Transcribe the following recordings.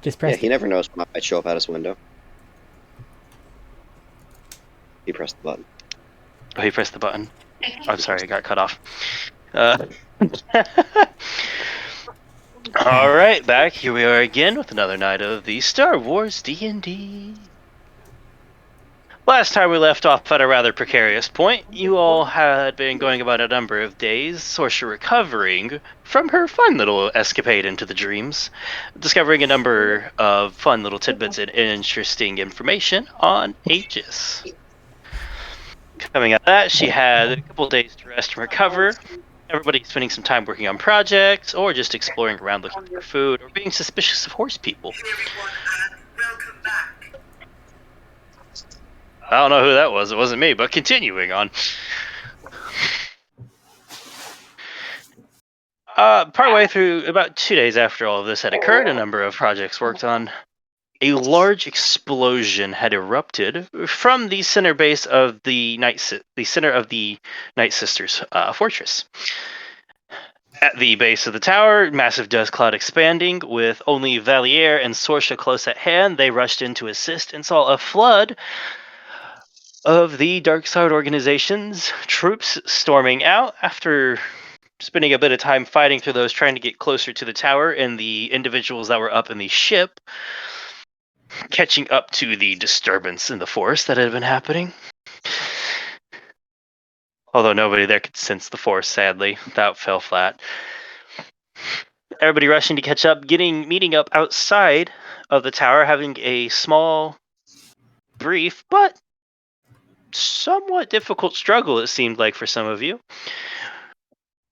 Just Yeah, pressed he it. never knows what might show up out his window. He pressed the button. Oh, he pressed the button. I'm sorry, I got cut off. Uh, all right, back here we are again with another night of the Star Wars D&D. Last time we left off at a rather precarious point, you all had been going about a number of days, Sorsha recovering from her fun little escapade into the dreams, discovering a number of fun little tidbits and interesting information on Aegis. Coming out of that, she had a couple days to rest and recover. Everybody spending some time working on projects, or just exploring around looking for food, or being suspicious of horse people. Welcome back. I don't know who that was, it wasn't me, but continuing on. Partway through, about 2 days after all of this had occurred, a number of projects worked on. A large explosion had erupted from the center base of the center of the Night Sisters fortress. At the base of the tower, massive dust cloud expanding, with only Valier and Sorsha close at hand. They rushed in to assist and saw a flood of the Dark Side organization's troops storming out after spending a bit of time fighting through those, trying to get closer to the tower, and the individuals that were up in the ship catching up to the disturbance in the forest that had been happening. Although nobody there could sense the force, sadly. That fell flat. Everybody rushing to catch up, meeting up outside of the tower, having a small, brief, but somewhat difficult struggle, it seemed like, for some of you.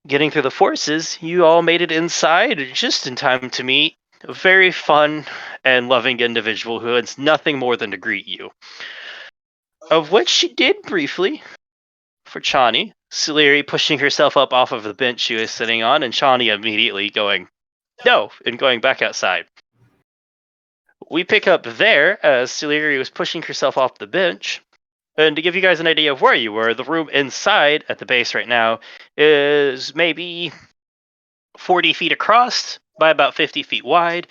Getting through the forces, you all made it inside just in time to meet a very fun and loving individual who wants nothing more than to greet you. Of which she did briefly for Chani. Solyri pushing herself up off of the bench she was sitting on, and Chani immediately going, no, and going back outside. We pick up there as Solyri was pushing herself off the bench. And to give you guys an idea of where you were, the room inside at the base right now is maybe 40 feet across by about 50 feet wide.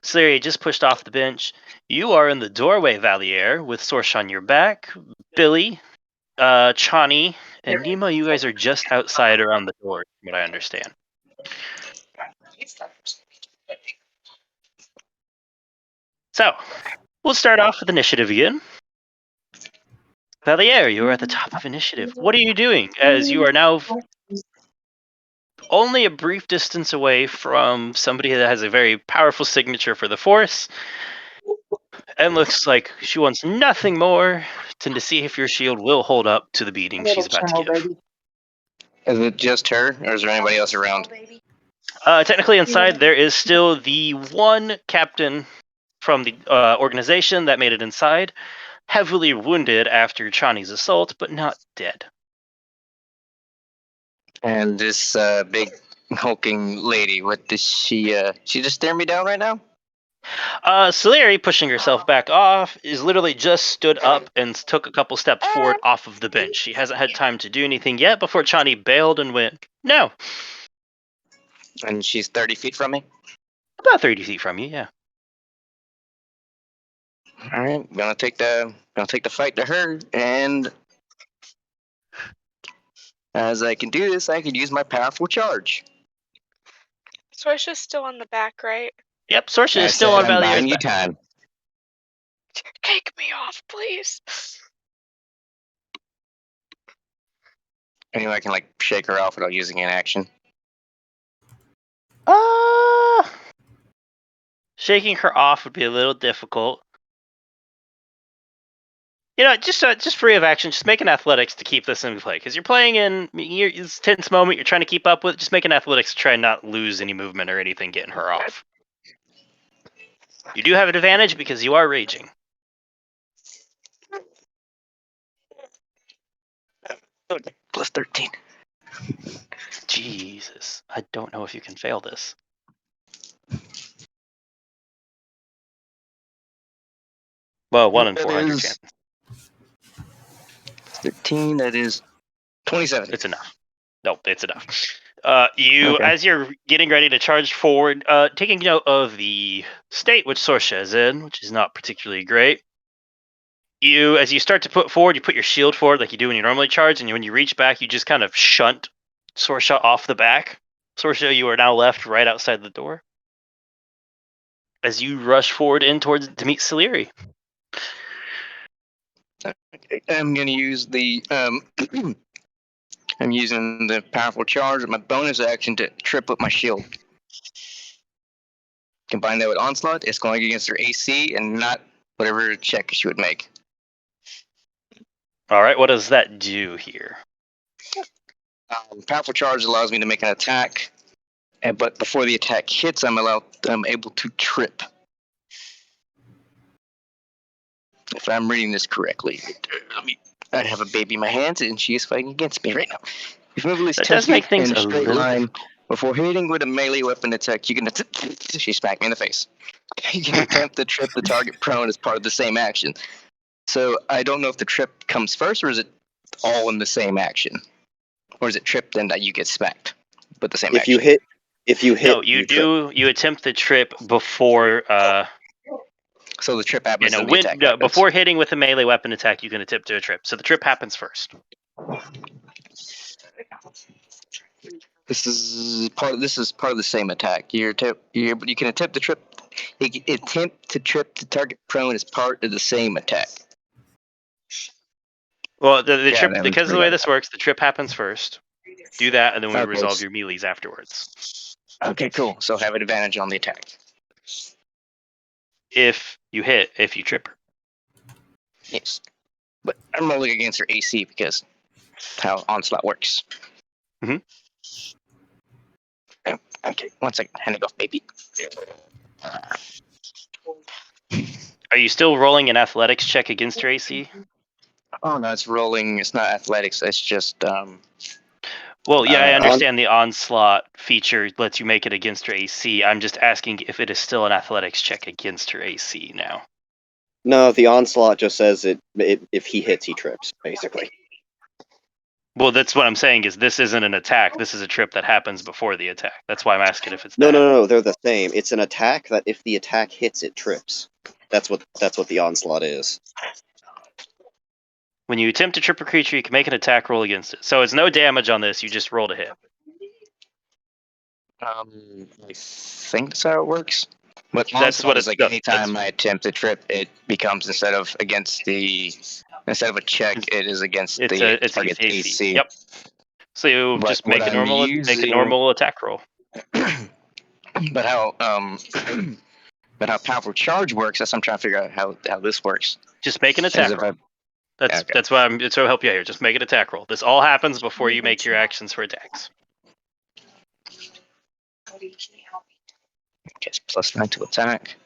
Solyri just pushed off the bench. You are in the doorway, Valier, with Sorsh on your back. Billy, Chani, and Nima, you guys are just outside around the door, from what I understand. So, we'll start off with initiative again. Valier, you are at the top of initiative. What are you doing, as you are now only a brief distance away from somebody that has a very powerful signature for the Force, and looks like she wants nothing more than to see if your shield will hold up to the beating she's about to give. Is it just her, or is there anybody else around? Technically, inside there is still the one captain from the organization that made it inside, heavily wounded after Chani's assault, but not dead. And this big hulking lady, what does she just stare me down right now? Solyri, pushing herself back off, is literally just stood up and took a couple steps forward off of the bench. She hasn't had time to do anything yet before Chani bailed and went, no. And she's 30 feet from me? About 30 feet from you, yeah. Alright, gonna take the fight to her, and as I can do this, I can use my powerful charge. Sorsha's still on the back, right? Yep, Sorsha is still on Valier's buying you back. time. Take me off, please. Anyway, I can shake her off without using an action. Shaking her off would be a little difficult. You know, just free of action, just make an athletics to keep this in play. Because you're playing in it's a tense moment, you're trying to keep up with. Just make an athletics to try and not lose any movement or anything getting her off. You do have an advantage because you are raging. Plus 13. Jesus. I don't know if you can fail this. Well, 1 in 400 chance. 13, that is 27. It's enough. Nope, it's enough. Okay. As you're getting ready to charge forward, taking note of the state which Sorsha is in, which is not particularly great. As you start to put forward, you put your shield forward like you do when you normally charge, and when you reach back, you just kind of shunt Sorsha off the back. Sorsha, you are now left right outside the door as you rush forward in towards to meet Solyri. I'm gonna use the I'm using the powerful charge with my bonus action to trip with my shield. Combine that with onslaught, it's going against her AC and not whatever check she would make. All right, what does that do here? Powerful charge allows me to make an attack, but before the attack hits, I'm able to trip. If I'm reading this correctly, I have a baby in my hands, and she is fighting against me right now. If you move at least That 10 does make feet things in a a straight little line difficult. before hitting with a melee weapon attack, you can she smacked me in the face. You can attempt to trip the target prone as part of the same action. So I don't know if the trip comes first, or is it all in the same action, or is it tripped and that you get smacked, but the same If action? you hit, No, you trip. you attempt the trip before So the trip happens, then the attack happens. before hitting with a melee weapon attack, you can attempt to a trip. So the trip happens first. This is part of the same attack. You can attempt to trip. Attempt to trip the target prone as part of the same attack. Well, the Yeah, trip, that was because of the pretty way this works, the trip happens first. Do that, and then we Okay. resolve your melees afterwards. Okay, cool. So have an advantage on the attack. If you trip her. Yes, but I'm rolling against her AC because how onslaught works. Mhm. Okay, 1 second. Hand it off, baby. Are you still rolling an athletics check against your AC? Oh no, it's rolling. It's not athletics. It's just Well, yeah, I Uh, understand the onslaught feature lets you make it against her AC. I'm just asking if it is still an athletics check against her AC now. No, the onslaught just says it if he hits, he trips, basically. Well, that's what I'm saying is this isn't an attack. This is a trip that happens before the attack. That's why I'm asking if it's No, that. no, they're the same. It's an attack that if the attack hits, it trips. That's what the onslaught is. When you attempt to trip a creature, you can make an attack roll against it. So it's no damage on this. You just rolled a hit. I think that's how it works. But That's onslaught what is it like does. anytime I attempt to trip, it becomes instead of a check, it is against It's the it's target's against AC. AC. Yep. So you But just what make a I'm normal attack roll. But how powerful charge works, that's what I'm trying to figure out how this works. Just make an As attack if roll. That's okay. that's why I'm so help you out here. Just make an attack roll. This all happens before you make your actions for attacks. Guess +9 to attack.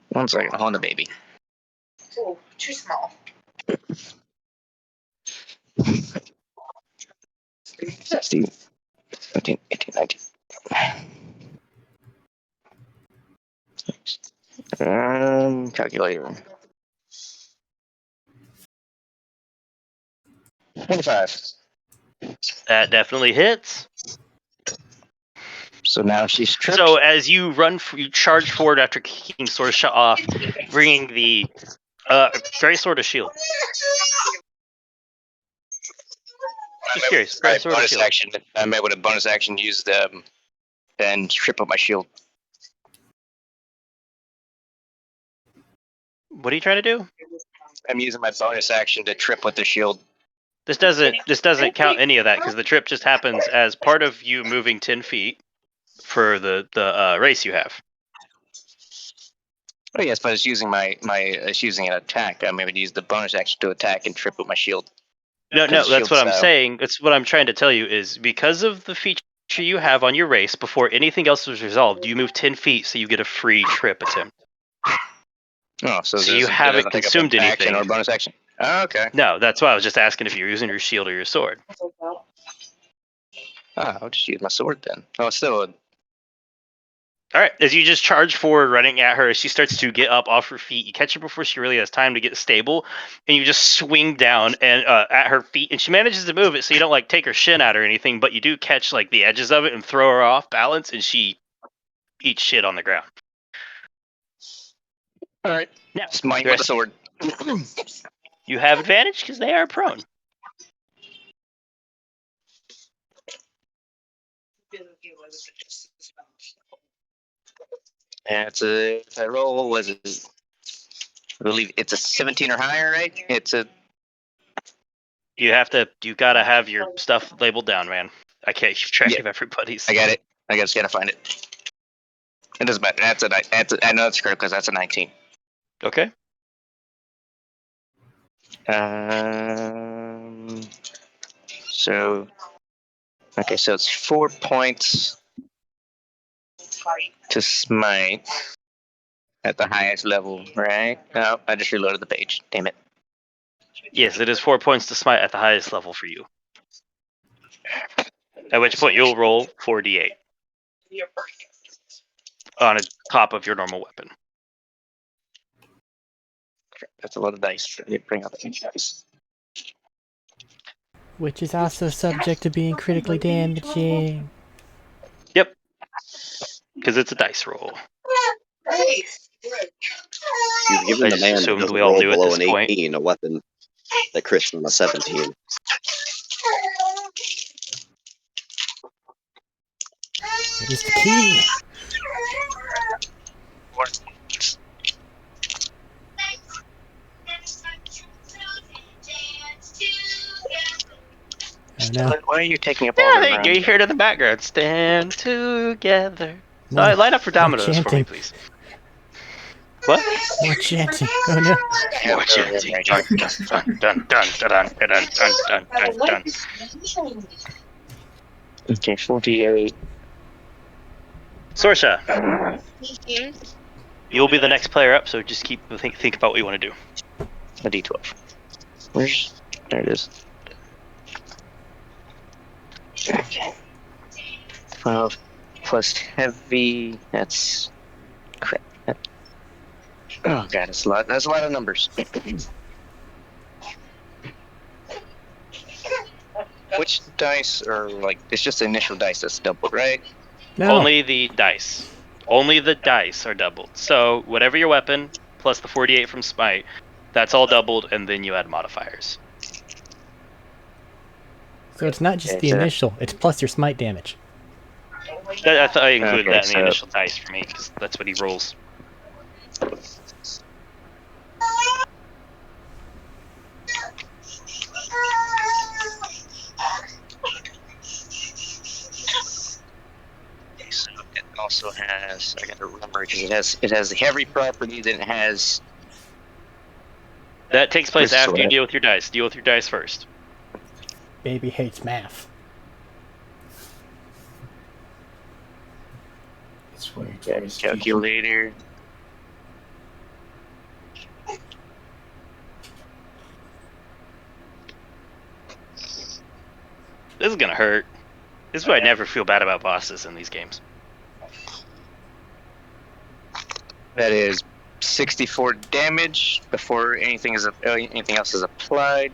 One second, hold on, the baby. Oh, too small. 16, 17, 18, 19. Calculator. 25. That definitely hits. So now she's tripped. So as you you charge forward after kicking Sorsha off, bringing the Gray Sword of Shield. Just curious. Gray Sword of bonus Shield. action. I'm able to bonus action use them and trip up my shield. What are you trying to do? I'm using my bonus action to trip with the shield. This doesn't count any of that because the trip just happens as part of you moving 10 feet for the race you have. Oh yes, but it's using it's using an attack. I'm able to use the bonus action to attack and trip with my shield. No, that's shield what I'm style. saying. It's what I'm trying to tell you is because of the feature you have on your race before anything else was resolved, you move 10 feet so you get a free trip attempt. Oh, so you haven't consumed anything. Action or bonus action. Oh, okay. No, that's why I was just asking if you're using your shield or your sword. I'll just use my sword then. Oh, it's still All right, as you just charge forward, running at her, she starts to get up off her feet. You catch her before she really has time to get stable, and you just swing down and at her feet, and she manages to move it, so you don't like take her shin out or anything, but you do catch like the edges of it and throw her off balance, and she eats shit on the ground. All right. Now, Smite the with rest a of sword. you have advantage because they are prone. And it's a. If I roll, was it? I believe it's a 17 or higher, right? It's a. You gotta have your stuff labeled down, man. I can't keep track Yeah. of everybody's. I got it. I just gotta find it. It doesn't matter. I know it's correct because that's a 19. Okay. So. Okay, so it's 4 points to smite at the highest level, right? No, I just reloaded the page. Damn it. Yes, it is 4 points to smite at the highest level for you. At which point you'll roll 4d8 on top of your normal weapon. That's a lot of dice. I didn't bring up the dice. Which is also subject to being critically damaging. Yep. Because it's a dice roll. You've given I the just man that assumed doesn't we all roll knew at below this an point. 18 a weapon that crits from a 17. It is the key. Oh no. Why are you taking up all the room? You hear it in the background. Stand together. More, Line up for more dominoes for me, chanting. please. What? More chanting. Oh no. More chanting. Dun, dun, dun, dun, dun, dun, dun, dun, dun, dun. Okay, 48. Sorsha, Mhm. you'll be the next player up, so just think about what you want to do. A D12. There it is. Okay. 12 plus heavy. That's crap. Oh god, that's a lot. That's a lot of numbers. Which dice are like? It's just the initial dice that's doubled, right? No. Only the dice. Only the dice are doubled. So whatever your weapon plus the 48 from smite, that's all doubled, and then you add modifiers. So it's not just Okay, the so- initial, it's plus your smite damage. I thought I included Okay, that in the so- initial dice for me because that's what he rolls. Okay, so it also has. I gotta remember because it has the heavy property. Then it has. That takes place This is after you what- deal with your dice. Deal with your dice first. Baby hates math. It's where Yeah, toys calculator. This is gonna hurt. This is why I never feel bad about bosses in these games. That is 64 damage before anything else is applied.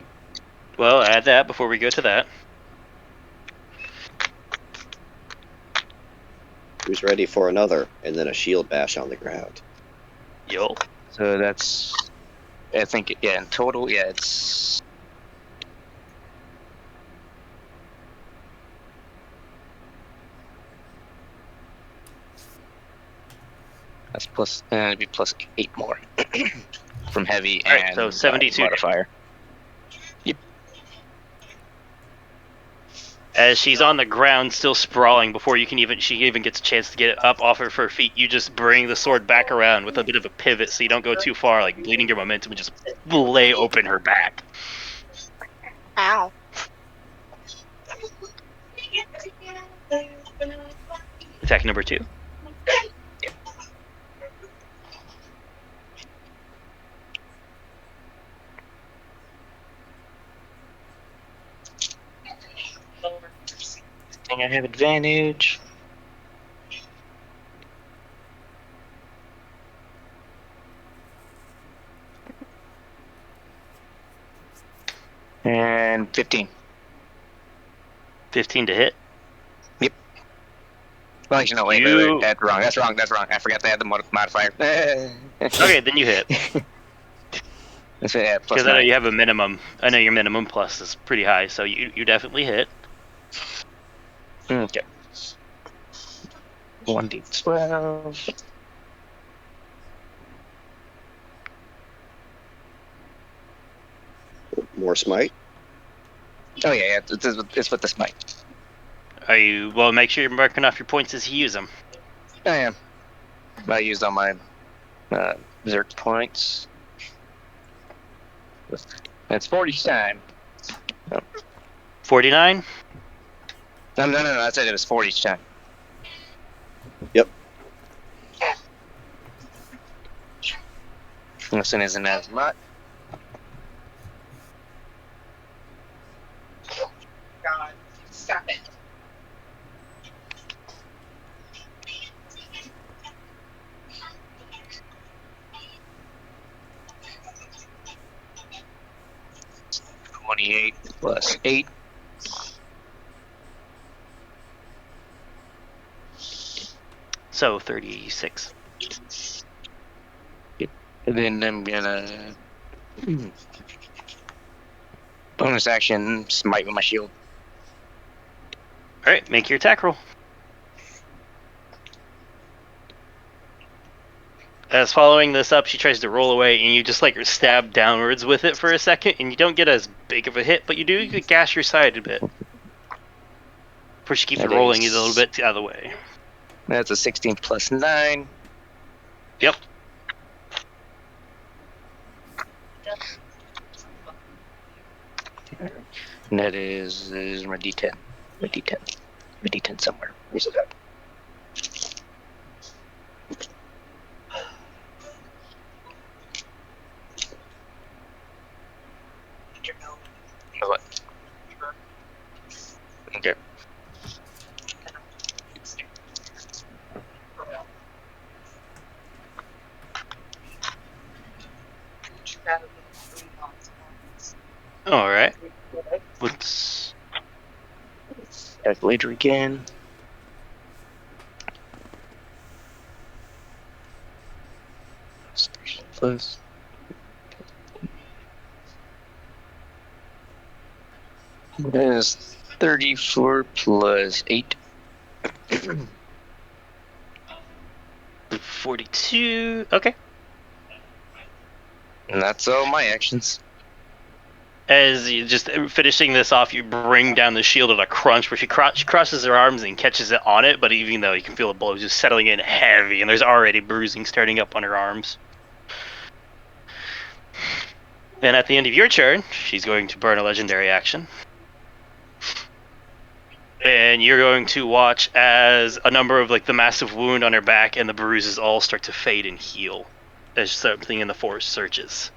Well, add that before we go to that. Who's ready for another? And then a shield bash on the ground. Yo. So that's. I think in total, it's. That's plus. It'd be plus 8 more from heavy All right, and so 72 modifier. As she's on the ground, still sprawling, before she even gets a chance to get up off of her feet, you just bring the sword back around with a bit of a pivot, so you don't go too far, like bleeding your momentum, and just lay open her back. Ow. Attack number 2. I think I have advantage. 15. 15 to hit. Well, actually, no, wait. That's wrong. That's wrong. I forgot to add the modifier. Okay, then you hit. That's yeah, plus Because I know 9. you have a minimum. I know your minimum plus is pretty high, so you definitely hit. Okay. 1d12. More smite. Oh yeah, it's with the smite. Are you? Well, make sure you're marking off your points as you use them. I am. I used all my Zerk points. That's 40 time. 49. No. I said it was 40 time. Yep. This one isn't as much. God, stop it. $28 plus 8. So 36. And then I'm gonna bonus action smite with my shield. All right, make your attack roll. As following this up, she tries to roll away, and you just like stab downwards with it for a second, and you don't get as big of a hit, but you do gash your side a bit. Before she keeps rolling you a little bit out of the way. That's a 16 plus 9. Yep. And that is my D10. My D10 somewhere. Where's it at? What? Okay. All right. Let's. Calculator again. Plus. That is 34 plus 8. 42. Okay. And that's all my actions. As you just finishing this off, you bring down the shield at a crunch where she crosses her arms and catches it on it, but even though you can feel the blow just settling in heavy, and there's already bruising starting up on her arms. Then at the end of your turn, she's going to burn a legendary action. And you're going to watch as a number of like the massive wound on her back and the bruises all start to fade and heal as something in the forest surges.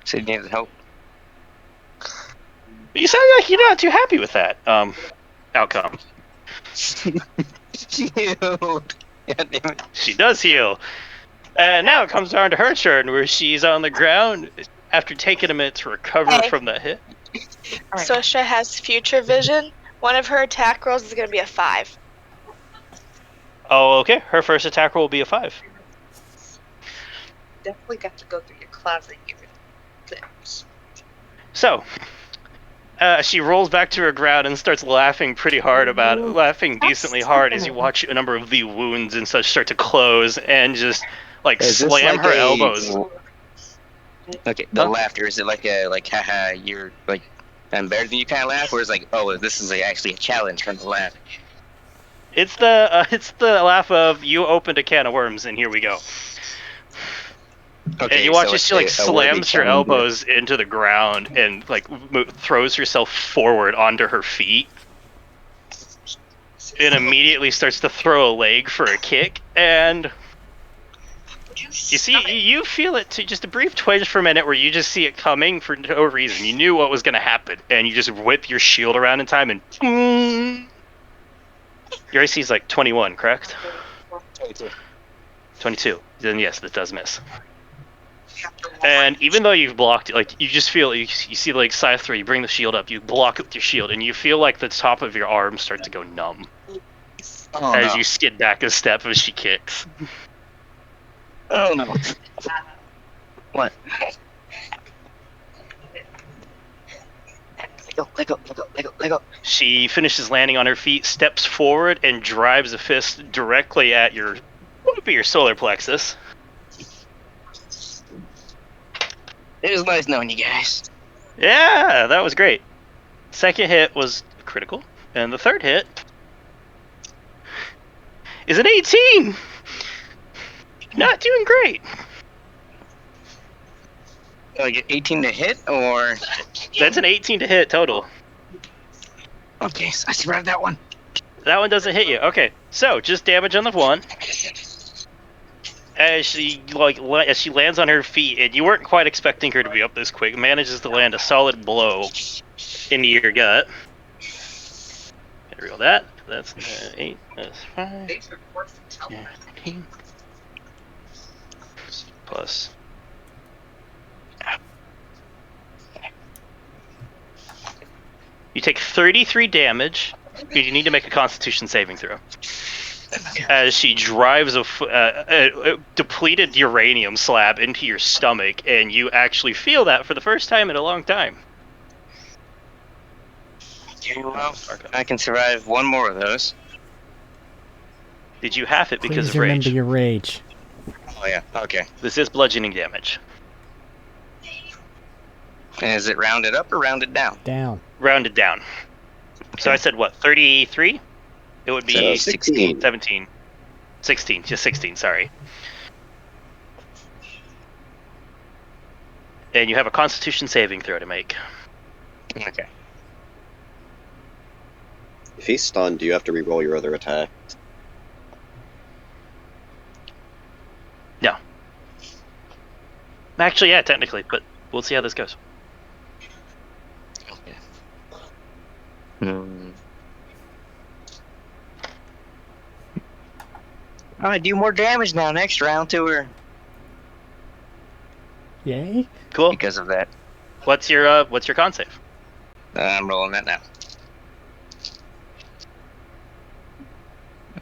So you needed help. You sound like you're not too happy with that outcome. Shield. God damn it. She does heal. And now it comes down to her turn, where she's on the ground after taking a minute to recover from that hit. Alright. Sosha has future vision. One of her attack rolls is going to be a 5. Oh, okay. Her first attack roll will be a 5. Definitely got to go through your closet here. Things. So, she rolls back to her ground and starts laughing pretty hard about it, laughing decently hard as you watch a number of the wounds and such start to close and just like Is this slam like her a- elbows. Okay, the Huh? laughter, is it like a, like, haha, you're, like, I'm better than you kind of laugh? Or is it like, oh, this is actually a challenge from the laugh? It's the laugh of you opened a can of worms and here we go. Okay, And you watch so as she it's like a worthy slams her challenge. elbows into the ground and like throws herself forward onto her feet. And immediately starts to throw a leg for a kick, and you see, you feel it to just a brief twinge for a minute where you just see it coming for no reason. You knew what was going to happen, and you just whip your shield around in time, and boom. Your AC is like 21, correct? 22. Then yes, that does miss. And even though you've blocked it, like you just feel you see like side 3, you bring the shield up, you block it with your shield, and you feel like the top of your arm start to go numb Oh as no. you skid back a step as she kicks. Oh no. What? Let go. She finishes landing on her feet, steps forward, and drives a fist directly at what would be your solar plexus. It was nice knowing you guys. Yeah, that was great. Second hit was critical, and the third hit is an 18. Not doing great. I get 18 to hit, or That's an 18 to hit total. okay, so I survived that one. That one doesn't hit you. Okay, so just damage on the one. As she lands on her feet, and you weren't quite expecting her to be up this quick, manages to land a solid blow into your gut. Reroll that. That's 8. That's 5. 18. Plus. You take 33 damage. You need to make a Constitution saving throw. As she drives a depleted uranium slab into your stomach, and you actually feel that for the first time in a long time. Well, I can survive one more of those. Did you half it because Please of remember rage? your rage. Oh yeah, okay. This is bludgeoning damage. And is it rounded up or rounded down? Down. Rounded down. So I said what, 33? It would be 16. 17. 16, just 16, sorry. And you have a Constitution saving throw to make. Okay. If he's stunned, do you have to reroll your other attack? No. Actually, yeah, technically, but we'll see how this goes. Okay. I do more damage now next round to her Yay? Cool. because of that. What's your con save? I'm rolling that now.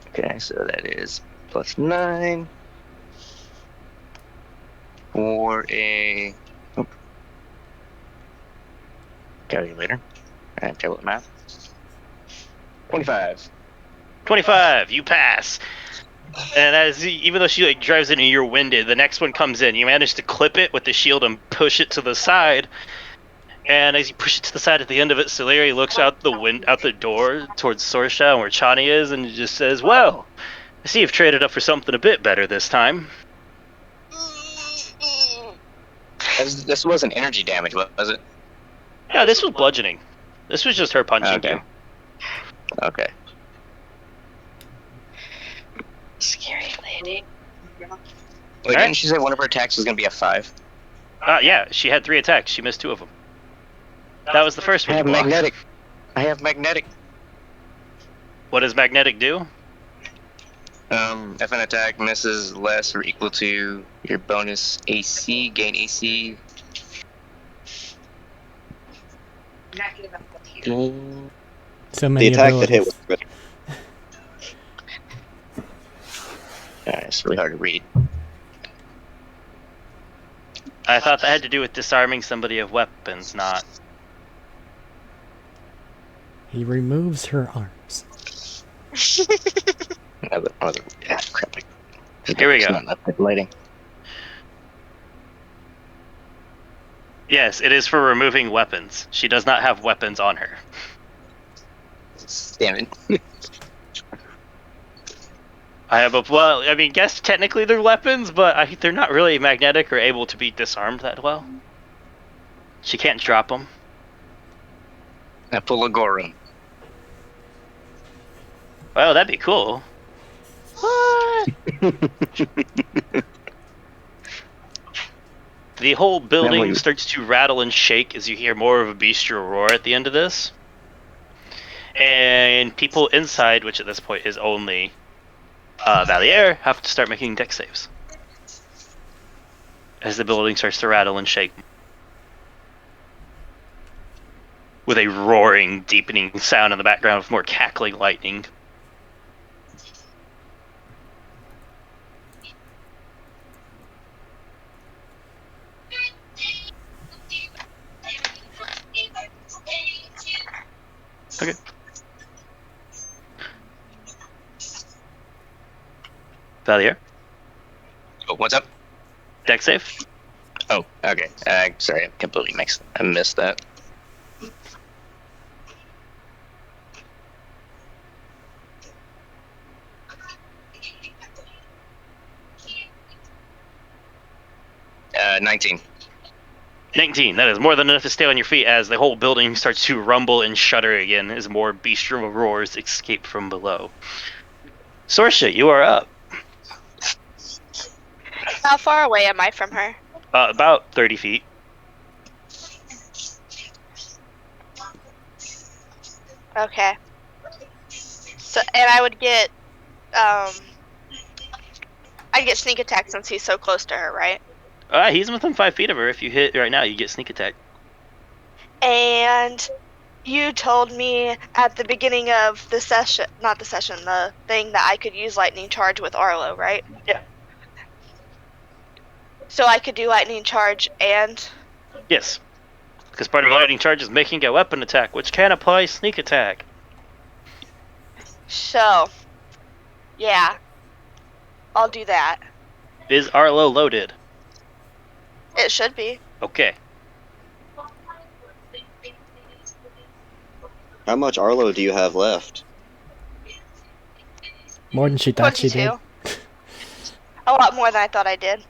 Okay, so that is +9 for a calculator. And table of math. 25. 25, you pass. And even though she drives in and you're winded, the next one comes in. You manage to clip it with the shield and push it to the side. And as you push it to the side at the end of it, Solyri looks out the door towards Sorsha and where Chani is, and just says, "Well, I see you've traded up for something a bit better this time." This wasn't energy damage, was it? Yeah, this was bludgeoning. This was just her punching Okay. you. Okay. Scary lady. Wait, didn't she say one of her attacks was going to be a 5? Yeah, she had 3 attacks. She missed 2 of them. That was the first I one. have you blocked. magnetic. I have magnetic. What does magnetic do? If an attack misses less or equal to your bonus AC, gain AC. So many The attack that hit abilities. was critical. It's really hard to read. I thought that had to do with disarming somebody of weapons, not. He removes her arms. Crap. Here we It's go. not enough lighting. Yes, it is for removing weapons. She does not have weapons on her. Damn it. Guess technically they're weapons, but they're not really magnetic or able to be disarmed that well. She can't drop them. I pull a Gorum. Well, that'd be cool. What? The whole building Emily. starts to rattle and shake as you hear more of a bestial roar at the end of this. And people inside, which at this point is only Valier have to start making deck saves as the building starts to rattle and shake with a roaring, deepening sound in the background of more cackling lightning. Okay. Valier, Oh, what's up? deck save. Oh, okay. Sorry, I completely I missed that. Uh, 19. 19. That is more than enough to stay on your feet as the whole building starts to rumble and shudder again as more bestial roars escape from below. Sorsha, you are up. How far away am I from her? About 30 feet. Okay. So, and I would get, I'd get sneak attack since he's so close to her, right? He's within 5 feet of her. If you hit right now, you get sneak attack. And you told me at the beginning of the session, not the session, the thing that I could use lightning charge with Arlo, right? Yeah. So I could do lightning charge and... Yes. Because part of lightning charge is making a weapon attack, which can apply sneak attack. So, yeah. I'll do that. Is Arlo loaded? It should be. Okay. How much Arlo do you have left? More than she thought she 22. did. A lot more than I thought I did.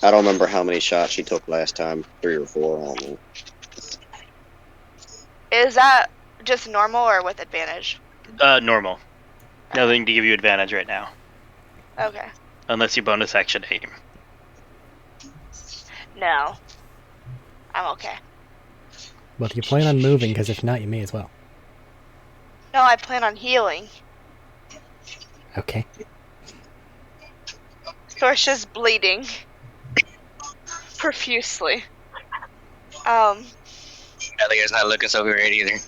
I don't remember how many shots she took last time. 3 or 4, I don't know. Is that just normal or with advantage? Normal. Nothing to give you advantage right now. Okay. Unless you bonus action aim. No. I'm okay. Well, do you plan on moving? Because if not, you may as well. No, I plan on healing. Okay. Sorsha's bleeding. Profusely. Elliot's not looking so great either.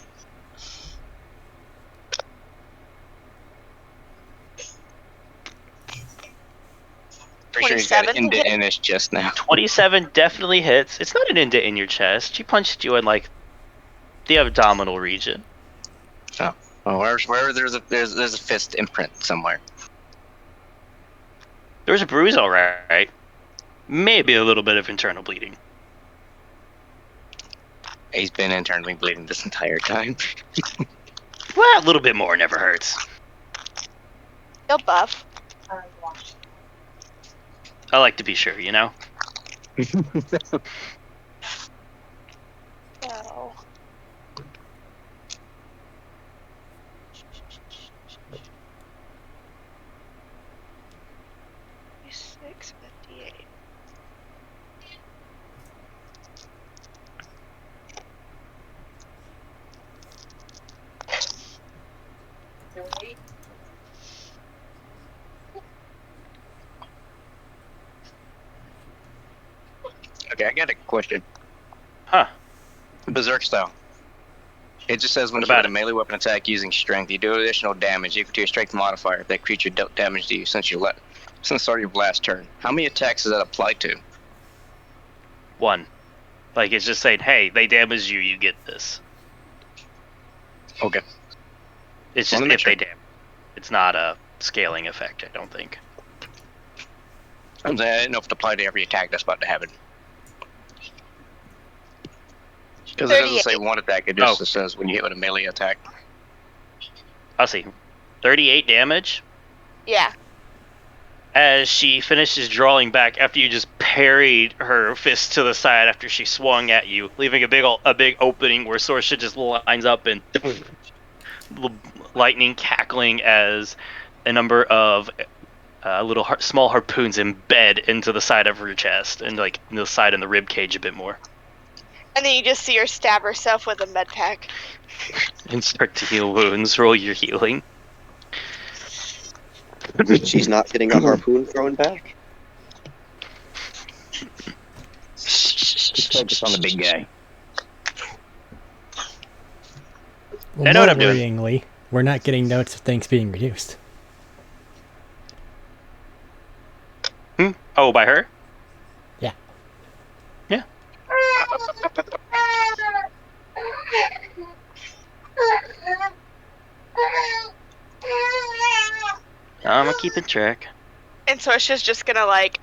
Pretty sure he's got an 27 to hit? indent in his chest now. 27 definitely hits. It's not an indent in your chest. She punched you in, like, the abdominal region. Oh, where there's a fist imprint somewhere. There's a bruise, alright. Maybe a little bit of internal bleeding. He's been internally bleeding this entire time. Well, a little bit more never hurts. He'll buff. I like to be sure, you know? So. $6.58. Okay, I got a question. Huh. Berserk style. It just says when What you about hit a melee weapon attack using strength, you do additional damage equal to your strength modifier if that creature dealt damage to you since the start of your last turn. How many attacks does that apply to? 1. Like, it's just saying, hey, they damaged you, you get this. Okay. It's just Wanna make if sure. they damage. It's not a scaling effect, I don't think. I'm saying I didn't know if it applied to every attack that's about to happen. Because it doesn't say 38. one attack, it just says when you hit with a melee attack. I'll see. 38 damage. Yeah. As she finishes drawing back after you just parried her fist to the side after she swung at you, leaving a big opening where Sorsha just lines up and lightning cackling as a number of small harpoons embed into the side of her chest and like the side and the rib cage a bit more, And then you just see her stab herself with a med pack. and start to heal wounds. Roll your healing. She's not getting a harpoon thrown back. Just focus on the big guy. Well, I know more what I'm doing. worryingly, we're not getting notes of things being reduced. Oh, by her? Yeah. Yeah. I'm keeping track. And Sorcia's just gonna like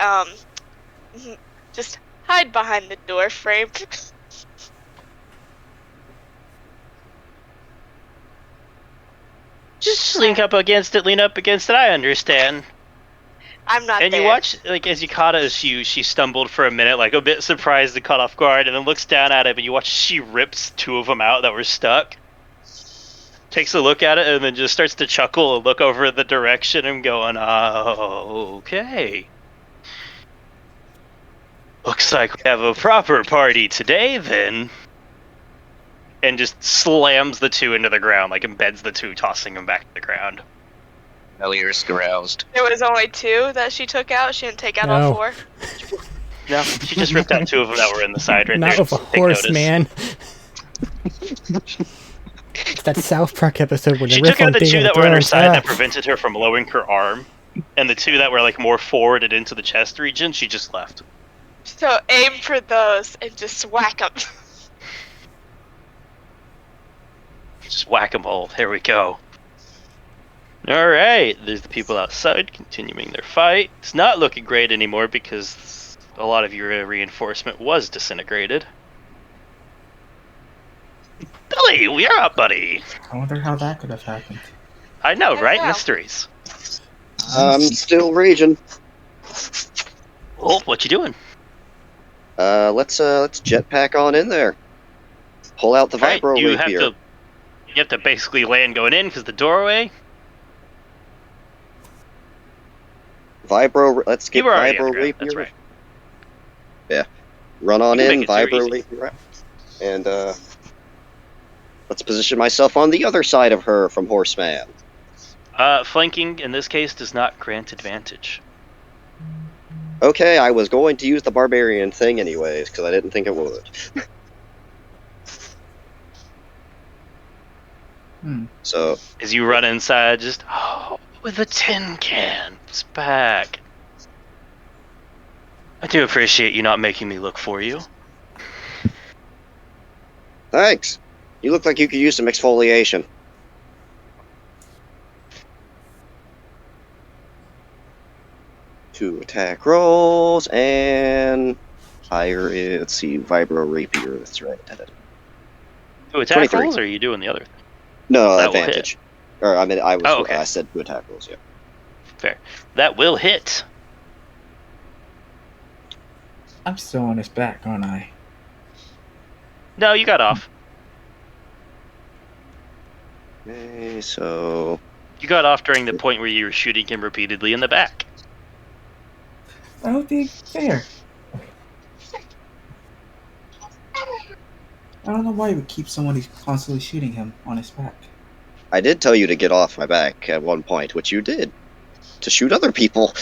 just hide behind the door frame. Just lean up against it, I understand. I'm not And there. you watch, like, as you caught as she stumbled for a minute, like, a bit surprised and caught off guard, and then looks down at him, and you watch she rips two of them out that were stuck. Takes a look at it, and then just starts to chuckle and look over the direction and going, oh, okay. Looks like we have a proper party today, then. And just slams the two into the ground, like embeds the two, tossing them back to the ground. Elias aroused. There was only 2 that she took out. She didn't take out all No. 4. No, she just ripped out 2 of them that were in the side right Not there. with a Take horse, notice. man. It's that South Park episode where they She riff took out on the being 2 on that were on her drones. side that Ah. prevented her from lowering her arm, and the 2 that were like more forwarded into the chest region, she just left. So aim for those and just whack them. Just whack 'em all. There we go. Alright, there's the people outside continuing their fight. It's not looking great anymore because a lot of your reinforcement was disintegrated. Billy, you're up, buddy. I wonder how that could have happened. I know, I right? know. Mysteries. I'm still raging. Oh, what you doing? Let's jetpack on in there. Pull out the Alright, vibro you have rapier. to basically land going in because the doorway. Let's get You were already vibro underground, rapier. that's right. Run on You can in, make it super vibro easy. rapier, and let's position myself on the other side of her from Horseman. Flanking in this case does not grant advantage. Okay, I was going to use the barbarian thing anyways because I didn't think it would. So As you run inside, just with the tin can, it's back. I do appreciate you not making me look for you. thanks. You look like you could use some exfoliation. Two attack rolls and higher. Let's see, vibro rapier. That's right. Two attack 23. rolls, or are you doing the other thing? No, That will advantage. Or I mean, Oh, okay. I said two attack rolls. Yeah. Fair. That will hit. I'm still on his back, aren't I? No, you got off. Okay, so You got off during the point where you were shooting him repeatedly in the back. That would be fair. I don't know why he would keep someone who's constantly shooting him on his back. I did tell you to get off my back at one point, which you did. To shoot other people.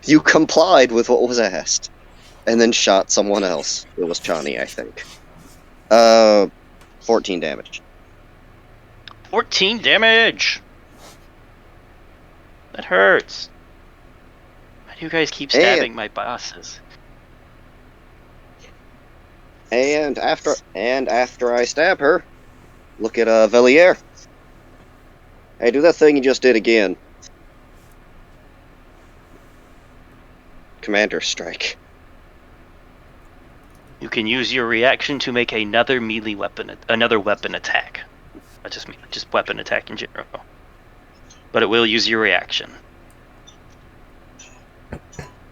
You complied with what was asked. And then shot someone else. It was Chani, I think. 14 damage. 14 damage! That hurts. Why do you guys keep stabbing my bosses? And after I stab her, look at Velier. Hey, do that thing you just did again. Commander strike. You can use your reaction to make another melee weapon, another weapon attack. I just mean just weapon attack in general. But it will use your reaction.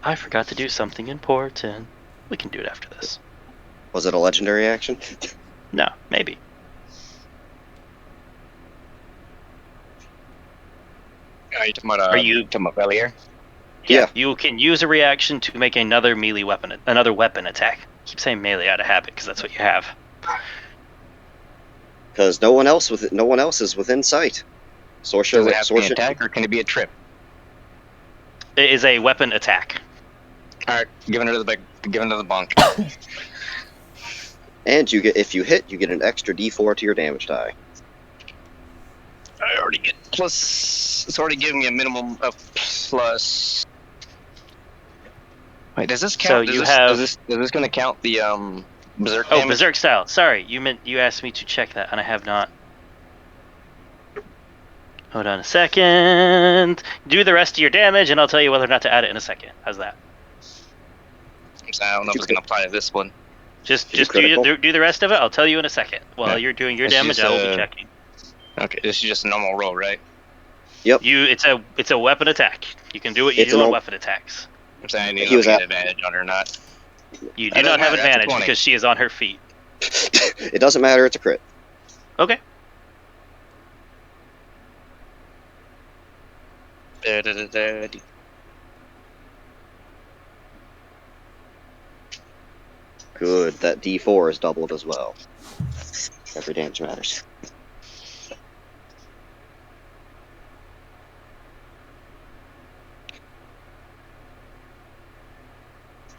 I forgot to do something important. We can do it after this. Was it a legendary action? No, maybe. Are you talking about, Are you- talking about Belier? Yeah. You can use a reaction to make another melee weapon, another weapon attack. Keep saying melee out of habit because that's what you have. Because no one else is within sight. Sorcerer, Does it have to be an sorcerer. attack, or can it be a trip? It is a weapon attack. All right, give it to the bunk. And you get, if you hit, you get an extra D4 to your damage die. I already get plus. It's already giving me a minimum of plus. Wait, does this count? So Is this going to count the berserk Oh, damage? berserk style. Sorry, you asked me to check that, and I have not. Hold on a second. Do the rest of your damage, and I'll tell you whether or not to add it in a second. How's that? I don't know if it's going to apply to this one. Just critical? do the rest of it. I'll tell you in a second. While Yeah. you're doing your It's damage, just, I will be checking. Okay, this is just a normal roll, right? It's a weapon attack. You can do what you It's do an on al- weapon attacks. I'm saying I need He was to get at- advantage on her or not. You That do not doesn't have matter, that's a advantage 20. because she is on her feet. It doesn't matter, it's a crit. Okay. Good, that D4 is doubled as well. Every damage matters.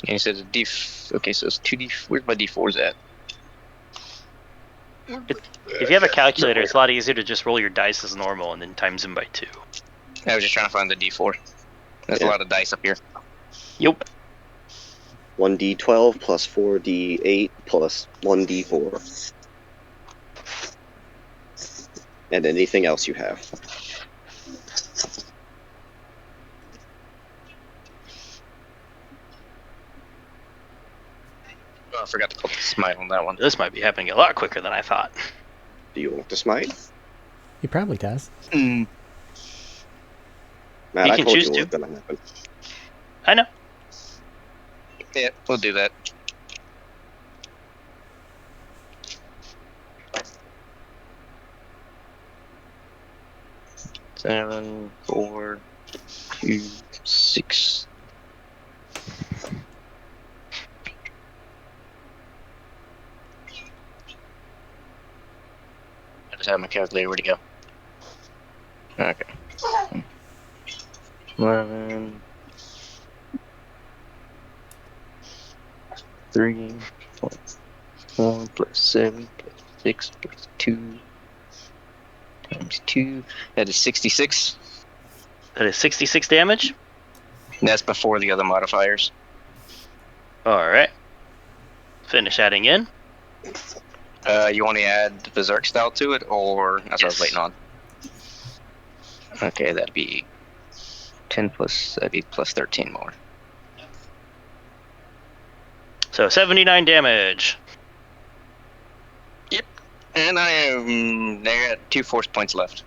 And you said a D. Okay, so it's 2D. Where's my D4s at? If you have a calculator, it's a lot easier to just roll your dice as normal and then times them by 2. I was just trying to find the D4. There's a Yeah. lot of dice up here. Yep. 1d12 plus 4d8 plus 1d4. And anything else you have. Oh, I forgot to put the smite on that one. This might be happening a lot quicker than I thought. Do you want to smite? He probably does. Mm. Matt, You I can told choose you to. what was gonna happen. I know. Yeah, we'll do that. Seven, 4, 2, 6. I just have my calculator ready to go. Okay. 11. 3 plus 1 plus 7 plus 6 plus 2 times 2. That is 66. That is 66 damage. That's before the other modifiers. Alright. Finish adding in. You want to add Berserk style to it, or that's what I was Yes. waiting on? Okay, that'd be 10 plus, that'd be plus 13 more. So 79 damage. And I got 2 force points left.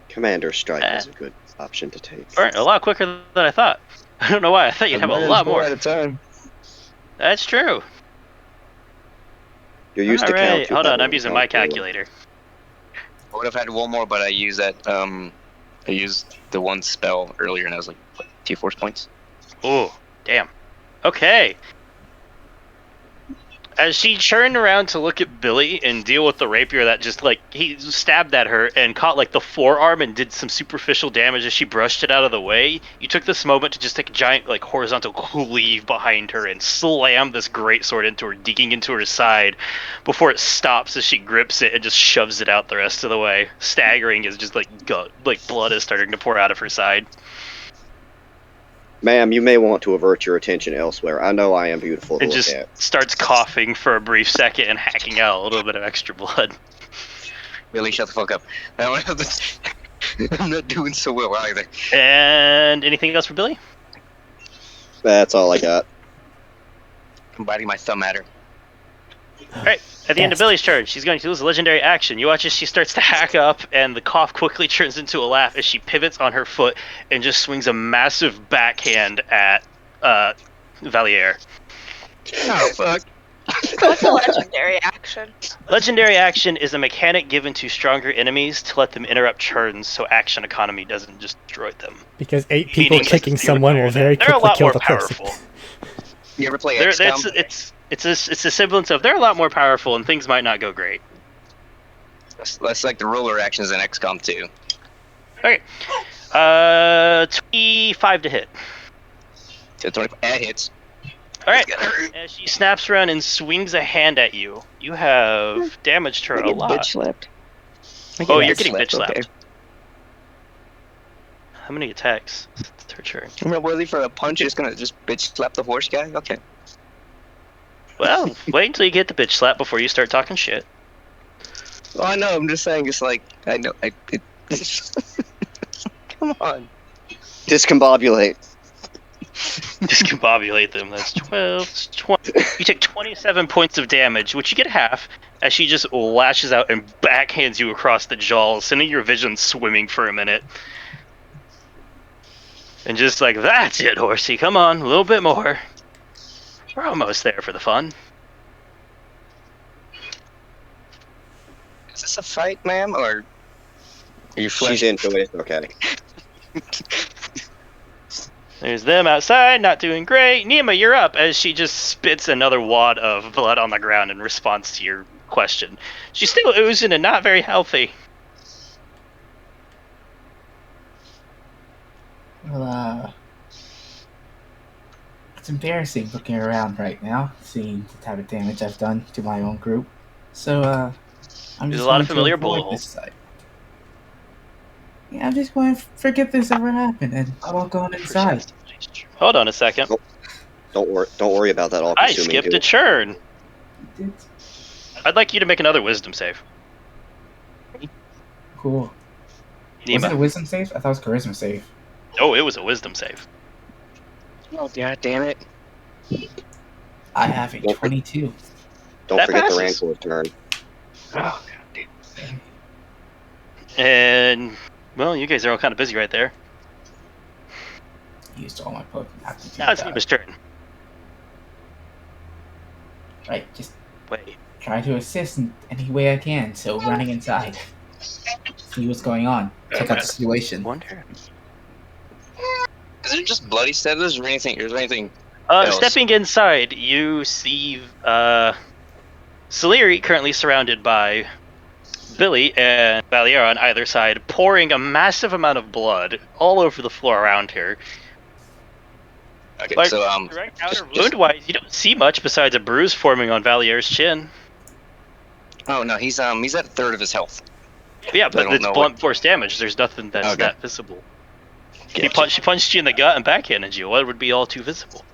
Commander Strike is a good option to take. Alright, a lot quicker than I thought. I don't know why. I thought you'd have a lot more. at a time. That's true. You're used to count. Alright, you hold have on. a I'm using my calculator. calculator. I would have had one more, but I used that. I used the one spell earlier, and I was like, what, 2 force points. Oh, damn. Okay. As she turned around to look at Billy and deal with the rapier that just, like, he stabbed at her and caught, like, the forearm and did some superficial damage as she brushed it out of the way, you took this moment to just take a giant, like, horizontal cleave behind her and slam this greatsword into her, digging into her side before it stops as she grips it and just shoves it out the rest of the way. Staggering as just, like, blood is starting to pour out of her side. Ma'am, you may want to avert your attention elsewhere. I know I am beautiful to And look just at. starts coughing for a brief second and hacking out a little bit of extra blood. Billy, shut the fuck up. I don't have this. I'm not doing so well either. And anything else for Billy? That's all I got. I'm biting my thumb at her. Alright, at the end of Best. Billy's turn, she's going to lose a legendary action. You watch as she starts to hack up, and the cough quickly turns into a laugh as she pivots on her foot and just swings a massive backhand at Valier. Oh, fuck. What's a legendary action? Legendary action is a mechanic given to stronger enemies to let them interrupt turns so action economy doesn't just destroy them. Because 8 people Meaning kicking it's someone will very They're a quickly lot kill more the person. powerful. You ever play They're, XCOM? it's a semblance of they're a lot more powerful and things might not go great. That's like the roller actions in XCOM 2. Okay. 25 to hit. So 20, hits. All right. As she snaps around and swings a hand at you, you have damaged her I a get lot. bitch slapped. Oh, you're getting bitch slapped. How many attacks? It's her turn. I'm not worthy for a punch. You're just gonna just bitch slap the horse guy? Okay. Well, wait until you get the bitch slap before you start talking shit. Well, I know. I'm just saying. It's like I know. Come on. Discombobulate. Discombobulate them. That's 12, 20. You take 27 points of damage, which you get half, as she just lashes out and backhands you across the jaw, sending your vision swimming for a minute. And just like, that's it, horsey. Come on, a little bit more. We're almost there for the fun. Is this a fight, ma'am, or are you She's into it. Okay. There's them outside, not doing great. Nima, you're up, as she just spits another wad of blood on the ground in response to your question. She's still oozing and not very healthy. Well, it's embarrassing looking around right now, seeing the type of damage I've done to my own group. So, I'm There's just a lot going of familiar to avoid bullet this site. Yeah, I'm just going to forget this ever happened and walk on inside. Hold on a second. Don't worry about that I all-consuming skipped a goo. churn. I'd like you to make another wisdom save. Cool. Was it a Nima. wisdom save? I thought it was charisma save. Oh, it was a wisdom save. Oh, god damn it. I have a Don't for- 22. Don't That forget passes. the Rancor's turn. Oh, And, well, you guys are all kind of busy right there. Used all my Pokemon aptitude. Now it's Nima's turn. Right, just Wait. try to assist in any way I can. So running inside, see what's going on, check out the situation. Wonder. Is it just bloody status or anything? Is there anything else? Stepping inside, you see Solyri currently surrounded by Billy and Valiera on either side, pouring a massive amount of blood all over the floor around her. Okay, Like, so direct outer wound-wise, you don't see much besides a bruise forming on Valiera's chin. oh no, he's at a third of his health. Yeah, I but don't it's know blunt force damage. There's nothing that's Okay. that visible. She punched you in the gut and backhanded you. What would be all too visible?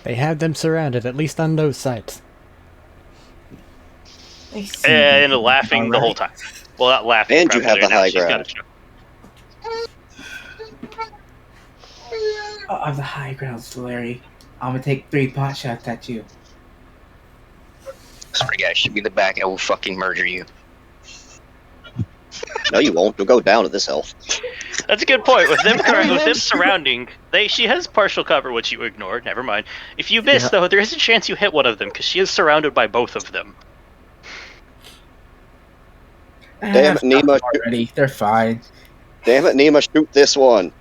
They have them surrounded, at least on those sites. They see And me, laughing the whole alright? time. Well, not laughing. And you have probably the high she's got ground. a choke. Oh, I have the high ground, Solyri. I'm gonna take 3 pot shots at you. Sorry guys, should be the back. I will fucking murder you. No, you won't. You'll go down to this health. That's a good point. With them surrounding, she has partial cover, which you ignored. Never mind. If you miss, though, there is a chance you hit one of them because she is surrounded by both of them. Damn it, Nima. Already, they're fine. Damn it, Nima, shoot this one.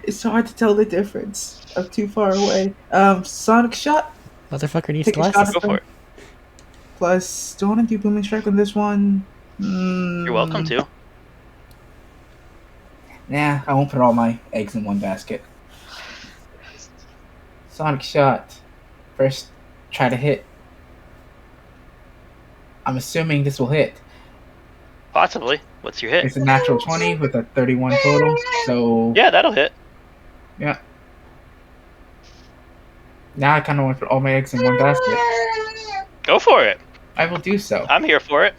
It's hard to tell the difference. I'm too far away. Sonic shot Motherfucker needs Take a shot. glasses. Go for it. plus. Do I want to do booming strike on this one? You're welcome to. Nah, I won't put all my eggs in one basket. Sonic shot. First, try to hit. I'm assuming this will hit. Possibly. What's your hit? It's a natural 20 with a 31 total. So Yeah, that'll hit. now I kind of want to put all my eggs in one basket. Go for it. I will do so. I'm here for it.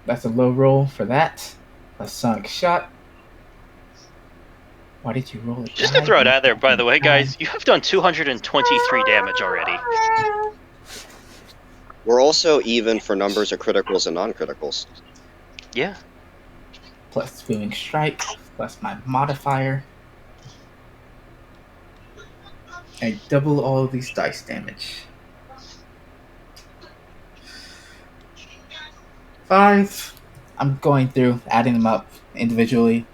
That's a low roll for that. A Sonic shot. Why did you roll it? Just to throw it out there, by the way, guys, you have done 223 damage already. We're also even for numbers of criticals and non-criticals. Yeah. Plus booming strike, plus my modifier. I double all of these dice damage. 5. I'm going through, adding them up individually.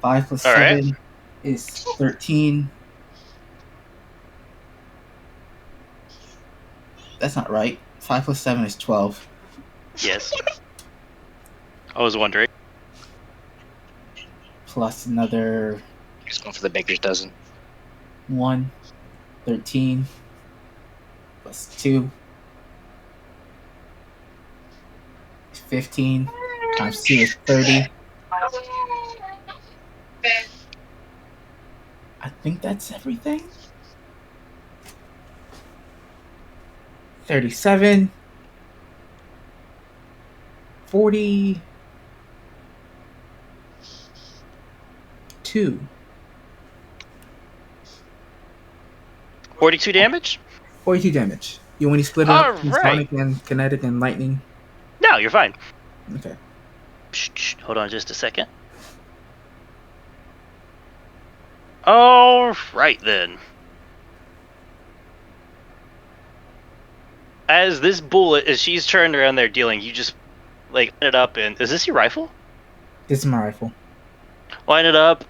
5 plus All right. 7 is 13. That's not right. 5 plus 7 is 12. Yes. I was wondering. Plus another Just going for the baker's dozen. 1. 13. Plus 2. 15. Times 2 is 30. I think that's everything. 37. 42. 42 damage? 42 damage. You want to split it up? All right. Sonic and kinetic and lightning? No, you're fine. Okay. Shh, hold on just a second. All right, then. As this bullet, as she's turned around there dealing, you just, like, line it up and... Is this your rifle? This is my rifle. Line it up.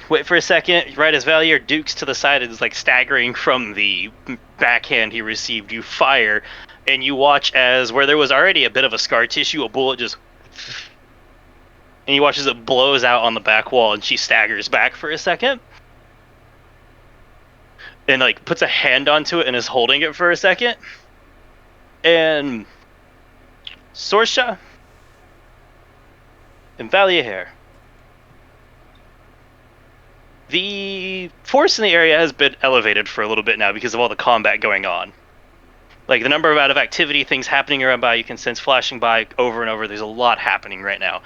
Wait for a second. Right as Valier dukes to the side and is, like, staggering from the backhand he received, you fire, and you watch as, where there was already a bit of a scar tissue, a bullet just... And you watch as it blows out on the back wall, and she staggers back for a second. And, like, puts a hand onto it and is holding it for a second. And... Sorsha. And Valier. The force in the area has been elevated for a little bit now because of all the combat going on. Like, the number of out of activity, things happening around by, you can sense flashing by over and over. There's a lot happening right now.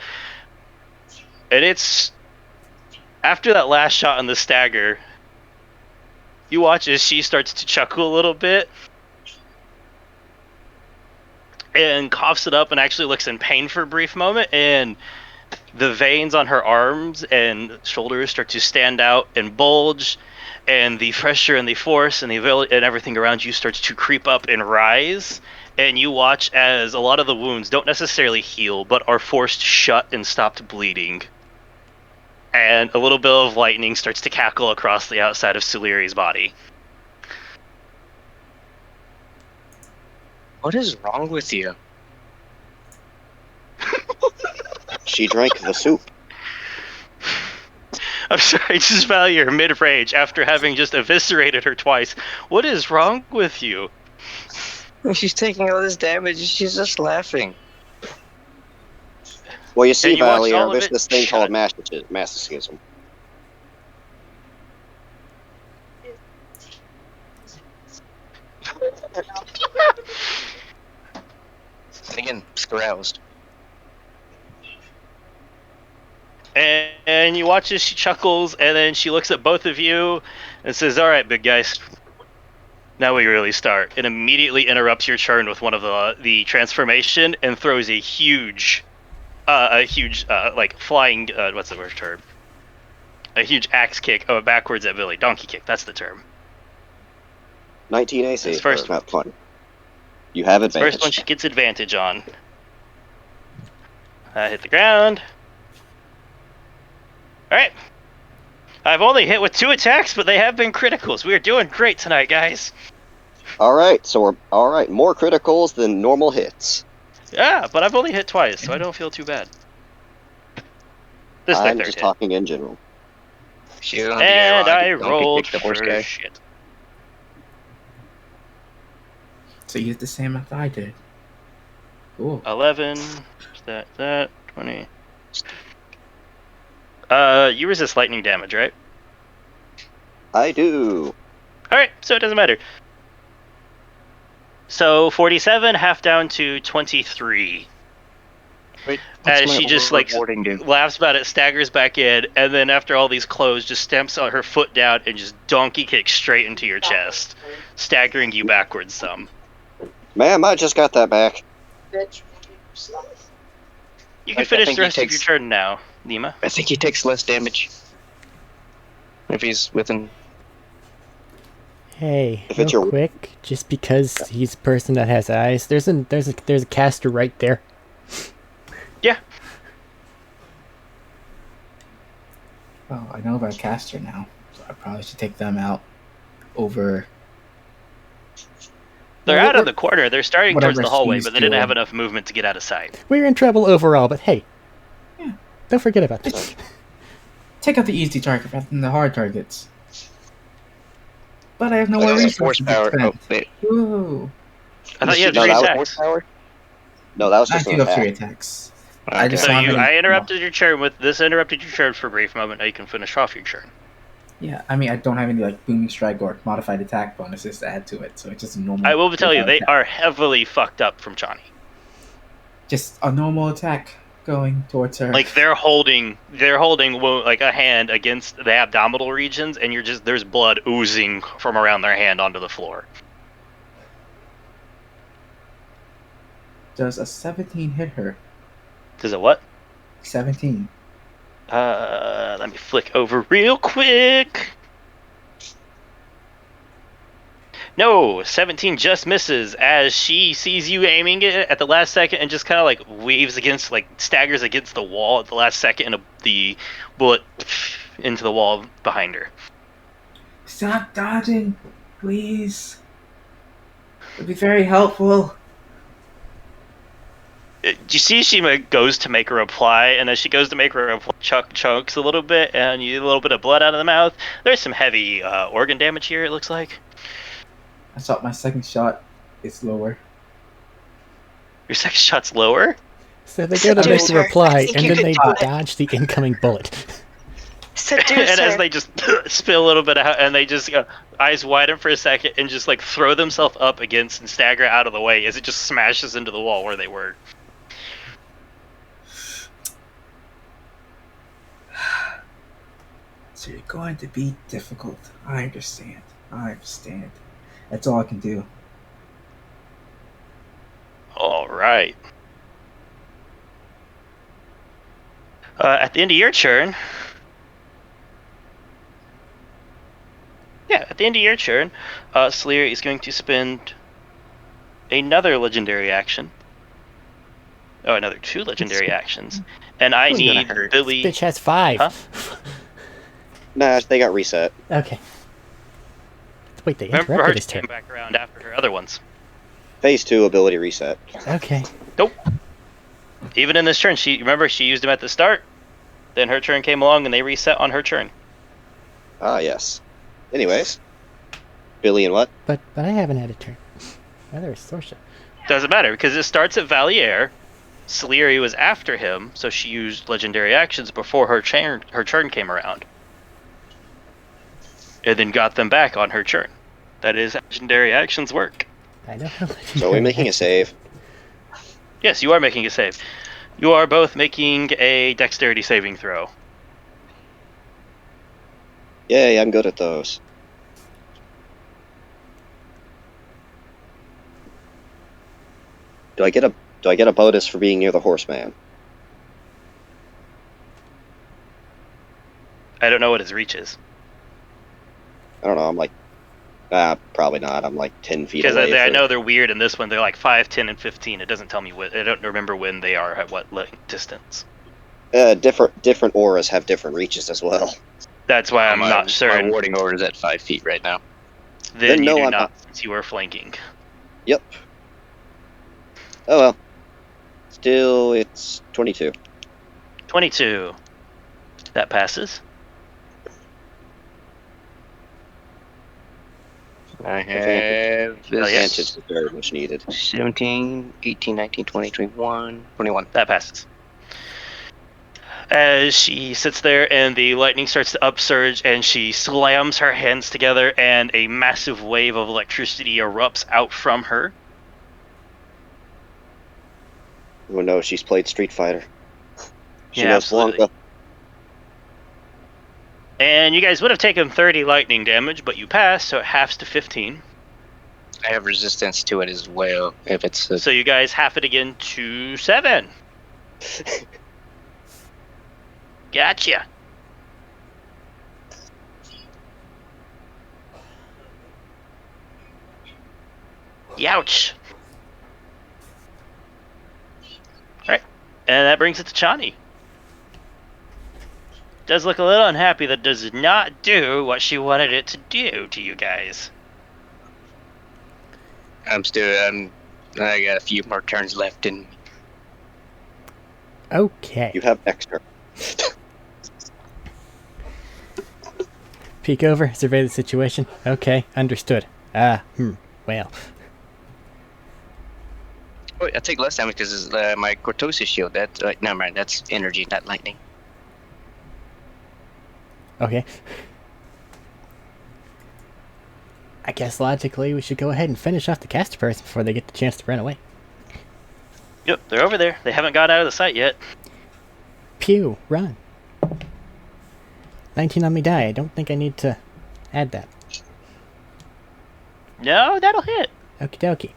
And it's... After that last shot on the stagger, you watch as she starts to chuckle a little bit. And coughs it up and actually looks in pain for a brief moment. And the veins on her arms and shoulders start to stand out and bulge. And the pressure and the force and the ability and everything around you starts to creep up and rise. And you watch as a lot of the wounds don't necessarily heal, but are forced shut and stopped bleeding. And a little bit of lightning starts to cackle across the outside of Solyri's body. What is wrong with you? She drank the soup. I'm sorry, just Valier mid-rage after having just eviscerated her twice. What is wrong with you? She's taking all this damage and she's just laughing. Well, you see, And you watched all Valier, of there's it this thing shut. called masochism. And again, caroused. And you watch as she chuckles, and then she looks at both of you and says, "All right, big guys, now we really start." And immediately interrupts your turn with one of the transformation and throws a huge like flying what's the word term? A huge axe kick backwards at Billy. Donkey kick, that's the term. 19 AC. That's first not fun. You have advantage. First one she gets advantage on. Hit the ground. Alright. I've only hit with 2 attacks, but they have been criticals. We are doing great tonight, guys. Alright, so we're... Alright, more criticals than normal hits. Yeah, but I've only hit twice, so I don't feel too bad. This is I'm their just hit. talking in general. And I rolled for shit. So you did the same as I did. Cool. 11. That 20. You resist lightning damage, right? I do. Alright, so it doesn't matter. So 47, half down to 23. Wait, As she just like do? laughs about it, staggers back in, and then after all these close, just stamps on her foot down and just donkey kicks straight into your chest, staggering you backwards some. Ma'am, I just got that back. You can I finish think the he rest of your takes- turn now, Nima. I think he takes less damage. If he's within. Hey, If it's real your- quick, just because he's a person that has eyes, there's a caster right there. Yeah. Well, I know about caster now, so I probably should take them out over. They're Well, out of the corner. They're starting towards Whatever the hallway, she's but they didn't have doing. enough movement to get out of sight. We're in trouble overall, but hey, Yeah. don't forget about this. Take out the easy target rather than the hard targets. But I have no more Okay, resources to horsepower. Oh, spend. wait. Ooh. I thought you had No, 3 that was attacks. Horsepower? No, that was I just do an have 3 attack. attacks. Okay. I just So want to. I interrupted your turn with this. Interrupted your turn for a brief moment. Now you can finish off your turn. Yeah, I mean, I don't have any like booming strike or modified attack bonuses to add to it, so it's just a normal. I will tell you, they attack. are heavily fucked up from Johnny. Just a normal attack going towards her. Like they're holding like a hand against the abdominal regions, and there's blood oozing from around their hand onto the floor. Does a 17 hit her? Does it what? 17. Let me flick over real quick. No, 17 just misses as she sees you aiming it at the last second and just kind of like staggers against the wall at the last second, and the bullet into the wall behind her. Stop dodging, please. It'd be very helpful. You see she goes to make a reply, and as she goes to make her reply, chokes a little bit, and you get a little bit of blood out of the mouth. There's some heavy organ damage here, it looks like. I thought my second shot is lower. Your second shot's lower? So they go to make Seduce a her. reply, I think and you then could they do it. dodge the incoming bullet. Seduce And as her. they just spill a little bit out, and they just eyes widen for a second and just like throw themselves up against and stagger out of the way as it just smashes into the wall where they were. So you're going to be difficult. I understand. That's all I can do. All right. At the end of your turn, Solyri is going to spend another legendary action. Oh, another 2 legendary actions, and I Who's gonna need hurt? Billy. Bitch has 5. Huh? Nah, they got reset. Okay. Wait, they Remember, her interrupted his came turn. back around after her other ones. Phase 2 ability reset. Okay. Even in this turn, she used them at the start. Then her turn came along, and they reset on her turn. Ah, yes. Anyways. Billy and what? But I haven't had a turn. Another Sorsha. Doesn't matter, because it starts at Valier. Solyri was after him, so she used legendary actions before her turn came around. And then got them back on her turn. That is how legendary actions work. I know how So we're making a save. Yes, you are making a save. You are both making a dexterity saving throw. Yay, I'm good at those. Do I get a bonus for being near the horseman? I don't know what his reach is. I don't know, I'm like probably not. I'm like 10 feet Because away. I from- know they're weird in this one. They're like 5, 10, and 15. It doesn't tell me what. I don't remember when they are at what distance. different auras have different reaches as well. That's why I'm My- not My certain. warding order is at 5 feet right now. Then you no, do I'm not, not. since you are flanking. Yep. Oh well. Still, it's 22. 22. That passes. I have Oh, yes. this Advantage is very much needed. 17, 18, 19, 20, 21, 21. That passes. As she sits there and the lightning starts to upsurge and she slams her hands together and a massive wave of electricity erupts out from her. Everyone knows she's played Street Fighter. She Yeah, knows absolutely. Blanca. And you guys would have taken 30 lightning damage, but you passed, so it halves to 15. I have resistance to it as well. If it's a, So you guys half it again to 7. Gotcha. Youch. Alright. And that brings it to Chani. Does look a little unhappy that does not do what she wanted it to do to you guys. I got a few more turns left in me. Okay. You have extra. Peek over, survey the situation. Okay, understood. Well. Oh, I take less damage because it's my cortosis shield. That's never mind. That's energy, not lightning. Okay. I guess logically we should go ahead and finish off the caster person before they get the chance to run away. Yep, they're over there. They haven't got out of the sight yet. Pew, run. 19 on me die. I don't think I need to add that. No, that'll hit. Okie dokie.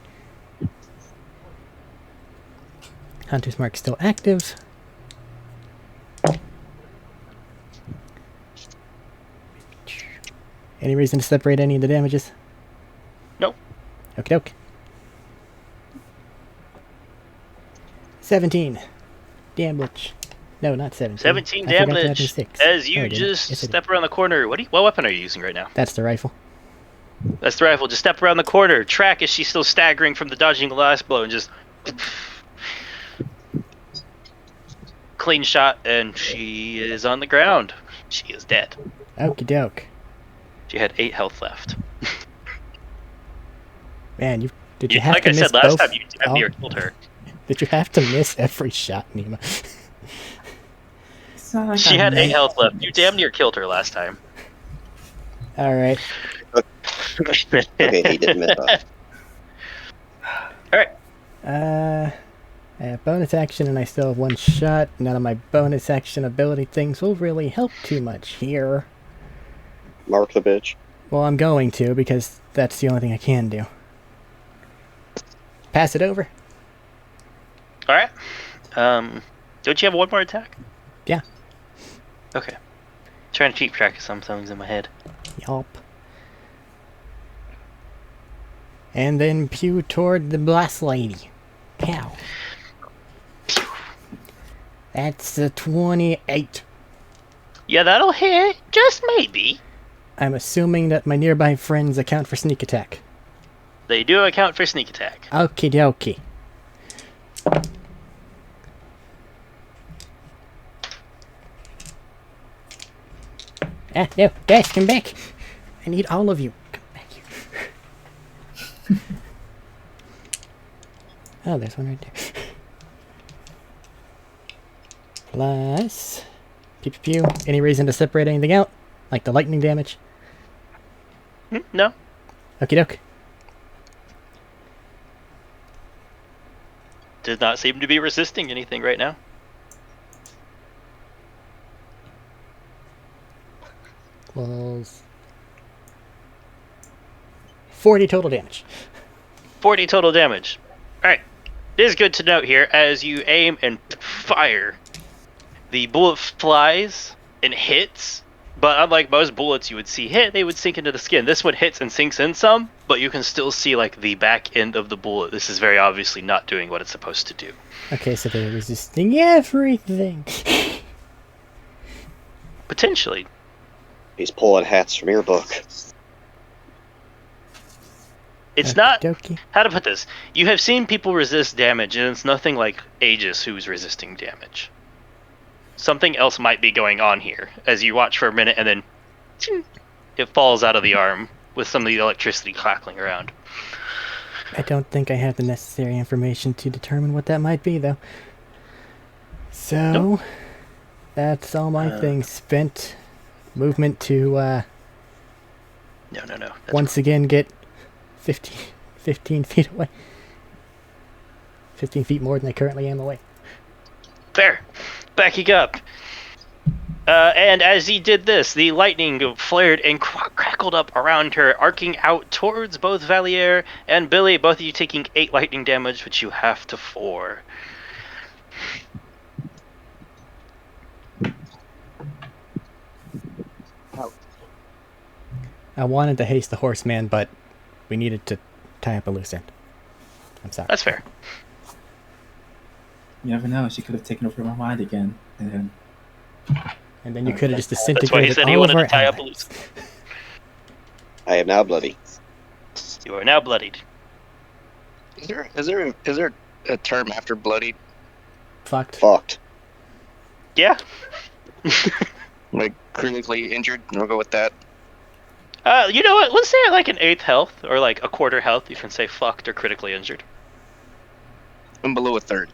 Hunter's Mark still active. Any reason to separate any of the damages? Nope. Okie doke. 17 damage. No, not 17. 17 I forgot to add damage my 6. as Oh, you I didn't. just Yes, I did. step around the corner. What weapon are you using right now? That's the rifle. That's the rifle. Just step around the corner. Track as she's still staggering from the dodging the last blow and just clean shot, and she is on the ground. She is dead. Okie doke. She had 8 health left. Man, did you have like to I miss said last both? time, you damn all- near killed her. Did you have to miss every shot, Nima? It's not like She I had 8 made- health left. You damn near killed her last time. Alright. Okay, he didn't miss that. I have bonus action and I still have 1 shot. None of my bonus action ability things will really help too much here. Mark the bitch. Well, I'm going to because that's the only thing I can do. Pass it over. Alright. Don't you have 1 more attack? Yeah. Okay. Trying to keep track of some things in my head. Yup. And then pew toward the blast lady. Pow. That's a 28. Yeah, that'll hit. Just maybe. I'm assuming that my nearby friends account for sneak attack. They do account for sneak attack. Okie dokie. No, guys, come back. I need all of you. Come back here. Oh, there's one right there. Plus... Pew pew pew. Any reason to separate anything out? Like the lightning damage? No. Okie doke. Does not seem to be resisting anything right now. Plus... 40 total damage. 40 total damage. Alright. It is good to note here, as you aim and fire, the bullet flies and hits, but unlike most bullets you would see hit, they would sink into the skin. This one hits and sinks in some, but you can still see like the back end of the bullet. This is very obviously not doing what it's supposed to do. Okay, so they're resisting everything. Potentially. He's pulling hats from your book. It's not... Okey-dokey. How to put this? You have seen people resist damage, and it's nothing like Aegis who's resisting damage. Something else might be going on here, as you watch for a minute, and then ching, it falls out of the arm, with some of the electricity crackling around. I don't think I have the necessary information to determine what that might be, though. So, Nope. that's all my things spent. Movement to, No. That's once again get 15 feet away. 15 feet more than I currently am away. Fair. Backing up. And as he did this, the lightning flared and crackled up around her, arcing out towards both Valier and Billy, both of you taking 8 lightning damage, which you have to 4. I wanted to haste the horseman, but we needed to tie up a loose end. I'm sorry. That's fair. You never know. She could have taken over my mind again, and then You could have just That's why he disintegrated said he all of wanted our to tie up a allies. loose. I am now bloody. You are now bloodied. Is there a term after bloodied? Fucked. Fucked. Yeah. Like critically injured? We'll go with that. You know what? Let's say like an eighth health or like a quarter health. You can say fucked or critically injured. I'm below a third.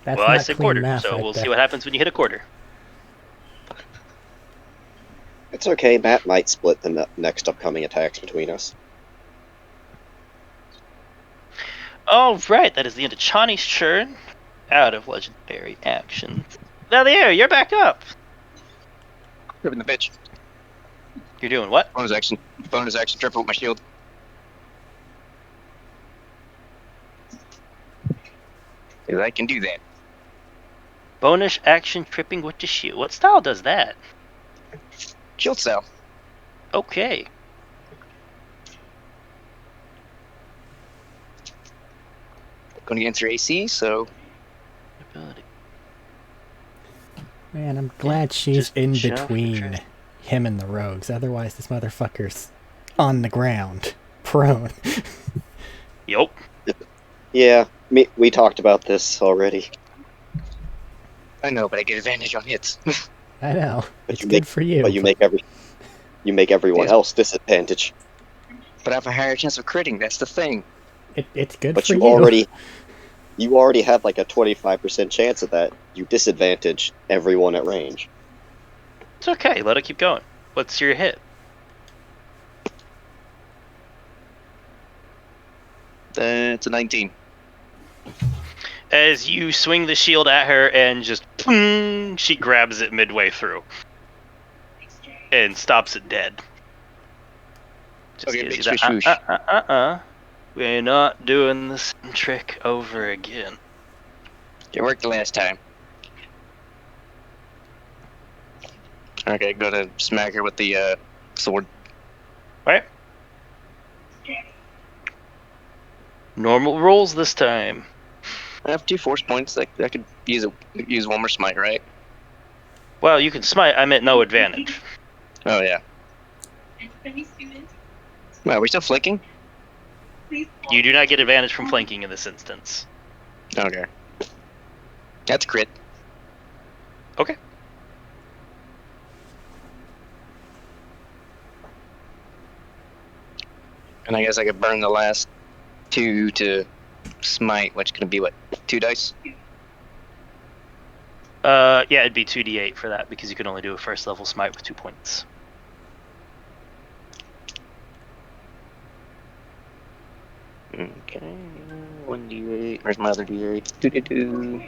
That's Well, I not say clean quarter, math so right we'll there. see what happens when you hit a quarter. It's okay. Matt might split the next upcoming attacks between us. All right, that is the end of Chani's turn. Out of legendary actions. Now the air, you're back up. Tripping the pitch. You're doing what? Bonus action. Triple with my shield. Because I can do that. Bonus action tripping with the shield. What style does that? Shield cell. Okay. Going against your AC, so Ability. Man, I'm glad she's Just in jump between and him and the rogues. Otherwise, this motherfucker's on the ground, prone. Yup. Yeah, we talked about this already. I know, but I get advantage on hits. I know. But It's you good make- for you. But you make everyone Yes. else disadvantage. But I have a higher chance of critting. That's the thing. It's good But for you you. already have like a 25% chance of that. You disadvantage everyone at range. It's okay. Let it keep going. What's your hit? That's a 19. As you swing the shield at her and just boom, she grabs it midway through and stops it dead. Just Okay, gives big you swoosh that, We're not doing the same trick over again. It worked the last time. Okay, gonna smack her with the sword. Right? Normal rolls this time. I have 2 force points. Like I could use one more smite, right? Well, you can smite. I meant no advantage. Oh yeah. Wow, we're still flanking? You do not get advantage from flanking in this instance. Okay. That's crit. Okay. And I guess I could burn the last 2 to smite, which is gonna be what? 2 dice? Yeah, it'd be 2d8 for that because you can only do a first level smite with 2 points. Okay. 1d8. Where's my other d8? Doo-doo-doo.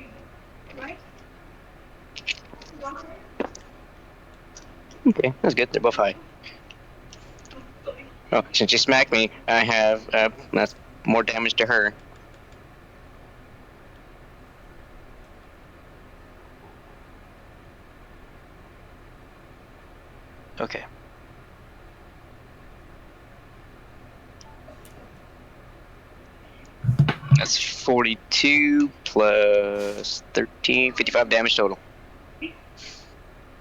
Okay, that's good. They're both high. Oh, since you smacked me, I have that's more damage to her. Okay. That's 42 plus 13, 55 damage total.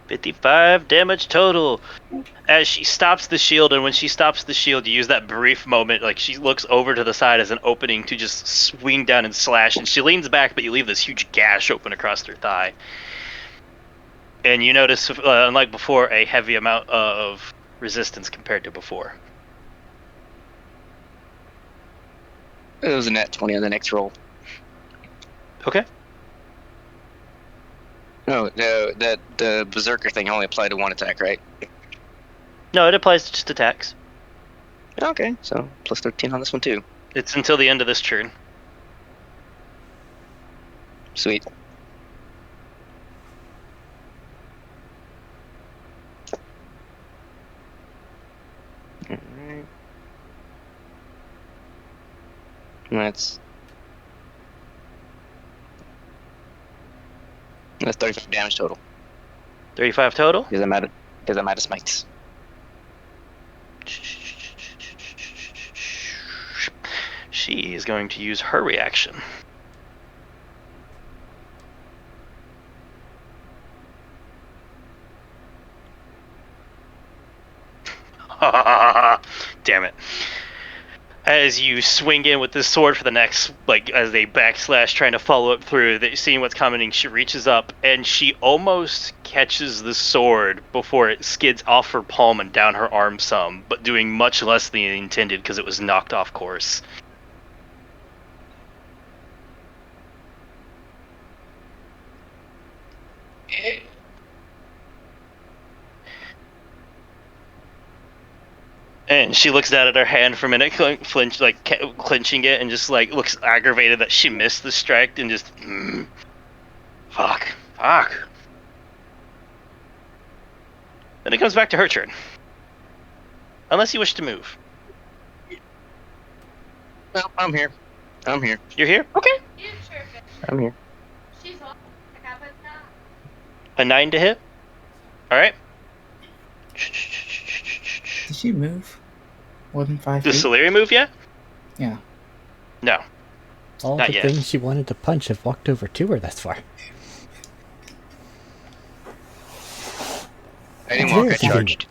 55 damage total. As she stops the shield, and when she stops the shield, you use that brief moment, like she looks over to the side as an opening to just swing down and slash, and she leans back, but you leave this huge gash open across her thigh. And you notice, unlike before, a heavy amount of resistance compared to before. It was a net 20 on the next roll. Okay. No, the berserker thing only applied to one attack, right? No, it applies to just attacks. Okay, so plus 13 on this one too. It's until the end of this turn. Sweet. Alright. That's 35 damage total. 35 total. Because I'm out of smites. She is going to use her reaction. Damn it. as you swing in with this sword for the next, like, as they backslash trying to follow up through, seeing what's coming, she reaches up and she almost catches the sword before it skids off her palm and down her arm some, but doing much less than intended because it was knocked off course. And she looks down at her hand for a minute, clenching it, and just like looks aggravated that she missed the strike, and just, fuck. Then it comes back to her turn, unless you wish to move. No, I'm here. You're here. Okay. I'm here. A 9 to hit. All right. Did she move more than 5 Does feet? Solyri move yet? Yeah. No. All Not the yet. things she wanted to punch have walked over to her thus far. I didn't walk, I Very charged.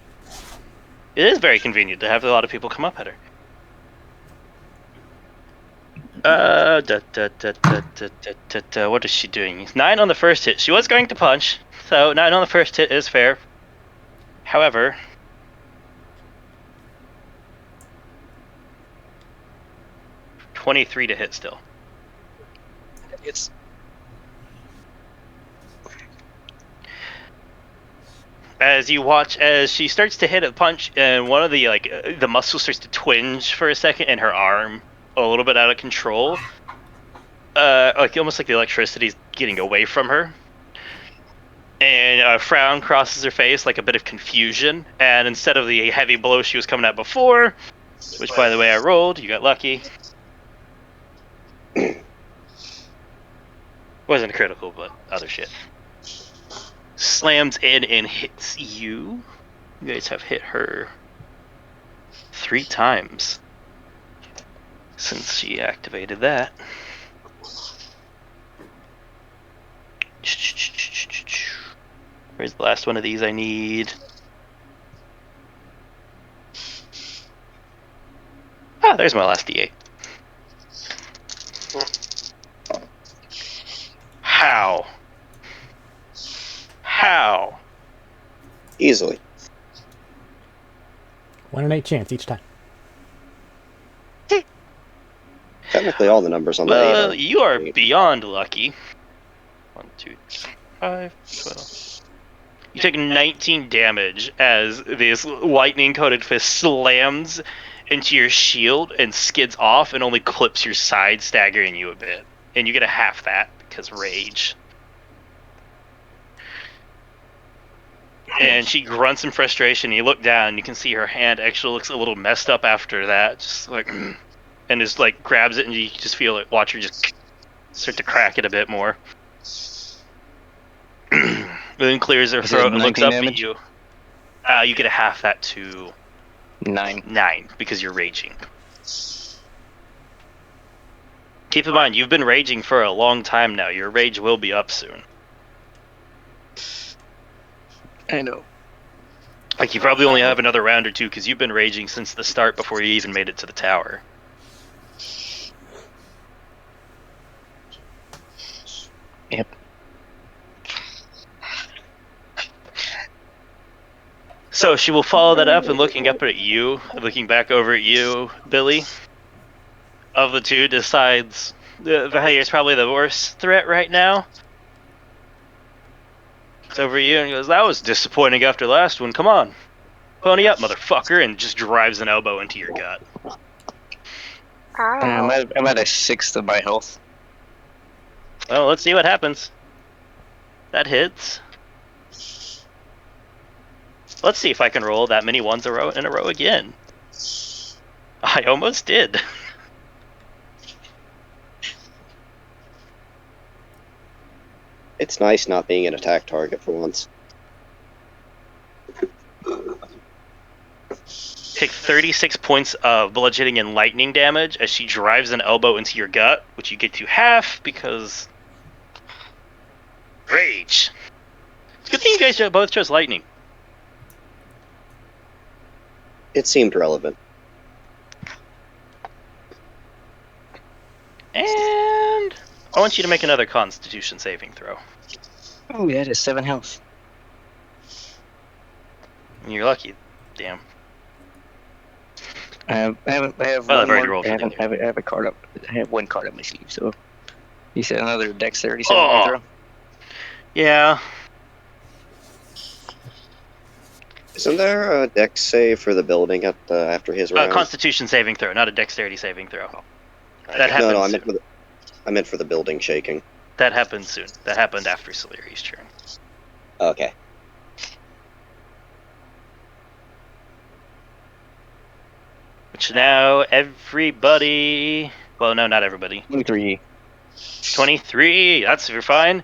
It is very convenient to have a lot of people come up at her. What is she doing? 9 on the first hit. She was going to punch, so 9 on the first hit is fair. However, $23 to hit still. It's As you watch as she starts to hit a punch, and one of the the muscle starts to twinge for a second, and her arm a little bit out of control, almost like the electricity's getting away from her. And a frown crosses her face, like a bit of confusion. And instead of the heavy blow she was coming at before, which by the way I rolled, you got lucky. Wasn't critical, but other shit. Slams in and hits you. You guys have hit her 3 times since she activated that. Where's the last one of these I need? Ah, there's my last D8. How? Easily. 1 in 8 chance each time. Technically, all the numbers on the Well, 8 are... you are beyond lucky. 1, 2, 3, 5, 12. You take 19 damage as this lightning-coated fist slams into your shield and skids off and only clips your side, staggering you a bit. And you get a half that because rage. And she grunts in frustration. You look down, and you can see her hand actually looks a little messed up after that. Just like, and just like grabs it, and you just feel it. Watch her just start to crack it a bit more. Then clears her Is throat it and looks 19 up damage? at you. You get a half that to 9. 9 because you're raging. Keep in mind, you've been raging for a long time now. Your rage will be up soon. I know. Like, you probably only have another round or two because you've been raging since the start before you even made it to the tower. Yep. So she will follow that up and looking back over at you, Billy. Of the two, decides Valia is probably the worst threat right now. It's over you and goes, that was disappointing after the last one. Come on. Pony up, motherfucker, and just drives an elbow into your gut. I'm at a 6th of my health. Well, let's see what happens. That hits. Let's see if I can roll that many ones in a row again. I almost did. It's nice not being an attack target for once. Take 36 points of bludgeoning and lightning damage as she drives an elbow into your gut, which you get to half because... Rage. It's a good thing you guys both chose lightning. It seemed relevant. I want you to make another Constitution saving throw. Oh, that is 7 health. You're lucky. Damn. I have Well, I've one already more. rolled I for the have a card up. I have one card up my sleeve. So you said another dexterity saving Oh. throw. Yeah. Isn't there a dex save for the building at after his round? Constitution saving throw, not a dexterity saving throw. That no, happens no, soon. I meant for the building shaking. That happened soon. That happened after Solyri's turn. Okay. Which now everybody... Well, no, not everybody. 23. 23! That's super fine.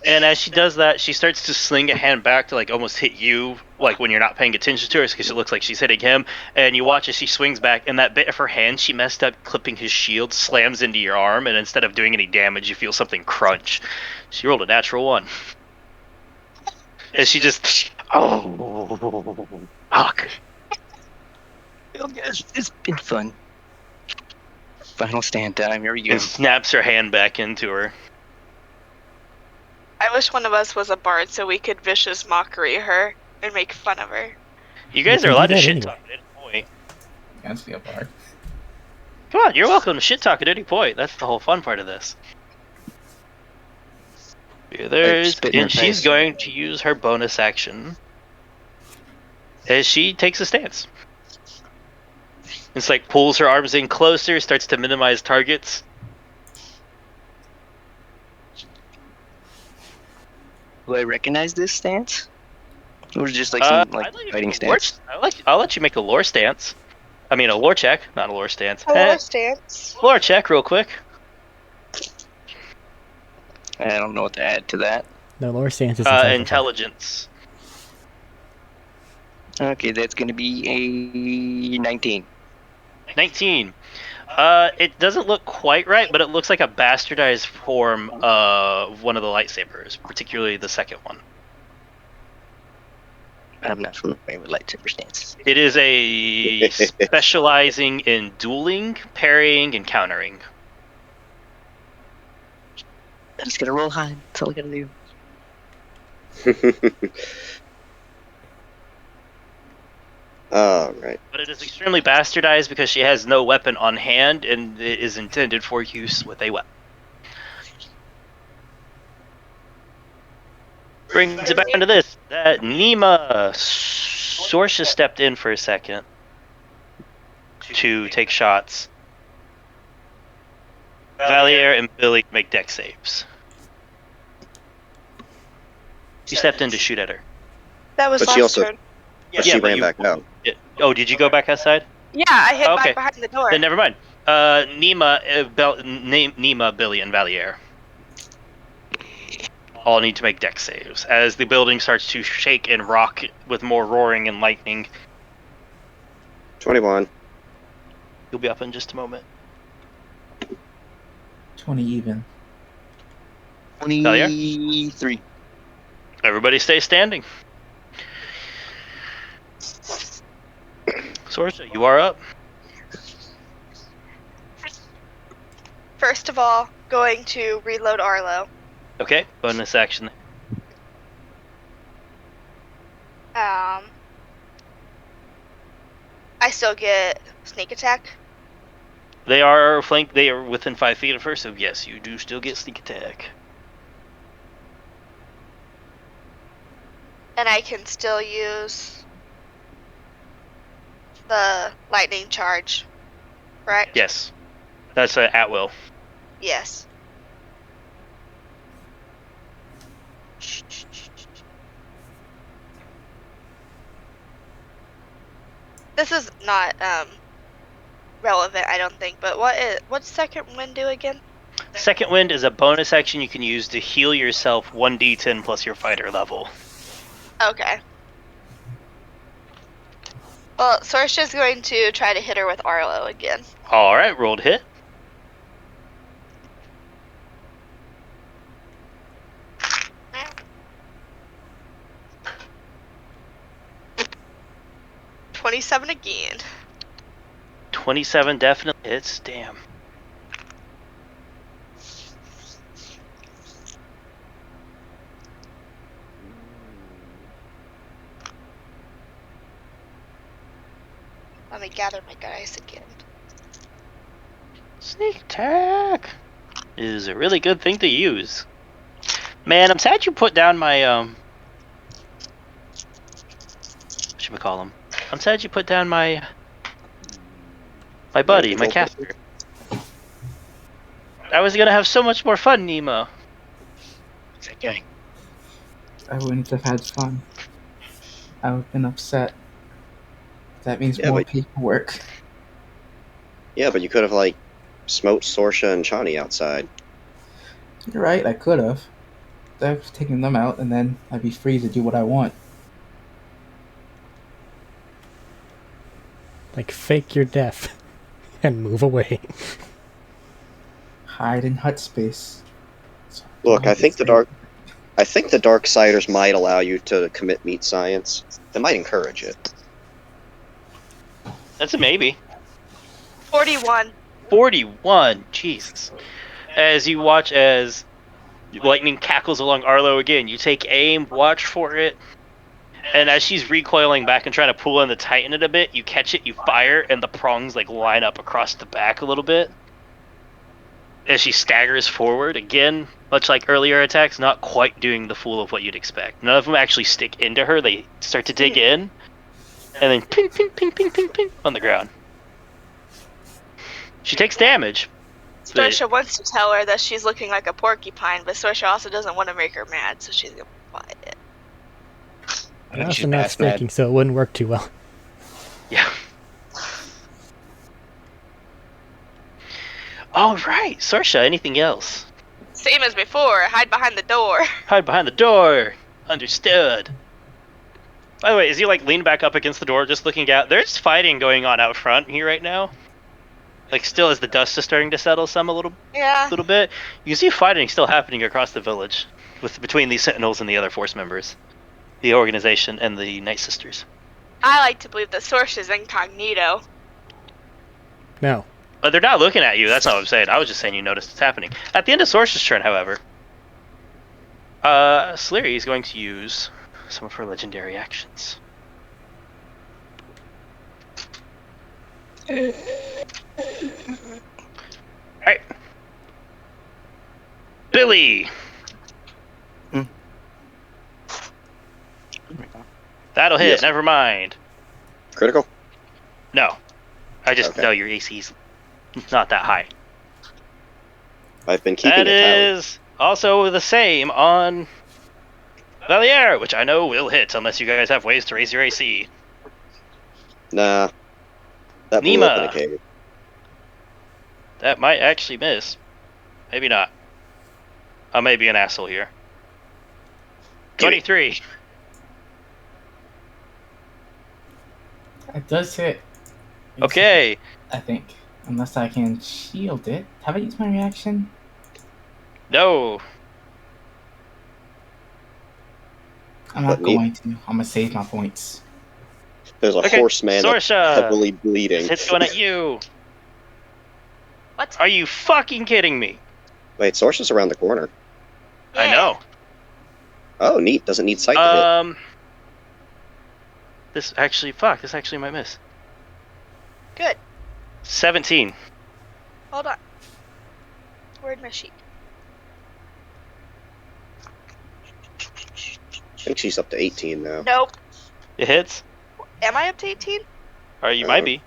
And as she does that, she starts to sling a hand back to like almost hit you, like when you're not paying attention to her, because it looks like she's hitting him. And you watch as she swings back, and that bit of her hand she messed up clipping his shield slams into your arm, and instead of doing any damage, you feel something crunch. She rolled a natural 1. And she just... Oh, fuck. It's been fun. Final stand time. Here we go. And snaps her hand back into her. I wish one of us was a bard so we could vicious mockery her and make fun of her. You guys You are can allowed do to that shit anyway. talk at any point. That's the part. Come on, you're welcome to shit talk at any point. That's the whole fun part of this. spit in her And she's face. going to use her bonus action as she takes a stance. It's like pulls her arms in closer, starts to minimize targets. Do I recognize this stance? Or is it just like some I'd let you fighting make a lore- stance? I'll let you make a lore stance. I mean, a lore check, not a lore stance. Hello, stance. Lore check, real quick. I don't know what to add to that. No, lore stance is intelligence. Intelligence. Okay, that's going to be a 19. 19. It doesn't look quite right, but it looks like a bastardized form of one of the lightsabers, particularly the second one. I'm not familiar with lightsaber stances. It is a specializing in dueling, parrying, and countering. I just gotta roll high. That's all I gotta do. Alright. But it is extremely bastardized because she has no weapon on hand, and it is intended for use with a weapon. Brings it back into this. That Nima Sorsha stepped in for a second to take shots. Valier and Billy make deck saves. She stepped in to shoot at her. That was But she last also- turn. But she ran back out. Oh, did you go back outside? Yeah, I hid Okay. back behind the door. Then never mind. Nima, Billy, and Valier all need to make deck saves as the building starts to shake and rock with more roaring and lightning. 21. You'll be up in just a moment. 20 even. 23. Everybody stay standing. Sorsha, you are up. First of all, going to reload Arlo. Okay, bonus action. I still get sneak attack. They are flanked. They are within 5 feet of her, so yes, you do still get sneak attack. And I can still use the lightning charge, correct? Yes, that's at will. Yes. This is not relevant, I don't think. But what's second wind do again? Second wind is a bonus action you can use to heal yourself 1d10 plus your fighter level. Okay. Well, Sorsha's going to try to hit her with Arlo again. All right, rolled hit. $27 again. 27 definitely hits. Damn. Let me gather my dice again. Sneak attack is a really good thing to use. Man, I'm sad you put down my whatchamacallem. I'm sad you put down my buddy, my control caster. I was gonna have so much more fun, Nemo. Okay. I wouldn't have had fun. I would have been upset. That means Yeah, more but- paperwork. Yeah, but you could have, like, smote Sorsha and Chani outside. You're right, I could have. I've taken them out, and then I'd be free to do what I want. Like, fake your death and move away. Hide in hut space. Look, I think the Darksiders might allow you to commit meat science. They might encourage it. That's a maybe. 41. 41, Jesus. As you watch as lightning cackles along Arlo again, you take aim, watch for it, and as she's recoiling back and trying to pull in to tighten it a bit, you catch it, you fire, and the prongs like line up across the back a little bit. As she staggers forward, again, much like earlier attacks, not quite doing the full of what you'd expect. None of them actually stick into her, they start to dig in, and then ping, ping, ping, ping, ping, ping, on the ground. She takes damage. Sorsha wants to tell her that she's looking like a porcupine, but Sorsha also doesn't want to make her mad, so she's gonna be quiet. I'm also not speaking, so it wouldn't work too well. Yeah. All right, Sorsha, anything else? Same as before, hide behind the door. Hide behind the door. Understood. By the way, is he like leaned back up against the door just looking out? There's fighting going on out front here right now. Like still as the dust is starting to settle a little Yeah. bit. You can see fighting still happening across the village between these sentinels and the other force members. The organization and the Night Sisters. I like to believe that Sorsha's incognito. No. But they're not looking at you, that's not what I'm saying. I was just saying you noticed it's happening. At the end of Sorsha's turn, however, Solyri is going to use some of her legendary actions. Alright. Billy! That'll hit, Yes. never mind. Critical? No. I just Okay. know your AC's not that high. I've been keeping That a tally. is also the same on Valier, which I know will hit unless you guys have ways to raise your AC. Nah. That blew Nima. up in a cave. That might actually miss. Maybe not. I may be an asshole here. 23. It does hit. Okay. I think. Unless I can shield it. Have I used my reaction? No. I'm not But me- going to. I'm gonna save my points. There's a Okay, horseman that's Sorsha. heavily bleeding. This hit's going at you. What? Are you fucking kidding me? Wait, Sorsha's around the corner. I Yeah. know. Oh, neat. Doesn't need sight to hit. This actually might miss. Good. 17. Hold on. Where'd my sheet? I think she's up to 18 now. Nope. It hits? Am I up to 18? Or you might be.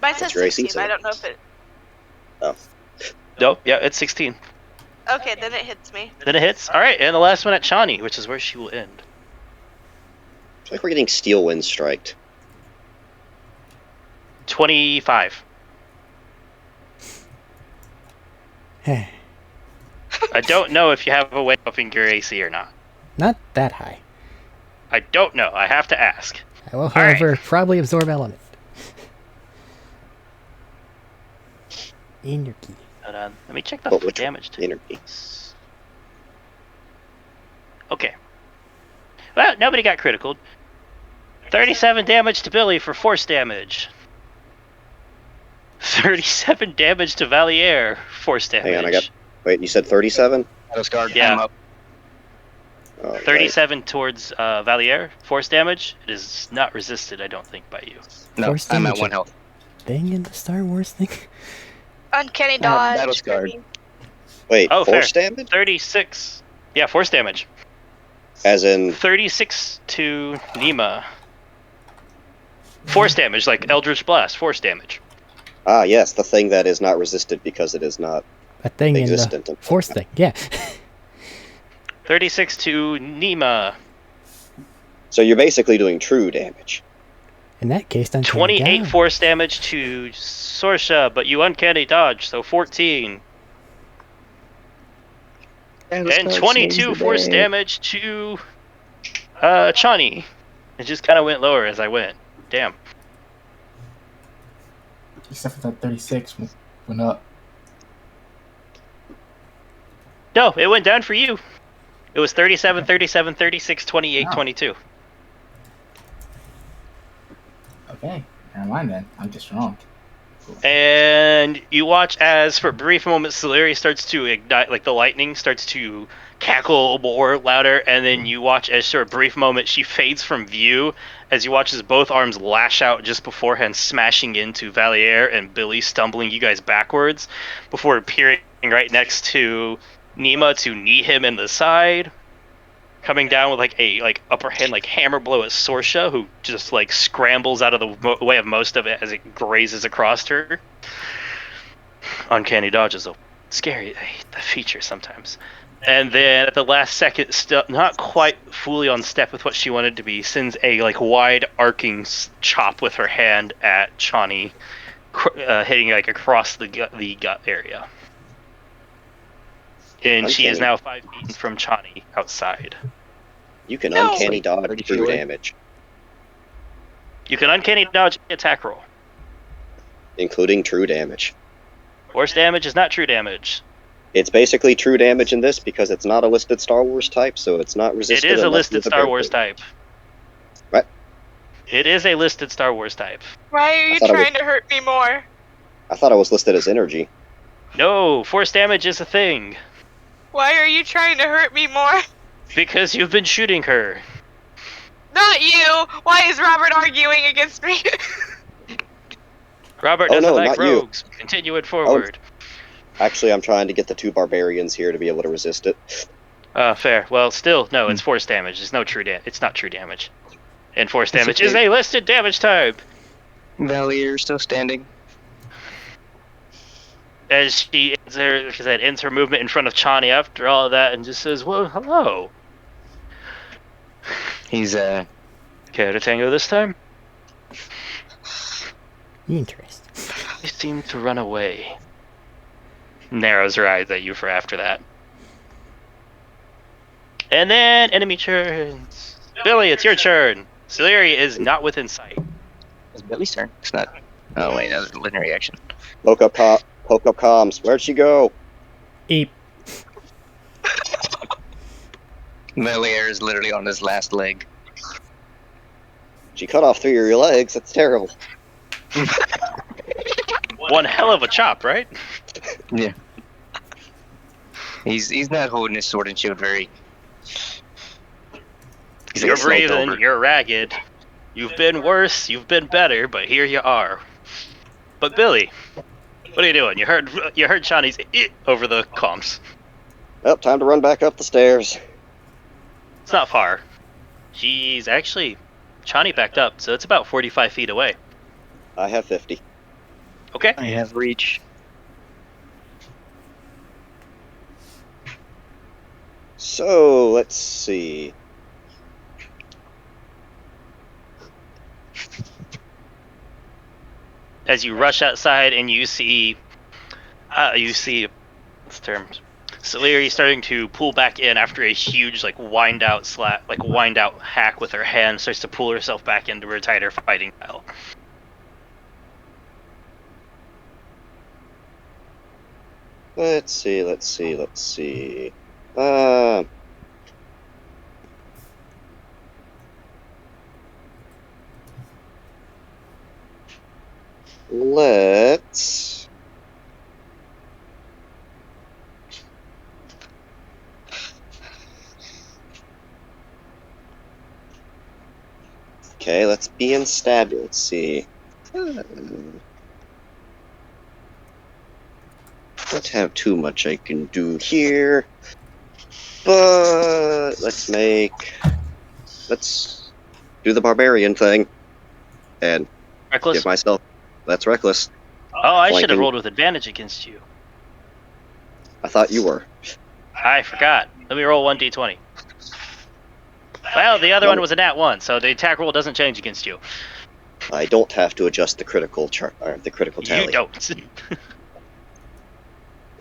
Mine says What's your AC 16. I say? don't know if it. Nope, yeah, it's 16. Okay, then it hits me. Then it hits. Alright, and the last one at Chani, which is where she will end. I feel like we're getting steel wind striked. 25. I don't know if you have a way of upping your AC or not. Not that high. I don't know. I have to ask. I will, All right. however, probably absorb element. In your key. Hold on. Let me check the But which damage to energy? this. Okay. Well, nobody got critical. 37 damage to Billy for force damage. 37 damage to Valier, force damage. Hang on, Wait, you said 37? Shadow Scar, Yeah. I'm up. All right. 37 towards Valier. Force damage. It is not resisted, I don't think, by you. No, Force I'm at damage 1 health. Thing in the Star Wars thing? Uncanny dodge. battle scarred. maybe. Wait, Oh, force fair. damage? 36. Yeah, force damage. As in, 36 to Nima. Force damage, like Eldritch Blast. Force damage. yes, the thing that is not resisted because it is not A thing existent. in the Force thing, yeah. 36 to Nima. So you're basically doing true damage. In that case, then 28 force damage to Sorsha, but you uncanny dodge, so 14. And 22 force damage to Chani. It just kind of went lower as I went. Damn. Except for that 36 went up. No, it went down for you. It was 37, 37, 36, 28, Wow. 22. Okay, never mind then. I'm just wrong. And you watch as, for a brief moment, Solyri starts to ignite, like the lightning starts to cackle more louder, and then you watch as, for a brief moment, she fades from view as you watch as both arms lash out just beforehand, smashing into Valier and Billy, stumbling you guys backwards, before appearing right next to Nima to knee him in the side, coming down with like a upper hand hammer blow at Sorsha, who just scrambles out of the way of most of it as it grazes across her. Uncanny dodge is a scary feature sometimes. And then at the last second, still not quite fully on step with what she wanted to be, sends a wide arcing chop with her hand at Chani, hitting across the gut area. And she is now 5 feet from Chani outside. You can No. uncanny dodge true damage, You can uncanny dodge attack roll. including true damage. Force damage is not true damage. It's basically true damage in this because it's not a listed Star Wars type, so it's not resisted. It is a unless listed with Star ability. Wars type. What? It is a listed Star Wars type. Why are you thought it trying to hurt me more? I thought it was listed as energy. No, force damage is a thing. Why are you trying to hurt me more? Because you've been shooting her. Not you! Why is Robert arguing against me? Robert Oh, doesn't no, like not you. rogues. Continue it forward. Actually, I'm trying to get the 2 barbarians here to be able to resist it. Fair. Well, still, no, it's force damage. It's It's not true damage. And force damage is okay. a listed damage type. Valier still standing. As she ends her movement in front of Chani after all of that and just says, well, hello. He's Care to tango this time? Interesting. They seem to run away. Narrows her eyes at you for after that. And then enemy turns. Billy, it's your turn. Solyri is not within sight. It's Billy's turn. It's not. Oh wait, that's a linear action. Poke up comms. Where'd she go? Eep. Valier is literally on his last leg. She cut off 3 of your legs. That's terrible. One hell of a chop, right? Yeah. He's not holding his sword and shield very. He's You're slumped breathing, over. you're ragged. You've been worse, you've been better, but here you are. But Billy, what are you doing? You heard Shani's over the comms. Well, time to run back up the stairs. It's not far. She's actually Chani backed up, so it's about 45 feet away. I have 50. Okay. I have reach. So, let's see. As you rush outside and you see what's the term? Solyri starting to pull back in after a huge wind out hack with her hand, starts to pull herself back into her tighter fighting style. Let's see. Let's... being stabbed. Let's see. Don't have too much I can do here. But let's do the barbarian thing. And Reckless? give myself... That's reckless. Oh, I should have flanking. rolled with advantage against you. I thought you were. I forgot. Let me roll 1d20. Well, the other one was a nat 1, so the attack roll doesn't change against you. I don't have to adjust the critical tally. You don't.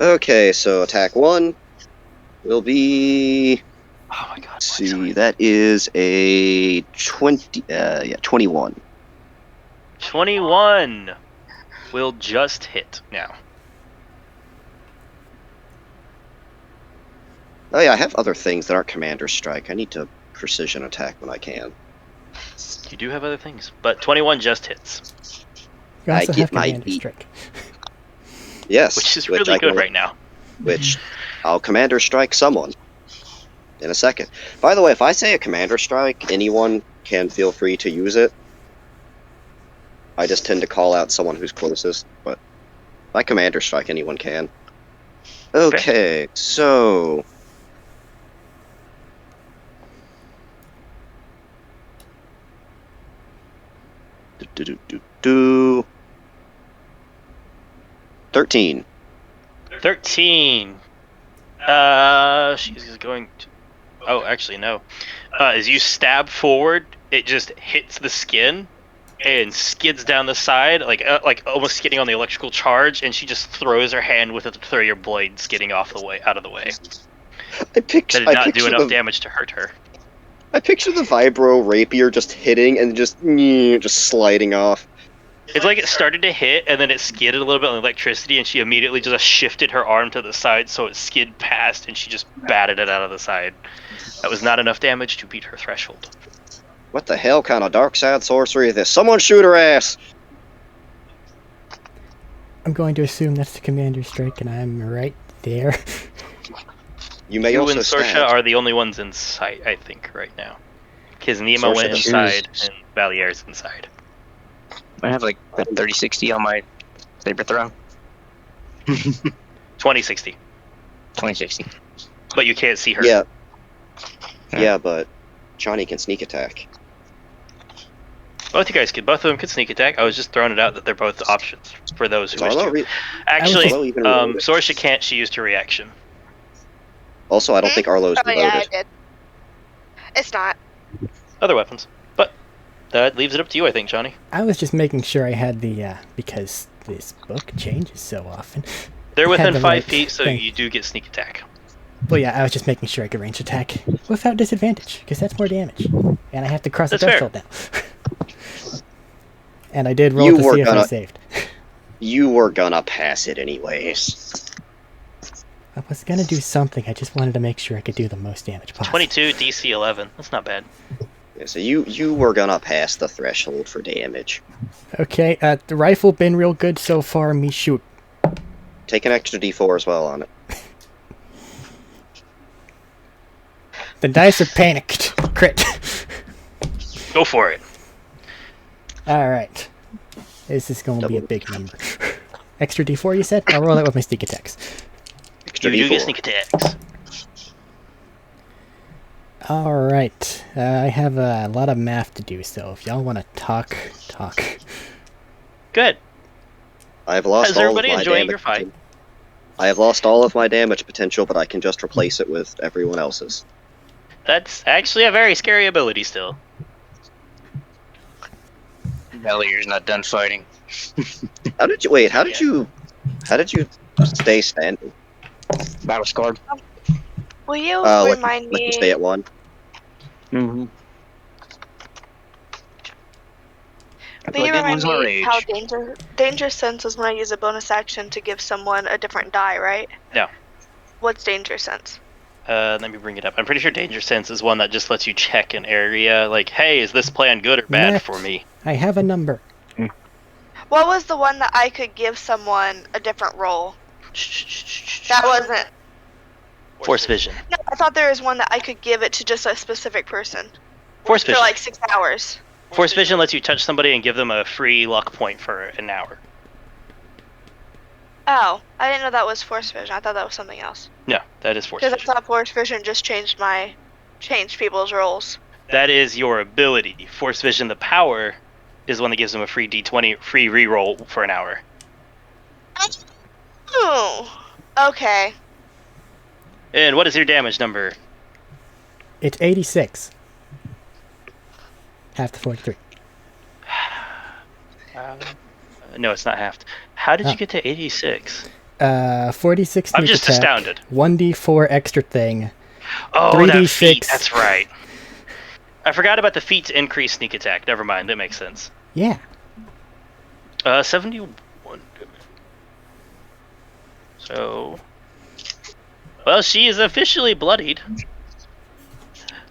Okay, so attack 1 will be... Oh my god. Let's see, that is a 21. 21 will just hit now. Oh yeah, I have other things that aren't Commander Strike. I need to precision attack when I can. You do have other things, but 21 just hits, You also I get have my Commander beat. Strike. Yes, which is I really can good only- right now. Which I'll Commander Strike someone in a second. By the way, if I say a Commander Strike, anyone can feel free to use it. I just tend to call out someone who's closest, but if I Commander Strike, anyone can. Okay, so... Do 13. 13. She's going to... Oh, actually, no. As you stab forward, it just hits the skin and skids down the side, like almost skidding on the electrical charge, and she just throws her hand with it to throw your blade skidding out of the way. I picture, That did not do enough damage to hurt her. I picture the vibro rapier just hitting and just sliding off. It's like it started to hit, and then it skidded a little bit on the electricity, and she immediately just shifted her arm to the side, so it skid past, and she just batted it out of the side. That was not enough damage to beat her threshold. What the hell kind of dark side sorcery is this? Someone shoot her ass! I'm going to assume that's the Commander Strike, and I'm right there. You may You also and Sorsha stab. are the only ones in sight, I think, right now. Because Nemo Sorsha went does- inside, and Valier's inside. I have like a 30-60 on my saber throw. 2060. 20-60. But you can't see her. Yeah. Yeah. Yeah, but Johnny can sneak attack. Both of them could sneak attack. I was just throwing it out that they're both options for those who Is wish Arlo to. re- Actually, Arlo even reloaded? Sorsha can't. She used her reaction. Also, I don't think Arlo's Oh yeah, I reloaded. did. It's not. Other weapons. But that leaves it up to you, I think, Johnny. I was just making sure I had the, because this book changes so often. They're Had within the 5 right feet, so thing. you do get sneak attack. Well, yeah, I was just making sure I could range attack without disadvantage, because that's more damage. And I have to cross the That's fair. threshold now. And I did roll You to were see if I gonna- saved. You were gonna pass it anyways. I was gonna do something, I just wanted to make sure I could do the most damage possible. 22, DC 11. That's not bad. Yeah, so you were gonna pass the threshold for damage. Okay, the rifle been real good so far, me shoot. Take an extra D4 as well on it. The dice are panicked. Crit. Go for it. Alright. This is going to be a big number. Extra d4, you said? I'll roll that with my sneak attacks. Extra You do D4. get sneak attacks. Alright. I have a lot of math to do, so if y'all want to talk. Good. I've lost Is all of everybody my enjoying damage your fight? poten- I have lost all of my damage potential, but I can just replace it with everyone else's. That's actually a very scary ability still. Valier's not done fighting. How did you stay standing? Battle scarred. Will you Let remind you me? stay at 1. Mm-hmm. Will you remind lose my me rage. how danger sense is when I use a bonus action to give someone a different die, right? No. What's danger sense? Let me bring it up. I'm pretty sure Danger Sense is one that just lets you check an area, like, hey, is this plan good or bad Matt. for me? I have a number. What was the one that I could give someone a different role? That wasn't. Force Vision. No, I thought there was one that I could give it to just a specific person Force for Vision. like 6 hours. Force Vision lets you touch somebody and give them a free luck point for an hour. Oh, I didn't know that was Force Vision. I thought that was something else. No, that is Force Because I Vision. thought Force Vision just changed people's roles. That is your ability. Force Vision, the power, is the one that gives them a free D20, free reroll for an hour. Oh, okay. And what is your damage number? It's 86. Half the 43. No, it's not halved. How did Oh. you get to 86? 46 I'm sneak just attack, astounded. 1d4 extra thing. Oh, 3d6. that feat. That's right. I forgot about the feat to increase sneak attack. Never mind. That makes sense. Yeah. 71. So, well, she is officially bloodied.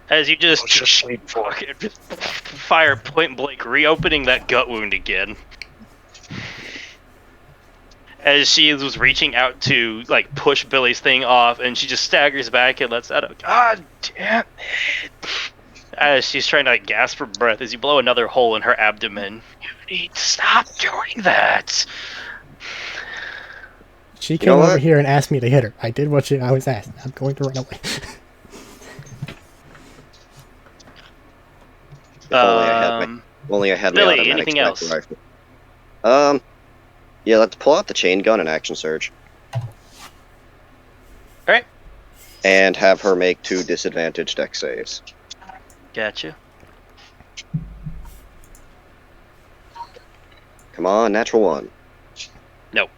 As you just fire point blank, reopening that gut wound again. As she was reaching out to like push Billy's thing off, and she just staggers back and lets out a "God damn it!" as she's trying to like gasp for breath. As you blow another hole in her abdomen, you need to stop doing that. She came over here and asked me to hit her. I did what I was asked. I'm going to run away. Only I had my Billy, automatic anything sniper else? rifle. Yeah, let's pull out the chain gun and action surge. Alright. And have her make 2 disadvantaged dex saves. Gotcha. Come on, natural 1. Nope.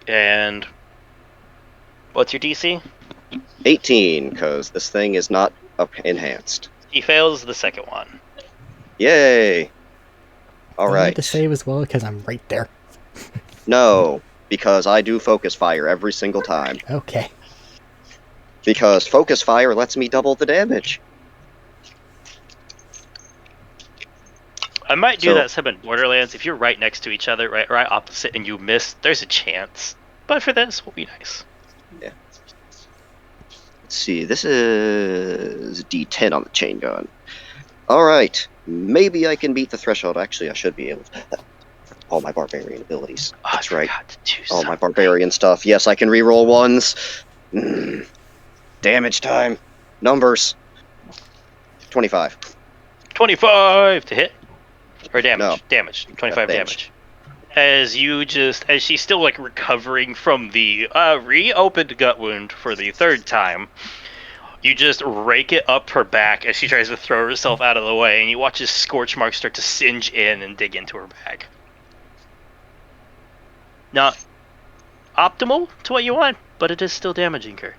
And what's your DC? 18, because this thing is not enhanced. He fails the second one. Yay! Do I Alright. need to save as well because I'm right there. No, because I do focus fire every single time. Okay. Because focus fire lets me double the damage. I might do So- that some in Borderlands. If you're right next to each other, right opposite, and you miss, there's a chance. But for this, will be nice. Let's see, this is D10 on the chain gun. Alright, maybe I can beat the threshold. Actually, I should be able to. Oh, my barbarian abilities. Oh, That's I right. forgot to do Oh, my something. barbarian stuff. Yes, I can reroll 1s. Damage time. Numbers. 25. 25 to hit. Or damage. No. Damage. 25 Damage. damage. As she's still like recovering from the reopened gut wound for the 3rd time, you just rake it up her back as she tries to throw herself out of the way, and you watch his scorch marks start to singe in and dig into her back. Not optimal to what you want, but it is still damaging her.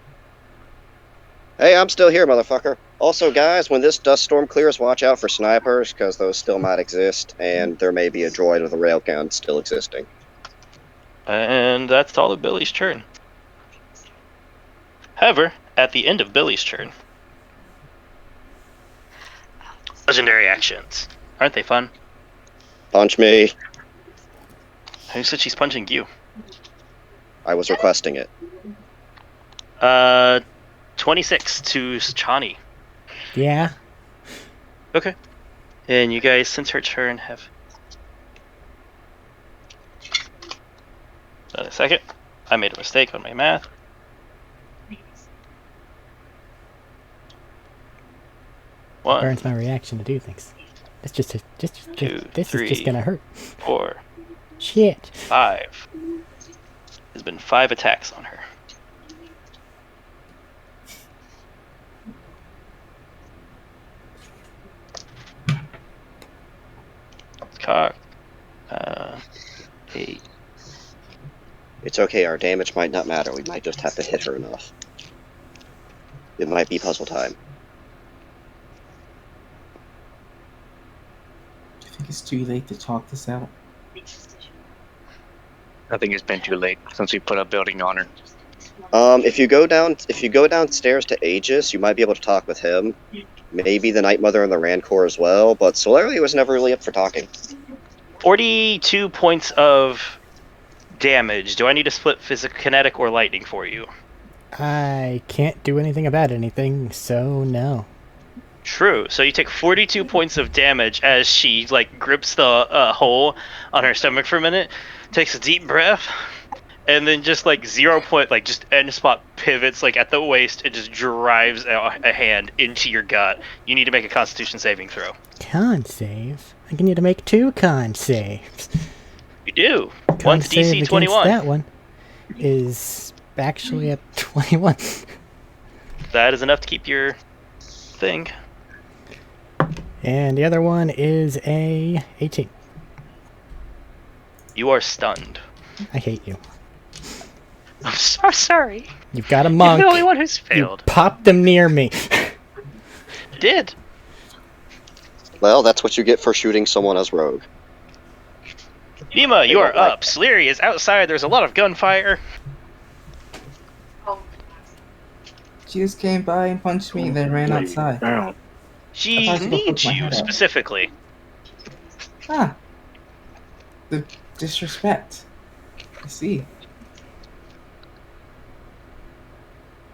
Hey, I'm still here, motherfucker. Also, guys, when this dust storm clears, watch out for snipers, because those still might exist, and there may be a droid with a railgun still existing. And that's all of Billy's turn. However, at the end of Billy's turn, legendary actions. Aren't they fun? Punch me. Who said she's punching you? I was requesting it. 26 to Chani. Yeah. Okay. And you guys, since her turn, have... a second. I made a mistake on my math. One, Burns my reaction to do things. It's just Two, this is just three. gonna hurt. 4, Shit. 5. There's been 5 attacks on her. Cock. 8. It's okay, our damage might not matter. We might just have to hit her enough. It might be puzzle time. Do you think it's too late to talk this out? I think it's been too late since we put a building on her. If you go downstairs to Aegis, you might be able to talk with him. Maybe the Night Mother and the Rancor as well, but Solyri was never really up for talking. 42 points of damage. Do I need to split physical, kinetic, or lightning for you? I can't do anything about anything, so no. True. So you take 42 points of damage as she like grips the hole on her stomach for a minute, takes a deep breath, and then just like 0 point, like just end spot pivots like at the waist and just drives a hand into your gut. You need to make a Constitution saving throw. Con save? I can need to make 2 con saves. You do. Con One's save DC against 21. that one is actually at 21. That is enough to keep your thing. And the other one is a 18. You are stunned. I hate you. I'm so sorry. You've got a monk. You're the only one who's You failed. popped them near me. Did. Well, that's what you get for shooting someone as rogue. Nima, you are don't like up. Solyri is outside. There's a lot of gunfire. She just came by and punched me, then ran outside. She I thought she was gonna needs put my you head out. specifically. Ah. The disrespect. I see.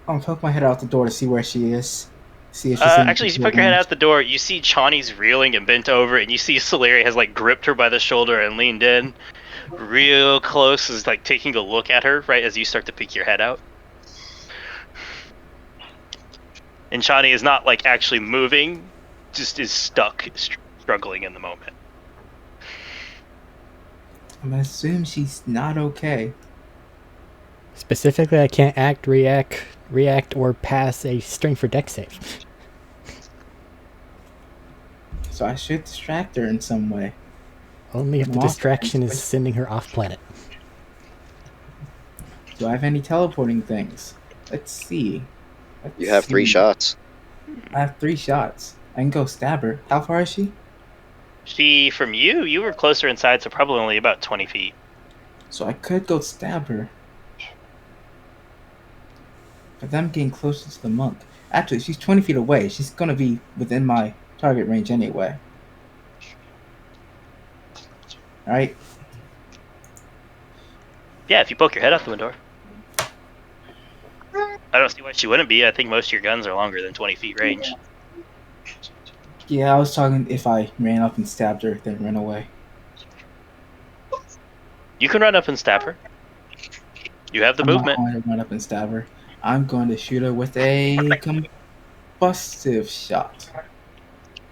I'll poke my head out the door to see where she is. See if she's in Actually, as you poke your head out the door, you see Chani's reeling and bent over, and you see Solyri has like gripped her by the shoulder and leaned in, real close, is like taking a look at her right as you start to peek your head out. And Chani is not like actually moving, just is stuck, struggling in the moment. I'm gonna assume she's not okay. Specifically, I can't act, react, or pass a strength for dex save. So I should distract her in some way. Only if the Off- distraction is sending her off planet. Do I have any teleporting things? Let's see. You have 3 shots. I have 3 shots. I can go stab her. How far is she? She, from you were closer inside, so probably only about 20 feet. So I could go stab her. But then I'm getting closer to the monk. Actually, she's 20 feet away. She's gonna be within my target range anyway. Alright? Yeah, if you poke your head out the window. I don't see why she wouldn't be. I think most of your guns are longer than 20 feet range. Yeah, I was talking if I ran up and stabbed her, then ran away. You can run up and stab her. You have the I'm movement. not going to run up and stab her. I'm going to shoot her with a combustive shot.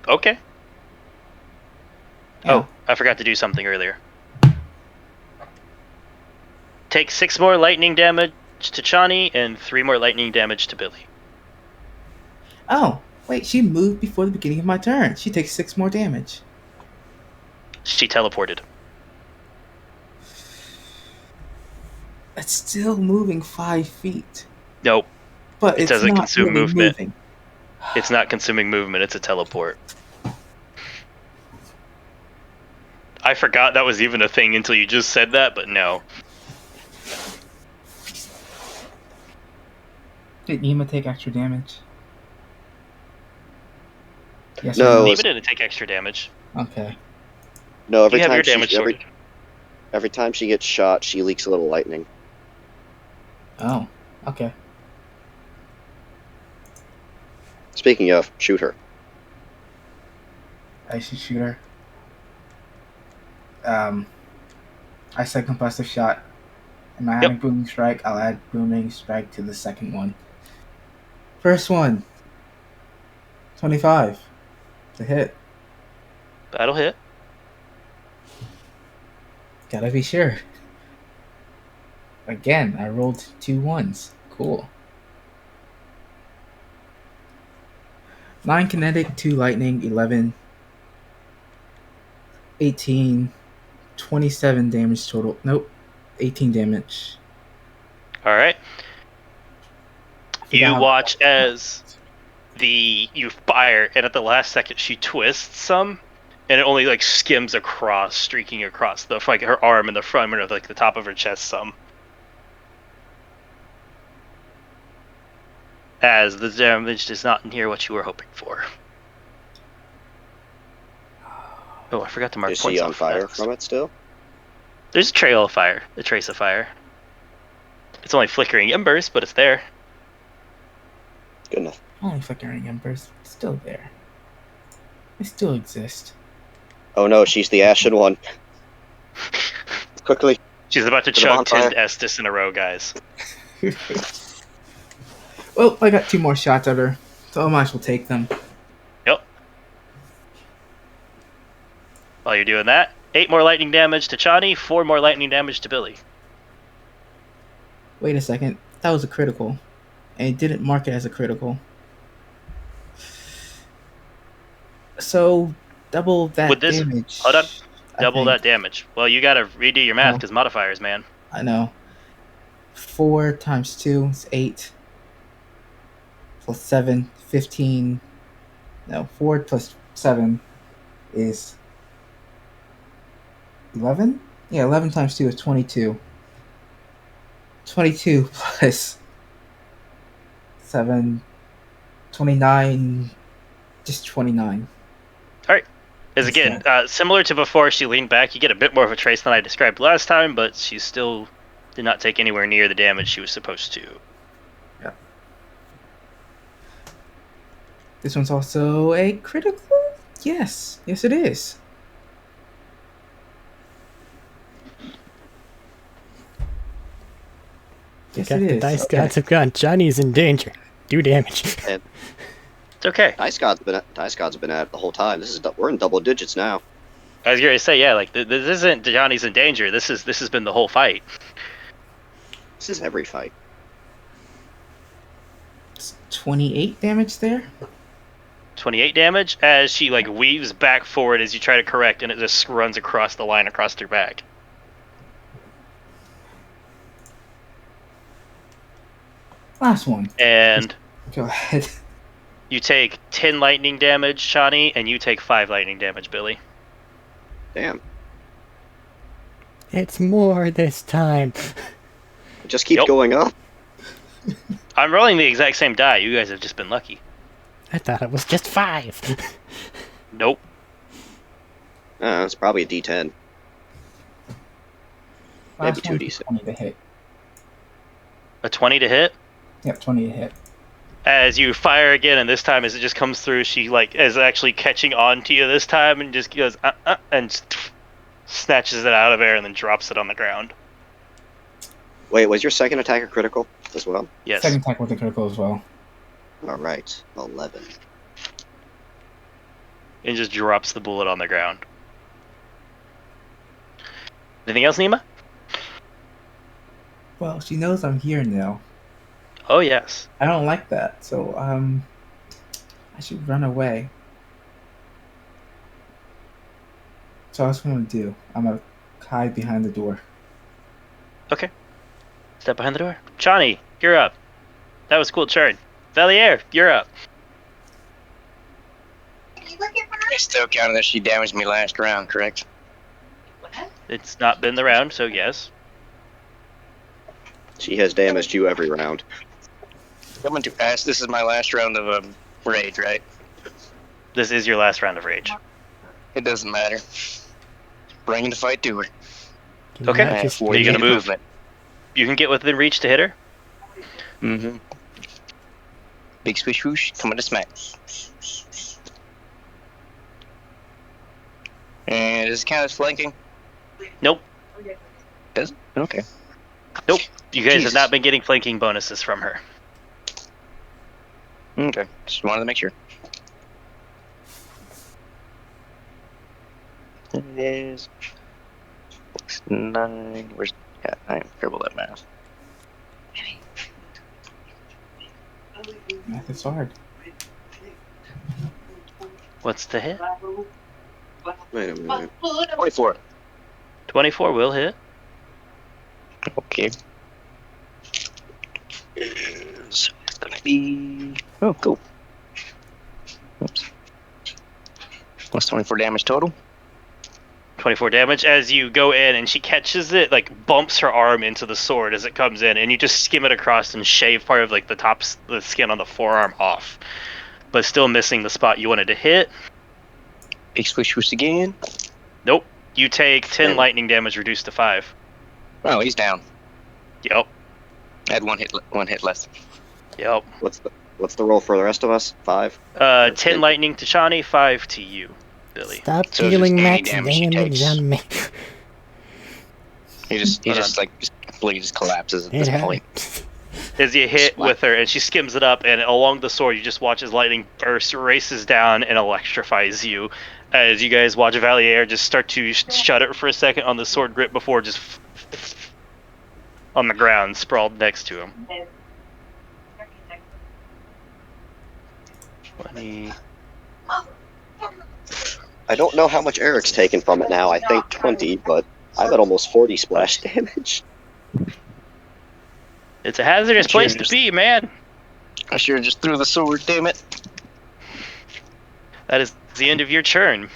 Okay. Yeah. Oh, I forgot to do something earlier. Take 6 more lightning damage to Chani and 3 more lightning damage to Billy. Oh, wait, she moved before the beginning of my turn. She takes 6 more damage. She teleported. It's still moving 5 feet. Nope, But It it's doesn't not consume really movement. moving. it's not consuming movement, it's a teleport. I forgot that was even a thing until you just said that, but no. Did Nima take extra damage? Yes No. or Neva didn't take extra damage. Okay. No, every You have time your she damage sword. every time she gets shot, she leaks a little lightning. Oh, okay. Speaking of, shoot her. I should shoot her. I said combustive shot. Am I adding booming strike? I'll add booming strike to the second one. First one. 25. To hit. That'll hit. Gotta be sure. Again, I rolled 2 1s. Cool. 9 kinetic, 2 lightning, 11, 18, 27 damage total. Nope, 18 damage. Alright. Forgot You how- watch as you fire, and at the last second she twists some, and it only like skims across, streaking across the like her arm and the front of like the top of her chest some. As the damage is not near what you were hoping for. Oh, I forgot to mark Is points she on off fire that. from it still? There's a trail of fire, a trace of fire. It's only flickering embers, but it's there. Good enough. Only flickering embers. Still there. I still exist. Oh no, she's the ashen one. Quickly. She's about to To the chug 10 bonfire. Estus in a row, guys. Well, I got 2 more shots at her, so I might as well take them. Yep. While you're doing that, 8 more lightning damage to Chani, 4 more lightning damage to Billy. Wait a second. That was a critical. And it didn't mark it as a critical. So, double that With this- damage. hold on. I Double think. that damage. Well, you gotta redo your math Oh. because modifiers, man. I know. 4 times 2 is 8. Plus 7, 15. No, 4 plus 7 is 11? Yeah, 11 times 2 is 22. 22 plus 7, 29, just 29. As again, similar to before she leaned back, you get a bit more of a trace than I described last time, but she still did not take anywhere near the damage she was supposed to. Yeah. This one's also a critical? Yes. Yes, it is. Yes, Got it the is. dice Okay. gods have gone. Johnny's in danger. Do damage. It's okay. Dice God's been at it the whole time. We're in double digits now. I was going to say, yeah, like this isn't Johnny's in danger. This has been the whole fight. This is every fight. It's 28 damage there. 28 damage as she like weaves back forward as you try to correct, and it just runs across the line across her back. Last one. And Go ahead. you take 10 lightning damage, Shani, and you take 5 lightning damage, Billy. Damn. It's more this time. It just keeps Yep. going up. I'm rolling the exact same die. You guys have just been lucky. I thought it was just 5. Nope. It's probably a D10. Maybe Last one 2d6. 20 to hit. A 20 to hit. Yep, 20 to hit. As you fire again, and this time as it just comes through, she like is actually catching on to you this time and just goes and just snatches it out of air and then drops it on the ground. Wait, was your second attack a critical as well? Yes. Second attack with the critical as well. Alright. 11. And just drops the bullet on the ground. Anything else, Nima? Well, she knows I'm here now. Oh yes. I don't like that, so I should run away. So that's what I'm gonna do. I'm gonna hide behind the door. Okay. Step behind the door. Chani, you're up. That was a cool turn. Valier, you're up. I still counting that she damaged me last round, correct? It's not been the round, so yes. She has damaged you every round. I'm going to ask, this is my last round of rage, right? This is your last round of rage. It doesn't matter. Bring the fight to her. Can you Okay. not I have just 40 you gonna move? movement. You can get within reach to hit her. Mm-hmm. Big swish whoosh, coming to smack. And does it count as flanking? Nope. Does it? Okay. Nope. You guys have Jesus. not been getting flanking bonuses from her. Okay. Just wanted to make sure. It is 9. Where's yeah, I am terrible at math. Math is hard. What's the hit? Wait a minute. 24. 24 will hit. Okay. So it's gonna be. Oh, cool. Oops. Plus 24 damage total. 24 damage as you go in, and she catches it, like bumps her arm into the sword as it comes in, and you just skim it across and shave part of like the skin on the forearm off, but still missing the spot you wanted to hit. Big swish whoosh again. Nope. You take 10 lightning damage reduced to 5. Oh, he's down. Yep. I had one hit left. Yep. What's What's the roll for the rest of us? 5? 10 lightning to Chani, 5 to you, Billy. Stop So dealing just any max damage he damage takes. on me. He just like completely just collapses at It this point. hurts. As you hit Splat. with her, and she skims it up, and along the sword, you just watch as lightning bursts, races down, and electrifies you. As you guys watch Valier just start to shudder for a second on the sword grip before just on the ground, sprawled next to him. 20. I don't know how much Eric's taken from it now. I think 20, but I'm at almost 40 splash damage. It's a hazardous Sure, place to just- be, man. I sure just threw the sword, damn it. That is the end of your turn.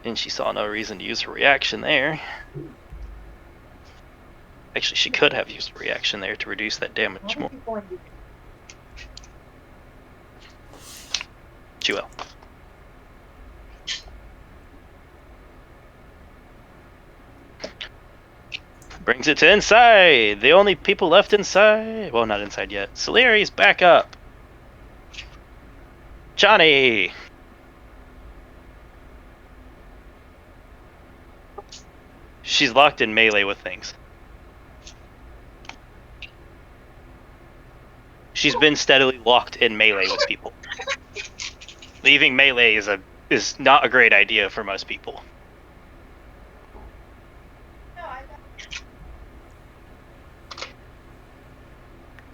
And she saw no reason to use her reaction there. Actually, she could have used a reaction there to reduce that damage more. She will. Brings it to inside. The only people left inside. Well, not inside yet. Solyri's back up. Johnny. She's locked in melee with things. She's been steadily locked in melee with people. Leaving melee is not a great idea for most people.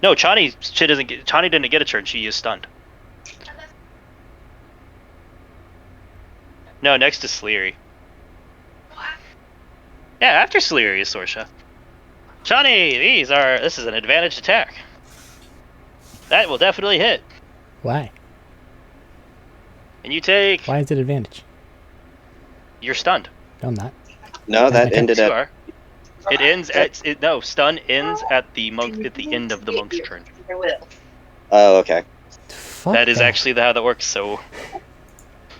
No, Chani didn't get a turn. She is stunned. No, next to Solyri. Yeah, after Solyri is Sorsha. Chani, this is an advantage attack. That will definitely hit. Why? And you take. Why is it advantage? You're stunned. No, I'm not. No, that Okay. ended You at... are. It ends at stun ends at the end of the monk's turn. Oh, okay. Fuck That is actually how that works. So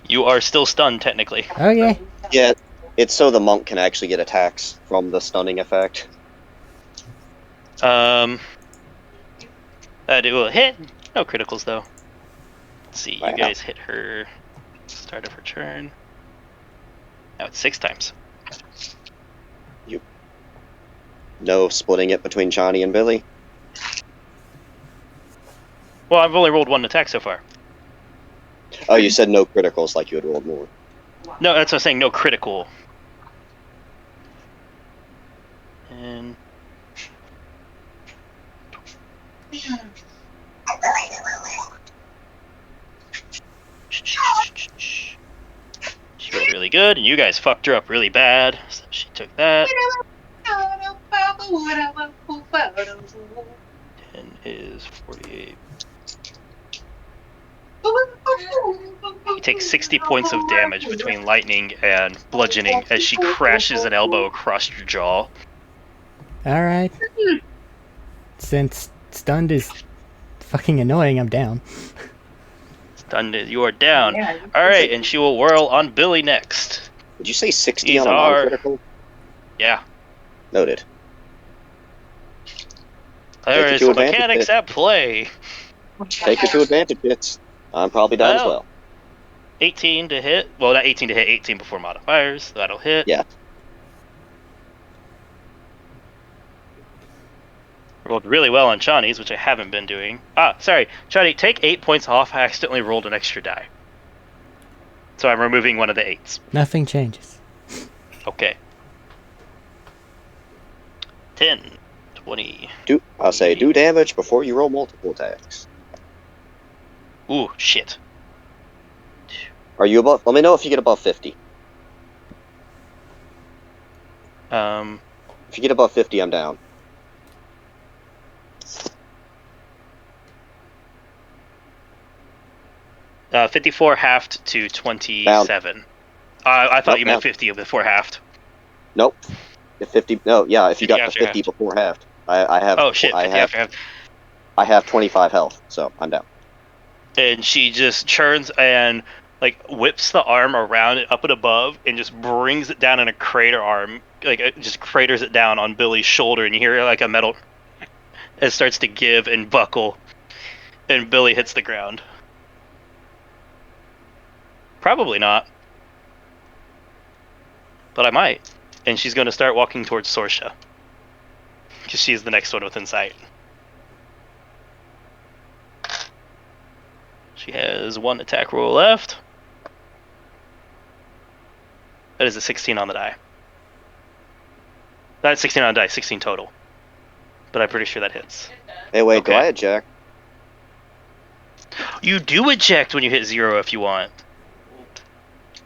you are still stunned technically. Okay. Yeah, it's so the monk can actually get attacks from the stunning effect. That it will hit. No criticals though. Let's see. Wow. You guys hit her start of her turn. Now it's 6 times. No splitting it between Johnny and Billy. Well, I've only rolled 1 attack so far. Oh, you said no criticals like you had rolled more. No, that's what I'm saying. No critical. And she rolled really good, and you guys fucked her up really bad. So she took that. 10 is 48. You take 60 points of damage between lightning and bludgeoning as she crashes an elbow across your jaw. Alright. Since stunned is fucking annoying, I'm down. Stunned, you are down. Alright, and she will whirl on Billy next. Did you say 60 These on a are- non-critical? Yeah. Noted. There Take it is to some advantage, mechanics then. at play. Take it to advantage hits. I'm probably down as Well. well. 18 to hit. Well, not 18 to hit, 18 before modifiers. That'll hit. Yeah. Rolled really well on Chani's, which I haven't been doing. Ah, sorry. Chani, take 8 points off. I accidentally rolled an extra die. So I'm removing one of the 8s. Nothing changes. Okay. 10, 20. I'll say do damage before you roll multiple attacks. Ooh, shit. Are you above? Let me know if you get above 50. If you get above 50, I'm down. Uh, 54 halved to 27. I thought Nope, you meant down. 50 before halved. Nope. If 50, no, yeah, if you 50 got to after 50 half. before halved. I have. Oh shit, I 50 have. after halved. I have 25 health, so I'm down. And she just churns and like whips the arm around it up and above and just brings it down in a crater arm, like it just craters it down on Billy's shoulder, and you hear like a metal. It starts to give and buckle, and Billy hits the ground. Probably not, but I might. And she's going to start walking towards Sorsha, because she's the next one within sight. She has 1 attack roll left. That is a 16 on the die. Not 16 on the die, 16 total. But I'm pretty sure that hits. Hey, wait, Okay. do I eject? You do eject when you hit 0 if you want.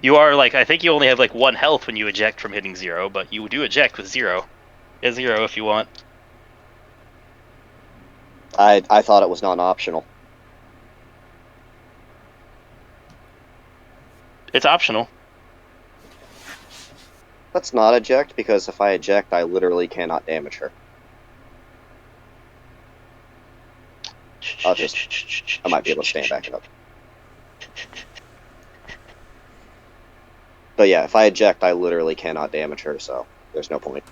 You are like, I think you only have like 1 health when you eject from hitting 0, but you do eject with 0. Hit 0 if you want. I thought it was non-optional. It's optional. Let's not eject, because if I eject, I literally cannot damage her. I might be able to stand back up. But yeah, if I eject, I literally cannot damage her, so there's no point.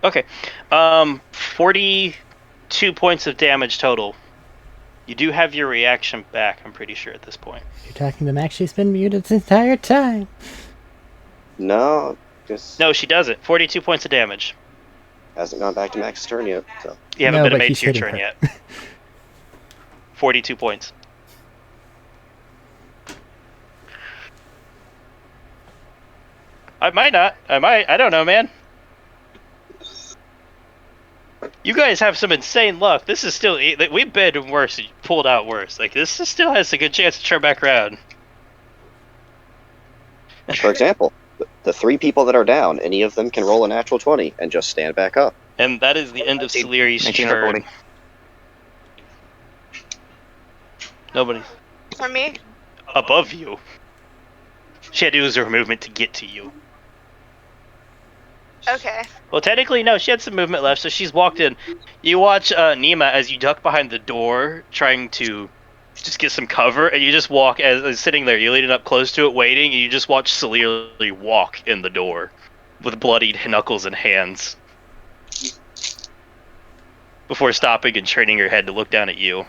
Okay. 42 points of damage total. You do have your reaction back, I'm pretty sure, at this point. You're talking to Max. She's been muted this entire time. No, just No, she doesn't. 42 points of damage. hasn't gone back to Max's turn yet, so. You haven't No, been but made he's to your hitting turn her. yet. 42 points. I might not. I don't know, man. You guys have some insane luck. This is still... We've been worse, pulled out worse. Like, this still has a good chance to turn back around. For example, the 3 people that are down, any of them can roll a natural 20 and just stand back up. And that is the end of Solyri's 19 or turn. 40. Nobody For me? above you. She had to use her movement to get to you. Okay. Well, technically, no. She had some movement left, so she's walked in. You watch Nima as you duck behind the door, trying to just get some cover, and you just walk as sitting there. You're leaning up close to it, waiting, and you just watch Solyri walk in the door with bloodied knuckles and hands before stopping and turning her head to look down at you.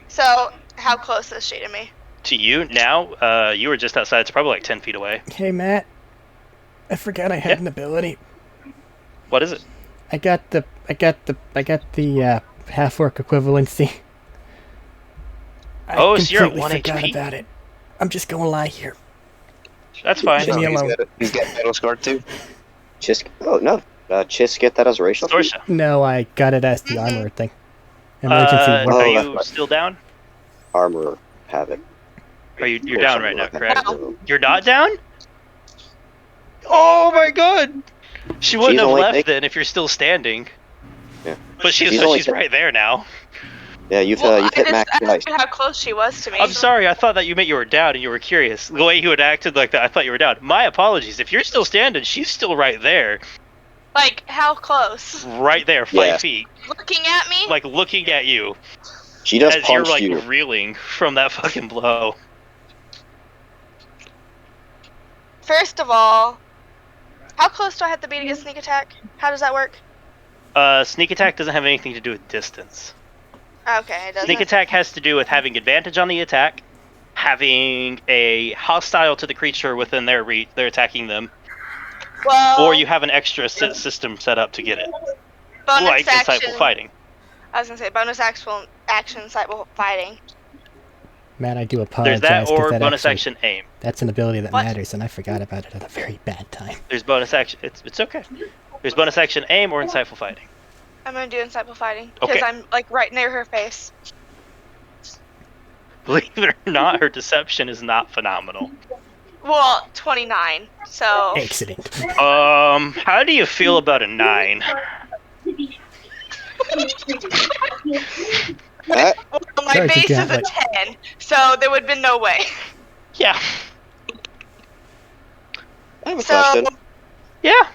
So, how close is she to me? To you now, you were just outside. It's probably like 10 feet away. Hey, Matt. I forgot I had an ability. What is it? I got the half orc equivalency. I Oh, so you're at completely 1 forgot HP? about it. I'm just gonna lie here. That's fine. Leave me alone. He's got battle scarred too. Chisk, oh no, Chisk get that as a racial feat? Sorsha, No, I got it as the armor thing. Emergency are warp. Oh, you that's right. still down? Armor have it. You're down right now, correct? No. You're not down? Oh my god! She wouldn't She's have only left take- then if you're still standing. Yeah. But She's only she's take- right there now. Yeah, you've Well, I hit just Max twice. asked you how close she was to me. I'm sorry, I thought that you meant you were down and you were curious. The way you had acted like that, I thought you were down. My apologies. If you're still standing, she's still right there. Like, how close? Right there, 5 Yeah. feet. Looking at me? Like looking at you She just as you're punched like you. reeling from that fucking blow. First of all, how close do I have to be to get sneak attack? How does that work? Sneak attack doesn't have anything to do with distance. Okay, it doesn't. Sneak attack has to do with having advantage on the attack, having a hostile to the creature within their reach, they're attacking them, Well, or you have an extra system set up to get it, bonus like action. insightful fighting. I was gonna say bonus action, insightful fighting. Matt, I do apologize. There's that, 'cause or that bonus actually- action aim. That's an ability that What? matters, and I forgot about it at a very bad time. There's bonus action. It's okay. There's bonus action aim or insightful fighting. I'm gonna do insightful fighting because Okay. I'm like right near her face. Believe it or not, her deception is not phenomenal. Well, 29. So Excellent. How do you feel about a 9? That, well, my Charge base your is a gauntlet. 10, so there would have been no way. Yeah. I have a So question. Yeah.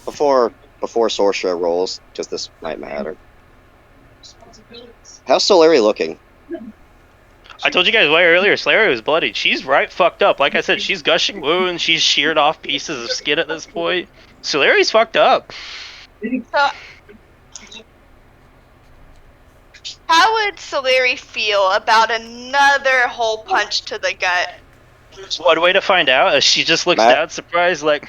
Before Sorsha rolls, because this might matter. How's Solyri looking? I told you guys way earlier, Solyri was bloodied. She's right fucked up. Like I said, she's gushing wounds. She's sheared off pieces of skin at this point. Solyri's fucked up. So, how would Solyri feel about another hole punch to the gut? One way to find out is she just looks Matt? down surprised like,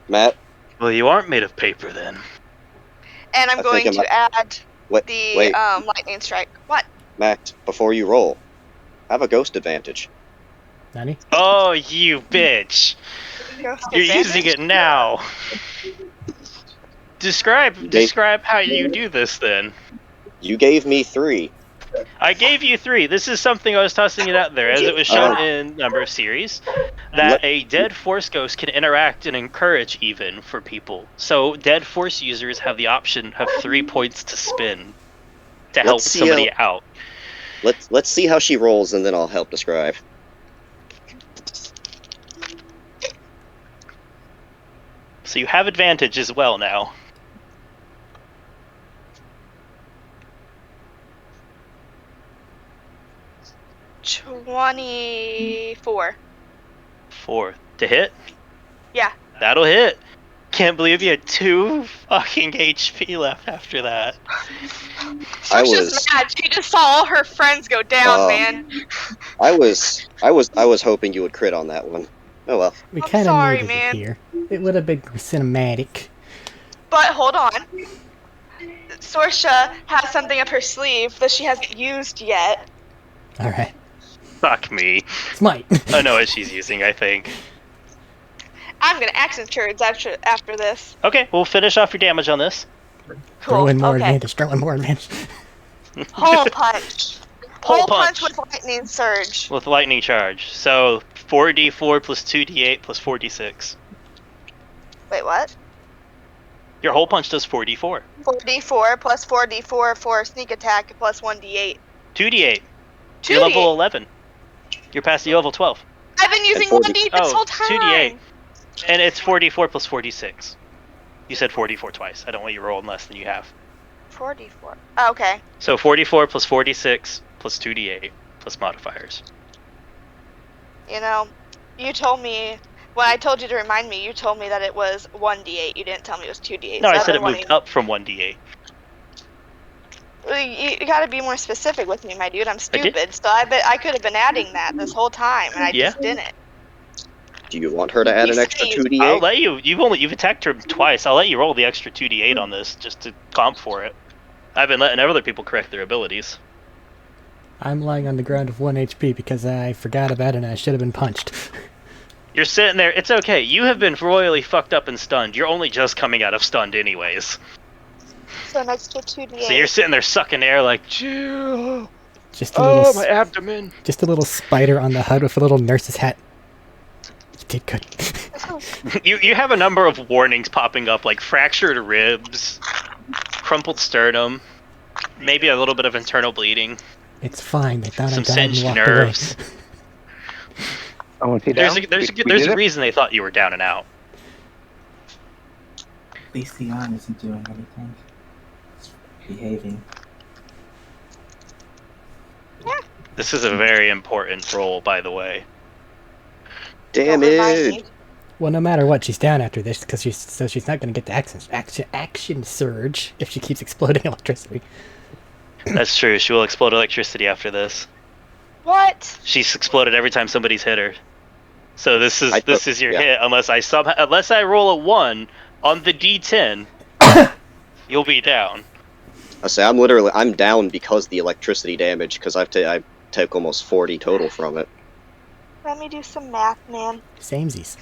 Matt, well, you aren't made of paper then. And I'm I going think to add wait, the lightning strike. What? Matt, before you roll, have a ghost advantage. Nani? Oh, you Ghost bitch. You're advantage? using it now. Describe how you do this then. You gave me 3. I gave you 3. This is something I was tossing it out there, as it was shown in a number of series, that a dead Force Ghost can interact and encourage even for people. So dead Force users have the option of 3 points to spin to help Let's see somebody out. Let's see how she rolls, and then I'll help describe. So you have advantage as well now. $24. 4 to hit. Yeah. That'll hit. Can't believe you had 2 fucking HP left after that. I She's was- just mad. She just saw all her friends go down, man. I was hoping you would crit on that one. Oh well. We I'm kind of sorry, needed man. it here. It would have been cinematic. But hold on. Sorsha has something up her sleeve that she hasn't used yet. Alright. Fuck me. Smite. I know what she's using, I think. I'm gonna action turds after this. Okay, we'll finish off your damage on this. Cool. Throw in more Okay. advantage. Throw in more advantage. Hole punch. Hole Hole punch. punch with lightning surge. With lightning charge. So 4d4 plus 2d8 plus 4d6. Wait, what? Your hole punch does 4d4. 4d4 plus 4d4 for sneak attack plus 1d8. 2d8. 2d8. You're level 11. You're past the level 12. I've been using 40. 1d this whole time. 2d8. And it's 4d4 plus 4d6. You said 4d4 twice. I don't want you rolling less than you have. 4d4. Oh, okay. So 44 plus 4d6 plus 2d8 plus modifiers. You know, you told me when I told you to remind me. You told me that it was 1d8. You didn't tell me it was 2d8. No, so I I've said been it moved up from 1d8. You gotta be more specific with me, my dude. I'm did. stupid. So I bet I could have been adding that this whole time, and I Yeah. just didn't. Do you want her to add You an extra say- 2d8? I'll let you. You've attacked her twice. I'll let you roll the extra 2d8 on this just to comp for it. I've been letting other people correct their abilities. I'm lying on the ground with 1 HP because I forgot about it and I should have been punched. You're sitting there. It's okay. You have been royally fucked up and stunned. You're only just coming out of stunned anyways. So an extra 2d8. So you're sitting there sucking air like, "Chill. Just a little, my abdomen." just a little spider on the HUD with a little nurse's hat. You did good. You have a number of warnings popping up, like fractured ribs, crumpled sternum, maybe a little bit of internal bleeding. It's fine. They thought I Some died and singed walked nerves. away. I want to see There's down. a, there's, We there's did a it? reason they thought you were down and out. At least the arm isn't doing anything. It's behaving. This is a very important role, by the way. Don't remind me. Damage! Well, no matter what, she's down after this because she's not going to get the action surge if she keeps exploding electricity. That's true. She will explode electricity after this. What? She's exploded every time somebody's hit her. So this is your yeah. hit unless I roll a 1 on the D10. You'll be down. I say I'm down because the electricity damage because I took almost 40 total from it. Let me do some math, man. Samesies.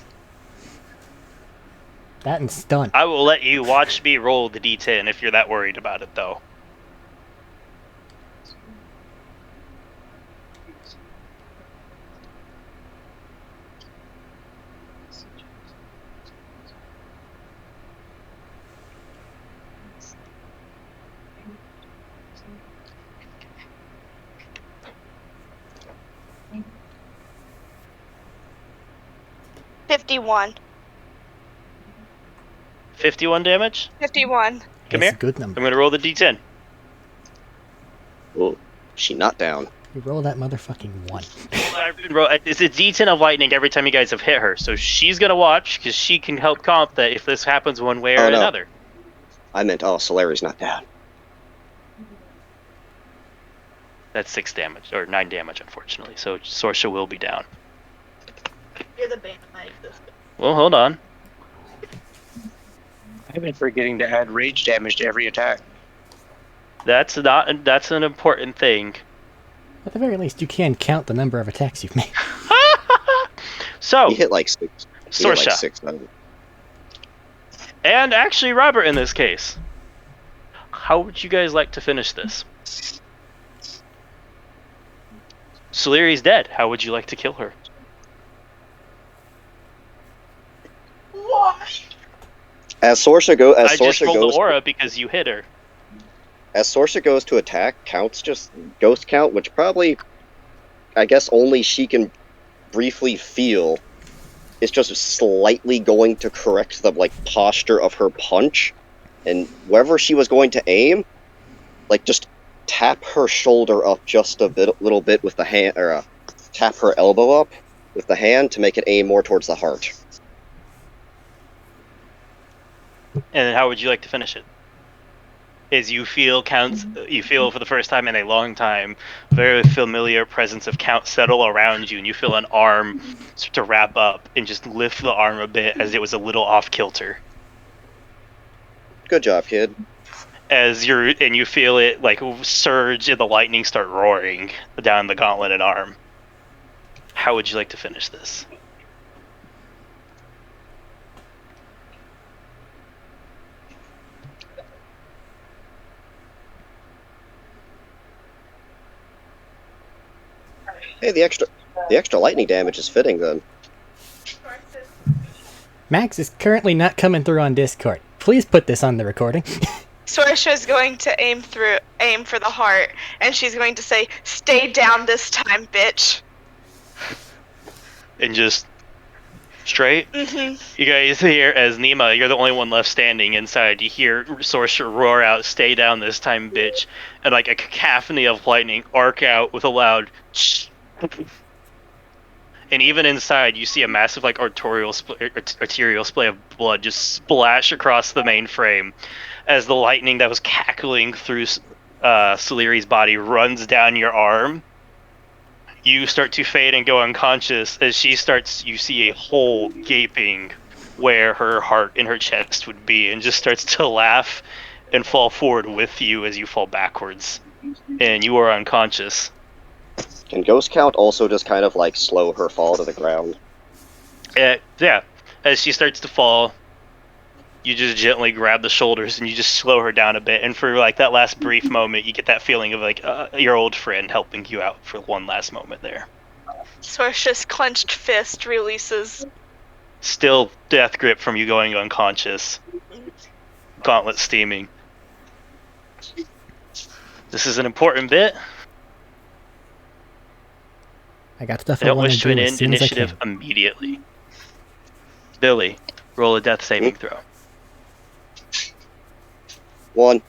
That and stun. I will let you watch me roll the D10 if you're that worried about it, though. $51. 51 damage. 51. Come That's here. a good I'm number. going to roll the D10. She not down. You roll that motherfucking 1. It's a D10 of lightning every time you guys have hit her, so she's gonna watch because she can help comp that if this happens one way or Oh, no. another. I meant, Solyri's not down. That's 6 damage or 9 damage, unfortunately. So Sorsha will be down. You're the bane of my existence. Well, hold on. I've been forgetting to add rage damage to every attack. That's an important thing. At the very least, you can count the number of attacks you've made. So He hit like 6. He hit like Sorsha 6 of them. and actually Robert in this case. How would you guys like to finish this? Solyri's dead. How would you like to kill her? Why? As Sorsha I just rolled the aura because you hit her. As Sorsha goes to attack, counts just ghost count, which probably, I guess, only she can briefly feel. It's just slightly going to correct the posture of her punch, and wherever she was going to aim, just tap her shoulder up just little bit with the hand, or tap her elbow up with the hand to make it aim more towards the heart. And then how would you like to finish it? Is you feel for the first time in a long time, very familiar presence of Count settle around you, and you feel an arm start to wrap up and just lift the arm a bit as it was a little off kilter. Good job, kid. And you feel it surge and the lightning start roaring down the gauntlet and arm. How would you like to finish this? Hey, the extra lightning damage is fitting then. Max is currently not coming through on Discord. Please put this on the recording. Sorsha's going to aim for the heart, and she's going to say, "Stay down this time, bitch." And just straight. You guys hear as Nima, you're the only one left standing inside. You hear Sorsha roar out, "Stay down this time, bitch!" And a cacophony of lightning arc out with a loud. And even inside, you see a massive arterial splay of blood just splash across the main frame as the lightning that was cackling through Solyri's body runs down your arm. You start to fade and go unconscious as you see a hole gaping where her heart in her chest would be, and just starts to laugh and fall forward with you as you fall backwards. And you are unconscious. Can ghost count also just kind of slow her fall to the ground? Yeah. As she starts to fall, you just gently grab the shoulders and you just slow her down a bit. And for that last brief moment, you get that feeling of your old friend helping you out for one last moment there. Sorsha's clenched fist releases. Still death grip from you going unconscious. Gauntlet steaming. This is an important bit. I got stuff I I don't want wish to to do end as soon as I initiative can. immediately. Billy, roll a death saving throw. 1.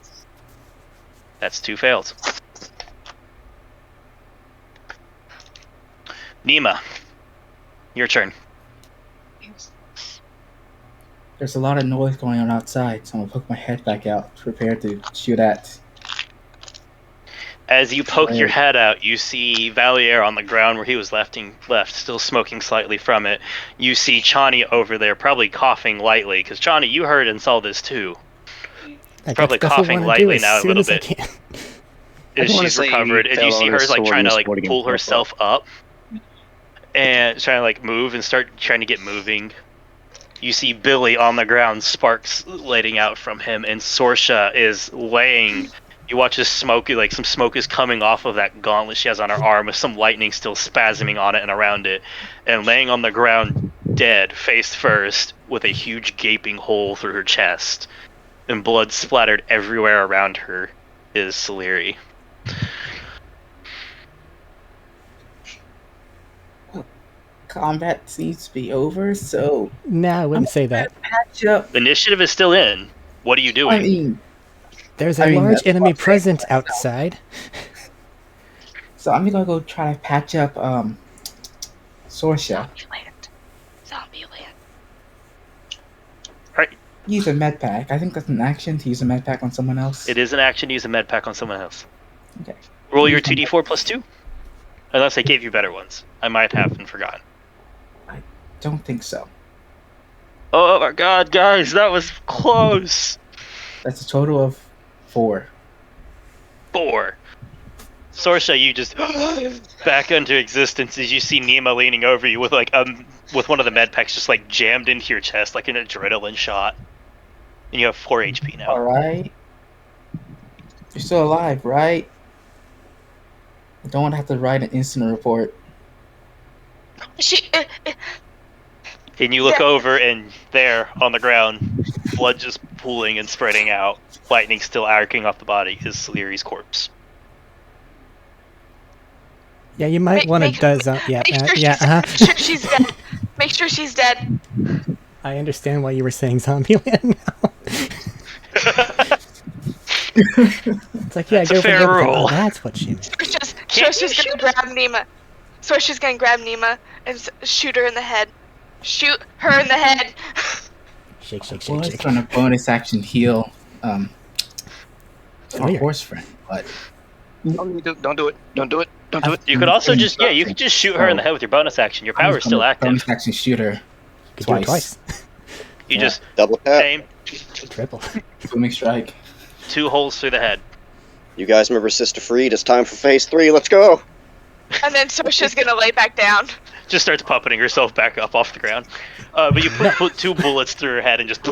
That's 2 fails. Nima, your turn. There's a lot of noise going on outside, so I'm gonna poke my head back out, prepared to shoot at. As you poke your head out, you see Valier on the ground where he was left, still smoking slightly from it. You see Chani over there, probably coughing lightly, because Chani, you heard and saw this too. Probably coughing lightly now a little bit. As she's recovered, and you see her trying to pull herself up and trying to move and start trying to get moving. You see Billy on the ground, sparks letting out from him, and Sorsha is laying. You watch this smoke, some smoke is coming off of that gauntlet she has on her arm, with some lightning still spasming on it and around it, and laying on the ground, dead, face first, with a huge gaping hole through her chest, and blood splattered everywhere around her, is Solyri. Combat seems to be over, so Nah, I wouldn't say that. patch up. Initiative is still in. What are you doing? I mean, There's a large enemy present outside. So I'm gonna go try to patch up Sorsha. Zombieland. Right. Use a med pack. I think that's an action to use a med pack on someone else. It is an action to use a med pack on someone else. Okay. Roll your Use my- 2d4 plus 2. Unless I gave you better ones. I might have and forgotten. Don't think so. Oh my god, guys, that was close. That's a total of 4. 4. Sorsha, you just back into existence as you see Nima leaning over you with with one of the med packs just like jammed into your chest like an adrenaline shot. And you have 4 HP now. Alright. You're still alive, right? I don't want to have to write an incident report. And you look over, and there, on the ground, blood just pooling and spreading out, lightning still arcing off the body, is Solyri's corpse. Yeah, you might want to does. Yeah, Make sure she's dead. Make sure she's dead. I understand why you were saying Zombieland now. It's like, yeah, That's go a for fair the other thing. rule. Oh, that's what she meant. Sorcerer's gonna grab Nima. Sorcerer's gonna grab Nima and shoot her in the head. Shoot her in the head. Shake, shake, Well, shake, it's shake. trying to bonus action heal our Weird. horse friend, but Don't do it. Don't do it. Don't do it. You could also just, you could just shoot her in the head with your bonus action. Your power is still active. Bonus action shoot her You could do it twice. You Yeah. just Double tap. aim, Triple. swimming strike. 2 holes through the head. You guys remember Sister Freed? It's time for phase 3. Let's go. And then Sorcerer's gonna lay back down. Just starts puppeting herself back up off the ground. But you put 2 bullets through her head and just...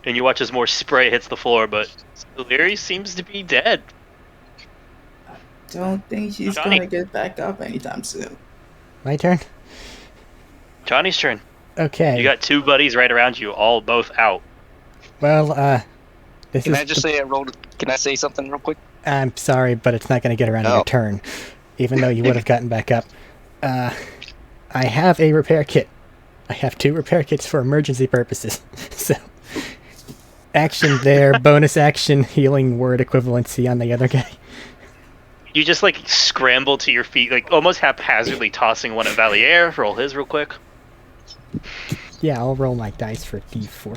And you watch as more spray hits the floor, but Solyri seems to be dead. Don't think she's Johnny. gonna get back up anytime soon. My turn? Johnny's turn. Okay. You got 2 buddies right around you, all both out. Well, this Can is... I just say I rolled? Can I say something real quick? I'm sorry, but it's not going to get around to your Oh. turn. Even though you would have gotten back up. I have a repair kit. I have 2 repair kits for emergency purposes. So, action there, bonus action, healing word equivalency on the other guy. You just like scramble to your feet, like almost haphazardly tossing one at Valier. Roll his real quick. Yeah, I'll roll my dice for D4.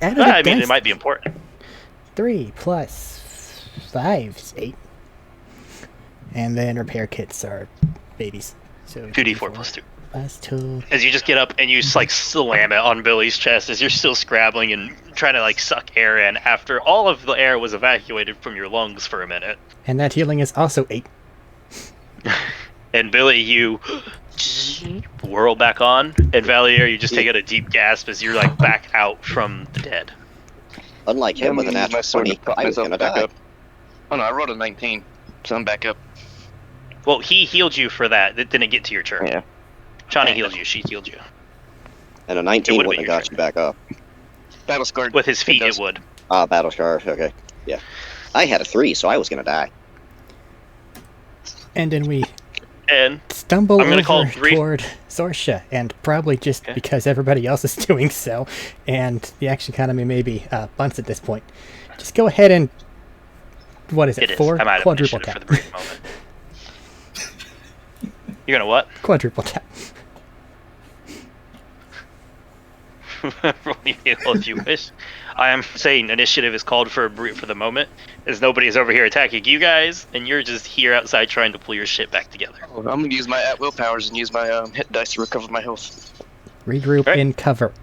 Add I mean, it might be important. 3 plus 5 is 8. And then repair kits are babies. So 2d4 plus 2. plus 2. As you just get up and you just like slam it on Billy's chest as you're still scrabbling and trying to like suck air in after all of the air was evacuated from your lungs for a minute. And that healing is also 8. And Billy, you whirl back on, and Valier, you just take out a deep gasp as you're like back out from the dead. Unlike him with a I'm gonna use my natural sword 20, to prop I was myself gonna back die. up. Oh no, I rolled a 19, so I'm back up. Well, he healed you for that. It didn't get to your turn. Yeah. Shawnee healed you. She healed you. And a 19 would've wouldn't been have got your you back up. Battle scarred. With his feet, does. it would. Ah, battle scar. Okay. Yeah. I had a 3, so I was gonna die. And then we And stumble I'm gonna call over it brief- toward Sorsha, and probably just Okay. because everybody else is doing so, and the action economy may be bunts at this point. Just go ahead and what is it? it is. 4 I'm out of quadruple initiative tap. for the brief moment. You're gonna what? Quadruple tap. Roll your heal if you wish. I am saying initiative is called for the moment, as nobody is over here attacking you guys, and you're just here outside trying to pull your shit back together. I'm gonna use my at-will powers and use my hit dice to recover my health. Regroup Right. in cover.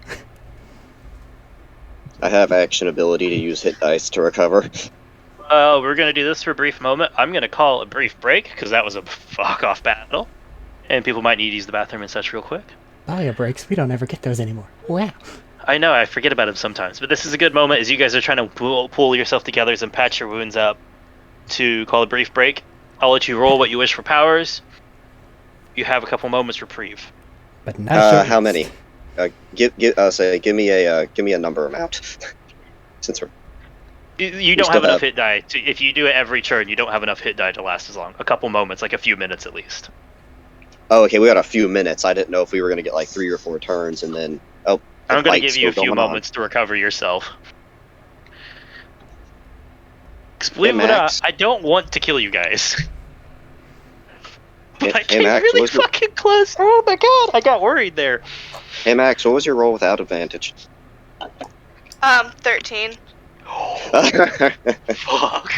I have action ability to use hit dice to recover. We're gonna do this for a brief moment. I'm gonna call a brief break because that was a fuck-off battle, and people might need to use the bathroom and such real quick. Bio breaks, we don't ever get those anymore. Wow. I know, I forget about them sometimes, but this is a good moment as you guys are trying to pull yourself together and patch your wounds up to call a brief break. I'll let you roll what you wish for powers. You have a couple moments reprieve. But not sure. How many? Give me a number amount. Since we're You don't still have enough have- hit die. If you do it every turn, you don't have enough hit die to last as long. A couple moments, like a few minutes at least. okay, we got a few minutes. I didn't know if we were gonna get like 3 or 4 turns, and then the I'm going to fight's give you a still few going on. moments to recover yourself. 'Cause believe it or Max. not, I don't want to kill you guys. I Hey, came Max, really what's your- fucking close. Oh my god, I got worried there. Hey Max, what was your roll without advantage? 13. Fuck.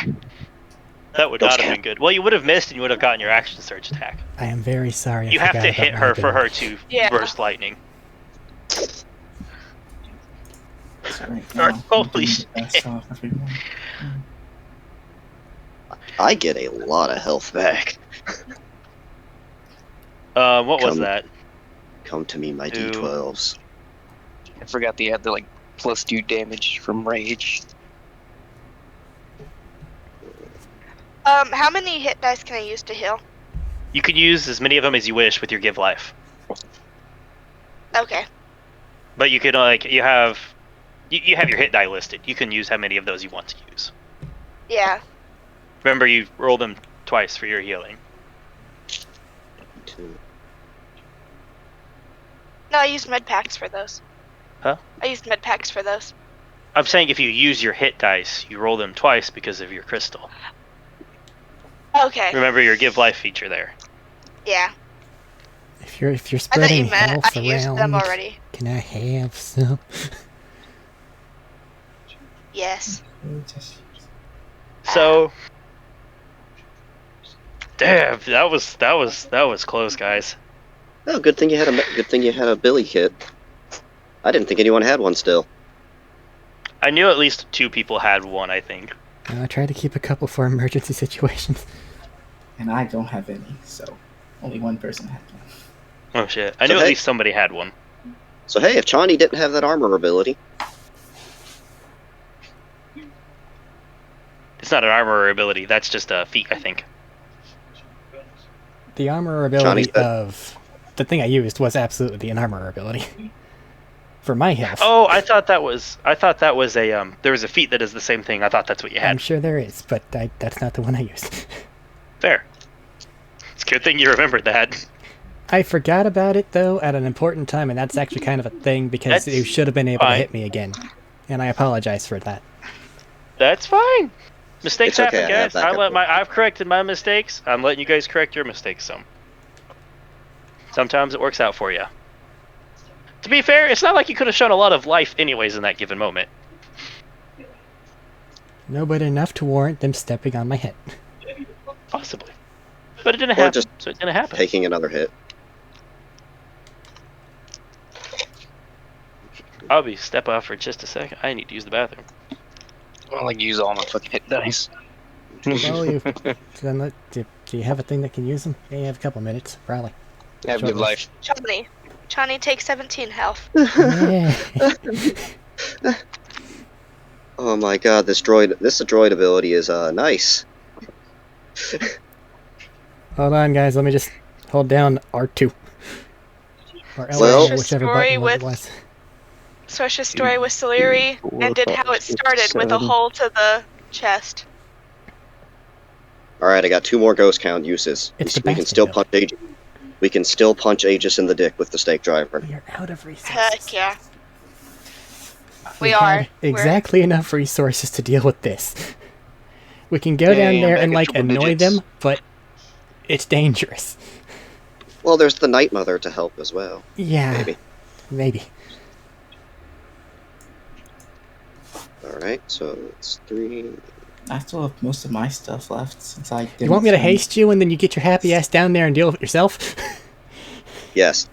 That would not have been good. Well, you would have missed and you would have gotten your action surge attack. I am very sorry. You I have forgot to about hit my her for her ability. to Yeah. burst lightning. So right Or- now, holy I'm doing the shit. best of everyone. I get a lot of health back. What was Come- that? Come to me, my Two. D12s. I forgot they had the like +2 damage from rage. How many hit dice can I use to heal? You can use as many of them as you wish with your give life, Okay. but you can you have your hit die listed. You can use how many of those you want to use. Yeah. Remember, you roll them twice for your healing. No, I used med packs for those. Huh? I used med packs for those. I'm saying if you use your hit dice, you roll them twice because of your crystal. Okay. Remember your give life feature there. Yeah. If you're I thought spreading you meant health I used them around, already. can I have some? Yes. So, damn, that was close, guys. Oh, good thing you had a Billy kit. I didn't think anyone had one still. I knew at least 2 people had one, I think. I tried to keep a couple for emergency situations. And I don't have any, so only one person had one. Oh shit. I So knew at hey- least somebody had one. So hey, if Chani didn't have that armor ability, It's not an armor ability, that's just a feat, I think. The armor ability Johnny's dead. of the thing I used was absolutely an armor ability for my health. Oh, I thought that was a there was a feat that is the same thing. I thought that's what you I'm had. sure there is, but that's not the one I used. Fair. It's a good thing you remembered that. I forgot about it though at an important time, and that's actually kind of a thing because That's you should have been able to fine. hit me again, and I apologize for that. That's fine. Mistakes It's okay, happen, I have guys. backup. I've corrected my mistakes. I'm letting you guys correct your mistakes some. Sometimes it works out for you. To be fair, it's not like you could have shown a lot of life anyways in that given moment. No, but enough to warrant them stepping on my head. Possibly. But it didn't Or happen, just so it didn't happen. taking another hit. I'll be step off for just a second. I need to use the bathroom. I like use all my fucking hit dice. Well, do you have a thing that can use them? Yeah, you have a couple minutes, probably. Have Short good life. Chani takes 17 health. Yeah. Oh my god, this droid ability is nice. Hold on, guys. Let me just hold down R2 or L, Well- whichever Story button with- it was. Sorsha's story with Solyri ended how it started with a hole to the chest. Alright, I got 2 more ghost count uses. It's the We can basket still build. punch Aegis. We can still punch Aegis in the dick with the stake driver. We are out of resources. Heck yeah. We had are. exactly enough resources to deal with this. We can go down Damn, there back and at like triple annoy digits. them, but it's dangerous. Well, there's the Night Mother to help as well. Yeah, maybe. Alright, so it's 3. I still have most of my stuff left since I didn't. You want me to spend- haste you and then you get your happy ass down there and deal with it yourself? Yes.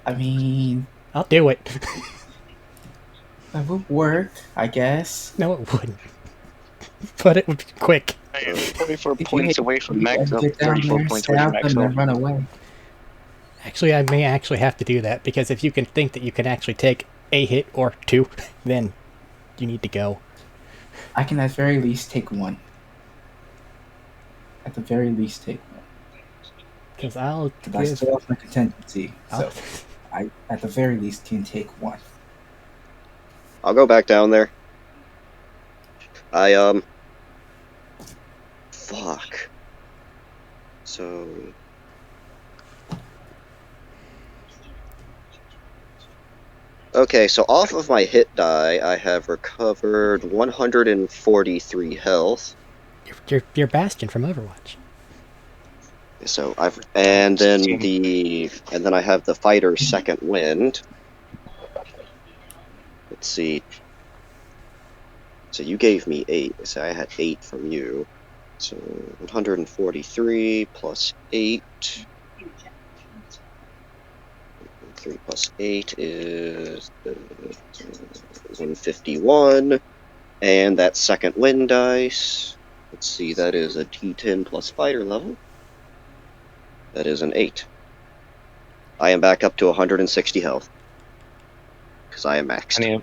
I mean, I'll do it. that would work, I guess. No, it wouldn't. But it would be quick. I am 24 If you points hit- away from you max guys health, get down 34 there, points stay away from out max them health. and run away. Actually, I may actually have to do that because if you can think that you can actually take a hit or 2, then you need to go. I can at very least take 1. At the very least, take 1. Because I'll Because I give. still have my contingency, so I'll- I at the very least can take 1. I'll go back down there. Fuck. So... Okay, so off of my hit die, I have recovered 143 health. You're Bastion from Overwatch. So and then I have the fighter's second wind. Let's see. So you gave me 8. So I had 8 from you. So 143 plus 8. 3 plus 8 is 151. And that second wind dice. Let's see, that is a D10 plus fighter level. That is an 8. I am back up to 160 health. Because I am maxed.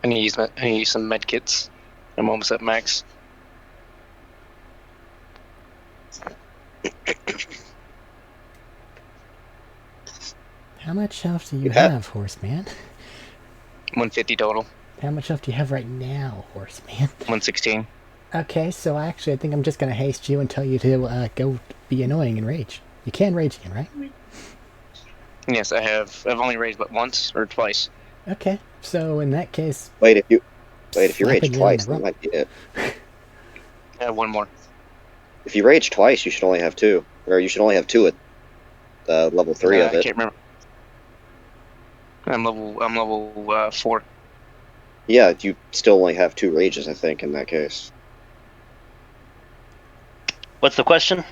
I need to use some med kits. I'm almost at max. How much health do you have, Horseman? 150 total. How much health do you have right now, Horseman? 116. Okay, so actually I think I'm just going to haste you and tell you to go be annoying and rage. You can rage again, right? Yes, I have. I've only raged but once or twice. Okay, so in that case... Wait, if you slapping rage you in twice, the that rump. might be it. I have one more. If you rage twice, you should only have 2. Or you should only have 2 at level 3 of I it. can't remember. I'm level 4. Yeah, you still only have 2 rages, I think, in that case. What's the question?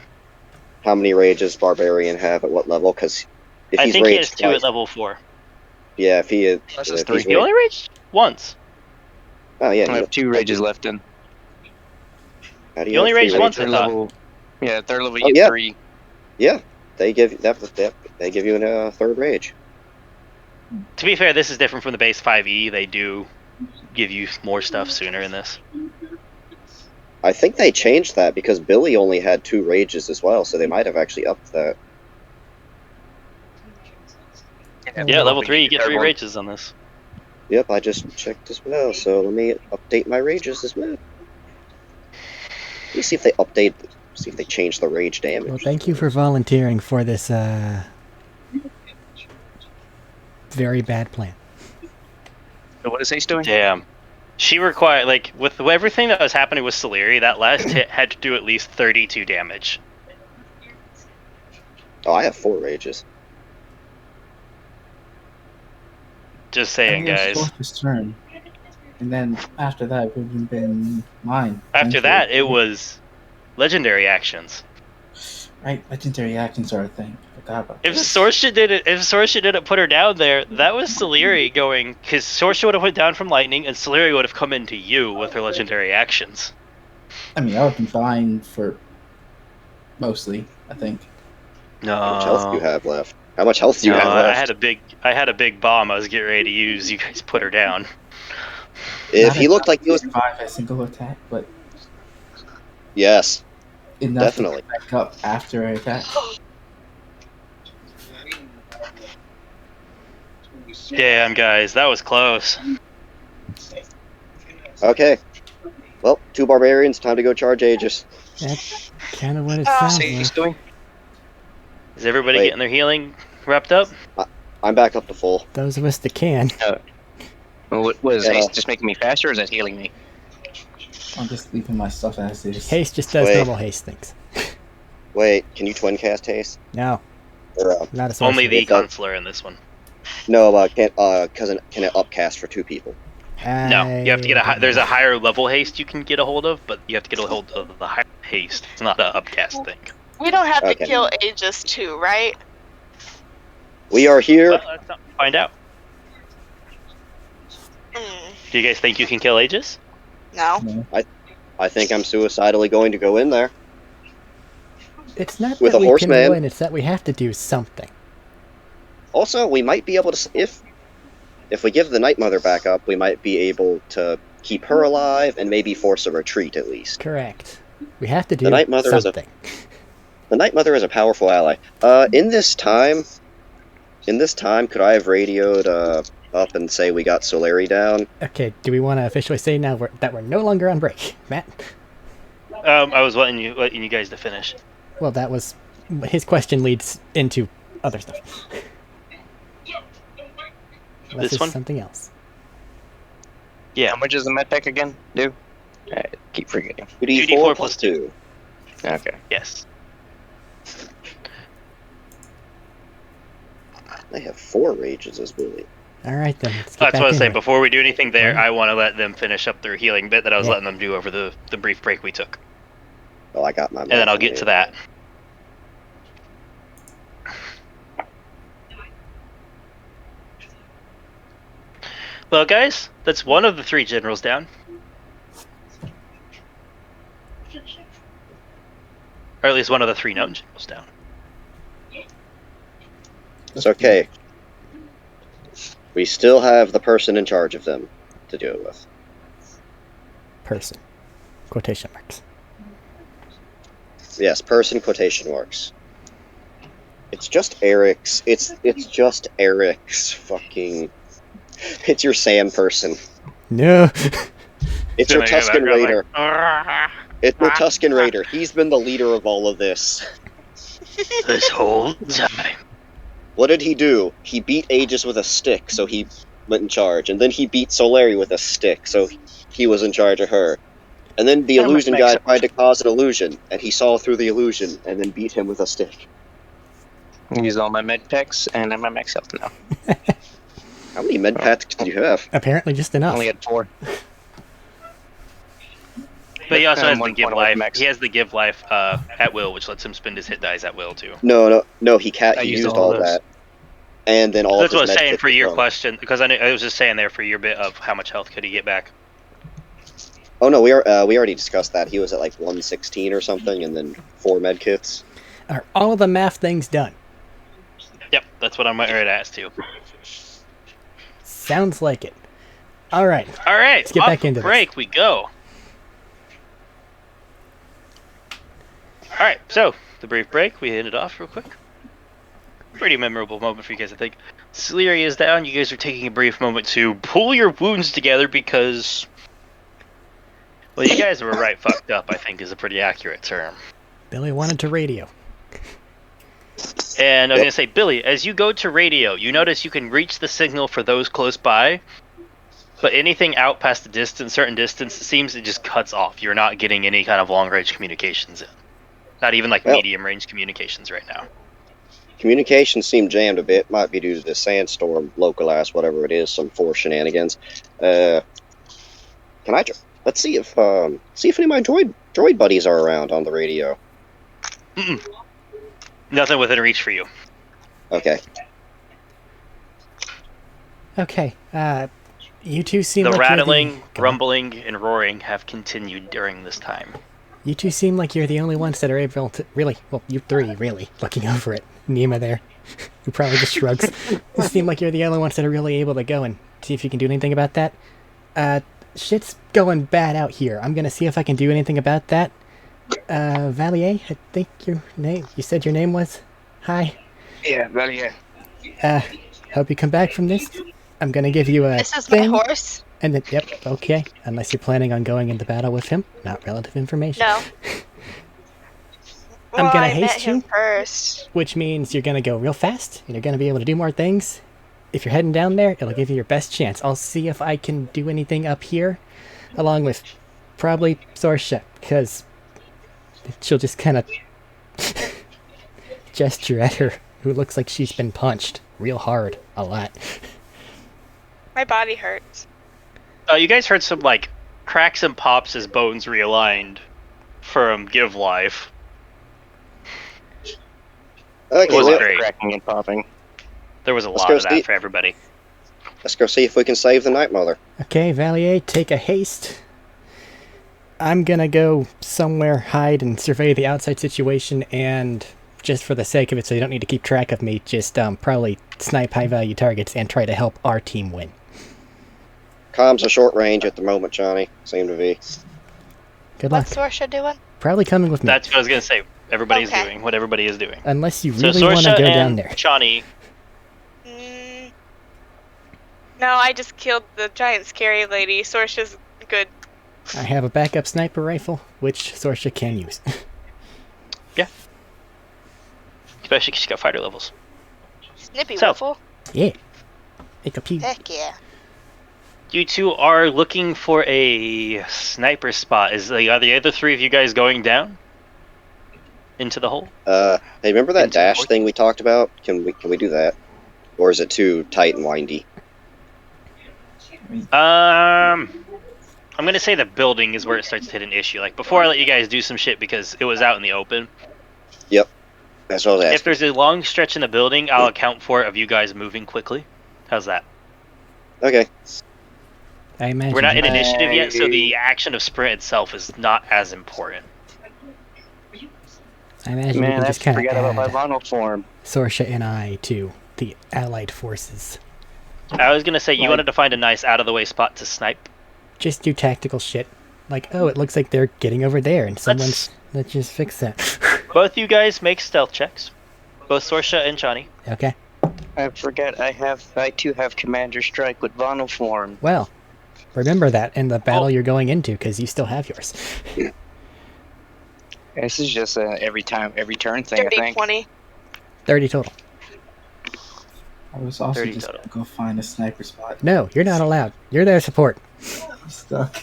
How many rages Barbarian have at what level? Because if I he's think he raged has 2 twice, at level 4. yeah, if he is, This is if 3. he's He only raged once. oh yeah, I have 2 rages left in. How do You only have 3 raged once, rages? I thought. level. Yeah, third level. Oh, You yeah. get 3. Yeah, they give they give you a third rage. To be fair, this is different from the base 5e. They do give you more stuff sooner in this. I think they changed that because Billy only had 2 rages as well, so they might have actually upped that. Yeah, level 3, you get third 3 one. rages on this. Yep, I just checked as well, so let me update my rages as well. Let me see if they change the rage damage. Well, thank you for volunteering for this very bad plan. So what is Ace doing? Damn. She required, like, with everything that was happening with Solyri, that last hit had to do at least 32 damage. Oh, I have 4 rages. Just I saying, think it was guys. Sorcerer's turn. And then after that, it would have been mine. After eventually. that, it was legendary actions. Right, legendary actions are a thing. I forgot about If that. Sorsha didn't put her down there, that was Solyri going, because Sorsha would have went down from lightning, and Solyri would have come into you with her legendary actions. I mean, I would have been fine for mostly, I think. No. How much health do you have left? How much health do you No, have left? I had a big bomb I was getting ready to use. You guys put her down. If Not he looked like he was, 5 a single attack, but yes, enough definitely. to get back up after I attack. Damn, guys, that was close. Okay. Well, 2 barbarians. Time to go charge Aegis. That's kind of what it Oh. sounds What's Ace like. doing? Is everybody Wait. getting their healing wrapped up? I'm back up to full. Those of us that can. Well, what is Yeah. Ace just making me faster, or is that healing me? I'm just leaving my stuff as is. Haste just does Wait. normal haste things. Wait, can you twin cast haste? No, Or, not a sorcerer. Only the If that- consular in this one. no, can it upcast for 2 people? No, you have to get I don't there's know. a higher level haste you can get a hold of, but you have to get a hold of the higher haste. It's not the upcast thing. We don't have Okay. to kill Aegis too, right? We are here. Well, that's something to find out. Mm, Do you guys think you can kill Aegis? no. I think I'm suicidally going to go in there. It's not With that a we horseman. can win, it's that we have to do something. Also, we might be able to, if we give the Night Mother back up, we might be able to keep her alive and maybe force a retreat at least. Correct. We have to do The Night Mother is a- something. The Night Mother is a powerful ally. In this time, could I have radioed up and say we got Solyri down? Okay, do we want to officially say now that we're no longer on break, Matt? I was letting you guys to finish. Well, that was his question leads into other stuff. Unless This it's one? something else. Yeah. How much does the med pack again do? I keep forgetting. 2d4 plus 2. Okay. Yes. They have 4 rages as bully. All right, then. Let's get That's back what I was into saying. it. Before we do anything there, Right. I want to let them finish up their healing bit that I was Yeah. letting them do over the brief break we took. Oh, I got my. And then I'll get to that. Well, guys, that's one of the 3 generals down. Or at least one of the 3 known generals down. It's okay. We still have the person in charge of them to deal with. Person. Quotation marks. Yes, person quotation marks. It's just Eric's. It's just Eric's fucking. It's your sand person. No. It's your Tuscan Raider. Like, It's your Tuscan Raider. He's been the leader of all of this. this whole time. What did he do? He beat Aegis with a stick, so he went in charge. And then he beat Solyri with a stick, so he was in charge of her. And then the That illusion makes guy sense. tried to cause an illusion, and he saw through the illusion, and then beat him with a stick. Use all my med packs, and I'm at max health now. How many med packs did you have? Apparently just enough. Only had 4. But he also has the 1 give point away life. from max. He has the give life at will, which lets him spend his hit dice at will too. No, he I used used all all those. that. And then all That's of what his I was saying med for kits your were gone. question, because I was just saying there for your bit of how much health could he get back. Oh no, we already discussed that. He was at like 116 or something, and then 4 med kits. Are all the math things done? Yep, that's what I'm ready to ask too. Sounds like it. All right. All right, Let's get off back into this. break we go. All right, so the brief break, we ended off real quick. Pretty memorable moment for you guys, I think. Solyri is down. You guys are taking a brief moment to pull your wounds together because, well, you guys were right fucked up, I think is a pretty accurate term. Billy wanted to radio. And I was going to say, Billy, as you go to radio, you notice you can reach the signal for those close by, but anything out past the certain distance, it seems it just cuts off. You're not getting any kind of long-range communications in. Not even like Well- medium-range communications right now. Communications seem jammed a bit. Might be due to the sandstorm, localized, whatever it is, some force shenanigans. Can I? Let's see if any of my droid buddies are around on the radio. Mm-mm. Nothing within reach for you. Okay. Okay. You two seem The like rattling, you're the... rumbling, and roaring have continued during this time. You two seem like you're the only ones that are able to... Really? Well, you 3, really, looking over at Nima there, who probably just shrugs. You seem like you're the only ones that are really able to go and see if you can do anything about that. Shit's going bad out here. I'm gonna see if I can do anything about that. Valier, I think you said your name was? Hi. Yeah, Valier. Hope you come back from this. I'm gonna give you a This is my thing. horse. And then, yep, okay. Unless you're planning on going into battle with him. Not relative information. No. I'm Well, gonna I met haste him you. first. Which means you're gonna go real fast, and you're gonna be able to do more things. If you're heading down there, it'll give you your best chance. I'll see if I can do anything up here, along with probably Sorsha, because she'll just kind of gesture at her, who looks like she's been punched real hard, a lot. My body hurts. You guys heard some like cracks and pops as bones realigned from Give Life. Okay, It wasn't well, great. Cracking and popping. There was a Let's lot go of that see- for everybody. let's go see if we can save the Night Mother. Okay, Valier, take a haste. I'm gonna go somewhere, hide, and survey the outside situation, and just for the sake of it, so you don't need to keep track of me, just probably snipe high-value targets and try to help our team win. Comms are short range at the moment, Johnny. Seem to be. Good luck. What's Sorsha doing? Probably coming with me. That's what I was gonna say. Everybody's Okay. doing what everybody is doing. Unless you So really want to Sorsha go and down there. Chani, No, I just killed the giant scary lady. Sorsha's good. I have a backup sniper rifle, which Sorsha can use. especially because she's got fighter levels. Snippy So- Wiffle. Yeah. Make a pew. Heck yeah. You two are looking for a sniper spot. Are the other 3 of you guys going down into the hole? Hey, remember that Into the dash void? thing we talked about? Can we do that? Or is it too tight and windy? I'm gonna say the building is where it starts to hit an issue. Like before I let you guys do some shit because it was out in the open. Yep. That's what I was asking. If there's a long stretch in the building, I'll account for it of you guys moving quickly. How's that? Okay. I imagine We're not in you- initiative yet, so the action of sprint itself is not as important. I imagine you Man, can I just kind of forgot about my add vinyl form. Sorsha and I to the allied forces. I was gonna say you wanted to find a nice out-of-the-way spot to snipe. Just do tactical shit. Like, oh, it looks like they're getting over there, and let's just fix that. Both you guys make stealth checks. Both Sorsha and Johnny. Okay. I forget I too have Commander Strike with vinyl form. Well, remember that in the battle Oh. you're going into, because you still have yours. This is just a every turn thing, I Dirty think. 20. 30 total. I was also 30 just total. gonna go find a sniper spot. No, you're not allowed. You're their support. I'm stuck.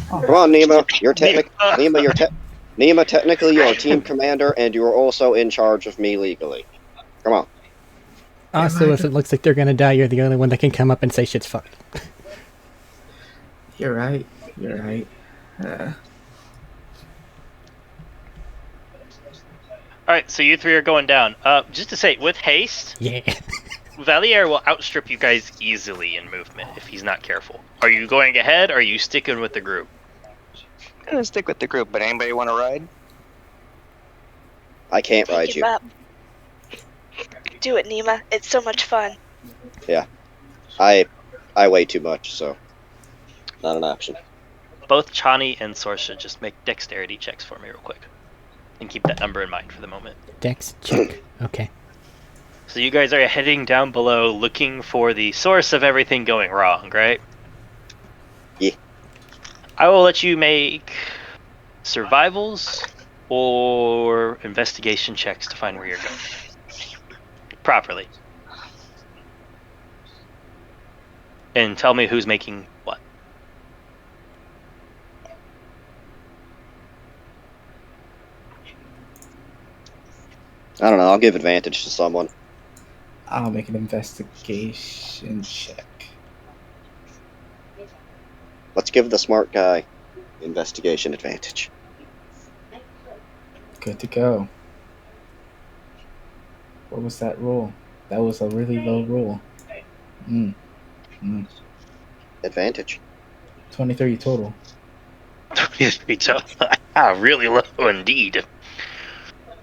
Come on, Nemo. Nemo, technically you're a team commander, and you're also in charge of me legally. Come on. Also, if it looks like they're gonna die, you're the only one that can come up and say shit's fucked. You're right. You're right. Alright, so you three are going down. Just to say, with haste, Yeah. Valier will outstrip you guys easily in movement if he's not careful. Are you going ahead, or are you sticking with the group? I'm gonna stick with the group, but anybody want to ride? I can't Take ride it you. up. Do it, Nima. It's so much fun. I weigh too much, so not an option. Both Chani and Sorsha just make dexterity checks for me real quick. And keep that number in mind for the moment. Dex check. Okay. So you guys are heading down below looking for the source of everything going wrong, right? Yeah. I will let you make survivals or investigation checks to find where you're going. Properly. And tell me who's making what. I don't know. I'll give advantage to someone. I'll make an investigation check. Let's give the smart guy investigation advantage. Good to go. What was that roll? That was a really low roll. Advantage. 23 total. Really low indeed.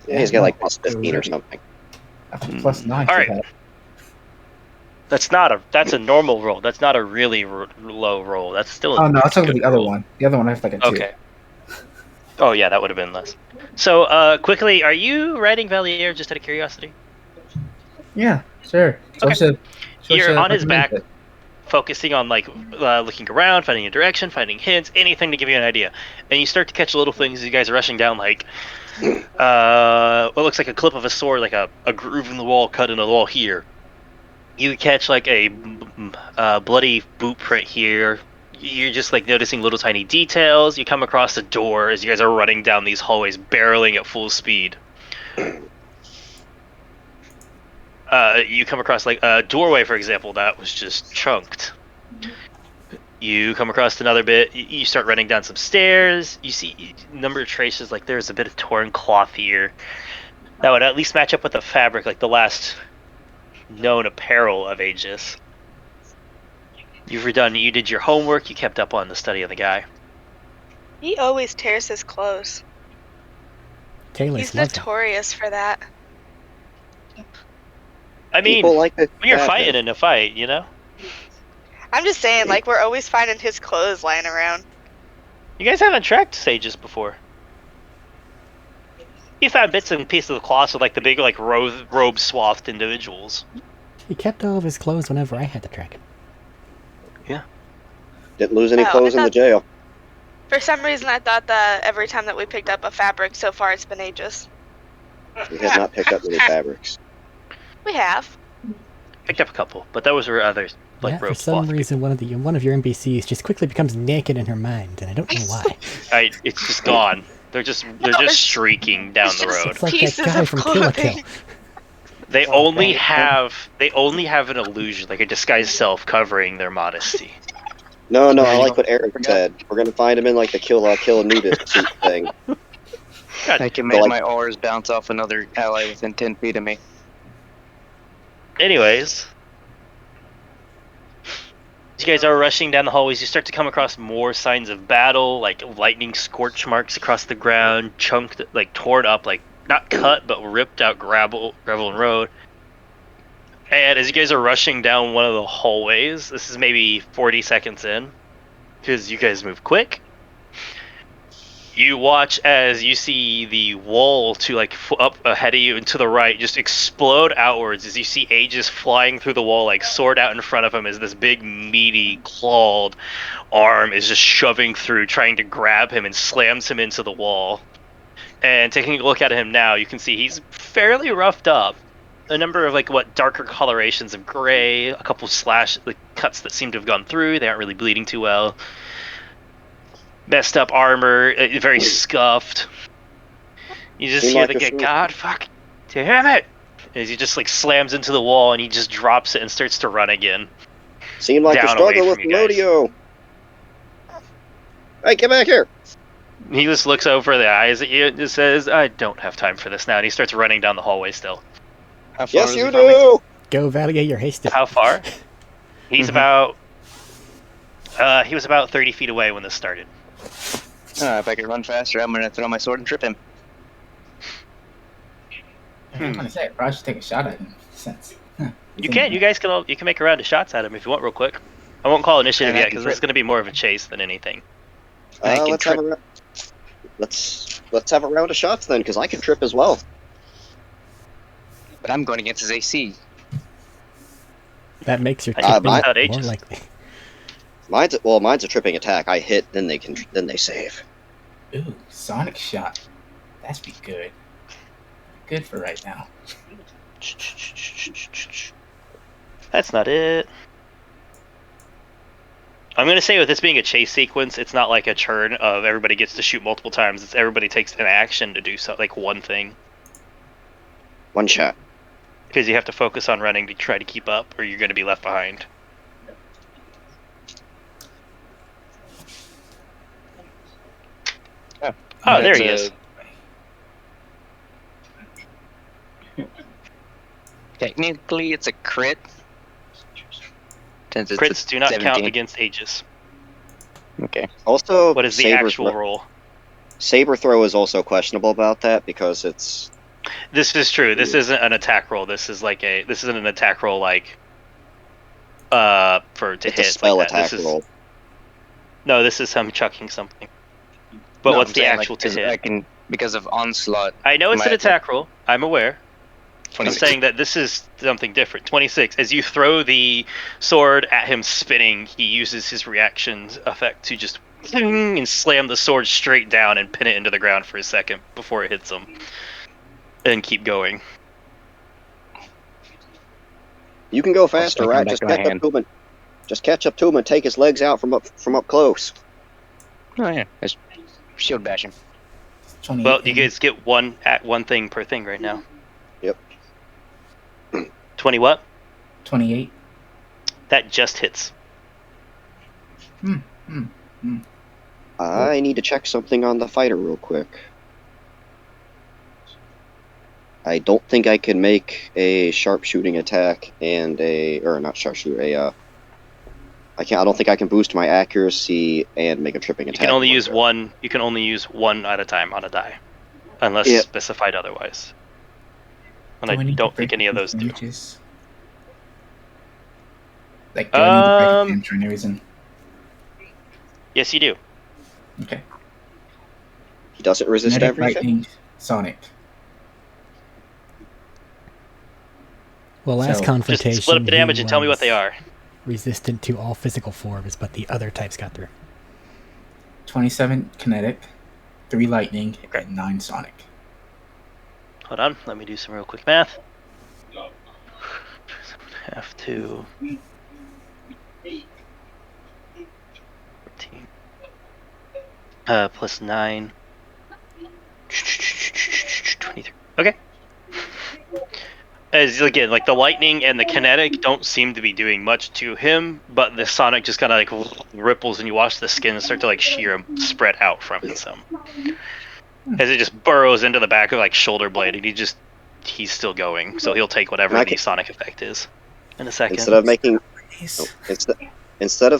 Yeah, he's got like plus 15 or something. After plus 9. All right. That's a normal roll. That's not a really low roll. That's still a Oh no, I was talking about good the other roll. one. The other one I have like a 2. Okay. Oh yeah, that would have been less. So quickly, are you riding Valier just out of curiosity? Yeah, sure. Okay. You're Sorsha on his back, recommended focusing on like looking around, finding a direction, finding hints, anything to give you an idea. And you start to catch little things as you guys are rushing down, like what looks like a clip of a sword, like a groove in the wall, cut in the wall here. You catch like a bloody boot print here. You're just like noticing little tiny details. You come across a door as you guys are running down these hallways, barreling at full speed. You come across like a doorway, for example, that was just chunked. You come across another bit. You start running down some stairs. You see a number of traces, like there's a bit of torn cloth here. That would at least match up with the fabric, like the last known apparel of Aegis. You did your homework. You kept up on the study of the guy. He always tears his clothes. Taylor's He's loves it. notorious for that. I mean, People like to when you're have fighting him. in a fight, you know. I'm just saying, like, we're always finding his clothes lying around. You guys haven't tracked sages before. You found bits and pieces of cloth with like the big like robe swathed individuals. He kept all of his clothes whenever I had to track him. Didn't lose any Oh, clothes I in the thought- jail. For some reason, I thought that every time that we picked up a fabric so far, it's been Aegis. We have not picked up any fabrics. We have. Picked up a couple, but those were others like Yeah, for robe some cloth. reason, one of your NPCs just quickly becomes naked in her mind, and I don't know why. It's just gone. They're just it's- streaking down it's the just- road. It's like that Pieces guy of from Kill la Kill. clothing. They Oh, only dang. have an illusion, like a disguised self, covering their modesty. No, I There you like go. what Eric Forgot. said. We're gonna find him in like the kill a nudist suit thing. I can But, make like- my auras bounce off another ally within 10 feet of me. Anyways, as you guys are rushing down the hallways, you start to come across more signs of battle, like lightning scorch marks across the ground, chunked, like torn up, like not cut but ripped out gravel and road. And as you guys are rushing down one of the hallways, this is maybe 40 seconds in, because you guys move quick. You watch as you see the wall to like up ahead of you and to the right just explode outwards as you see Aegis flying through the wall, like sword out in front of him as this big meaty clawed arm is just shoving through, trying to grab him and slams him into the wall. And taking a look at him now, you can see he's fairly roughed up. A number of darker colorations of gray, a couple cuts that seem to have gone through. They aren't really bleeding too well. Messed up armor, very scuffed. You just Seemed hear like the a guy, suit. God, fuck, damn it! As he just slams into the wall and he just drops it and starts to run again. Seemed like the Down away struggle with from the you guys. rodeo. Hey, get back here! He just looks over the eyes at you and just says, I don't have time for this now. And he starts running down the hallway still. How far Yes, is you he from me? do. Go validate your haste. How far? He's Mhm. about... he was about 30 feet away when this started. If I could run faster, I'm gonna throw my sword and trip him. I'm gonna say, I probably should take a shot at him. Since You guys can make a round of shots at him if you want real quick. I won't call initiative And I yet can because this is trip. going to be more of a chase than anything. I can Let's have a let's have a round of shots then, because I can trip as well. But I'm going against his AC. That makes your I can tripping without more Aegis. likely. Mine's a tripping attack. I hit, then they save. Ooh, sonic shot. That's be good. Good for right now. That's not it. I'm going to say with this being a chase sequence, it's not like a churn of everybody gets to shoot multiple times. It's everybody takes an action to do one thing. One shot. Because you have to focus on running to try to keep up, or you're going to be left behind. Oh, there he is. Technically, it's a crit. Since it's Crits a do not 17. count against Aegis. Okay. Also, What is the actual roll? Saber throw is also questionable about that because it's This is true. This isn't an attack roll. This isn't an attack roll it's hit. a spell like that. attack This is, roll. No, this is him chucking something. But No, what's I'm the saying, actual to 'cause hit? because of onslaught. I know it's an my- attack roll. I'm aware. I'm 26. saying that this is something different. 26. As you throw the sword at him spinning, he uses his reaction effect to just and slam the sword straight down and pin it into the ground for a second before it hits him. And keep going. You can go faster, I'll right? back Just to my catch up hand. to him. Just catch up to him and take his legs out from up close. Oh yeah, just shield bash him. 28 Well, you and guys get one thing per thing right now. Yep. 20 what? 28. That just hits. I need to check something on the fighter real quick. I don't think I can make a sharpshooting attack and not sharpshooter, I don't think I can boost my accuracy and make a tripping You attack. can only in one use go. one. You can only use one at a time on a die, unless Yeah. specified otherwise. And Do I I need to don't think break any of those do. percentages? Like, do I need to break Um, a damage for any reason? Yes, you do. Okay. He doesn't resist Kinetic, everything. lightning, sonic. Well, last So, confrontation, Just split up the damage he and tell me what they was are. resistant to all physical forms, but the other types got through. 27 kinetic, 3 lightning, and 9 sonic. Hold on, let me do some real quick math. Have to. 14. Plus 9. 23. Okay. As again, like the lightning and the kinetic don't seem to be doing much to him, but the sonic just kind of like ripples, and you watch the skin start to like shear and spread out from him as it just burrows into the back of like shoulder blade, and he's still going, so he'll take whatever the sonic effect is in a second. Instead of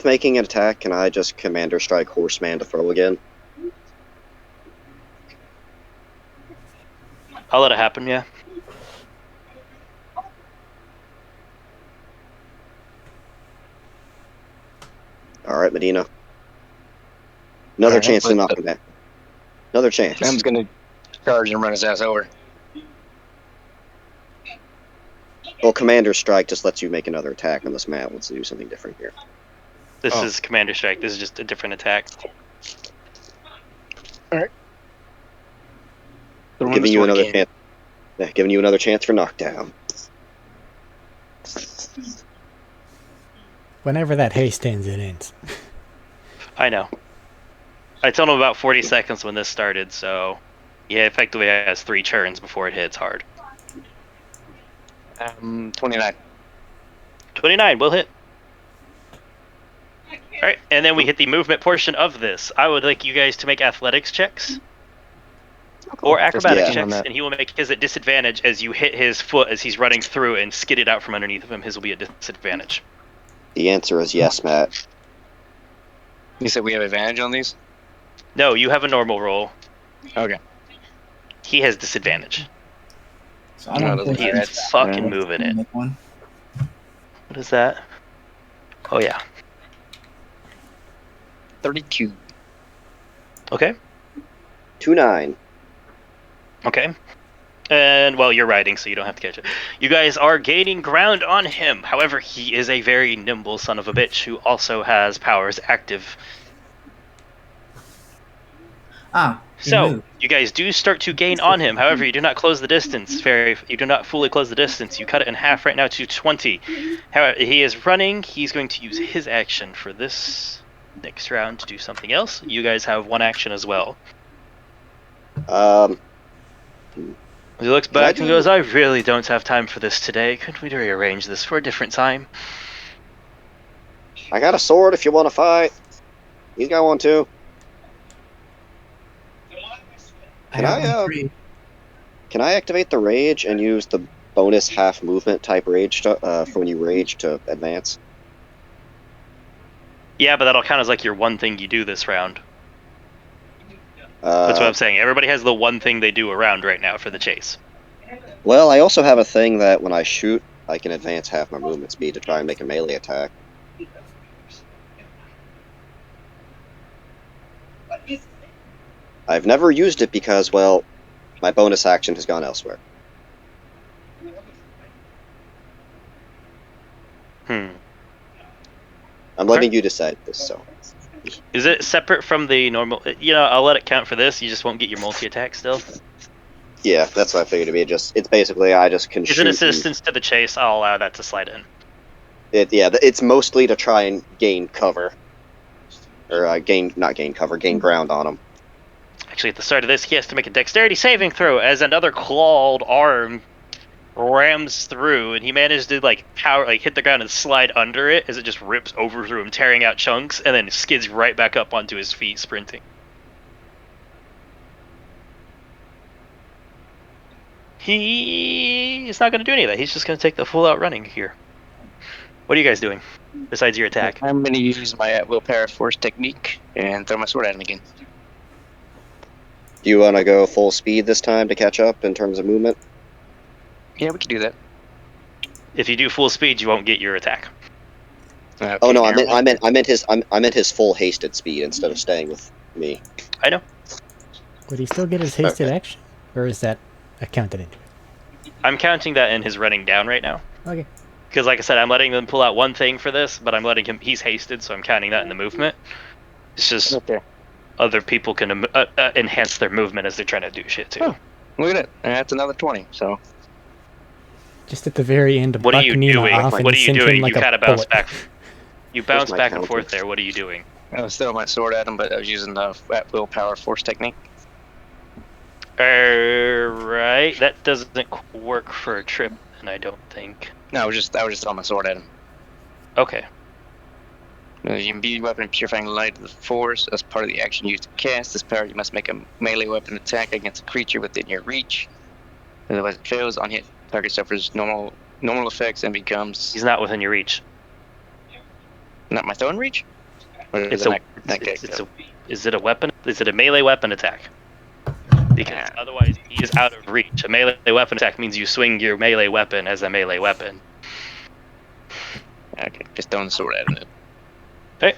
making an attack, can I just Commander Strike Horseman to throw again? I'll let it happen. Yeah. All right, Medina. Another chance to knock him back. Another chance. I'm gonna charge and run his ass over. Well, Commander Strike just lets you make another attack unless Matt wants to do something different here. This is Commander Strike. This is just a different attack. Alright. Giving you another chance. Giving you another chance for knockdown. Whenever that haste ends, it ends. I know. I told him about 40 seconds when this started, so yeah, effectively has 3 turns before it hits hard. 29. 29 will hit. Alright, and then we hit the movement portion of this. I would like you guys to make athletics checks. Or acrobatics checks, and he will make his at disadvantage as you hit his foot as he's running through and skid it out from underneath of him. His will be at disadvantage. The answer is yes, Matt. You said we have advantage on these? No, you have a normal roll. Okay. He has disadvantage. So I don't think He's fucking moving it. One. What is that? Oh yeah. 32. Okay. 2-9. Okay. And, well, you're riding, so you don't have to catch it. You guys are gaining ground on him. However, he is a very nimble son of a bitch who also has powers active. So, you guys do start to gain on him. However, you do not close the distance. You do not fully close the distance. You cut it in half right now to 20. However, he is running. He's going to use his action for this next round to do something else. You guys have one action as well. He looks back and goes, I really don't have time for this today. Couldn't we rearrange this for a different time? I got a sword if you want to fight. He's got one too. Can I activate the rage and use the bonus half movement type rage for when you rage to advance? Yeah, but that'll count as like your one thing you do this round. That's what I'm saying. Everybody has the one thing they do around right now for the chase. Well, I also have a thing that when I shoot, I can advance half my movement speed to try and make a melee attack. I've never used it because, well, my bonus action has gone elsewhere. I'm letting you decide this, so. Is it separate from the normal? You know, I'll let it count for this. You just won't get your multi-attack still. Yeah, that's what I figured it'd be. It's basically I just can shoot. Is it assistance to the chase? I'll allow that to slide in. It's mostly to try and gain cover. Or gain ground on him. Actually, at the start of this, he has to make a dexterity saving throw as another clawed arm rams through, and he managed to hit the ground and slide under it as it just rips over through him, tearing out chunks, and then skids right back up onto his feet, sprinting. He is not going to do any of that. He's just going to take the full out running here. What are you guys doing besides your attack? I'm going to use my at-will paraforce technique and throw my sword at him again. Do you want to go full speed this time to catch up in terms of movement? Yeah, we can do that. If you do full speed, you won't get your attack. Okay, oh no, I meant his full hasted speed instead of staying with me. I know. Would he still get his hasted action, or is that accounted into it? I'm counting that in his running down right now. Okay. Because, like I said, I'm letting them pull out one thing for this, but I'm letting him. He's hasted, so I'm counting that in the movement. It's just other people can enhance their movement as they're trying to do shit too. Oh, look at it. That's another 20. So. Just at the very end of what are you doing? Off and what are you doing? like you kind of bounce bullet. back. You bounce back and forth there. What are you doing? I was throwing my sword at him, but I was using the at-will power force technique. Alright, that doesn't work for a trip. weapon, I don't think. No, I was just throwing my sword at him. Okay. You imbue your weapon with purifying light of the force. As part of the action used to cast this power, you must make a melee weapon attack against a creature within your reach. Otherwise, it fails. On hit, target suffers normal effects and becomes He's not within your reach. not my throwing reach. Or is It's it a, not- not it's, good? it's a, is it a weapon? Is it a melee weapon attack? Because otherwise he is out of reach. A melee weapon attack means you swing your melee weapon as a melee weapon. Okay, just throwing the sword at him. Okay.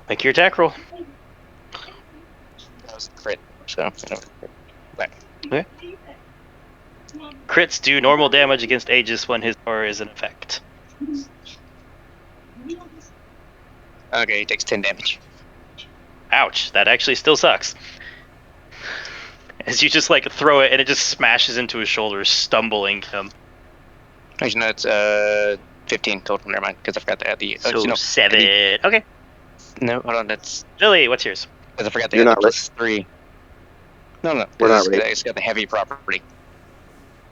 Make your attack roll. That was a crit, so Crits do normal damage against Aegis when his power is in effect. okay, he takes 10 damage. Ouch, that actually still sucks. As you just like throw it and it just smashes into his shoulder, stumbling him. Actually, no, it's 15 total. Never mind, because I forgot to add the. So no, 7. Okay. No, hold on, that's Lily, what's yours? because I forgot to You're add not the +3. No, We're not it's got the heavy property.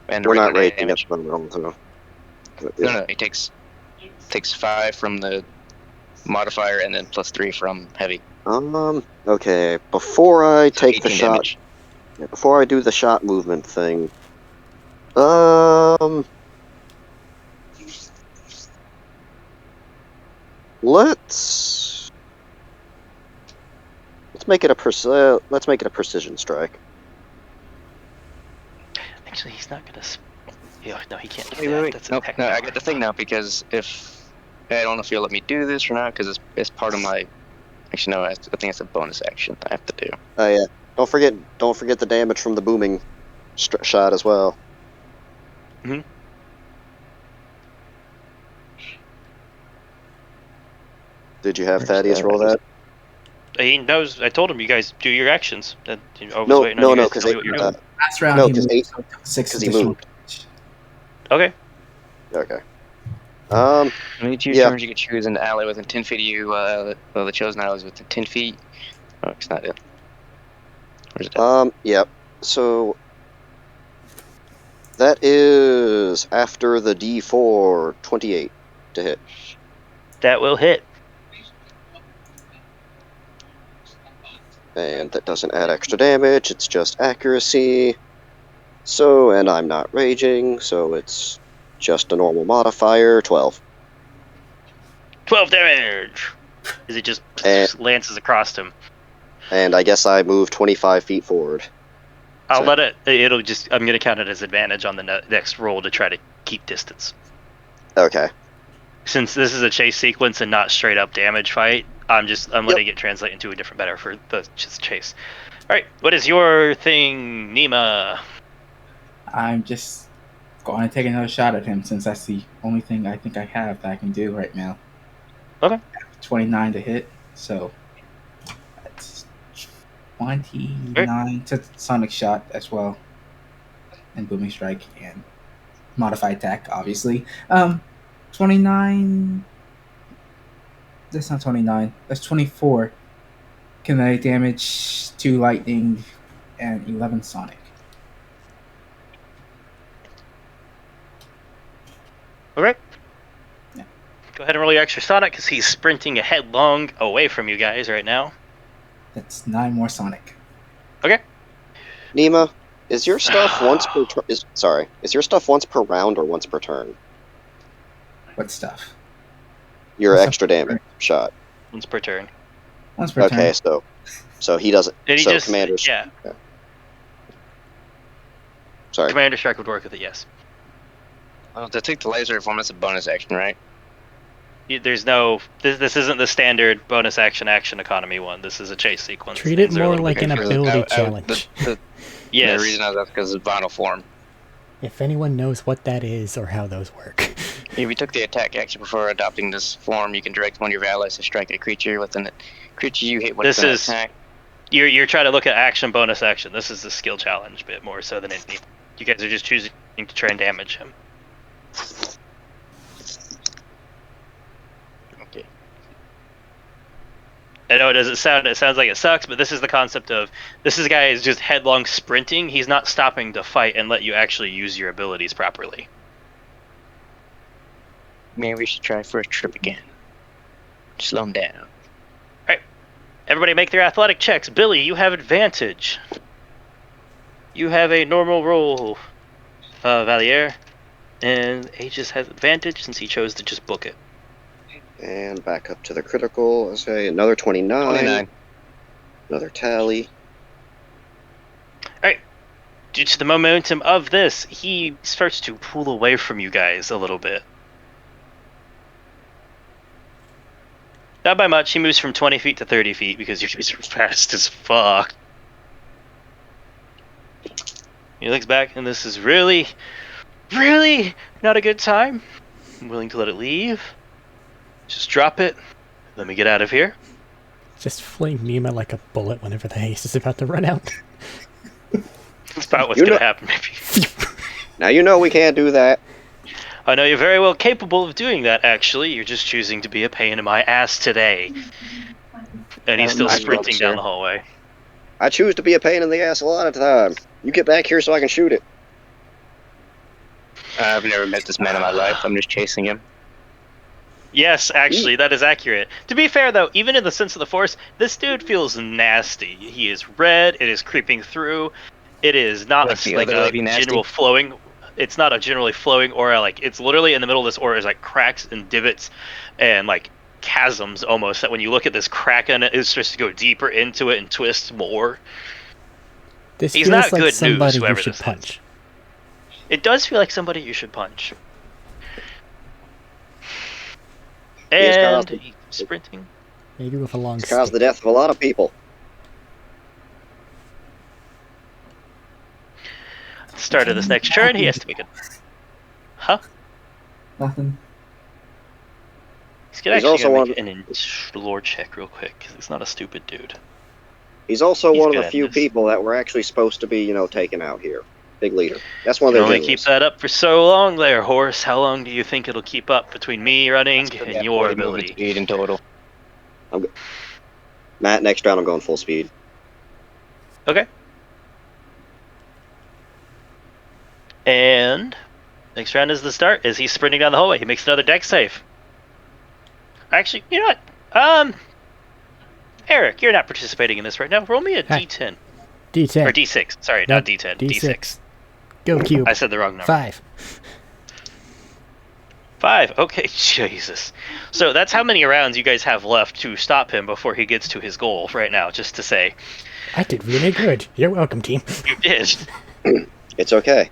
And the We're not regular rating damage. it from wrong, so. No, he takes 5 from the modifier and then +3 from heavy. Okay. Before I So take the 18 shot, damage. before I do the shot movement thing, let's make it a precision strike. Actually, he's not gonna. Yeah, no, he can't do Wait, that. wait. That's Nope, attack no, I power. got the thing now because if I don't know if you'll let me do this or not because it's part of my. Actually, no, I think it's a bonus action I have to do. Oh yeah. Don't forget the damage from the booming shot as well. Mhm. Did you have Where's Thaddeus that? roll that? He knows. I told him you guys do your actions. I was No, waiting on no, you no, guys to because tell me what you're doing. Last round No, he 'cause moved, eight- so it took 6 'cause he additional moved. damage. Okay. Okay. Only 2 Yeah. turns you can choose an ally within 10 feet of you. The chosen ally is within 10 feet. Oh, it's not it. Where's it? Yep. So that is after the D4 28 to hit. That will hit. And that doesn't add extra damage, it's just accuracy. So, and I'm not raging, so it's just a normal modifier, 12. 12 damage. As it just Eh. lances across him. And I guess I move 25 feet forward. I'll So- let it. It'll just. I'm gonna count it as advantage on the next roll to try to keep distance. Okay. Since this is a chase sequence and not straight up damage fight, I'm letting it translate into a different better for the chase. All right, what is your thing, Nima? I'm just going to take another shot at him since that's the only thing I think I have that I can do right now. Okay. 29 to hit, so that's 29 to Sonic Shot as well. And Booming Strike and Modified Attack, obviously. 29. That's not 29. That's 24. Kinetic damage, 2 lightning, and 11 Sonic. All right. Yeah. Go ahead and roll your extra Sonic because he's sprinting headlong away from you guys right now. That's 9 more Sonic. Nima, is your stuff once per is your stuff once per round or once per turn? What stuff? Your Once extra per damage shot. Once per turn. Once per Okay, turn. so he doesn't. And he So just commanders. yeah. Sorry. Commander Strike would work with it. Yes. Well, to take the laser form, that's a bonus action, right? There's no. This isn't the standard bonus action economy one. This is a chase sequence. Treat it Things are a more little like bit an different. ability The, challenge. Yes. The reason I was asking is vinyl form. If anyone knows what that is or how those work. If you took the attack action before adopting this form, you can direct one of your allies to strike a creature within it. Creature you hit with This an is- attack. You're trying to look at action, bonus action. This is the skill challenge bit more so than anything. You guys are just choosing to try and damage him. Okay. I know it sounds like it sucks, but this is the concept of, this is a guy who's just headlong sprinting. He's not stopping to fight and let you actually use your abilities properly. Maybe we should try for a trip again. Slow him down. Everybody make their athletic checks. Billy, you have advantage. You have a normal roll, Valier. And Aegis has advantage since he chose to just book it. And back up to the critical. Let's say another 29. 29. Another tally. Alright. Due to the momentum of this, he starts to pull away from you guys a little bit. Not by much. He moves from 20 feet to 30 feet because you're just fast as fuck. He looks back, and this is really, really not a good time. I'm willing to let it leave. Just drop it. Let me get out of here. Just flame Nima like a bullet whenever the haste is about to run out. That's about what's going to happen, maybe. Now you know we can't do that. I know you're very well capable of doing that, actually. You're just choosing to be a pain in my ass today. And he's still sprinting down the hallway. I choose to be a pain in the ass a lot of the time. You get back here so I can shoot it. I've never met this man in my life. I'm just chasing him. Yes, actually, that is accurate. To be fair, though, even in the sense of the Force, this dude feels nasty. He is red. It is creeping through. It is not like a general flowing. It's not a generally flowing aura. Like, it's literally in the middle of this aura is like cracks and divots and like chasms almost. That when you look at this crack in it, it's just to go deeper into it and twist more. This He's feels not like good somebody news, whoever you should this punch. is. It does feel like somebody you should punch. And he's sprinting. Maybe with a long It's caused stick. the death of a lot of people. Start of this next turn, he has to make it. Huh? Nothing. He's gonna He's actually also gonna one- make an lore check real quick, because he's not a stupid dude. He's also He's one of good the at few this. people that were actually supposed to be, taken out here. Big leader. That's one of You their can only generals. keep that up for so long there, Horse. How long do you think it'll keep up between me running and your ability? Speed in total. Matt, next round I'm going full speed. Okay. And next round is the start. Is he sprinting down the hallway? He makes another dex save. Actually, you know what? Eric, you're not participating in this right now. Roll me a Hi. D10. D10. Or D6. Sorry, Nope, not D10. D6. Go cube. I said the wrong number. 5. 5. Okay, Jesus. So that's how many rounds you guys have left to stop him before he gets to his goal right now, just to say. I did really good. You're welcome, team. You did. It's okay.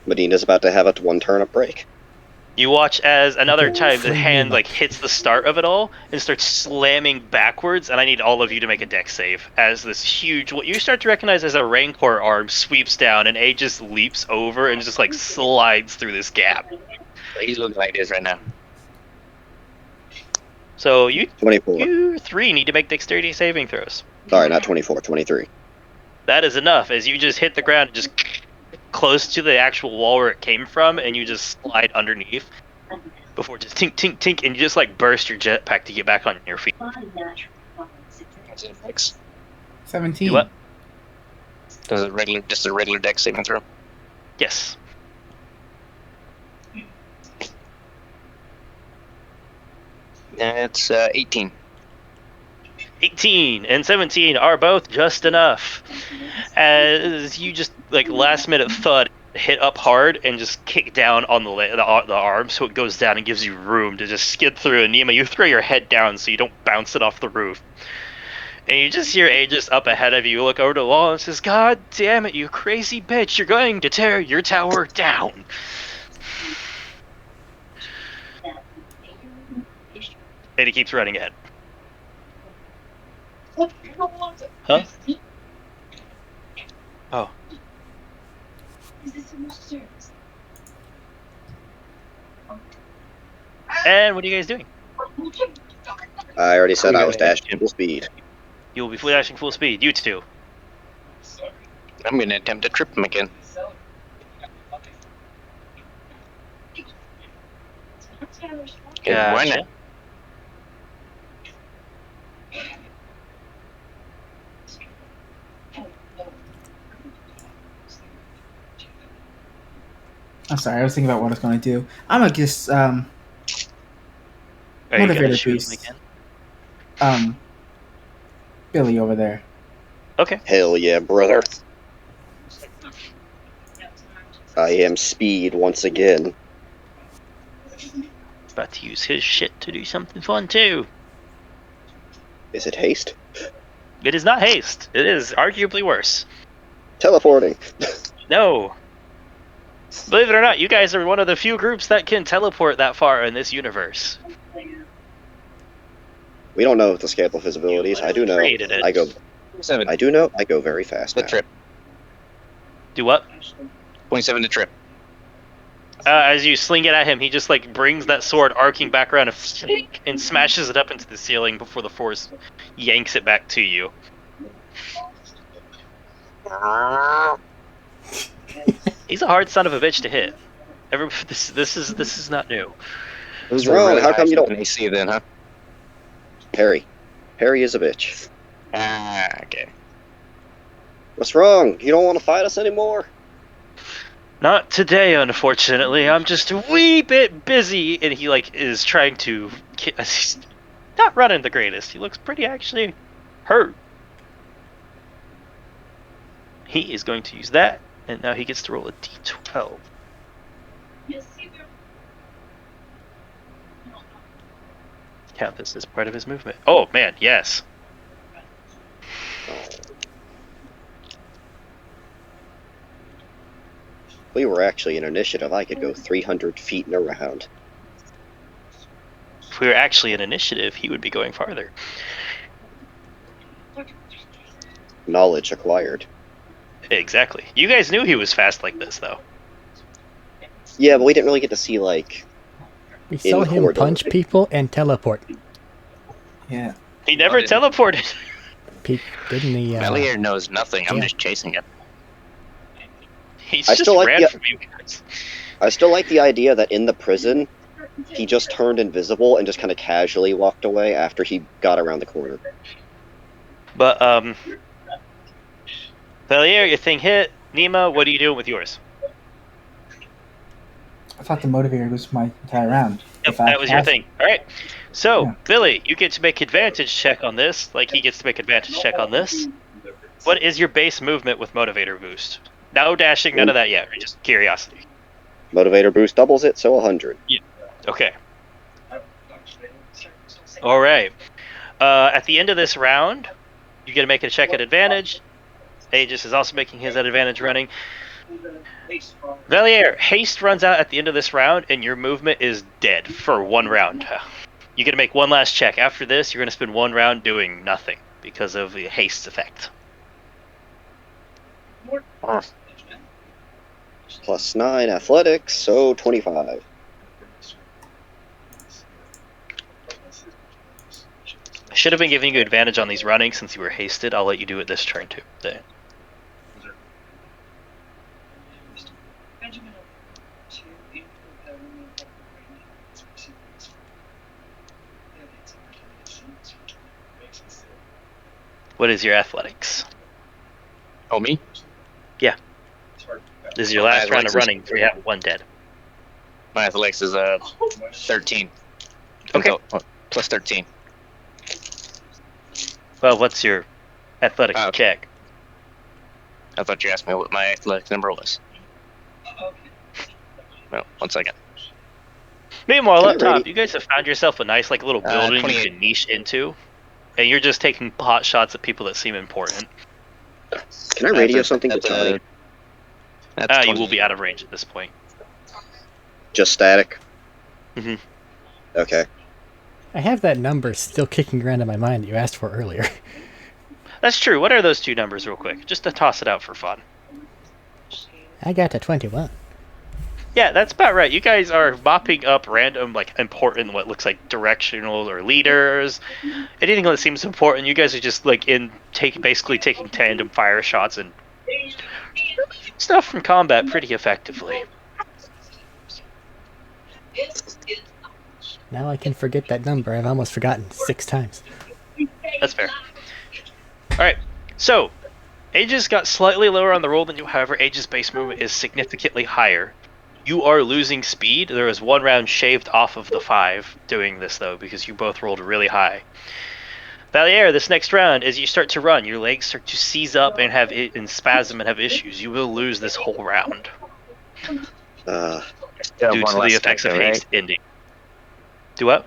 Medina's about to have a one turnip break. You watch as another time the Flame hand Nima. hits the start of it all and starts slamming backwards, and I need all of you to make a dex save as this huge, what you start to recognize as a Rancor arm sweeps down, and A just leaps over and just slides through this gap. He's looking like this right now. So you 24. three need to make dexterity saving throws. Sorry, not 24, 23. That is enough, as you just hit the ground and just close to the actual wall where it came from, and you just slide underneath before just tink, tink, tink, and you just burst your jetpack to get back on your feet. Is it fix? 17. Do what? Does it just a regular deck saving throw? Yes. It's 18. 18 and 17 are both just enough. As you just last minute thud hit up hard and just kick down on the arm, so it goes down and gives you room to just skid through. And Nima, you throw your head down so you don't bounce it off the roof. And you just hear Aegis up ahead of you look over the wall and says, "God damn it, you crazy bitch, you're going to tear your tower down." And he keeps running ahead. Huh? Oh. And what are you guys doing? I already said I was dashing full speed. You will be dashing full speed. You two. I'm going to attempt to trip him again. Why Gotcha. not? I'm sorry, I was thinking about what I was going to do. I'm going to just Are you gonna motivator shoot him boost. again? Billy over there. Okay. Hell yeah, brother. I am speed once again. About to use his shit to do something fun too. Is it haste? It is not haste. It is arguably worse. Teleporting. No. Believe it or not, you guys are one of the few groups that can teleport that far in this universe. We don't know the scale of his abilities. I do know. Created it. I do know. I go very fast The now. trip. Do what? 27 to trip. As you sling it at him, he just like brings that sword arcing back around and smashes it up into the ceiling before the force yanks it back to you. He's a hard son of a bitch to hit. This is not new. What's wrong? How come you don't? AC then, huh? Harry. Harry is a bitch. Ah, okay. What's wrong? You don't want to fight us anymore? Not today, unfortunately. I'm just a wee bit busy, and he like is trying to. He's not running the greatest. He looks pretty actually hurt. He is going to use that, and now he gets to roll a d12. Count this as part of his movement. Oh man, yes. If we were actually in initiative, I could go 300 feet in a round. If we were actually in initiative, he would be going farther. Knowledge acquired. Exactly. You guys knew he was fast like this, though. Yeah, but we didn't really get to see, like... We saw him corridor. punch people and teleport. Yeah. He never teleported. Didn't he? Valier knows nothing. I'm yeah. just chasing him. He's I just still like ran the- from you guys. I still like the idea that in the prison, he just turned invisible and just kind of casually walked away after he got around the corner. But, Valier, your thing hit. Nima, what are you doing with yours? I thought the motivator was my entire round. Yep, If I that was your passed- thing. Alright. So, Yeah. Billy, you get to make advantage check on this. Like, he gets to make advantage check on this. What is your base movement with motivator boost? No dashing, none of that yet. Just curiosity. Motivator boost doubles it, so 100. Okay. Alright. At the end of this round, you get to make a check at advantage. Aegis is also making his at advantage running. Valier, haste runs out at the end of this round, and your movement is dead for one round. You get to make one last check. After this, you're going to spend one round doing nothing because of the haste effect. Plus 9 athletics, so 25. I should have been giving you advantage on these running since you were hasted. I'll let you do it this turn too. Then. What is your athletics? Oh, me? This is your last round of Athletics is- running. We have one dead. My athletics is 13. Okay. Plus 13. Well, what's your athletics Okay. check? I thought you asked me what my athletic number was. No, 1 second. Meanwhile, Can up I top, radi- you guys have found yourself a nice like little building you 28. can niche into, and you're just taking pot shots at people that seem important. Can I radio something to Tony? That's You will be out of range at this point. Just static? Mhm. Okay. I have that number still kicking around in my mind that you asked for earlier. That's true. What are those two numbers, real quick? Just to toss it out for fun. I got to 21. Yeah, that's about right. You guys are mopping up random, like, important, what looks like directional or leaders. Anything that seems important, you guys are just, like, basically taking tandem fire shots and stuff from combat pretty effectively. Now I can forget that number. I've almost forgotten 6 times. That's fair. Alright, so, Aegis got slightly lower on the roll than you, however, Aegis' base movement is significantly higher. You are losing speed. There is 1 round shaved off of the 5 doing this, though, because you both rolled really high. Valier, this next round, as you start to run, your legs start to seize up and have it in spasm and have issues. You will lose this whole round Yeah, due one to the less effects of attack, though, haste ending. Do what?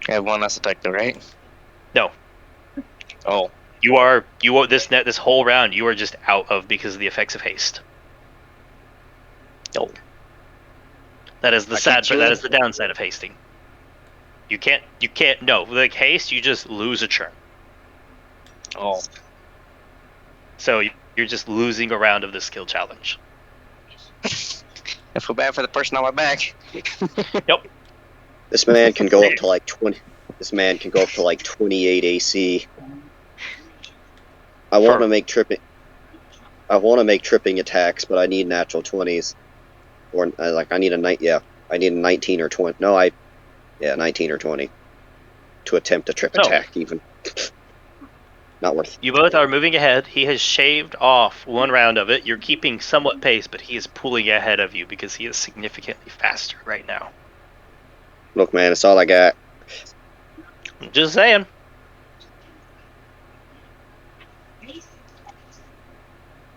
I have one less attack, though, right? No. Oh. You are this whole round. You are just out of because of the effects of haste. Oh. That is the I sad, can't but that chew is the downside of hasting. You can't. No, like haste, you just lose a turn. Oh. So you're just losing a round of the skill challenge. I feel bad for the person on my back. Yep. This man can go up to like 20. This man can go up to like 28 AC. I want to make tripping. I want to make tripping attacks, but I need natural 20s, or I need a night. Yeah, I need a 19 or 20. No, 19 or 20 to attempt a trip attack. Even not worth. You both are moving ahead. He has shaved off 1 round of it. You're keeping somewhat pace, but he is pulling ahead of you because he is significantly faster right now. Look, man, it's all I got. Just saying.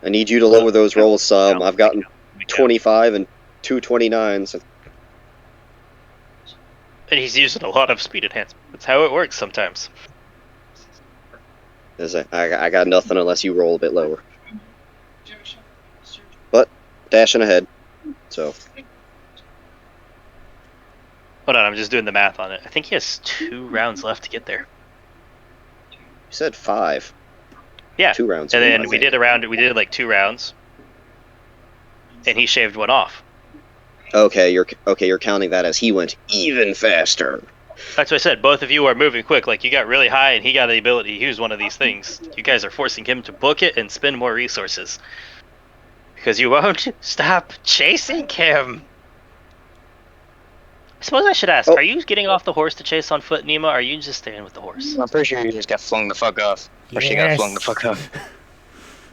I need you to lower those rolls some. I've gotten 25 and 2 29s. And he's using a lot of speed enhancement. That's how it works sometimes. I got nothing unless you roll a bit lower. But dashing ahead, so. Hold on, I'm just doing the math on it. I think he has 2 rounds left to get there. You said 5. Yeah. 2 rounds. And then we did like 2 rounds. And he shaved 1 off. Okay, you're counting that as he went even faster. That's what I said. Both of you are moving quick. Like, you got really high, and he got the ability to use one of these things. You guys are forcing him to book it and spend more resources. Because you won't stop chasing him. I suppose I should ask, are you getting off the horse to chase on foot, Nima, or are you just staying with the horse? I'm pretty sure you just got flung the fuck off. Or she got flung the fuck off.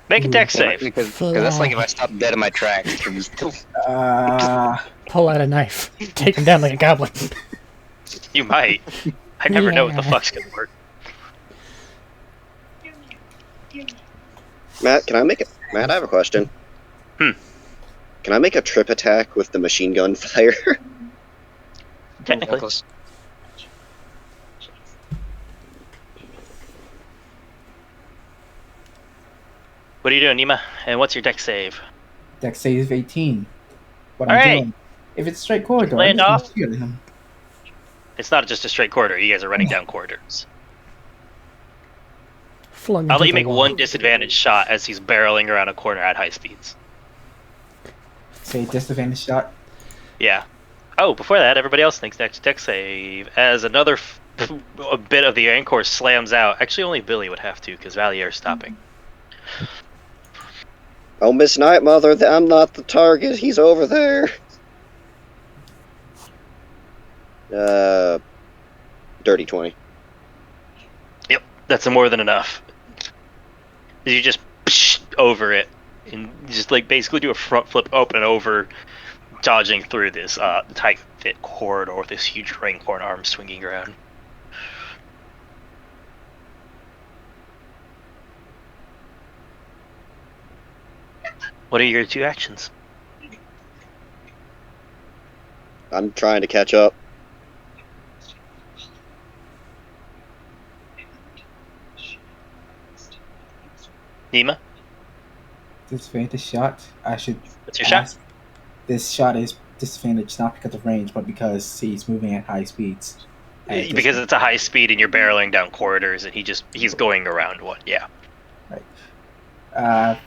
Make a deck save. Because that's like if I stopped dead in my tracks. Pull out a knife. Take him down like a goblin. You might. I never know what the fuck's gonna work. Matt, Matt, I have a question. Can I make a trip attack with the machine gun fire? Technically. What are you doing, Nima? And what's your deck save? Dex save 18. What All I'm right. doing. If it's straight corridor, Land I'm off. just gonna shoot at him. It's not just a straight corridor. You guys are running down corridors. Flung I'll into let you the make wall. 1 disadvantaged shot as he's barreling around a corner at high speeds. Say disadvantage shot. Yeah. Oh, before that, everybody else thinks deck save. As another a bit of the Anchor slams out. Actually, only Billy would have to, because Valier's stopping. Oh, Miss Night Mother, I'm not the target. He's over there. Dirty 20. Yep, that's more than enough. You just over it, and just like basically do a front flip up and over, dodging through this tight fit corridor with this huge ring horn arm swinging around. What are your 2 actions? I'm trying to catch up. Nima, Disadvantage shot. I should. what's your shot? ask. This shot is disadvantage not because of range, but because he's moving at high speeds. Because it's a high speed and you're barreling down corridors, and he's going around one. Yeah.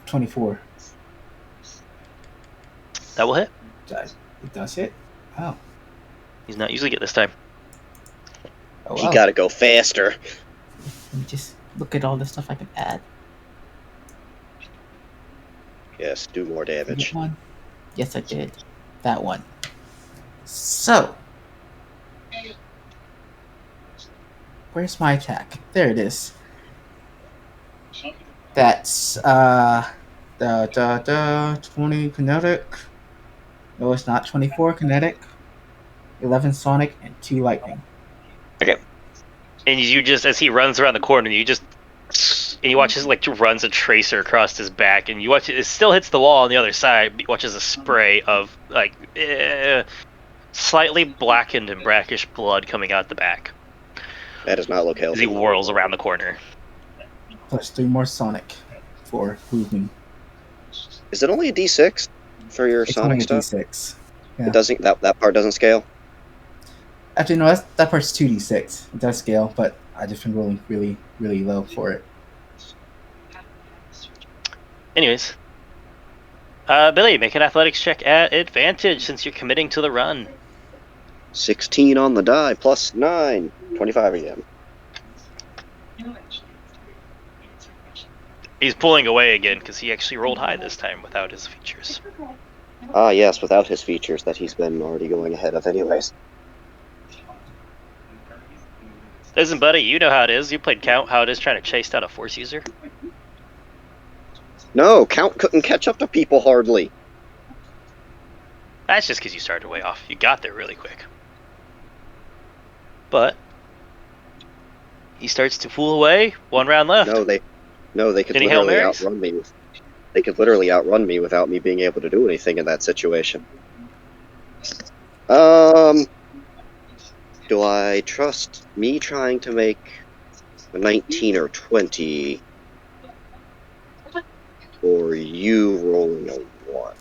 24. That will hit. It does hit. Oh. He's not using it this time. Oh He wow. gotta go faster. Let me just look at all the stuff I can add. Yes, do more Get damage. one. Yes, I did. That one. So. Where's my attack? There it is. That's 20 kinetic. No, it's not. 24 kinetic, 11 sonic, and 2 lightning. And you just, as he runs around the corner, you watch his like runs a tracer across his back, and you watch it still hits the wall on the other side. But you watch as a spray of like slightly blackened and brackish blood coming out the back That does not look as he healthy. whirls around the corner. Plus 3 more sonic for movement. Is it only a D6 for your It's sonic only a stuff? D6. Yeah. It doesn't. That part doesn't scale. Actually, no, that part's 2d6. It does scale, but I just been rolling really, really low for it. Anyways, Billy, make an athletics check at advantage since you're committing to the run. 16 on the die plus 9. 25 again. He's pulling away again because he actually rolled high this time without his features. Ah, yes, without his features that he's been already going ahead of anyways. Listen, buddy, you know how it is. You played Count, how it is trying to chase down a Force user. No, Count couldn't catch up to people hardly. That's just because you started way off. You got there really quick. But he starts to pull away. 1 round left. No, they could Any Hail literally Marys? outrun me. They could literally outrun me without me being able to do anything in that situation. Do I trust me trying to make a 19 or 20, or you rolling a 1?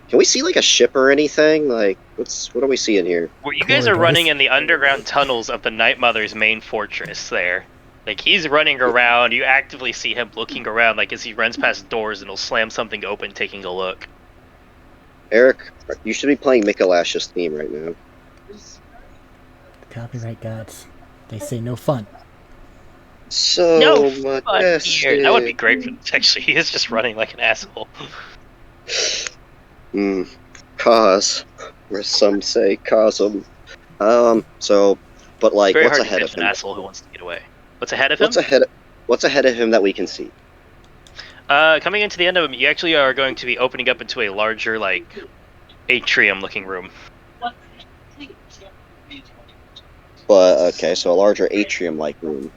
Can we see like a ship or anything? Like, what are we seeing here? Well, you guys are Corridors. running in the underground tunnels of the Night Mother's main fortress there. Like, he's running around. You actively see him looking around, like, as he runs past doors and he'll slam something open, taking a look. Eric, you should be playing Mikolash's theme right now. Copyright gods. They say no fun. So No much. Fun here. That would be great for actually. He is just running like an asshole. Cause, or some say cosm. But like, Very what's hard ahead to of catch an him? asshole who wants to get away. What's ahead of him? What's ahead of him that we can see? Coming into the end of him, you actually are going to be opening up into a larger, like, atrium-looking room. But okay, so a larger atrium-like room.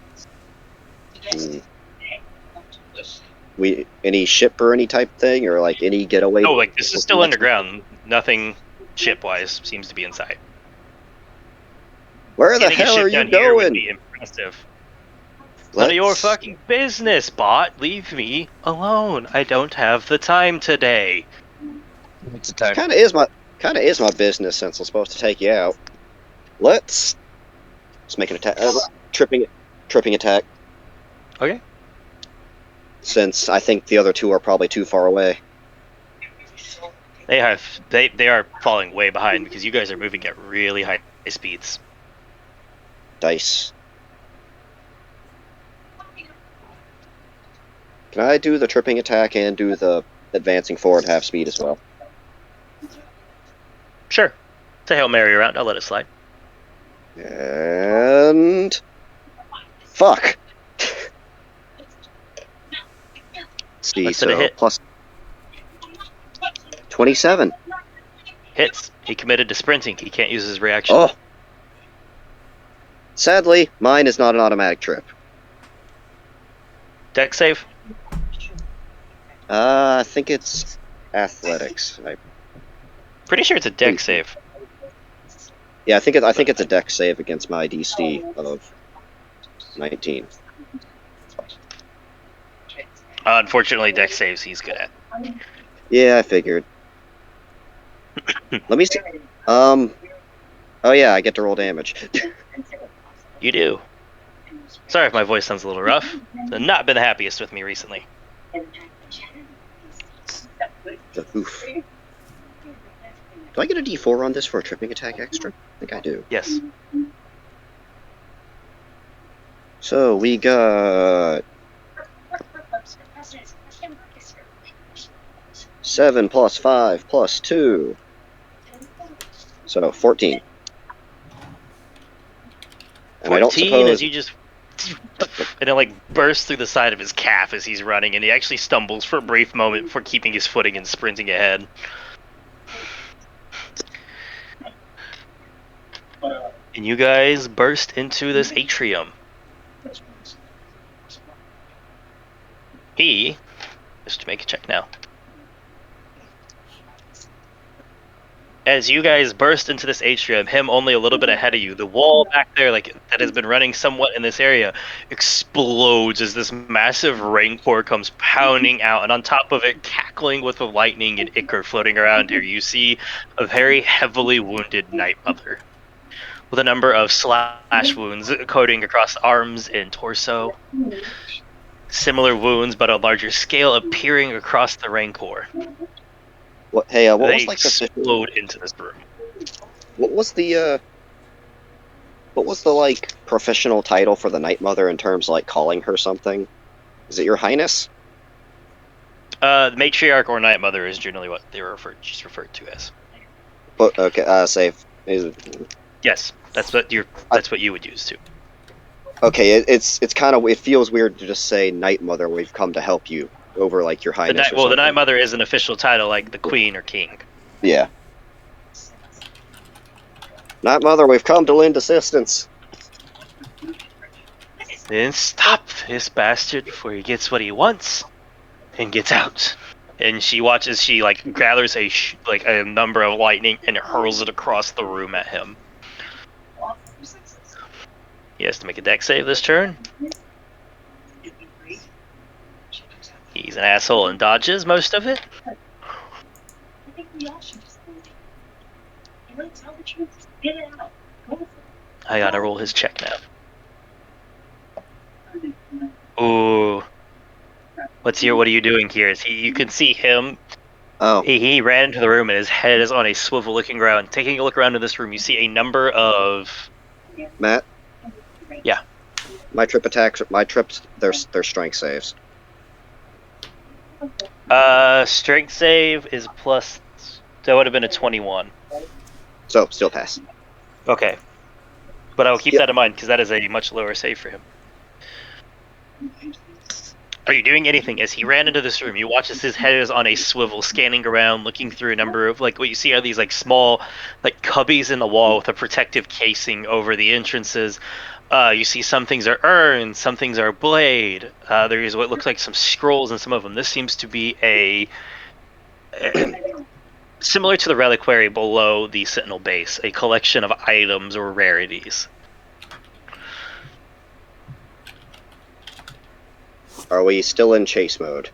Any ship or any type thing, or like any getaway? Oh, like this is still underground. Nothing ship-wise seems to be inside. Where the Getting a hell ship are you down here would going? be impressive. None of your fucking business, bot. Leave me alone. I don't have the time today. It's a time. Kind of is my business since I'm supposed to take you out. Let's make an attack. Tripping attack. Okay. Since I think the other two are probably too far away. They are falling way behind because you guys are moving at really high speeds. Dice. Can I do the tripping attack and do the advancing forward half speed as well? Sure. It's a Hail Mary around. I'll let it slide. And fuck. See, What's it a so hit? plus 27. Hits. He committed to sprinting. He can't use his reaction. Oh. Sadly, mine is not an automatic trip. Deck save. I think it's athletics. Pretty sure it's a deck save. Yeah, I think it's a deck save against my DC of 19. Unfortunately, deck saves he's good at. Yeah, I figured. Let me see. Oh yeah, I get to roll damage. You do. Sorry if my voice sounds a little rough. I've not been the happiest with me recently. Oof. Do I get a D4 on this for a tripping attack extra? I think I do. Yes. So we got 7 plus 5 plus 2. So 14. And I don't 14 suppose as you just and it like bursts through the side of his calf as he's running, and he actually stumbles for a brief moment before keeping his footing and sprinting ahead. And you guys burst into this atrium. He is to make a check now. As you guys burst into this atrium, him only a little bit ahead of you, the wall back there, like that has been running somewhat in this area, explodes as this massive rainpour comes pounding out, and on top of it, cackling with the lightning and ichor floating around here, you see a very heavily wounded Night Mother, with a number of slash wounds coating across arms and torso. Similar wounds, but on a larger scale, appearing across the rainpour. What They was like the explode into this room. what was the like professional title for the Night Mother in terms of like calling her something? Is it Your Highness? The matriarch or Night Mother is generally what she's referred to as. But okay, save. Yes, that's what you would use too. Okay, it feels weird to just say Night Mother. We've come to help you over like Your Highness. The Night Mother is an official title like the Queen or King. Yeah. Night Mother, we've come to lend assistance. Then stop this bastard before he gets what he wants and gets out. And she watches. She like gathers a number of lightning and hurls it across the room at him. He has to make a dex save this turn. He's an asshole and dodges most of it. I gotta roll his check now. Ooh. What are you doing here? You can see him. Oh. He ran into the room and his head is on a swivel looking around. Taking a look around in this room, you see a number of... Matt? Yeah. Their strength saves. Strength save is plus... That would have been a 21. So, still pass. Okay. But I will keep that in mind, because that is a much lower save for him. Are you doing anything? As he ran into this room, you watch as his head is on a swivel, scanning around, looking through a number of, like, what you see are these, like, small, like, cubbies in the wall with a protective casing over the entrances. You see some things are urns, some things are blade. There is what looks like some scrolls in some of them. This seems to be similar to the reliquary below the Sentinel base, a collection of items or rarities. Are we still in chase mode?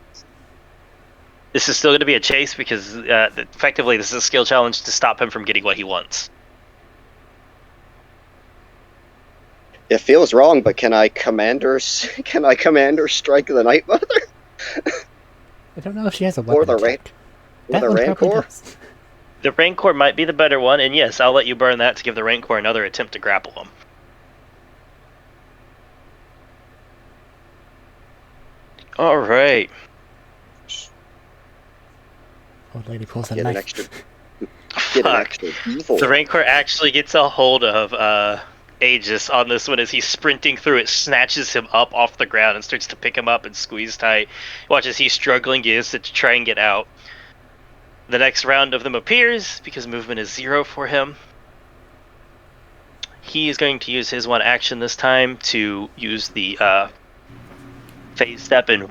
This is still going to be a chase because effectively this is a skill challenge to stop him from getting what he wants. It feels wrong, but can I commander strike the Night Mother? I don't know if she has a weapon Or the attack. Or the Rancor? The Rancor might be the better one, and yes, I'll let you burn that to give the Rancor another attempt to grapple him. All right. Old lady pulls a Get an knife. extra. Get an extra evil. The Rancor actually gets a hold of Aegis on this one as he's sprinting through it, snatches him up off the ground and starts to pick him up and squeeze tight. Watch as he's struggling against it to try and get out. The next round of them appears because movement is 0 for him. He is going to use his one action this time to use the phase step and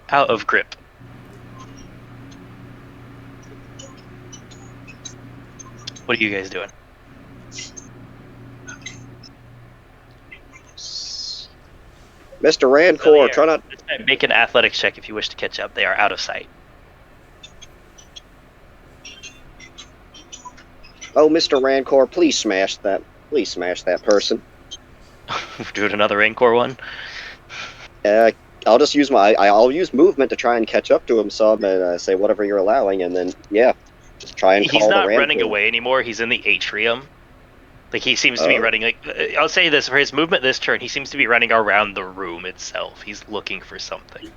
out of grip. What are you guys doing? Mr. Rancor, try not. Make an athletics check if you wish to catch up. They are out of sight. Oh, Mr. Rancor, please smash that. Please smash that person. Do it another Rancor one. I'll just use I'll use movement to try and catch up to him some and say whatever you're allowing, and then just try and call He's the not Rancor. running away anymore. He's in the atrium. Like he seems to be running. Like I'll say this for his movement this turn, he seems to be running around the room itself. He's looking for something.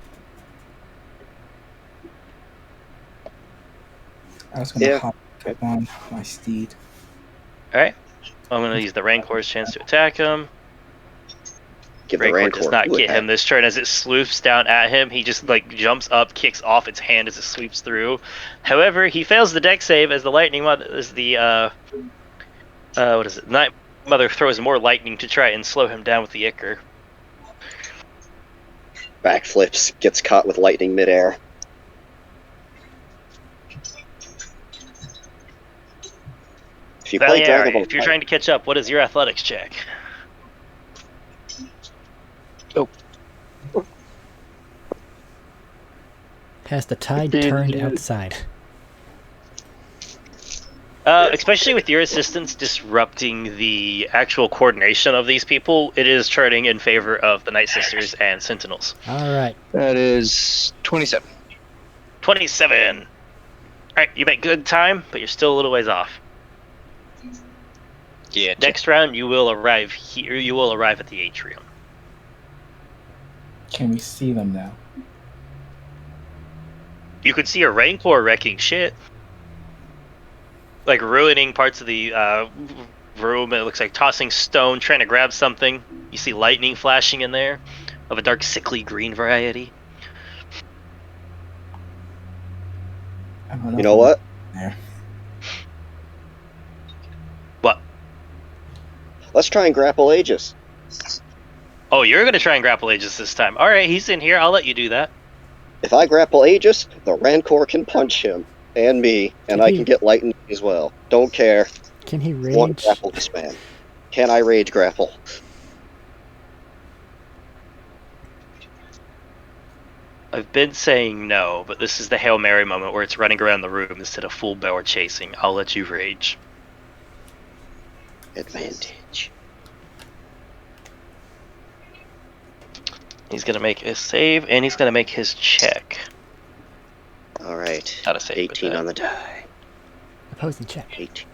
I was gonna hop up on my steed. All right. I'm gonna use the Rancor's chance to attack him. Give the Rancor Rancor does not two get him attack. this turn. As it swoops down at him, he just like jumps up, kicks off its hand as it sweeps through. However, he fails the deck save as the lightning mother as the what is it? Night Mother throws more lightning to try and slow him down with the Ichor. Backflips, gets caught with lightning midair. If you play Dragon Ball, if you're trying to catch up, what is your athletics check? Has the tide turned outside? Especially with your assistance disrupting the actual coordination of these people, it is turning in favor of the Night Sisters and Sentinels. All right. That is 27. 27. All right, you make good time, but you're still a little ways off. Yeah. Next round, you will arrive here. You will arrive at the atrium. Can we see them now? You could see a Rancor wrecking shit. Like ruining parts of the room. It looks like tossing stone, trying to grab something. You see lightning flashing in there of a dark, sickly green variety. you know what? There. What? Let's try and grapple Aegis. Oh, you're going to try and grapple Aegis this time. All right, he's in here. I'll let you do that. If I grapple Aegis, the Rancor can punch him and me, and I can get lightning as well. Don't care. Can he rage? Want grapple this man. Can I rage grapple? I've been saying no, but this is the Hail Mary moment where it's running around the room instead of full bore chasing. I'll let you rage. Advantage. He's going to make his save, and he's going to make his check. Alright. Not a save, 18 but, on the die. Opposing check. 18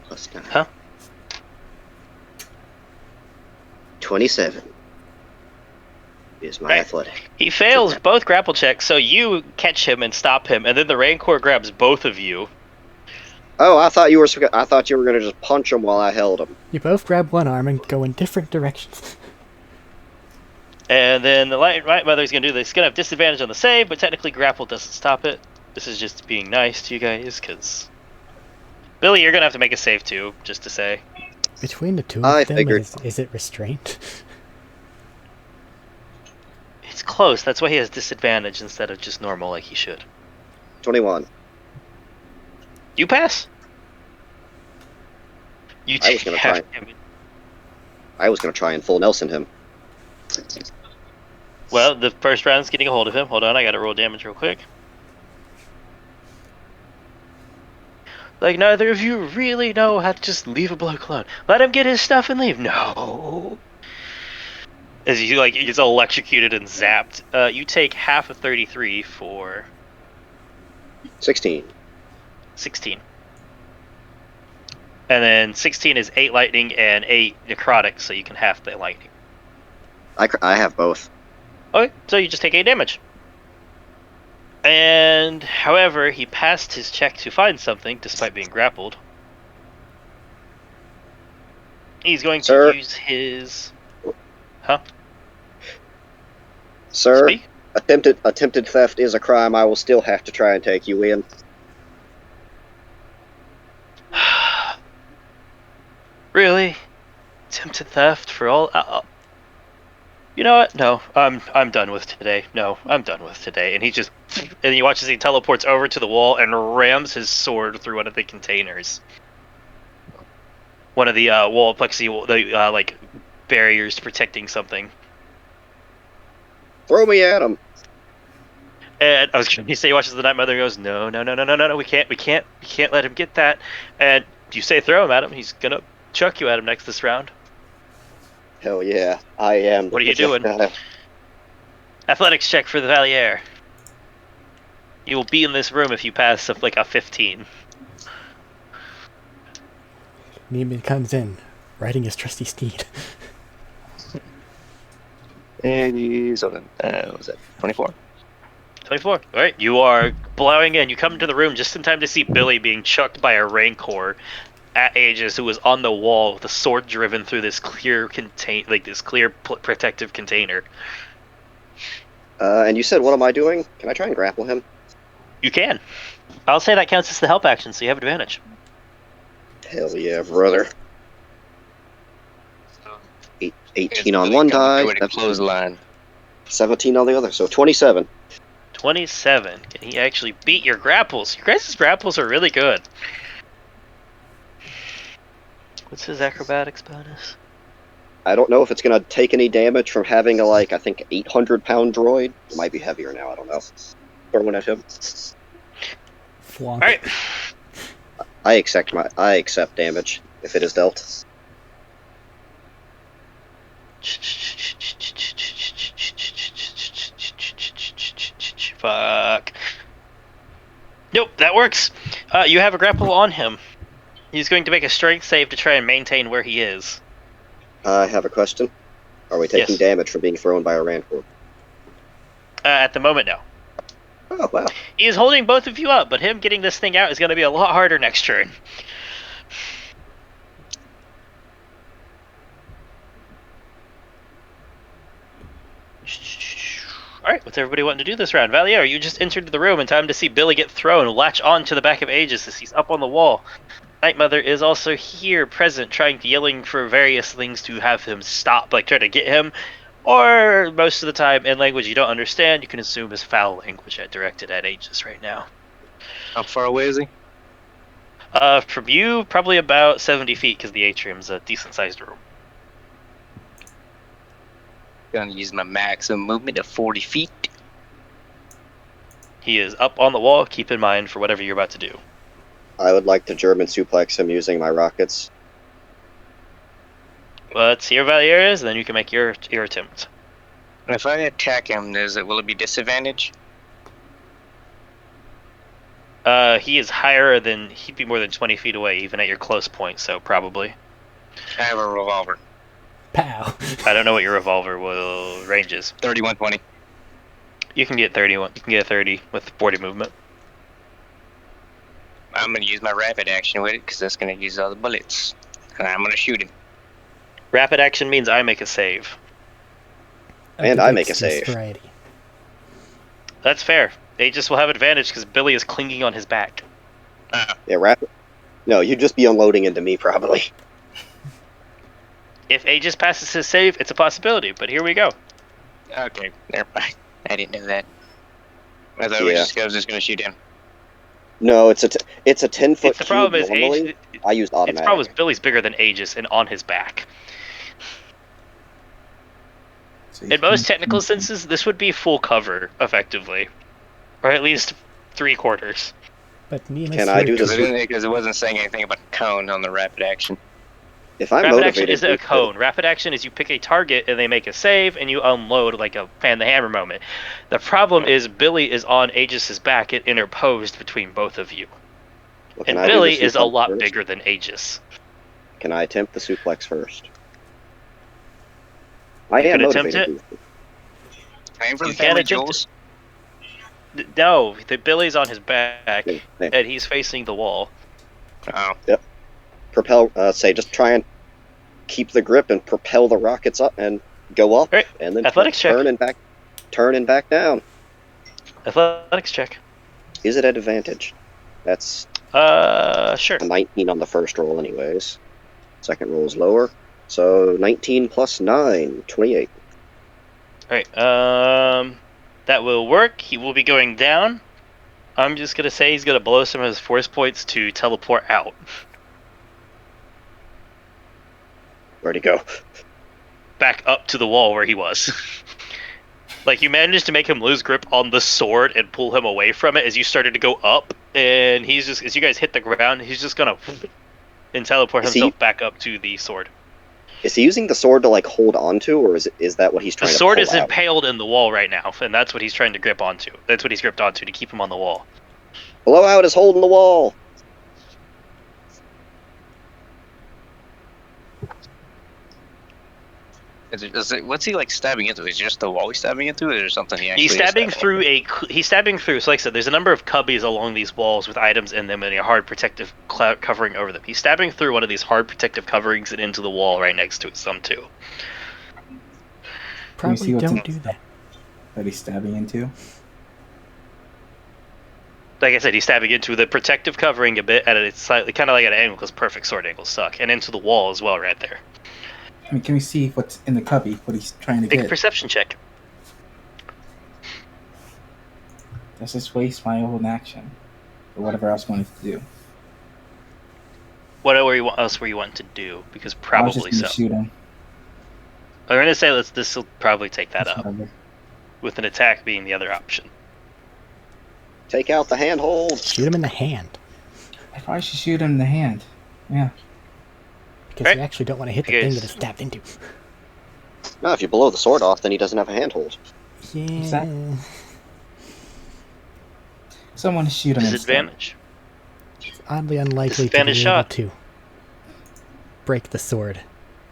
plus 9. Huh? 27 is my Right. athletic. He fails both grapple checks, so you catch him and stop him, and then the Rancor grabs both of you. Oh, I thought you were going to just punch him while I held him. You both grab one arm and go in different directions. And then the Light Mother's going to do this. He's going to have disadvantage on the save, but technically grapple doesn't stop it. This is just being nice to you guys, because... Billy, you're going to have to make a save too, just to say. Between the two of I them, figured. is it restraint? It's close. That's why he has disadvantage instead of just normal like he should. 21. You pass. You I was gonna try. I was going to try and full Nelson him. Well, the first round's getting a hold of him. Hold on, I gotta roll damage real quick. Like, neither of you really know how to just leave a bloke alone. Let him get his stuff and leave. No. As he, like, gets electrocuted and zapped. You take half of 33 for 16. 16. And then 16 is 8 lightning and 8 necrotic, so you can half the lightning. I have both. Okay, so you just take 8 damage. And, however, he passed his check to find something, despite being grappled. He's going to use his... Huh? Sir, Speak? attempted theft is a crime. I will still have to try and take you in. Really? Attempted theft for all... You know what? No, I'm done with today. No, I'm done with today. And he just... And you watch as he teleports over to the wall and rams his sword through one of the containers. One of the wall plexi... like, barriers protecting something. Throw me at him. And I was going to say, he watches the Night Mother and goes, no, we can't let him get that. And you say throw him at him, he's going to chuck you at him next this round. Hell yeah, I am. What are you doing? Athletics check for the Valier. You will be in this room if you pass like a 15. Neiman comes in, riding his trusty steed. And he's on, what was that, 24? 24. Alright, you are blowing in. You come into the room just in time to see Billy being chucked by a Rancor. at Aegis, who was on the wall with a sword driven through this clear protective container. And you said, what am I doing? Can I try and grapple him? You can. I'll say that counts as the help action, so you have advantage. Hell yeah, brother. So, 18 on one die, with a clothesline. 17 on the other, so 27. 27. Can he actually beat your grapples? Your guys' grapples are really good. What's his acrobatics bonus? I don't know if it's going to take any damage from having a, I think, 800-pound droid. It might be heavier now, I don't know. Throwing at him. Flonk. Alright. I accept damage, if it is dealt. Fuck. Nope, that works. You have a grapple on him. He's going to make a strength save to try and maintain where he is. I have a question. Are we taking Yes. damage from being thrown by a Rancor? At the moment, no. Oh, wow. He is holding both of you up, but him getting this thing out is going to be a lot harder next turn. Alright, what's everybody wanting to do this round? Valier, you just entered the room in time to see Billy get thrown, latch on to the back of Aegis as he's up on the wall. Night Mother is also here, present, yelling for various things to have him stop, try to get him, or most of the time in language you don't understand, you can assume is foul language directed at Aegis right now. How far away is he? From you, probably about 70 feet, because the atrium's a decent-sized room. Gonna use my maximum movement of 40 feet. He is up on the wall. Keep in mind for whatever you're about to do. I would like to German suplex him using my rockets. Let's hear Valier's, and then you can make your attempt. And if I attack him, will it be disadvantage? He is he'd be more than 20 feet away, even at your close point, so probably. I have a revolver. Pow. I don't know what your revolver ranges. 3120. You can get 31. You can get 30 with 40 movement. I'm gonna use my rapid action with it because that's gonna use all the bullets. And I'm gonna shoot him. Rapid action means I make a save. And I make a save. Variety. That's fair. Aegis will have advantage because Billy is clinging on his back. Yeah, rapid. No, you'd just be unloading into me, probably. If Aegis passes his save, it's a possibility, but here we go. Okay, never mind. I didn't know that. I thought I was just gonna shoot him. No, it's a 10-foot The problem is normally. I used automatic. Its problem is Billy's bigger than Aegis and on his back. In most technical senses, this would be full cover, effectively. Or at least 3/4. But me and Can I do this? Because it wasn't saying anything about cone on the rapid action. If I'm Rapid motivated, action isn't a cone. Rapid action is you pick a target and they make a save and you unload like a fan the hammer moment. The problem is Billy is on Aegis's back and interposed between both of you. Well, And can I do Billy the is a suplex lot first? bigger than Aegis. Can I attempt the suplex first? I You am can attempt motivated. Aim for the You can family attempt jewels. No, Billy's on his back Yeah. and he's facing the wall. Oh. Propel. Just try and keep the grip and propel the rockets up and go up, Right. and then Athletics check. turn and back down. Athletics check. Is it at advantage? That's Sure. a 19 on the first roll, anyways. Second roll is lower, so 19 plus 9, 28. Alright, that will work. He will be going down. I'm just gonna say he's gonna blow some of his force points to teleport out. Where'd he go? Back up to the wall where he was. You managed to make him lose grip on the sword and pull him away from it as you started to go up, and he's just, as you guys hit the ground, he's just gonna and teleport himself back up to the sword. Is he using the sword to hold on to, or is that what he's The trying sword to is pull out? impaled in the wall right now, and that's what he's trying to grip onto. That's what he's gripped onto to keep him on the wall. Blowout is holding the wall. What's he like stabbing into? Is it just the wall he's stabbing into, or is there something he actually? He's stabbing through. So like I said, there's a number of cubbies along these walls with items in them and a hard protective covering over them. He's stabbing through one of these hard protective coverings and into the wall right next to it. Some too. Probably don't do that. That he's stabbing into? Like I said, he's stabbing into the protective covering a bit at a slightly kind of like at an angle because perfect sword angles suck, and into the wall as well right there. I mean, can we see what's in the cubby? What he's trying to Make get? a perception check. Does this waste my own action, or whatever else I wanted to do? What else were you wanting to do? Because I was probably just so. gonna shoot him. I'm gonna say this will probably take that That's up, whatever. with an attack being the other option. Take out the handhold. Shoot him in the hand. I probably should shoot him in the hand. Yeah. Because Right. you actually don't want to hit the Because- thing that it's stabbed into. No, if you blow the sword off, then he doesn't have a handhold. Yeah. Exactly. Someone shoot him instead. Disadvantage. It's oddly unlikely to be Disadvantage able shot. to break the sword.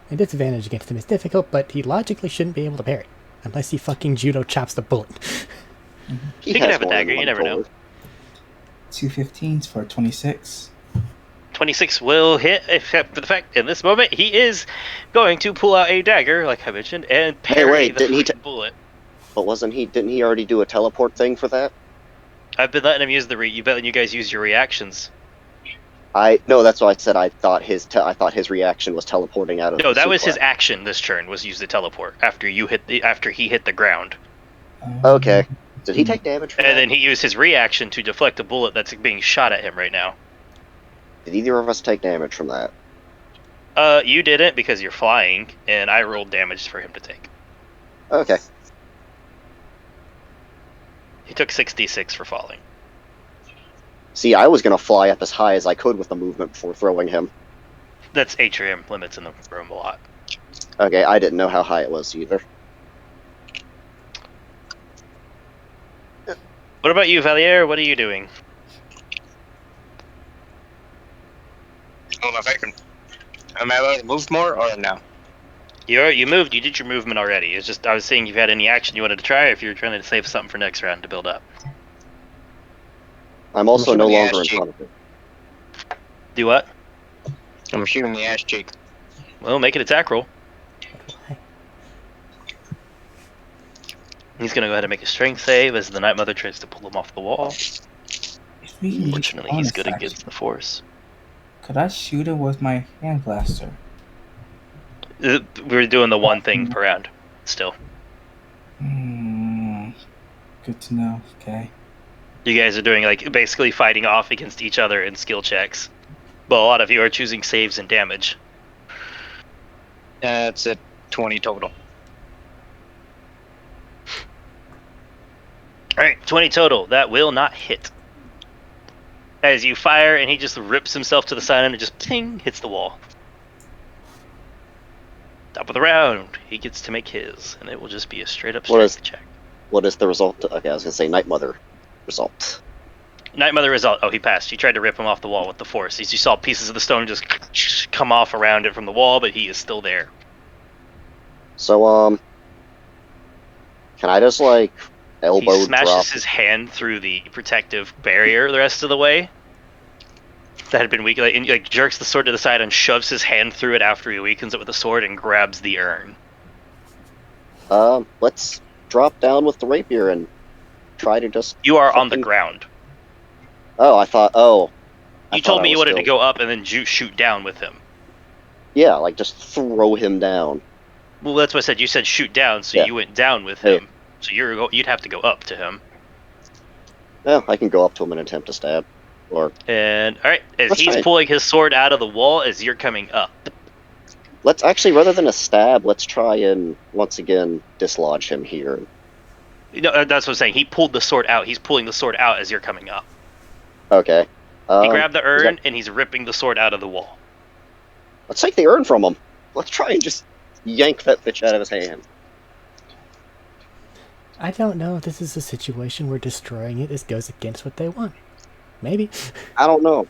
And disadvantage against him is difficult, but he logically shouldn't be able to parry. Unless he fucking judo chops the bullet. He could has have a more than dagger, you one never know. sword. 2 15s for 26. 26 will hit, except for the fact in this moment he is going to pull out a dagger, like I mentioned, and parry wait, the didn't he freaking bullet. But didn't he already do a teleport thing for that? I've been letting him use you letting you guys use your reactions. No, that's why I said I thought his reaction was teleporting out of. No, the that was his suplex. action this turn, was use the teleport after he hit the ground. Okay. Did he take damage from And that? then he used his reaction to deflect a bullet that's being shot at him right now. Did either of us take damage from that? You didn't because you're flying, and I rolled damage for him to take. Okay. He took 6d6 for falling. See, I was gonna fly up as high as I could with the movement before throwing him. That's atrium limits in the room a lot. Okay, I didn't know how high it was either. What about you, Valier? What are you doing? I don't know if I can. Am I allowed to move more or no? You moved. You did your movement already. It's just I was seeing if you had any action you wanted to try, or if you were trying to save something for next round to build up. I'm also I'm no shooting the longer in ass cheek. front of it. Do what? I'm shooting the ass cheek. Well, make an attack roll. He's gonna go ahead and make a strength save as the Night Mother tries to pull him off the wall. If we can use Fortunately, he's good bonus against action, the Force. Could I shoot him with my hand blaster? We're doing the one thing per round. Still, Good to know. Okay. you guys are doing like basically fighting off against each other in skill checks. But a lot of you are choosing saves and damage. That's at 20 total. Alright, 20 total. That will not hit. As you fire, and he just rips himself to the side and it just ting, hits the wall. Top of the round. He gets to make his, and it will just be a straight up What is- strength check. What is the result? Okay, I was gonna say Night Mother result. Night Mother result. Oh, he passed. He tried to rip him off the wall with the Force. You saw pieces of the stone just come off around it from the wall, but he is still there. So can I just like elbow He smashes drop? his hand through the protective barrier the rest of the way. That had been weak, and like jerks the sword to the side and shoves his hand through it after he weakens it with the sword and grabs the urn. Let's drop down with the rapier and try to just. You are on the fucking- ground. Oh, I thought. Oh. I You thought told I me you was wanted to still- go up and then shoot down with him. Yeah, like just throw him down. Well, that's what I said. You said shoot down, so Yeah. you went down with Hey. him. So you'd have to go up to him. Yeah, I can go up to him and attempt to stab. Or And all right, as Let's he's try it. pulling his sword out of the wall, as you're coming up. let's actually, rather than a stab, let's try and once again dislodge him here. No, that's what I'm saying. He pulled the sword out. He's pulling the sword out as you're coming up. Okay. He grabbed the is urn that- and he's ripping the sword out of the wall. Let's take the urn from him. Let's try and just yank that bitch out of his hand. I don't know if this is a situation where destroying it goes against what they want. Maybe. I don't know,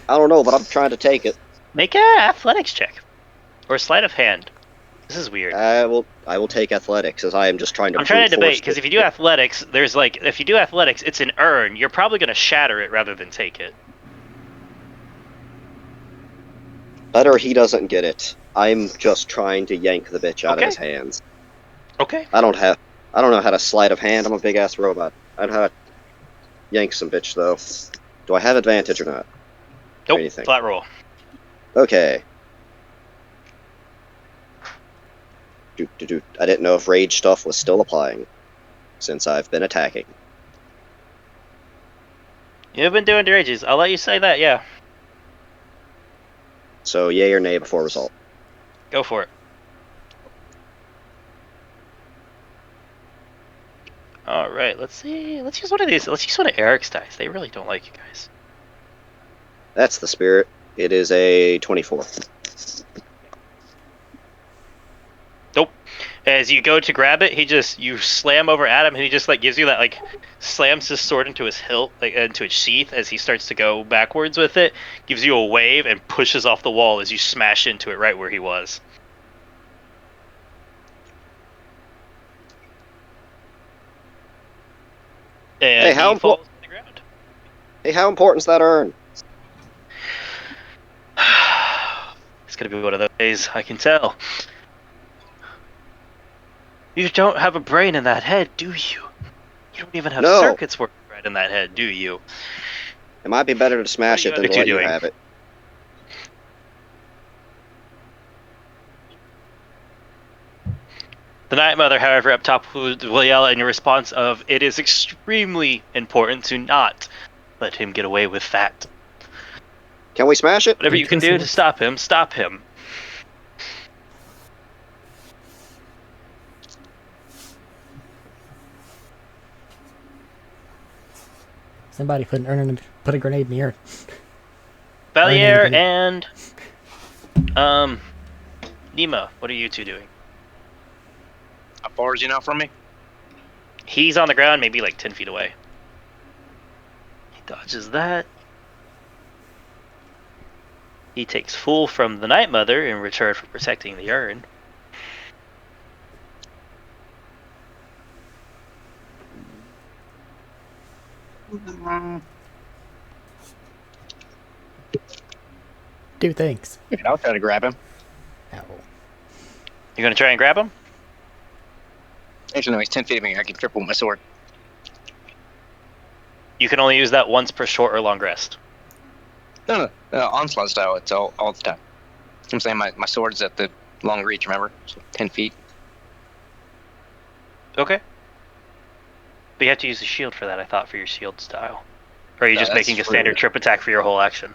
but I'm trying to take it. Make a athletics check or sleight of hand. This is weird. I will take athletics, as I am just trying to. I'm trying to brute debate force because this if you do shit. athletics, if you do athletics, it's an urn. You're probably going to shatter it rather than take it. Better he doesn't get it. I'm just trying to yank the bitch out of Okay. his hands. Okay. I don't know how to sleight of hand. I'm a big ass robot. I know how to yank some bitch though. Do I have advantage or not? Nope. Anything. Flat roll. Okay. I didn't know if rage stuff was still applying, since I've been attacking. You've been doing rages. I'll let you say that. Yeah. So yay or nay before result. Go for it. All right. Let's see. Let's use one of these. Let's use one of Eric's dice. They really don't like you guys. That's the spirit. It is a 24. Nope. As you go to grab it, you slam over at him, and he just like gives you that like slams his sword into his hilt, like into its sheath as he starts to go backwards with it, gives you a wave and pushes off the wall as you smash into it right where he was. And Hey, how he falls to the ground. Hey, how important's that urn? It's gonna be one of those days, I can tell. You don't have a brain in that head, do you? You don't even have No. circuits working right in that head, do you? It might be better to smash What it are than you to let you doing? have it. The Night Mother, however, up top will yell in response of, "It is extremely important to not let him get away with that. Can we smash it? Whatever you can do to stop him, stop him." Somebody put a grenade in the earth. Valier grenade. and Nima, what are you two doing? How far is he now from me? He's on the ground, maybe like 10 feet away. He dodges that. He takes full from the Night Mother in return for protecting the urn. Do things. I'll try to grab him. Ow. You're gonna try and grab him? Actually, no, he's 10 feet of me. I can triple with my sword. You can only use that once per short or long rest. No, onslaught style. It's all the time. I'm saying my sword's at the long reach, remember? So 10 feet. Okay. But you have to use a shield for that, I thought, for your shield style. Or are you just that's making a true. standard trip attack for your whole action?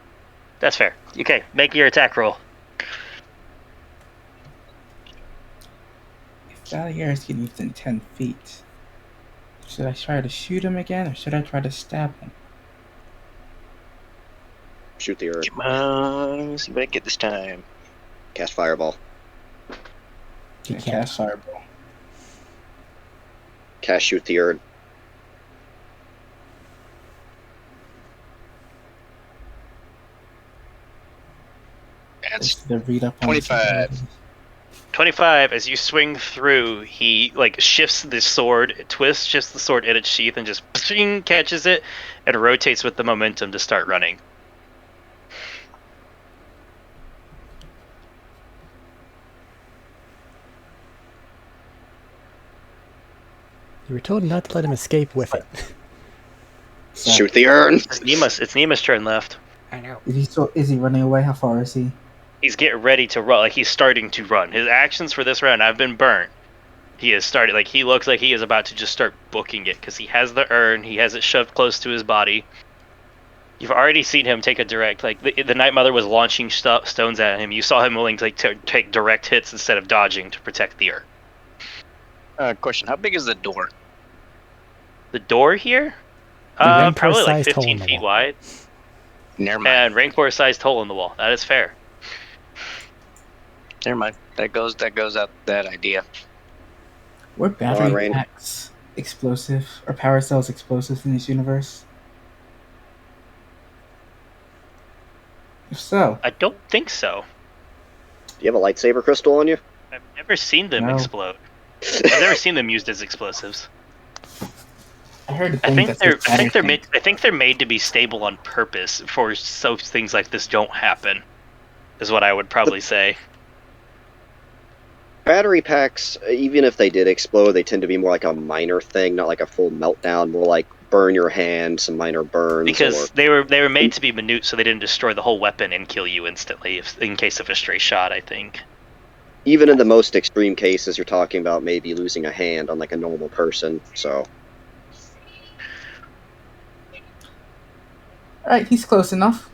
That's fair. Okay, make your attack roll. If Valier is getting within 10 feet, should I try to shoot him again or should I try to stab him? Shoot the urn. Come on, see what I get this time. Cast fireball. You I can't. cast fireball. Cast shoot the urn. That's It's the read up on 25. 25, as you swing through, he like shifts the sword, shifts the sword in its sheath, and just ping, catches it, and rotates with the momentum to start running. You were told not to let him escape with it. So, Shoot the urn. It's Nima's turn left. I know. is he running away? How far is he? He's getting ready to run, like he's starting to run. His actions for this round have been burnt. He has started, like he looks like he is about to just start booking it, because he has the urn, he has it shoved close to his body. You've already seen him take a direct, like the Night Mother was launching stones at him. You saw him willing to take direct hits instead of dodging to protect the urn. Question, how big is the door? The door here? Rancor Probably like sized hole in 15 the feet wall. wide. Never mind. And Rancor-sized hole in the wall. That is fair. Never mind. That goes out that idea. Were battery Rain. packs explosive or power cells explosive in this universe? If so, I don't think so. Do you have a lightsaber crystal on you? I've never seen them No. explode. I've never seen them used as explosives. I heard the I thing think they're made to be stable on purpose for so things like this don't happen. Is what I would probably say. Battery packs, even if they did explode, they tend to be more like a minor thing, not like a full meltdown. More like burn your hand, some minor burns. Because they were made to be minute, so they didn't destroy the whole weapon and kill you instantly in case of a stray shot. I think. Even in the most extreme cases, you're talking about maybe losing a hand on like a normal person. So. Alright, he's close enough.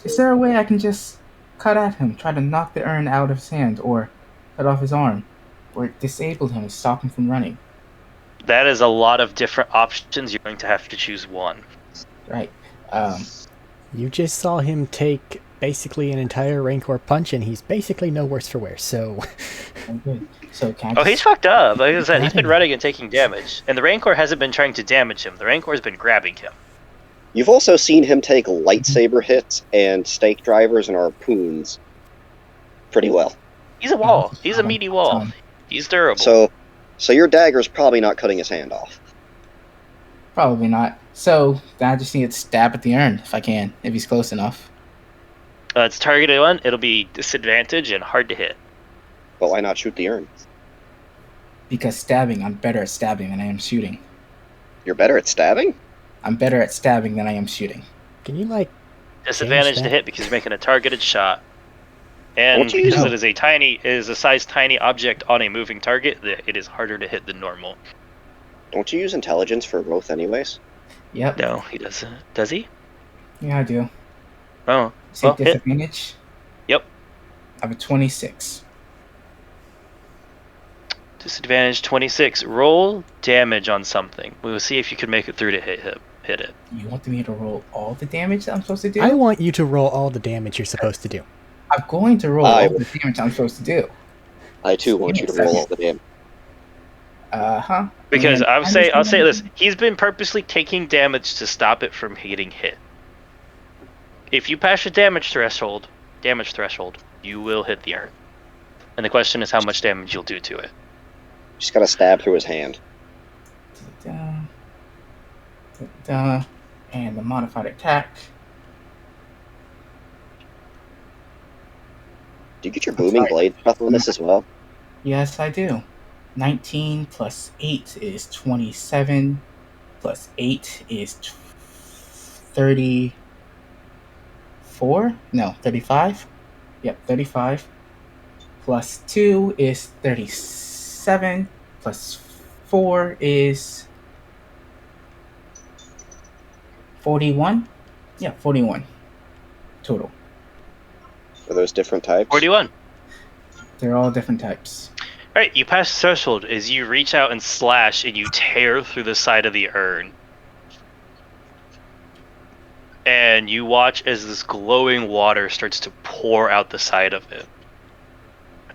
Is there a way I can just cut at him, try to knock the urn out of his hand, or cut off his arm, or disable him and stop him from running? That is a lot of different options. You're going to have to choose one. Right. You just saw him take basically an entire Rancor punch, and he's basically no worse for wear, so... Okay. So can I Oh, he's fucked up. Like I said, he's Got been him. running and taking damage. And the Rancor hasn't been trying to damage him. The Rancor's been grabbing him. You've also seen him take lightsaber hits and stake drivers and harpoons pretty well. He's a wall. He's a meaty wall. He's durable. So your dagger's probably not cutting his hand off. Probably not. So I just need to stab at the urn if I can, if he's close enough. It's targeted one. It'll be disadvantage and hard to hit. But why not shoot the urn? Because I'm better at stabbing than I am shooting. You're better at stabbing? I'm better at stabbing than I am shooting. Can you, like... Disadvantage change to that? hit because you're making a targeted shot. And Won't you because use- it is a size tiny object on a moving target, it is harder to hit than normal. Don't you use intelligence for growth anyways? Yep. No, he doesn't. Does he? Yeah, I do. Oh, See well, hit. disadvantage? Yep. I have a 26. Disadvantage 26. Roll damage on something. We will see if you can make it through to hit it. You want me to roll all the damage that I'm supposed to do? I want you to roll all the damage you're supposed to do. I'm going to roll all the damage I'm supposed to do. I too want you to roll all the damage. Uh-huh. Because And I'll say I'm this. He's been purposely taking damage to stop it from getting hit. If you pass your damage threshold, you will hit the urn. And the question is how much damage you'll do to it. Just gotta stab through his hand. And the modified attack. Do you get your booming blade stuff with this as well? Yes, I do. 19 plus 8 is 27. Plus 8 is 34? No, 35? Yep, 35. Plus 2 is 37. Plus 4 is 41? Yeah, 41 total. Are those different types? 41. They're all different types. Alright, you pass threshold as you reach out and slash and you tear through the side of the urn. And you watch as this glowing water starts to pour out the side of it.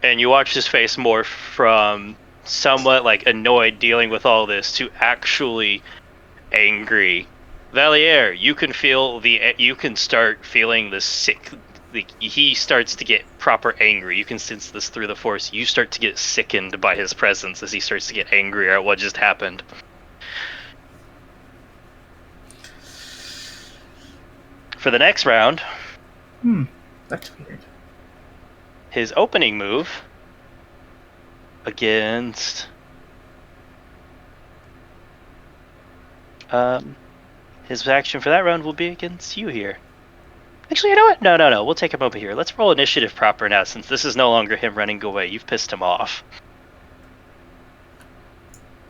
And you watch his face morph from somewhat like annoyed dealing with all this to actually angry. Valier, you can start feeling the sick. He starts to get proper angry. You can sense this through the force. You start to get sickened by his presence as he starts to get angrier at what just happened. For the next round, That's weird. his opening move against his action for that round will be against you here. Actually, you know what? No. We'll take him over here. Let's roll initiative proper now, since this is no longer him running away. You've pissed him off.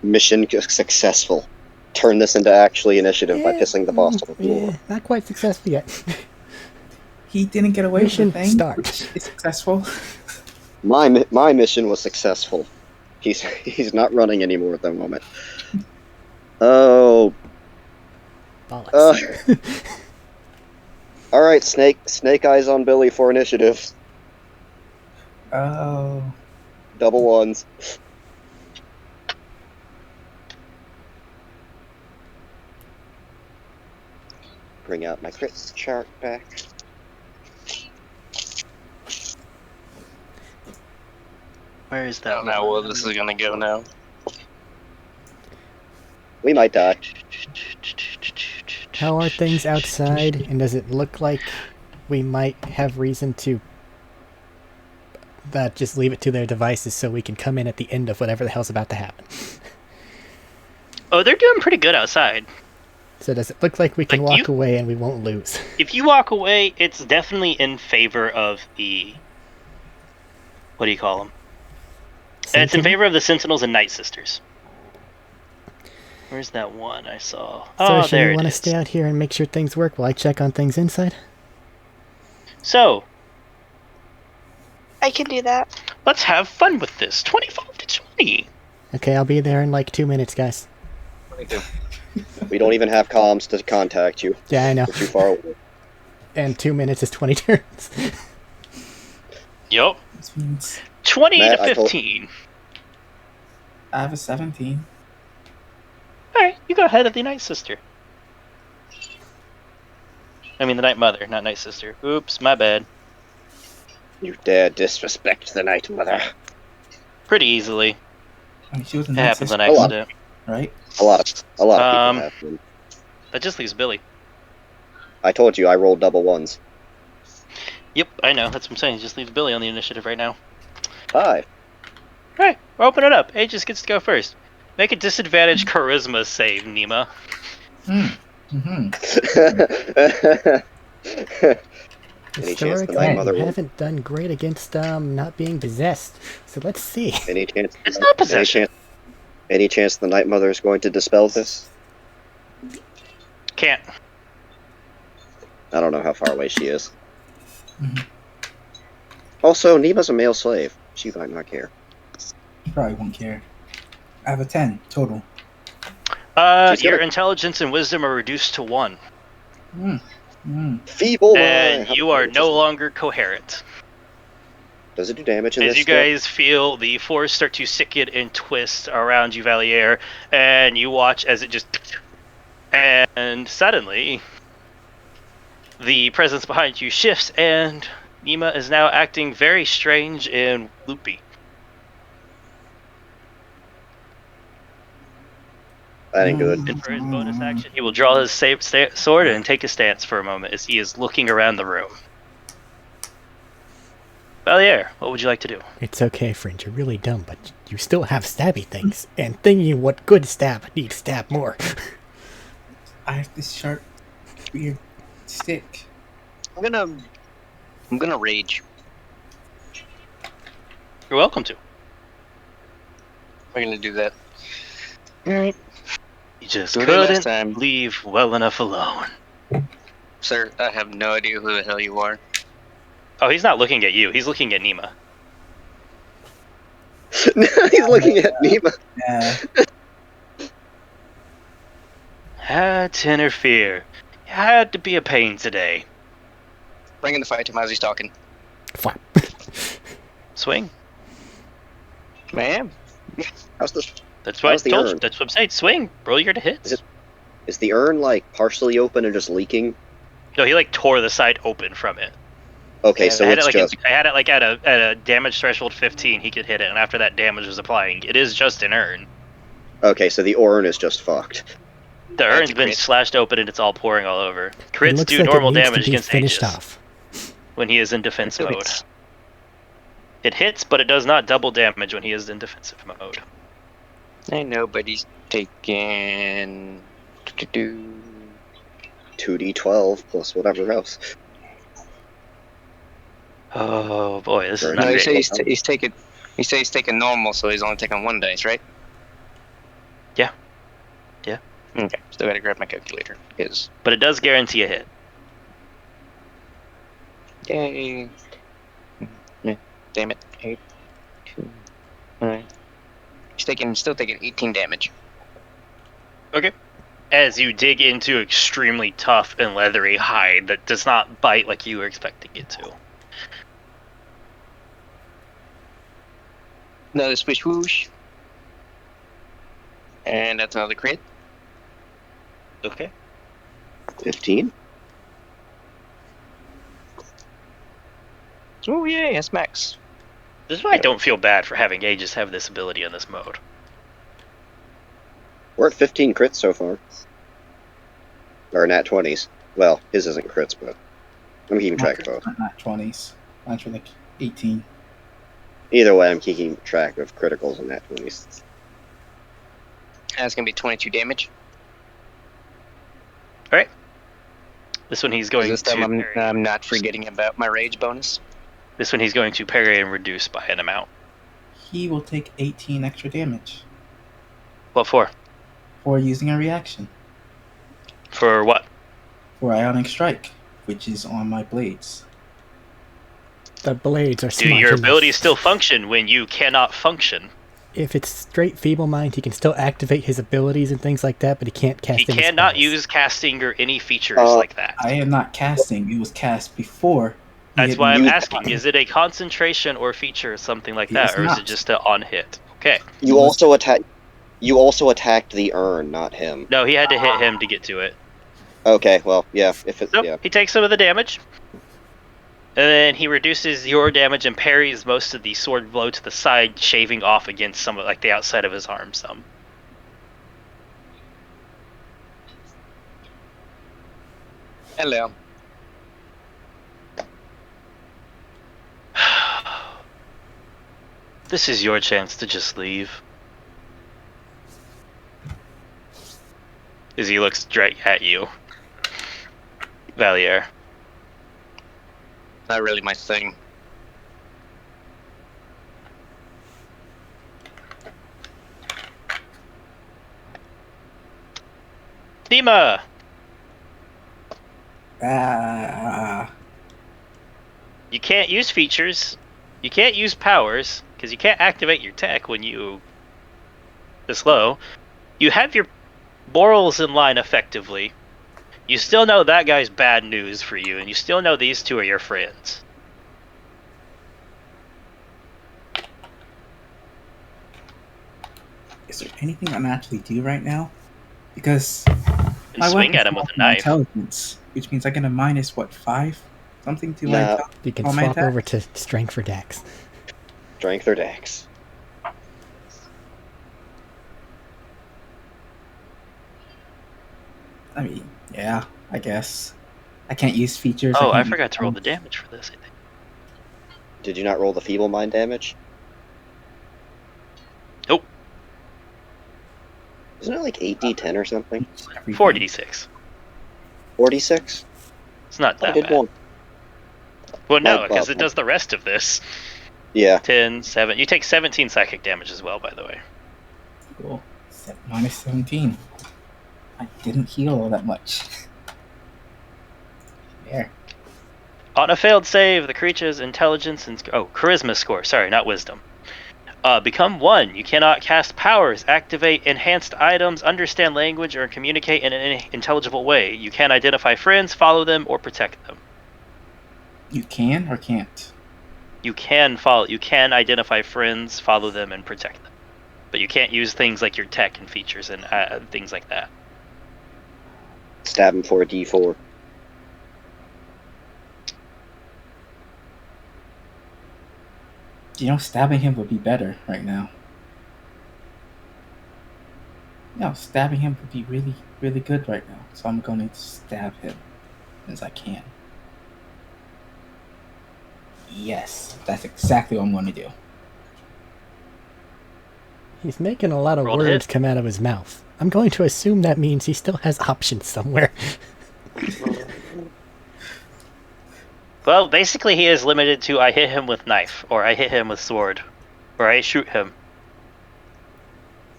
Mission successful. Turn this into actually initiative by pissing the boss on the floor. Yeah, not quite successful yet. He didn't get away Mission with the thing. start. It's successful. My mission was successful. He's not running anymore at the moment. Oh. Bollocks. All right, snake eyes on Billy for initiative. Oh. Double ones. Bring out my crit chart back. Where is I that? don't know how well this is gonna go now. We might die. How are things outside, and does it look like we might have reason to just leave it to their devices so we can come in at the end of whatever the hell's about to happen? Oh, they're doing pretty good outside. So does it look like we can Like, walk away and we won't lose? If you walk away, it's definitely in favor of the... What do you call them? It's in Sentinel? favor of the Sentinels and Night Sisters. Where's that one I saw? So Oh, should there we it want to is. stay out here and make sure things work while I check on things inside? So, I can do that. let's have fun with this. 25 to 20. Okay, I'll be there in like 2 minutes, guys. We don't even have comms to contact you. Yeah, I know. We're too far away. And 2 minutes is 20 turns. Yup. This means 20 Matt, to I told- 15. I have a 17. Alright, you go ahead of the Night Sister. I mean the Night Mother, not Night Sister. Oops, my bad. You dare disrespect the Night Mother. Pretty easily. I mean, she was a It nice happens on sister, accident. right? A lot of people Um, have them. That just leaves Billy. I told you I rolled double ones. Yep, I know. That's what I'm saying. It just leaves Billy on the initiative right now. 5. Alright, we'll open it up. Aegis gets to go first. Make a disadvantage charisma save, Nima. Mm-hmm. Any chance the Historically, Night Mother we will? haven't done great against not being possessed. So let's see. Any chance? It's not possession. Any chance the Night Mother is going to dispel this? Can't. I don't know how far away she is. Mhm. Also, Nima's a male slave. She might not care. You probably won't care. I have a 10 total. She's Your gonna- intelligence and wisdom are reduced to 1. Feeble. And you are no longer coherent. Does it do damage in As this? you guys feel the force start to sicken and twist around you, Valier, and you watch as it just... And suddenly, the presence behind you shifts, and Nima is now acting very strange and loopy. That ain't good. And for his bonus action, he will draw his sword and take a stance for a moment as he is looking around the room. Valier, what would you like to do? It's okay, friend. You're really dumb, but you still have stabby things. And thinking what good stab needs stab more. I have this sharp, weird stick. I'm gonna rage. You're welcome to. We're gonna do that. Alright. You just Do it last couldn't time. leave well enough alone. Sir, I have no idea who the hell you are. Oh, he's not looking at you. He's looking at Nima. He's looking at Nima. Yeah. Had to interfere. Had to be a pain today. Bring in the fight to him as he's talking. Flap. Swing. Man. How's this? That's what I How's the told you. urn? That's what I'm saying. Swing. Roll your to hits. Is the urn like partially open and just leaking? No, he like tore the side open from it. Okay, Yeah, so I had it's it like just I had it like at a damage threshold 15. He could hit it, and after that damage was applying. It is just an urn. okay. So the urn is just fucked. The That's urn's a been crit. slashed open and it's all pouring all over. It Crits looks do like normal it needs damage to be against finished Aegis off. when he is in defense So mode. it's- It hits, but it does not double damage when he is in defensive mode. I know, but he's taking 2d12 plus whatever else. Oh boy, this is No, not No, he great. says he's taking. He says he's taking normal, so he's only taking 1 dice, right? Yeah. Yeah. Okay, still gotta grab my calculator. Because But it does guarantee a hit. yay! Yeah, damn it! 8, 2, 9. He's still taking 18 damage. As you dig into extremely tough and leathery hide that does not bite like you were expecting it to. Another swish whoosh, and that's another crit. Okay. 15. Oh yay, that's max. This is why I don't feel bad for having Aegis have this ability in this mode. We're at 15 crits so far. Or nat 20s. Well, his isn't crits, but I'm keeping track of both. Not 20s. Mine's for like 18. Either way, I'm keeping track of criticals and nat 20s. That's gonna be 22 damage. Alright. This one he's going This to time parry. I'm not forgetting about my rage bonus. This one he's going to parry and reduce by an amount. He will take 18 extra damage What for? for using a reaction. For what? For Ionic Strike, which is on my blades. The blades are Do smart your enough. abilities still function when you cannot function? If it's straight Feeble Mind, he can still activate his abilities and things like that, but he can't cast He any cannot spells. use casting or any features Uh, like that. I am not casting. It was cast before. he That's hit why me I'm with asking, the is it a concentration or feature or something like that, It's or is not. it just an on-hit? Okay. You also attacked the urn, not him. No, he had to hit him to get to it. Okay, well, yeah, if it's Nope, yeah. he takes some of the damage. And then he reduces your damage and parries most of the sword blow to the side, shaving off against some of like the outside of his arm some. Hello. This is your chance to just leave. As he looks straight at you. Valier. Not really my thing. Dima! You can't use features. You can't use powers, because you can't activate your tech when you this low. You have your morals in line effectively. You still know that guy's bad news for you, and you still know these two are your friends. Is there anything I can actually do right now? Because And my swing weapon's at him with off a my knife. intelligence, which means I get a minus what 5 something to my No. intelligence. You can Oh, my swap attack? over to Strength for Dex. Strength or dex. I mean, yeah, I guess I can't use features. Oh, I can't use forgot to roll the powers. damage for this, I think. Did you not roll the feeble mind damage? Nope. Isn't it like 8d10 or something? Everything. 4d6. 46? It's not I that did bad. one. Well, no, Well, because it does the rest of this. Yeah. 10, 7. You take 17 psychic damage as well, by the way. Cool. Minus 17. I didn't heal all that much. There. On a failed save, the creature's intelligence and charisma score. Sorry, not wisdom. Become 1. You cannot cast powers, activate enhanced items, understand language, or communicate in an intelligible way. You can identify friends, follow them, or protect them. You can or can't? You can identify friends, follow them, and protect them. But you can't use things like your tech and features and things like that. Stab him for a d4. You know, stabbing him would be better right now. No, stabbing him would be really, really good right now. So I'm going to stab him as I can. Yes, that's exactly what I'm going to do. He's making a lot of Roll to words hit. come out of his mouth. I'm going to assume that means he still has options somewhere. Well, basically he is limited to I hit him with knife, or I hit him with sword, or I shoot him.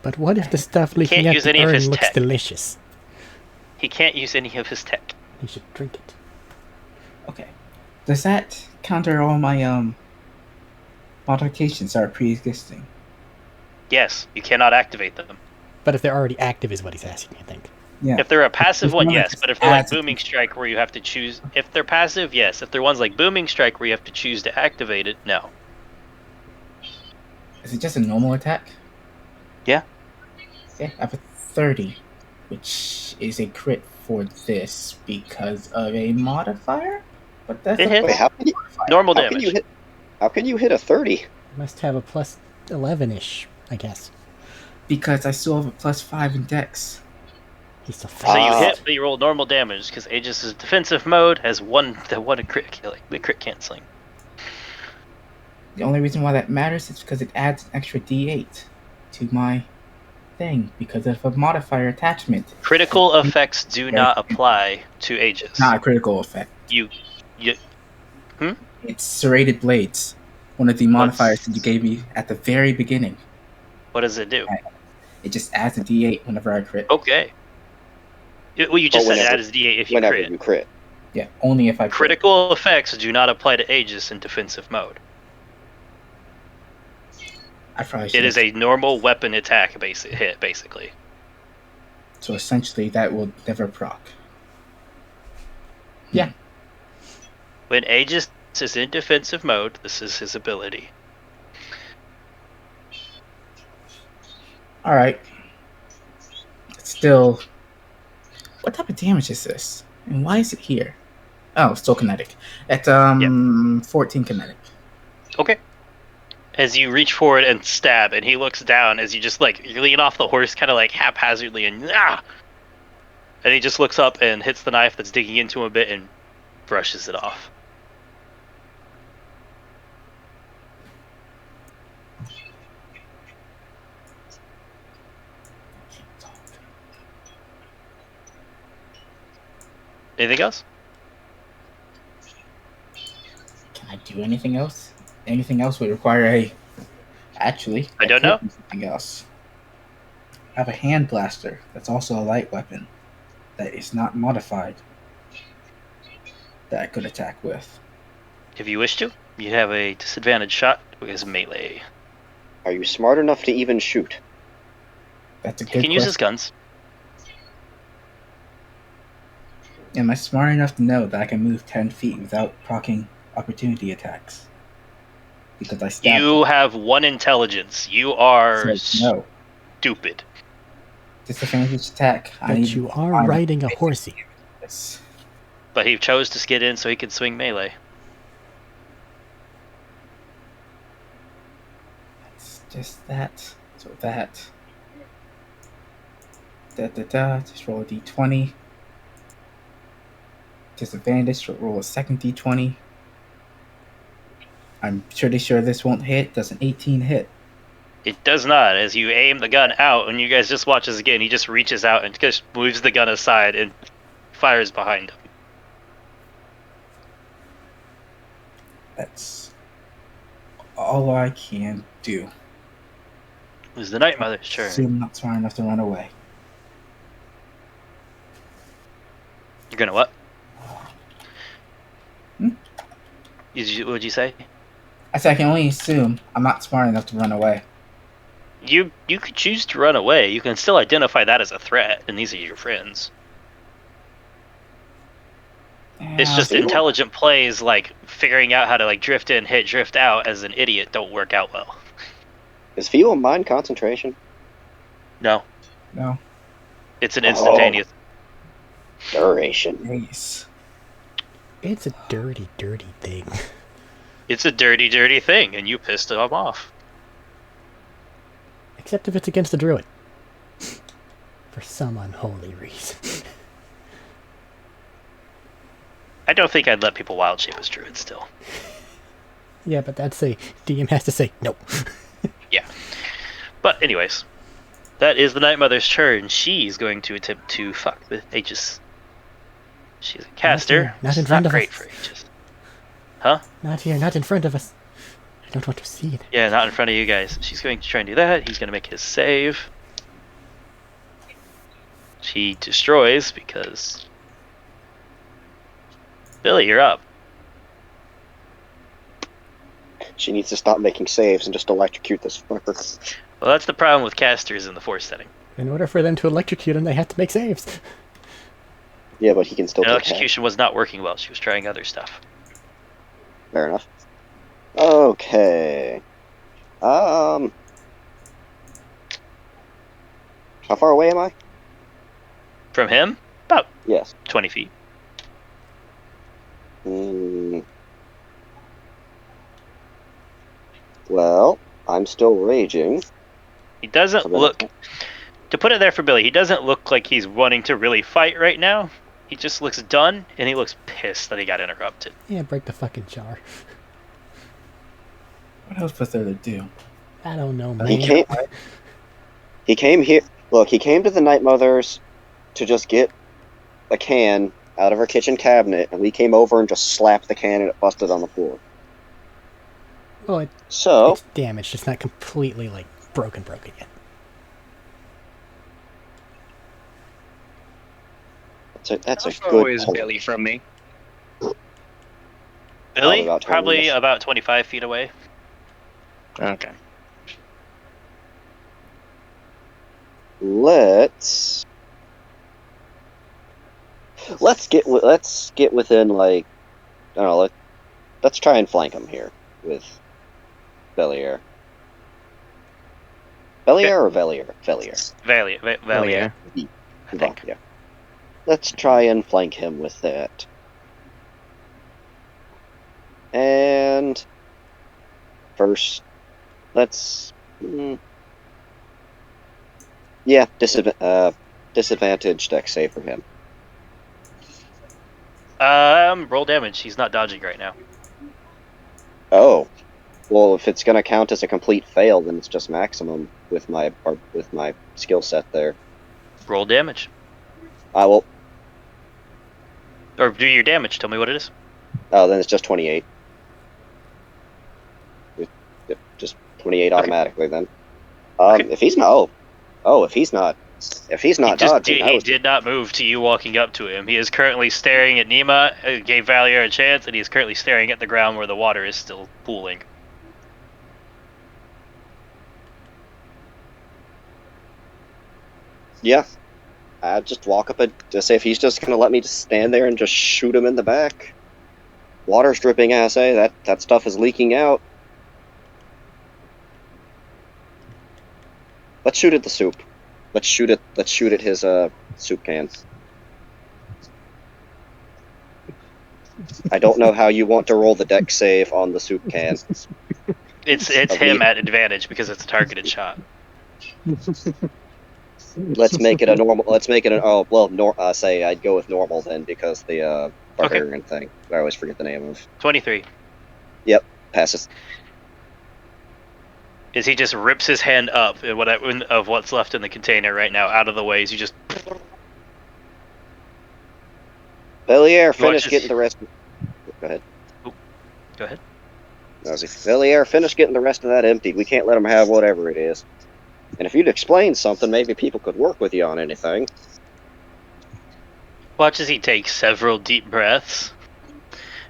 But what if the stuff leaking Can't out use the any of urn his looks tech. delicious? He can't use any of his tech. He should drink it. Okay. Does that counter all my modifications that are pre-existing? Yes, you cannot activate them. But if they're already active is what he's asking, I think. Yeah. If they're a passive If one, one yes. just But if they're like adds a Booming feature. Strike where you have to choose... If they're passive, yes. If they're ones like Booming Strike where you have to choose to activate it, no. Is it just a normal attack? Yeah. Okay, I have a 30, which is a crit for this because of a modifier? But that's It a hits. Wait, how can you, Normal how can damage. you hit? How can you hit a 30? Must have a plus 11-ish, I guess. Because I still have a +5 in Dex. He's so So you fast. hit, but you roll normal damage because Aegis' defensive mode has one crit killing, the crit canceling. The only reason why that matters is because it adds an extra D8 to my thing because of a modifier attachment. Critical effects do not apply to Aegis. Not a critical effect. You It's serrated blades. One of the modifiers that you gave me at the very beginning. what does it do? It just adds a D8 whenever I crit. Okay. Well, you just But said whenever- add as D8 if you Whenever crit. you crit. Yeah, only if I crit. Critical effects do not apply to Aegis in defensive mode. I probably It should. is a normal weapon attack hit, basically. So essentially, that will never proc. Yeah. When Aegis is in defensive mode, this is his ability. All right. Still, what type of damage is this, and why is it here? Oh, still kinetic. At 14 kinetic. Okay. As you reach forward and stab, and he looks down as you just you lean off the horse kind of haphazardly and and he just looks up and hits the knife that's digging into him a bit and brushes it off. Anything else? Can I do anything else? Anything else would require a. Actually, I don't know. could do something else. I have a hand blaster that's also a light weapon that is not modified that I could attack with. If you wish to, you have a disadvantage shot because melee. Are you smart enough to even shoot? That's a He good can use his question. guns. Am I smart enough to know that I can move 10 feet without proccing opportunity attacks? Because I stabbed You have 1 intelligence. You are him. So, no. stupid. Disadvantage attack. I But need you to are find riding a horsey. this. But he chose to skid in so he could swing melee. It's just that. So that. Just roll a d20. Disadvantage, roll a second d20. I'm pretty sure this won't hit. Does an 18 hit? It does not. As you aim the gun out, and you guys just watch this again, he just reaches out and just moves the gun aside and fires behind him. That's all I can do. It was the Night Mother's turn. Assume not smart enough to run away. You're gonna what? Hmm? What'd you say? I said I can only assume I'm not smart enough to run away. You could choose to run away. You can still identify that as a threat, and these are your friends. It's Yeah, just so you- intelligent plays like figuring out how to drift in, hit, drift out as an idiot don't work out well. Is feeble mind concentration? No, no. it's an instantaneous. Duration. Nice. It's a dirty, dirty thing. It's a dirty, dirty thing, and you pissed him off. Except if it's against the druid. For some unholy reason. I don't think I'd let people wild shape as druids still. Yeah, but that's a DM has to say no. But anyways, that is the Night Mother's turn. She's going to attempt to fuck with Aegis. She's a caster. Not in It's front not of great us. for Aegis. Huh? Not here, not in front of us. I don't want to see it. Yeah, not in front of you guys. She's going to try and do that. He's going to make his save. She destroys because... Billy, you're up. She needs to stop making saves and just electrocute this fucker. Well, that's the problem with casters in the Force setting. In order for them to electrocute him, they have to make saves. Yeah, but he can still And take half. execution was not working well. She was trying other stuff. Fair enough. Okay. How far away am I? From him? About Yes. 20 feet. Well, I'm still raging. He doesn't look. To put it there for Billy, he doesn't look like he's wanting to really fight right now. He just looks done, and he looks pissed that he got interrupted. Yeah, break the fucking jar. What else was there to do? I don't know, man. He came here. Look, he came to the Night Mothers to just get a can out of her kitchen cabinet, and we came over and just slapped the can and it busted on the floor. Well, So it's damaged. It's not completely, like, broken yet. that's a How far good away is point. Billy from me? Billy, about 20 probably minutes. about 25 feet away. Okay. Let's get within, like, I don't know. Let's try and flank him here with Bellier. Bellier or Velier? Velier. Valier. I think. Yeah. Let's try and flank him with that. And first, let's disadvantage dex save for him. Roll damage. He's not dodging right now. Oh, well, if it's gonna count as a complete fail, then it's just maximum with my skill set there. Roll damage. I will. Or do your damage. Tell me what it is. Oh, then it's just 28. Just 28 automatically then. Okay. If he's not, if he's not dodging, He did not move to you walking up to him. He is currently staring at Nima, gave Valier a chance, and he is currently staring at the ground where the water is still pooling. Yeah. I'd just walk up and just say if he's just gonna let me just stand there and just shoot him in the back. Water's dripping, assay. That stuff is leaking out. Let's shoot at the soup. Let's shoot at his soup can. I don't know how you want to roll the dex save on the soup can. It's him at advantage because it's a targeted shot. Let's make it a normal. Let's make it an say I'd go with normal then because the barbarian thing. I always forget the name of. 23. Yep, passes. Is he just rips his hand up of what's left in the container right now out of the way? Is he just... Bellier, finish getting the rest. Go ahead. Go ahead. Bellier, finish getting the rest of that emptied. We can't let him have whatever it is. And if you'd explain something, maybe people could work with you on anything. Watch as he takes several deep breaths.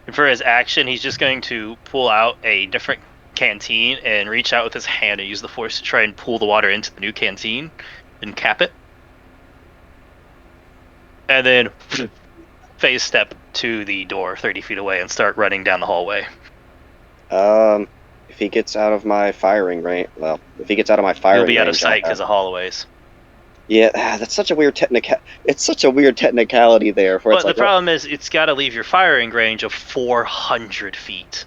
And for his action, he's just going to pull out a different canteen and reach out with his hand and use the force to try and pull the water into the new canteen and cap it. And then phase step to the door 30 feet away and start running down the hallway. If he gets out of my firing range, if he gets out of my firing range, He'll be out of sight because of hallways. Yeah, that's such a weird It's such a weird technicality there. But the problem is, it's got to leave your firing range of 400 feet.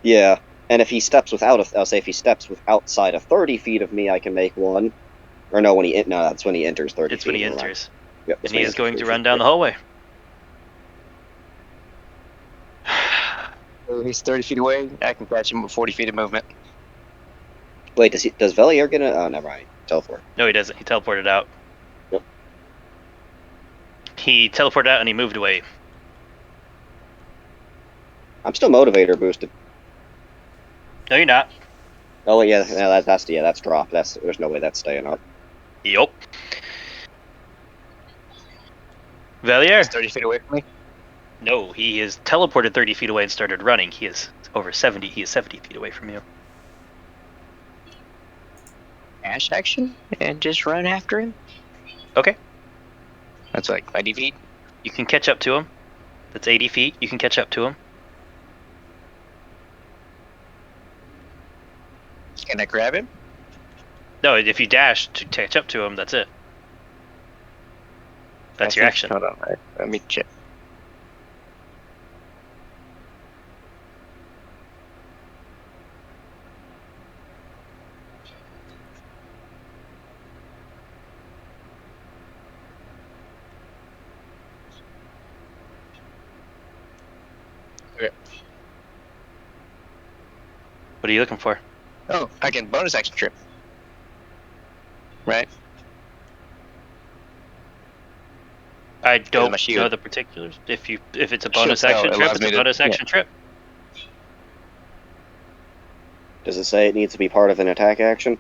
Yeah, and if he steps if he steps outside of 30 feet of me, I can make one. Or no, that's when he enters 30 feet. It's when he enters. Yep, and he is going to run down the hallway. He's 30 feet away. I can catch him with 40 feet of movement. Wait, does Velier get a... Oh, never mind. Teleport. No, he doesn't. He teleported out. Yep. He teleported out and he moved away. I'm still motivator boosted. No, you're not. Oh, yeah, that's drop. There's no way that's staying up. Yup. Valier? He's 30 feet away from me. No, he is teleported 30 feet away and started running. He is over 70. He is 70 feet away from you. Dash action and just run after him. Okay. That's like 90 feet. You can catch up to him. That's 80 feet. You can catch up to him. Can I grab him? No, if you dash to catch up to him, that's it. That's your action. Hold on. Let me check. What are you looking for? Oh, I can bonus action trip. Right? I don't my shield. know the particulars. If it's a Shield bonus spell action trip, allows it's a me to- bonus yeah. action trip. Does it say it needs to be part of an attack action?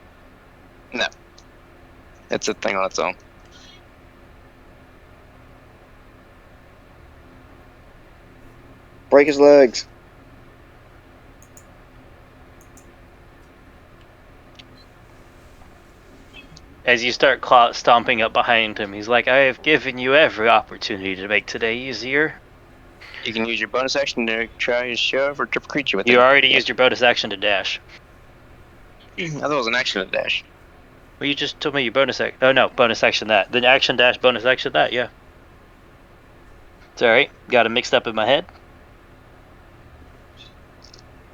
No. It's a thing on its own. Break his legs. As you start stomping up behind him, he's like, I have given you every opportunity to make today easier. You can use your bonus action to try and shove or trip a creature with You it. already used your bonus action to dash. I thought it was an action to dash. Well, you just told me your bonus action. Oh, no, bonus action that. Then action dash, bonus action that, yeah. It's alright. Got it mixed up in my head.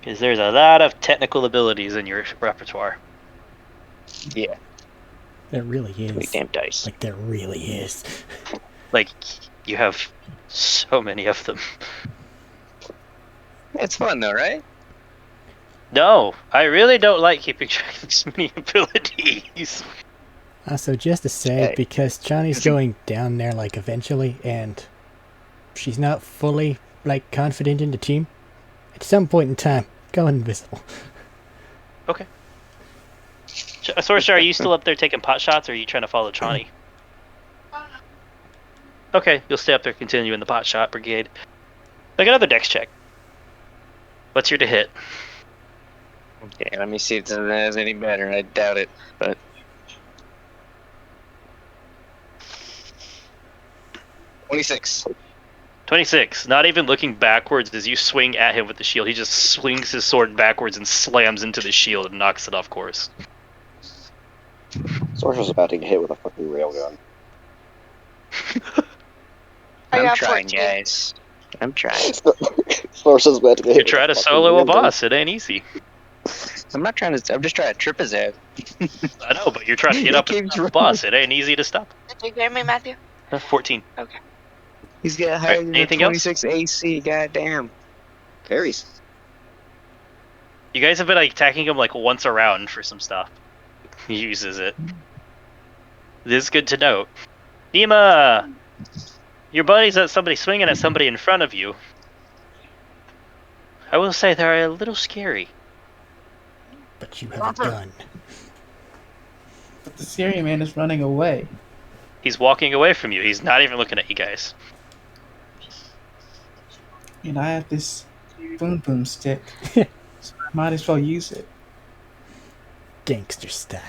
Because there's a lot of technical abilities in your repertoire. Yeah. There really Too is. damn dice. Like, there really is. Like, you have so many of them. It's fun though, right? No, I really don't like keeping track of so many abilities. Also, just to say, Hey. because Johnny's going down there, like, eventually, and she's not fully, like, confident in the team, at some point in time, go invisible. Okay. Sorcerer, are you still up there taking pot shots, or are you trying to follow Chani? Okay, you'll stay up there continuing the pot shot brigade. Make another dex check. What's your to hit? Okay, let me see if that's any better. I doubt it, but 26. 26. Not even looking backwards as you swing at him with the shield. He just swings his sword backwards and slams into the shield and knocks it off course. Sorcerer's about to get hit with a fucking railgun. I I'm got trying, 14. guys. I'm trying. Sorcerer's about to get hit You with try a to fucking solo a railgun. boss. It ain't easy. I'm not trying to. I'm just trying to trip his head. I know, but you're trying to get up Keeps to the boss. It ain't easy to stop. Did you hear me, Matthew? 14. He's got higher than anything else? 26 AC. Goddamn. Parries. You guys have been like attacking him like once around for some stuff. He uses it. This is good to note. Nima! Your buddy's at somebody swinging at somebody in front of you. I will say they're a little scary. But you have a gun. But the scary man is running away. He's walking away from you. He's not even looking at you guys. And I have this boom stick. So I might as well use it. Gangster style.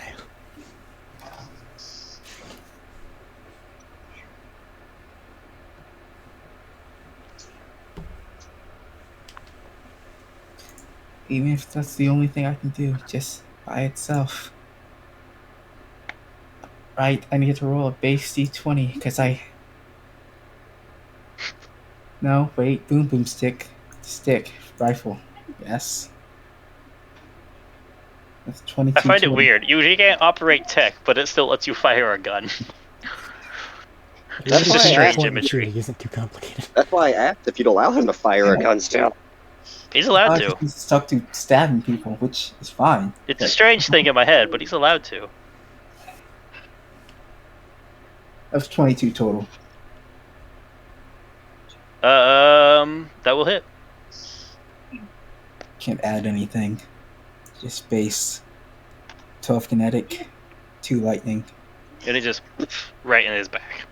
Even if that's the only thing I can do, just by itself. Right, I need to roll a base D20, because No, wait, boom stick. Stick, rifle. Yes. That's 22. I find it total. weird. You can't operate tech, but it still lets you fire a gun. That's It's why just I strange asked- imagery. It isn't too complicated. That's why I asked if you'd allow him to fire a gun still. He's allowed I to. just been stuck to stabbing people, which is fine. It's a strange thing in my head, but he's allowed to. That was 22 total. That will hit. Can't add anything. Just base. 12 kinetic, 2 lightning. And it just right in his back.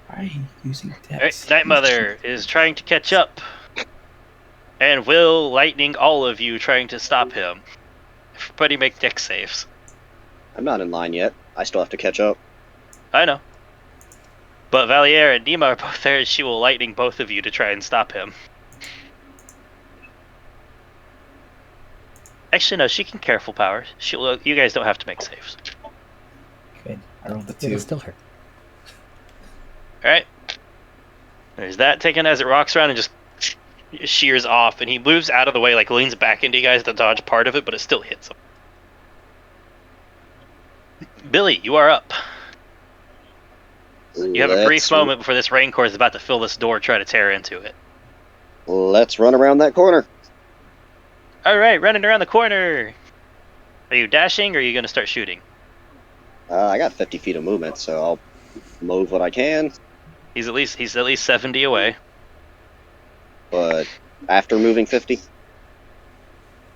Why are you using Alright, dex? Night Mother is trying to catch up. And will lightning all of you trying to stop him. Everybody make dex saves. I'm not in line yet. I still have to catch up. I know. But Valier and Nima are both there, and she will lightning both of you to try and stop him. Actually, no, she can careful power. She'll. You guys don't have to make saves. Good. I rolled the It'll 2. still hurt. Alright. There's that taken as it rocks around and just shears off, and he moves out of the way, like leans back into you guys to dodge part of it, but it still hits him. Billy, you are up. You have a brief moment before this Raincore is about to fill this door, try to tear into it. Let's run around that corner. All right, running around the corner. Are you dashing, or are you going to start shooting? I got 50 feet of movement, so I'll move what I can. He's at least 70 away. But after moving 50,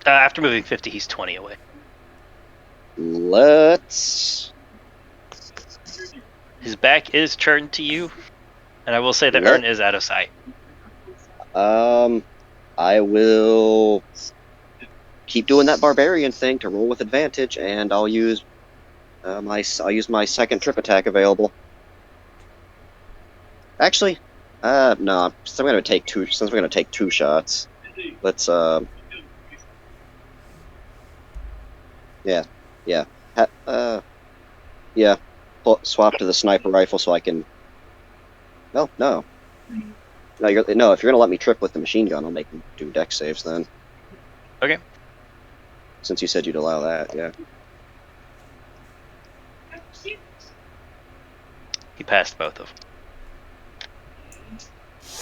After moving 50, he's 20 away. let's. His back is turned to you, and I will say the Let- urn is out of sight. I will keep doing that barbarian thing to roll with advantage, and I'll use my second trip attack available. Actually, no. Since I'm gonna take two shots, let's swap to the sniper rifle so I can. No. No, if you're gonna let me trip with the machine gun, I'll make him do dex saves then. Okay. Since you said you'd allow that, yeah. He passed both of them.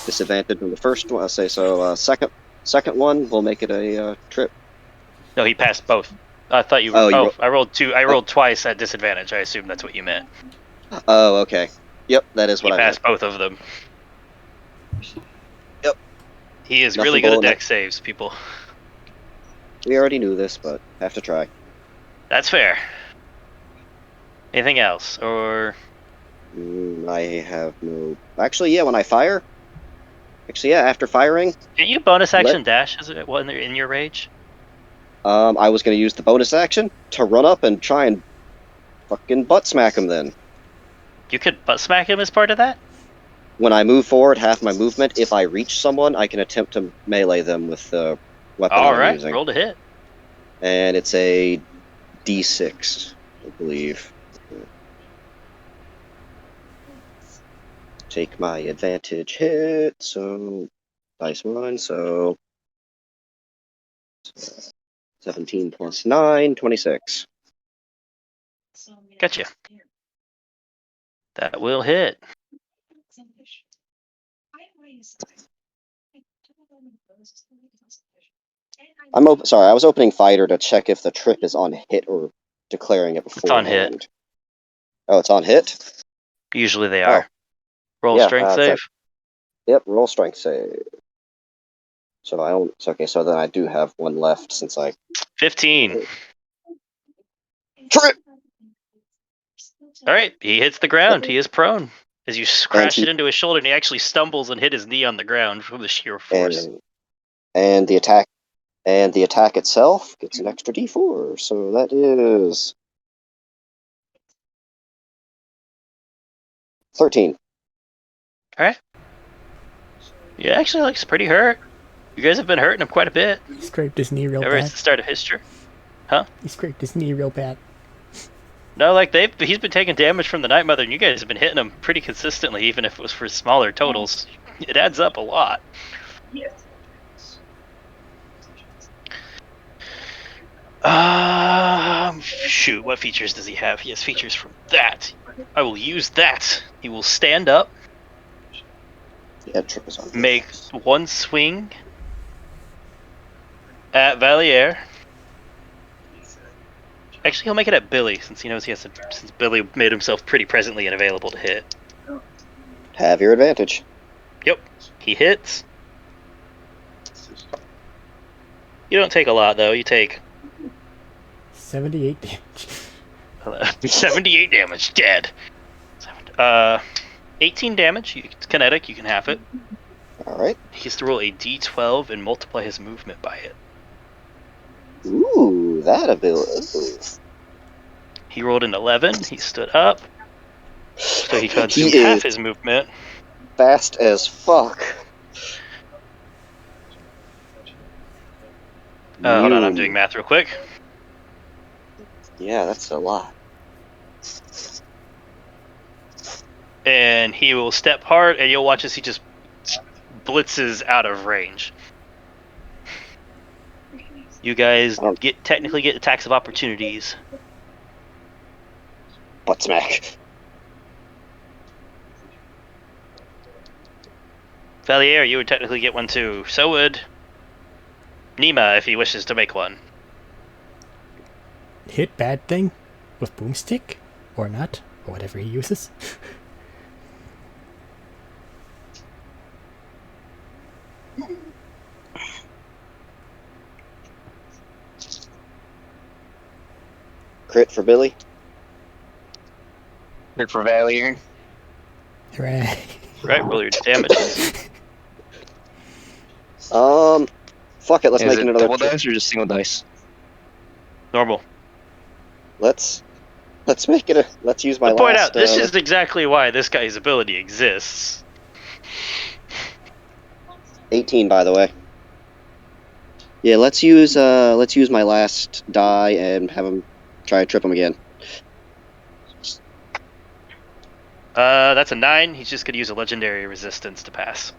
Disadvantage on the first one. I say so. Second one, we'll make it a trip. No, he passed both. I thought you were. Oh, I rolled two. I rolled twice at disadvantage. I assume that's what you meant. Oh, okay. Yep, that is what He I meant. passed both of them. Yep. He is Nothing really good at going on. dex saves, people. We already knew this, but have to try. That's fair. Anything else, or I have no. Actually, yeah. When I fire. Actually, yeah. After firing, can you bonus action dash? Is it in your rage? I was going to use the bonus action to run up and try and fucking butt smack him. Then, You could butt smack him as part of that. when I move forward, half my movement. If I reach someone, I can attempt to melee them with the weapon All I'm right, using. roll to hit. And it's a D6, I believe. Take my advantage hit, so dice 1, so 17 plus 9, 26. Gotcha. That will hit. Sorry, I was opening fighter to check if the trip is on hit or declaring it beforehand. on hit. Oh, it's on hit? Usually they are. Roll Yeah, strength it's save. Yep, roll strength save. So I don't. Okay, so then I do have one left since I 15. trip. All right, he hits the ground. He is prone. As you crash he- it into his shoulder, and he actually stumbles and hit his knee on the ground from the sheer force. And the attack itself gets an extra D4. So that is 13. All right. He actually looks pretty hurt. You guys have been hurting him quite a bit He scraped his knee real ever bad. since the start of history. He scraped his knee real bad. No, like he's been taking damage from the Night Mother, and you guys have been hitting him pretty consistently, even if it was for smaller totals. It adds up a lot. Shoot, what features does he have? He has features from that. I will use that. He will stand up, Yeah, trip is on. make one swing at Valier. Actually, he'll make it at Billy, since he knows he has to. Since Billy made himself pretty presently unavailable to hit. Have your advantage. Yep, he hits. You don't take a lot, though. You take 78 damage. 78 damage. Dead. 18 damage. It's kinetic. You can half it. All right. He has to roll a d12 and multiply his movement by it. Ooh, that ability. He rolled an 11. He stood up. So he consumed He half is his movement. fast as fuck. Hold on, I'm doing math real quick. Yeah, that's a lot. And he will step hard, and you'll watch as he just blitzes out of range. You guys technically get attacks of opportunities. Butt smack. Valier, you would technically get one too. So would Nima, if he wishes to make one. Hit bad thing with boomstick? Or not? Or whatever he uses. Crit for Billy. Good for Valier. Hooray. Right, roll your damage. Fuck it, let's Is make it it another double dice or just single dice? Normal. Let's make it let's use my To point last out, this is exactly why this guy's ability exists. 18 by the way. Yeah, let's use my last die and have him try to trip him again. That's a 9. He's just gonna use a legendary resistance to pass.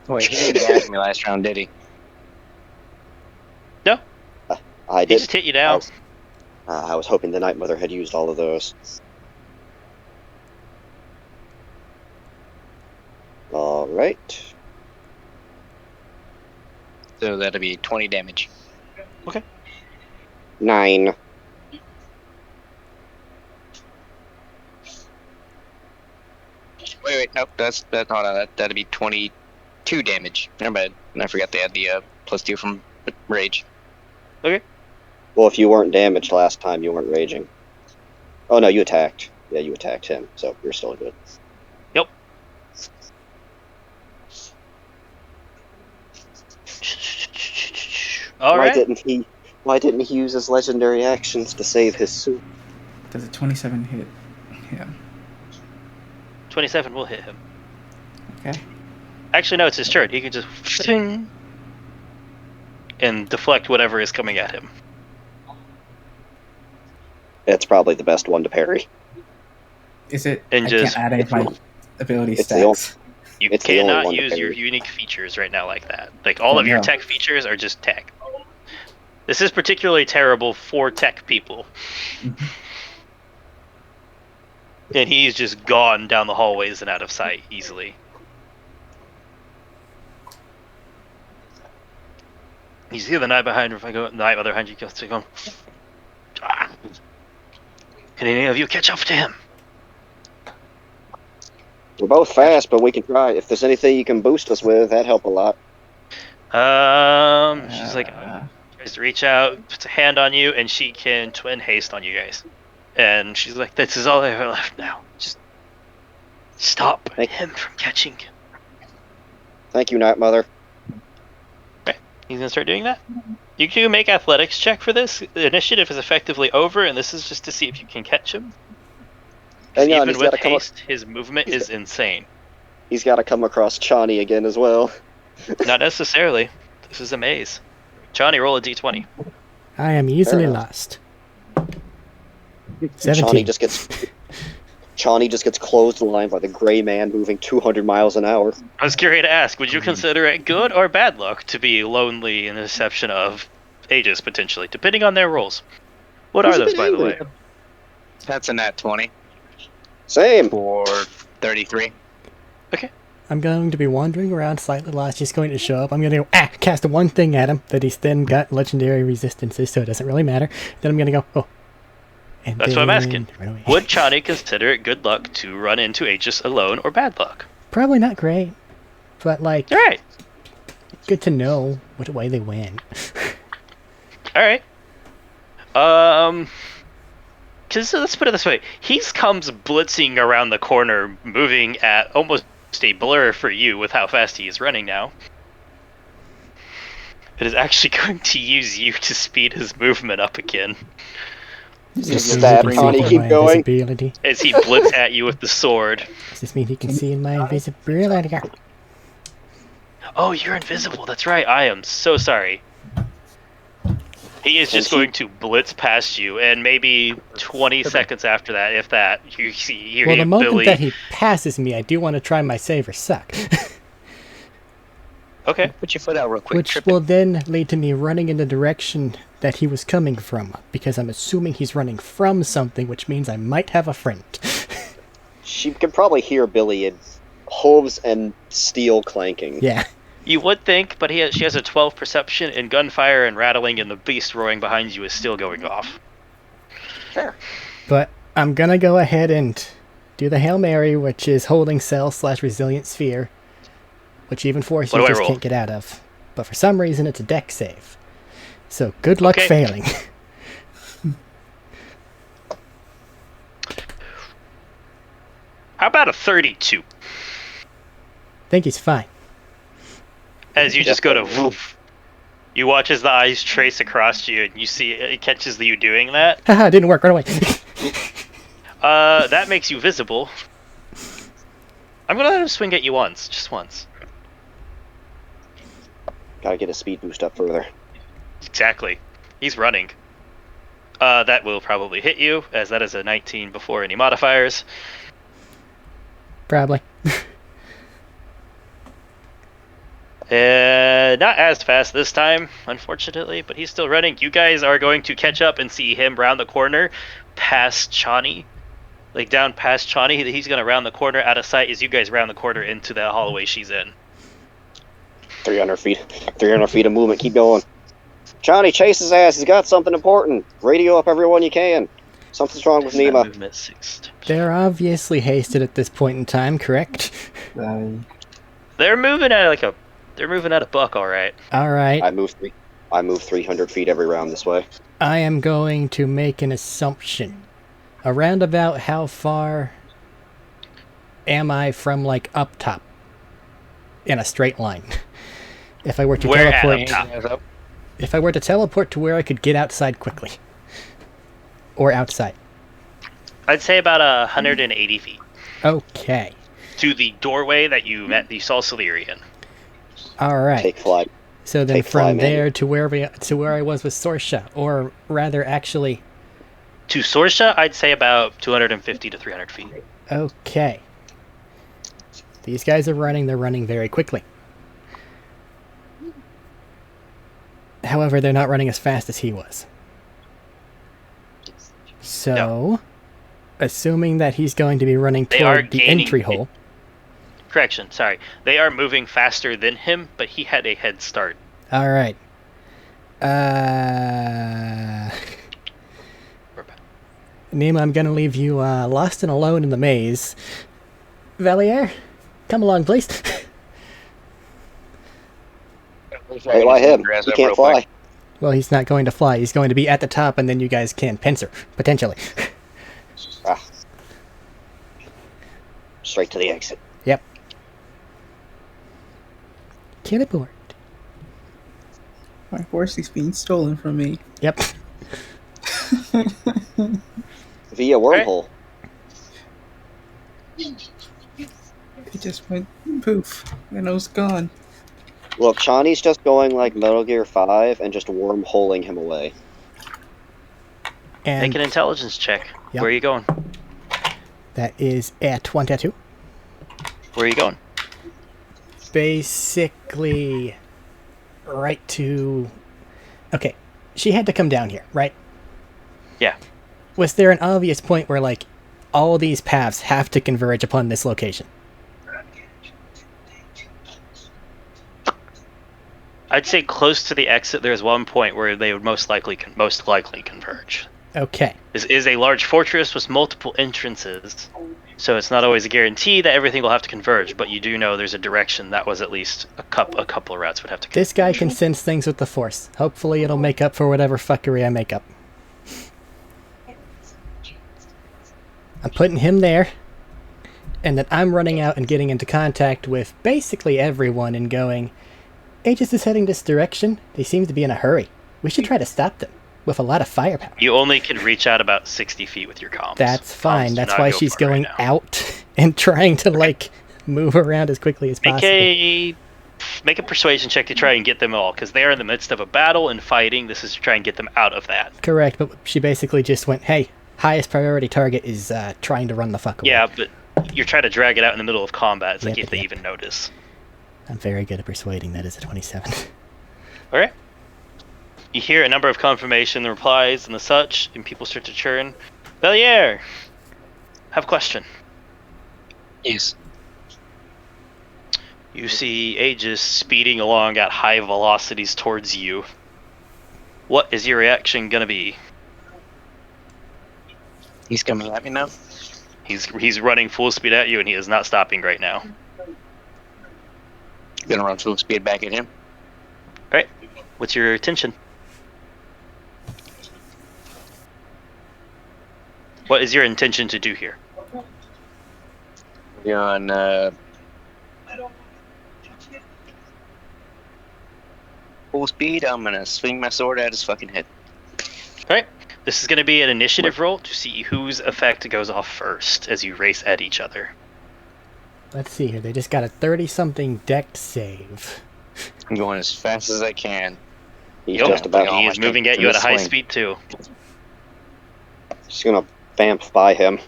Wait, he didn't ask me last round, did he? No, I he did. just hit you down. I was hoping the Night Mother had used all of those. All right. So that'll be 20 damage. 9. Wait, nope, hold on, that'd be 22 damage. Never mind, I forgot they had the +2 from rage. Well, if you weren't damaged last time, you weren't raging. Oh no, you attacked. Yeah, you attacked him, so you're still good. Yep. All Why right. didn't he use his legendary actions to save his suit? Does a 27 hit? Yeah. 27 will hit him. Okay. Actually, no, it's his turn. He can just ting and deflect whatever is coming at him. It's probably the best one to parry. Is it? And I just- can't add any of my ability It's the only- stats. You It's the only cannot one to use your parry. unique features right now like that. Like, all Oh, of your no. tech features are just tech. This is particularly terrible for tech people. Mhm. And he's just gone down the hallways and out of sight easily. You see the knight behind her. If I go, knight other behind you, goes to go. Ah. Can any of you catch up to him? We're both fast, but we can try. If there's anything you can boost us with, that'd help a lot. She's like, tries to reach out, puts a hand on you, and she can twin haste on you guys. And she's like, this is all I have left now. Just stop him from catching. Thank you, Night Mother. He's gonna start doing that. You can make athletics check for this. The initiative is effectively over, and this is just to see if you can catch him. 'Cause Hang on, even he's with gotta come up- haste, his movement is insane. He's got to come across Chani again as well. Not necessarily. This is a maze. Johnny, roll a d20. I am easily enough. lost. 17. Chani just gets clotheslined by the gray man moving 200 miles an hour. I was curious to ask, would you consider it good or bad luck to be lonely in the exception of Aegis, potentially, depending on their roles? What He's are a those, bit by the angry. way? That's a nat 20 Same. for 33. I'm going to be wandering around slightly lost. He's going to show up. I'm going to go, cast one thing at him that he's then got legendary resistances, so it doesn't really matter. Then I'm going to go, oh. And That's what I'm asking. run away. Would Chani consider it good luck to run into Aegis alone or bad luck? Probably not great, but like, Alright. good to know what way they win. Alright. Because let's put it this way. He comes blitzing around the corner, moving at almost a blur for you with how fast he is running now. It is actually going to use you to speed his movement up again. Does this Just mean stab he can Connie, see keep my going. invisibility? As he blitz at you with the sword. Does this mean he can see in my invisibility? Oh, you're invisible. That's right. I am so sorry. He is just going to blitz past you, and maybe 20 seconds after that, if that, you hear Well, the moment Billy. that he passes me, I do want to try my save or suck. Okay. Put your foot out real quick. Which Trip it. will then lead to me running in the direction that he was coming from, because I'm assuming he's running from something, which means I might have a friend. She can probably hear Billy in hooves and steel clanking. Yeah. You would think, but she has a 12 perception, and gunfire and rattling, and the beast roaring behind you is still going off. Fair. But I'm gonna go ahead and do the Hail Mary, which is holding cell / resilient sphere, which even force What do I users roll? can't get out of. But for some reason, it's a deck save. So good luck Okay. failing. How about a 32? Think he's fine. As you just go to woof. You watch as the eyes trace across you, and you see it catches you doing that. Haha, didn't work. Run away. That makes you visible. I'm gonna let him swing at you once, just once. Gotta get a speed boost up further. Exactly. He's running. That will probably hit you, as that is a 19 before any modifiers. Probably. Not as fast this time, unfortunately, but he's still running. You guys are going to catch up and see him round the corner past Chani. Like down past Chani, he's going to round the corner out of sight as you guys round the corner into the hallway she's in. 300 feet. 300 feet of movement. Keep going. Johnny, chase his ass. He's got something important. Radio up everyone you can. Something's wrong with That Nima. movement 6. They're obviously hasted at this point in time, correct? They're moving at a buck, all right. All right. I move 300 feet every round this way. I am going to make an assumption. Around about how far am I from, like, up top? In a straight line. If I were to Where at teleport... up top? If I were to teleport to where I could get outside quickly. Or outside. I'd say about 180 feet Okay. to the doorway that you saw Solyri in. Alright. Take flight. So then take fly, from man. there to where I was with Sorsha, or rather actually... To Sorsha, I'd say about 250 to 300 feet. Okay. These guys are running, they're running very quickly. However, they're not running as fast as he was. So, assuming that he's going to be running They are toward the gaining- entry hole. Correction, sorry. They are moving faster than him, but he had a head start. Alright. Nima, I'm gonna leave you lost and alone in the maze. Valier, come along, please. Hey, why him? He can't fly. Well, he's not going to fly. He's going to be at the top, and then you guys can pincer, potentially. Ah. Straight to the exit. Yep. Teleport. My horse is being stolen from me. Yep. Via wormhole. It just went poof, and I was gone. Look, Chani's just going like Metal Gear 5 and just wormholing him away. And Make an intelligence check. Yep. Where are you going? that is at 22. Where are you going? Basically, right to... Okay, she had to come down here, right? Yeah. Was there an obvious point where, like, all these paths have to converge upon this location? I'd say close to the exit, there's one point where they would most likely converge. Okay. This is a large fortress with multiple entrances, so it's not always a guarantee that everything will have to converge, but you do know there's a direction that was at least a couple of routes would have to converge. This guy can sense things with the Force. Hopefully it'll make up for whatever fuckery I make up. I'm putting him there, and then I'm running out and getting into contact with basically everyone and going, Aegis is heading this direction. They seem to be in a hurry. We should try to stop them with a lot of firepower. You only can reach out about 60 feet with your comms. That's fine. Comms do That's not why go she's far right going now. out and trying to, like, move around as quickly as possible. Make a persuasion check to try and get them all, because they are in the midst of a battle and fighting. This is to try and get them out of that. Correct, but she basically just went, hey, highest priority target is trying to run the fuck away. Yeah, but you're trying to drag it out in the middle of combat. It's like Yep, if they yep. even notice. I'm very good at persuading. That is a 27. Alright. You hear a number of confirmation replies and the such, and people start to churn. Bellier! Have a question. Yes. You see Aegis speeding along at high velocities towards you. What is your reaction gonna be? He's coming at me now. He's running full speed at you, and he is not stopping right now. Gonna run full speed back at him. Alright, what's your intention? What is your intention to do here? We're on full speed. I'm gonna swing my sword at his fucking head. Alright, this is going to be an initiative roll to see whose effect goes off first as you race at each other. Let's see here. They just got a 30-something dex save. I'm going as fast as I can. He's Yup, just about. he is moving at you at a high speed too. Just gonna vamp by him.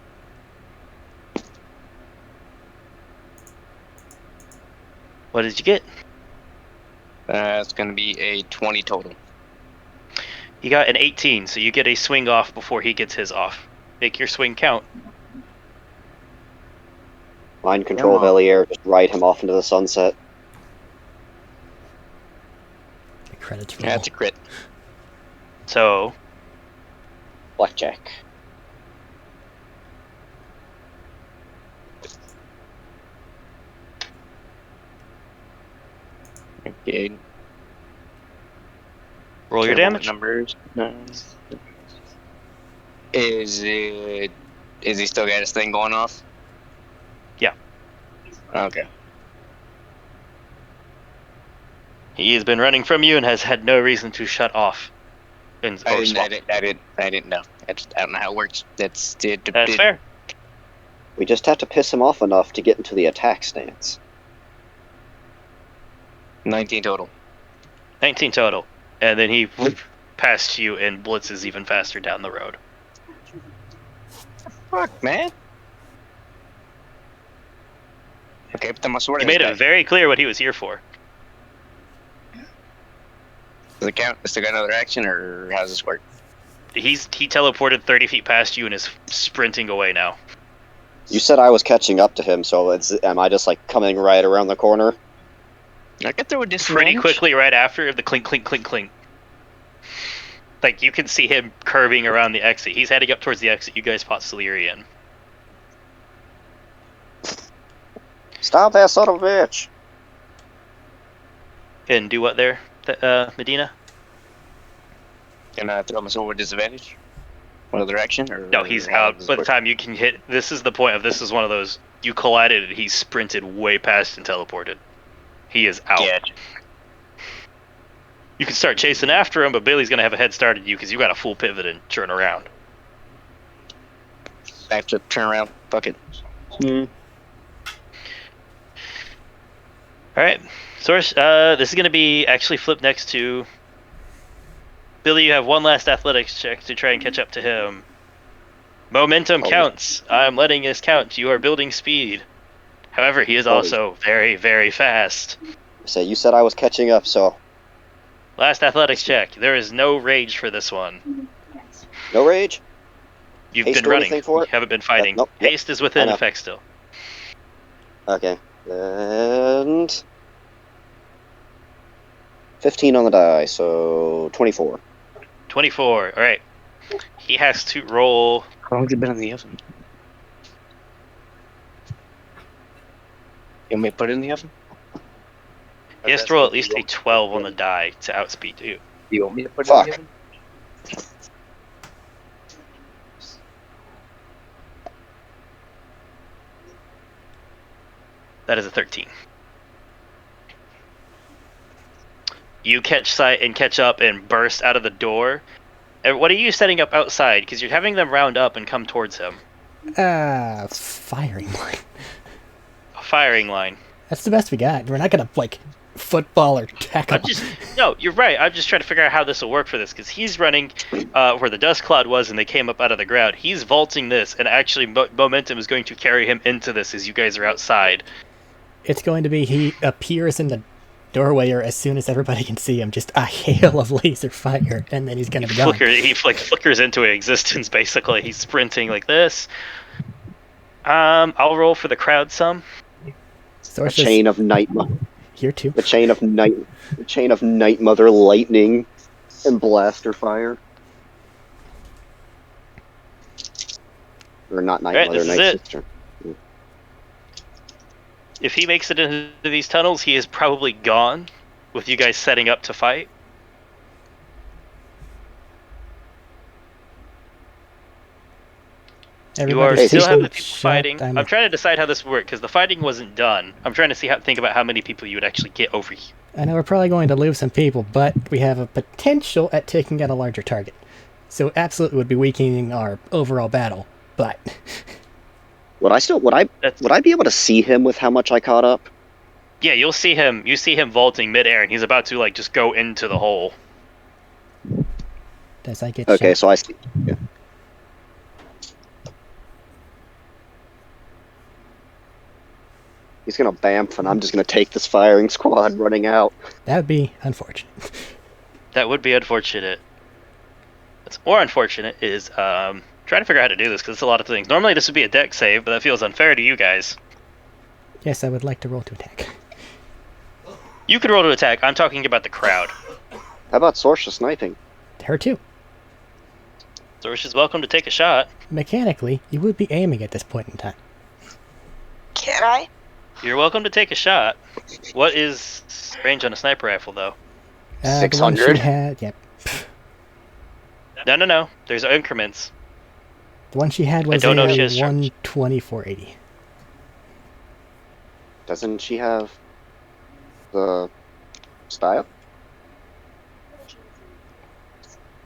What did you get? It's gonna be a 20 total. You got an 18, so you get a swing off before he gets his off. Make your swing count. Mind control Velier, just ride him off into the sunset. The credits roll. Yeah, that's a crit. So, Blackjack. Okay. roll your So what damage. numbers. Is it? Is he still got his thing going off? Yeah. Okay. He has been running from you and has had no reason to shut off. I didn't know. I don't know how it works. That's fair. We just have to piss him off enough to get into the attack stance. 19 total. 19 total. And then he past you and blitzes even faster down the road. Fuck, man. Okay, but then my sword. He made it very clear what he was here for. Does it count? Is there another action, or how does this work? He teleported 30 feet past you and is sprinting away now. You said I was catching up to him, so am I just like coming right around the corner? I get through a disadvantage. Pretty quickly right after the clink, clink, clink, clink. Like, you can see him curving around the exit. He's heading up towards the exit. You guys fought Solyri in. Stop that son of a bitch! And do what there, Medina? Can I throw my sword with disadvantage? One other action? Or No, he's how out. does this By the work? time you can hit, this is the point of this is one of those, you collided and he sprinted way past and teleported. He is out. Yeah. You can start chasing after him, but Billy's going to have a head start at you because you got a full pivot and turn around. I have to turn around. Fuck it. Alright, Source, this is going to be actually flipped next to Billy. You have one last athletics check to try and catch up to him. Momentum counts. I'm letting this count. You are building speed. However, he is also very, very fast. So you said I was catching up, so Last athletics check. There is no rage for this one. no rage? You've Haste been or running. anything for You it? haven't been fighting. Nope. Yep. Haste is I within know. effect still. Okay. And 15 on the die, so 24. 24. Alright. He has to roll. How long has it been in the oven? You want me to put it in the oven? He has to roll at least a 12 on the die to outspeed you. You want me to put it Fuck. in the oven? That is a 13. You catch sight and catch up and burst out of the door. And what are you setting up outside? Because you're having them round up and come towards him. Firing line. A firing line. That's the best we got. We're not gonna, like, football or tackle. No, you're right. I'm just trying to figure out how this will work for this. Because he's running where the dust cloud was and they came up out of the ground. He's vaulting this. And actually, momentum is going to carry him into this as you guys are outside. It's going to be he appears in the doorway, or as soon as everybody can see him, just a hail of laser fire, and then he's going to be gone. He flickers into existence, basically. He's sprinting like this. I'll roll for the crowd some. A chain of night. Here too. The chain of night mother lightning and blaster fire. Or not night Alright, mother, this is night it. sister. If he makes it into these tunnels, he is probably gone, with you guys setting up to fight. You are Everybody's still have taking the people shot. fighting. I'm trying to decide how this works, because the fighting wasn't done. I'm trying to think about how many people you would actually get over here. I know we're probably going to lose some people, but we have a potential at taking out a larger target. So absolutely would be weakening our overall battle, but... Would I be able to see him with how much I caught up? Yeah, you'll see him. You see him vaulting midair, and he's about to like just go into the hole. Does I get Okay, shot? so I see. Yeah. He's gonna bamf, and I'm just gonna take this firing squad running out. That would be unfortunate. That would be unfortunate. What's more unfortunate is trying to figure out how to do this, because it's a lot of things. Normally this would be a deck save, but that feels unfair to you guys. Yes, I would like to roll to attack. You can roll to attack. I'm talking about the crowd. How about Sorsha sniping? Her too. Zorsh is welcome to take a shot. Mechanically, you would be aiming at this point in time. Can I? You're welcome to take a shot. What is range on a sniper rifle, though? The one 600? she had, yep. No. There's increments. The one she had was don't know if she a has charge. 120 480. Doesn't she have the style?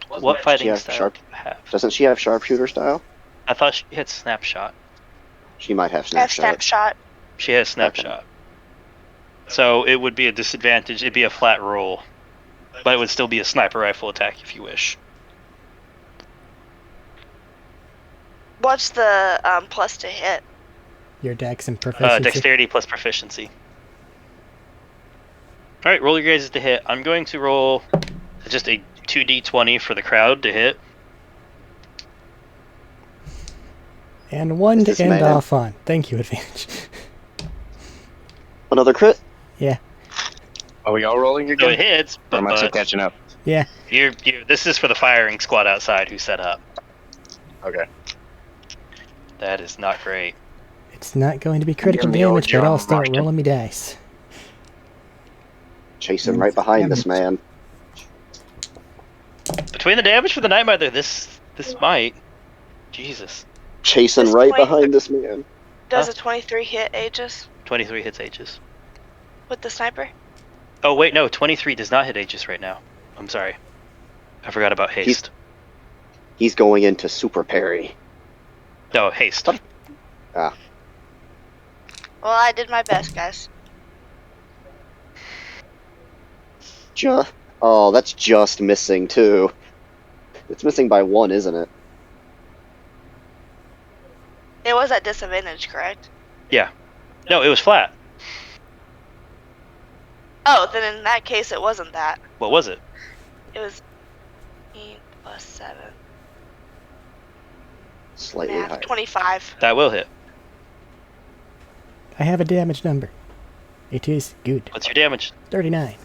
What She fighting have style sharp- do you have? Doesn't she have sharpshooter style? I thought she had snapshot. She might have I have snapshot. snapshot. She has snapshot. So it would be a disadvantage. It'd be a flat roll. But it would still be a sniper rifle attack if you wish. What's the plus to hit? Your dex and proficiency. Dexterity plus proficiency. Alright, roll your guys to hit. I'm going to roll just a 2d20 for the crowd to hit. And one Is to this end man? off on. Thank you, advantage. Another crit? Yeah. Are we all rolling So again? it hits, Or but, am I still catching up? Yeah. this is for the firing squad outside who set up. Okay. That is not great. It's not going to be critical Give me your damage, but I'll John start Marston. rolling me dice. Chasing right behind this man. Between the damage for the Night Mother, this might. Jesus. Chasing This right 23 behind this man. Does Huh? a 23 hit Aegis 23 hits Aegis. with the sniper? Oh, wait, no, 23 does not hit Aegis right now. I'm sorry. I forgot about haste. He's going into super parry. No, haste. Ah, Well, I did my best, guys. oh, that's just missing too. It's missing by 1, isn't it? It was at disadvantage, correct? No, it was flat. Oh, then in that case, it wasn't that. What was it? It was 8 plus 7. Slightly Math, higher. 25. That will hit. I have a damage number. It is good. What's your damage? 39.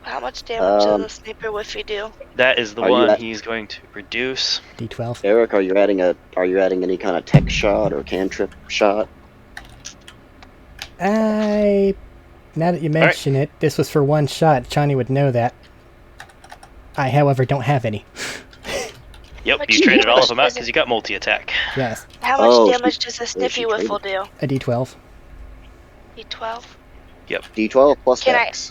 How much damage Um, does the sniper whiffy do? That is the Are you one at- he's going to reduce. D12. Eric, are you adding any kind of tech shot or cantrip shot? Now that you mention it, this was for one shot. Chani would know that. I, however, don't have any. Yep, But you you traded all of damage them out doesn't- because you got multi-attack. Yes, How much Oh, damage does a snippy she whiffle do? a D12. D12. D12 plus Can I- Dex.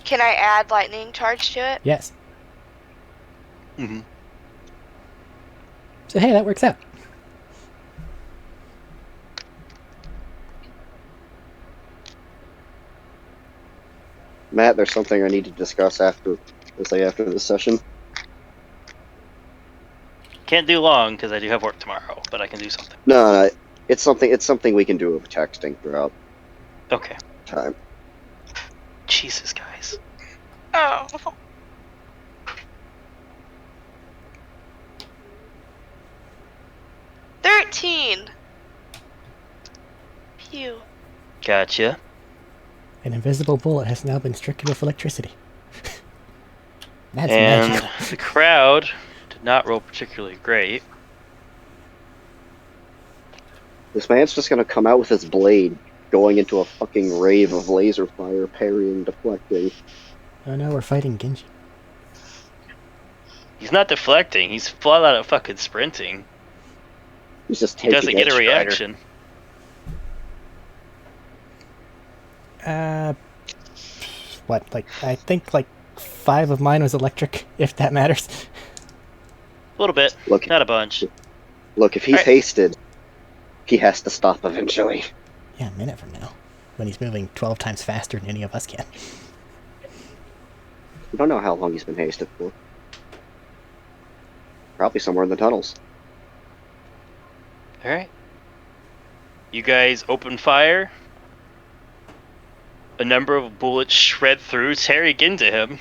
Can I add lightning charge to it? Yes. Mm-hmm. So hey, that works out. Matt, there's something I need to discuss after this session. Can't do long because I do have work tomorrow, but I can do something. No, it's something we can do with texting throughout Okay. time. Jesus, guys. Oh. 14. Pew. Gotcha. An invisible bullet has now been stricken with electricity. That's And magic. the crowd did not roll particularly great. This man's just gonna come out with his blade, going into a fucking rave of laser fire, parrying, deflecting. Oh no, we're fighting Genji. He's not deflecting. He's flat out fucking sprinting. He's just He taking doesn't get a Strider. reaction. What, like, I think like 5 of mine was electric, if that matters. A little bit. Look, Not a bunch. look, if he's Alright. hasted, he has to stop eventually. Yeah, a minute from now. When he's moving 12 times faster than any of us can. We don't know how long he's been hasted for. Probably somewhere in the tunnels. Alright. You guys open fire. A number of bullets shred through, tearing into him.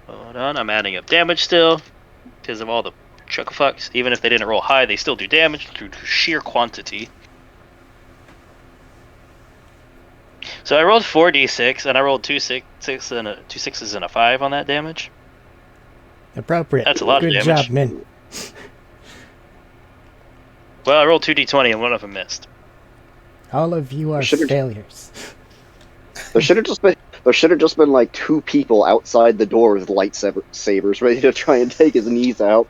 Hold on, I'm adding up damage still. Because of all the chucklefucks. Even if they didn't roll high, they still do damage through sheer quantity. So I rolled 4d6, and I rolled 2 6s and a 5 on that damage. Appropriate. That's a lot of Good damage. job, Min. Well, I rolled 2d20 and one of them missed. All of you are Should've- failures. There should have just been like 2 people outside the door with lightsabers ready to try and take his knees out.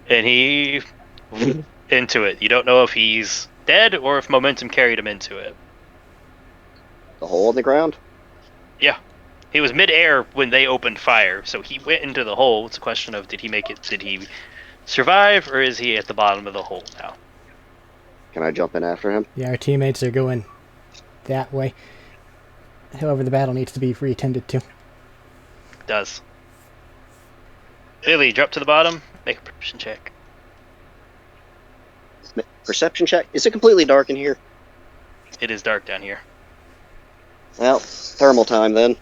And he into it. You don't know if he's dead or if momentum carried him into it. The hole in the ground? Yeah. He was mid-air when they opened fire, so he went into the hole. It's a question of did he make it, did he survive, or is he at the bottom of the hole now? Can I jump in after him? Yeah, our teammates are going that way. However, the battle needs to be reattended to. Does. Billy, drop to the bottom, make a perception check. Perception check? Is it completely dark in here? It is dark down here. Well, thermal time then.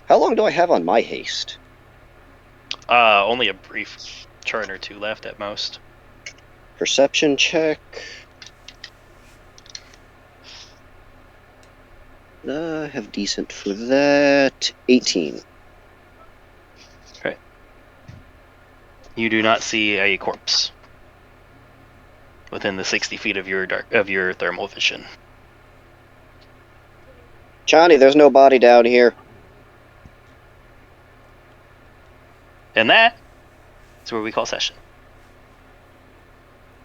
How long do I have on my haste? Only a brief turn or 2 left at most. Perception check. I have decent for that. 18. Right. You do not see a corpse within the 60 feet of your thermal vision. Johnny, there's no body down here. And that is where we call session.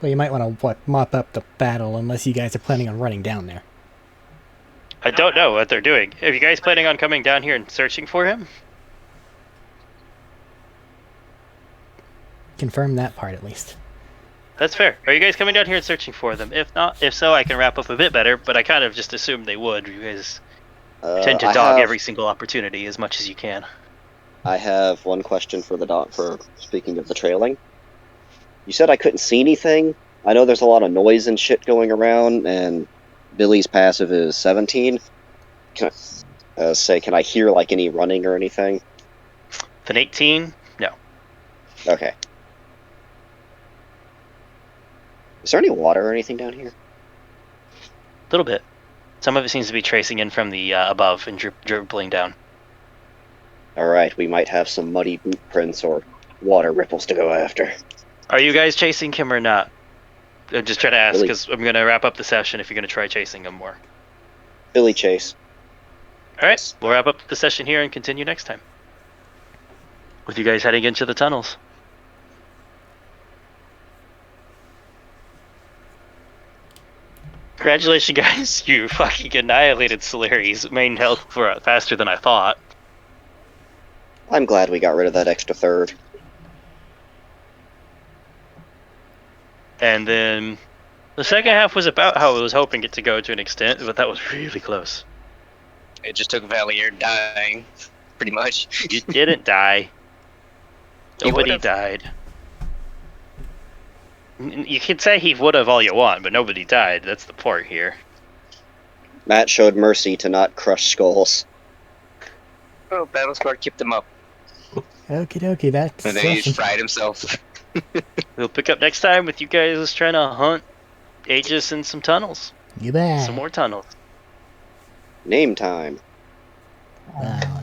Well, you might want to mop up the battle unless you guys are planning on running down there. I don't know what they're doing. Are you guys planning on coming down here and searching for him? Confirm that part at least. That's fair. Are you guys coming down here and searching for them? If so, I can wrap up a bit better, but I kind of just assumed they would. You guys tend to I dog have- every single opportunity as much as you can. I have one question for the doc. For speaking of the trailing, you said I couldn't see anything. I know there's a lot of noise and shit going around, and Billy's passive is 17. Can I hear like any running or anything? With an 18? No. Okay. Is there any water or anything down here? A little bit. Some of it seems to be tracing in from the above and dribbling down. Alright, we might have some muddy boot prints or water ripples to go after. Are you guys chasing him or not? I'm just trying to ask Billy. because I'm going to wrap up the session if you're going to try chasing him more. Billy chase. Alright, we'll wrap up the session here and continue next time. With you guys heading into the tunnels. Congratulations, guys. You fucking annihilated Solyri's main health for faster than I thought. I'm glad we got rid of that extra third. And then the second half was about how I was hoping it to go to an extent, but that was really close. It just took Valier dying, pretty much. You didn't die. He Nobody would've. died. You can say he would have all you want, but nobody died. That's the point here. Matt showed mercy to not crush skulls. Oh, Battlestar kept him up. Okie dokie, that's And then he awesome. just fried himself. We'll pick up next time with you guys trying to hunt Aegis in some tunnels. You bet. Some more tunnels. Name time. Wow.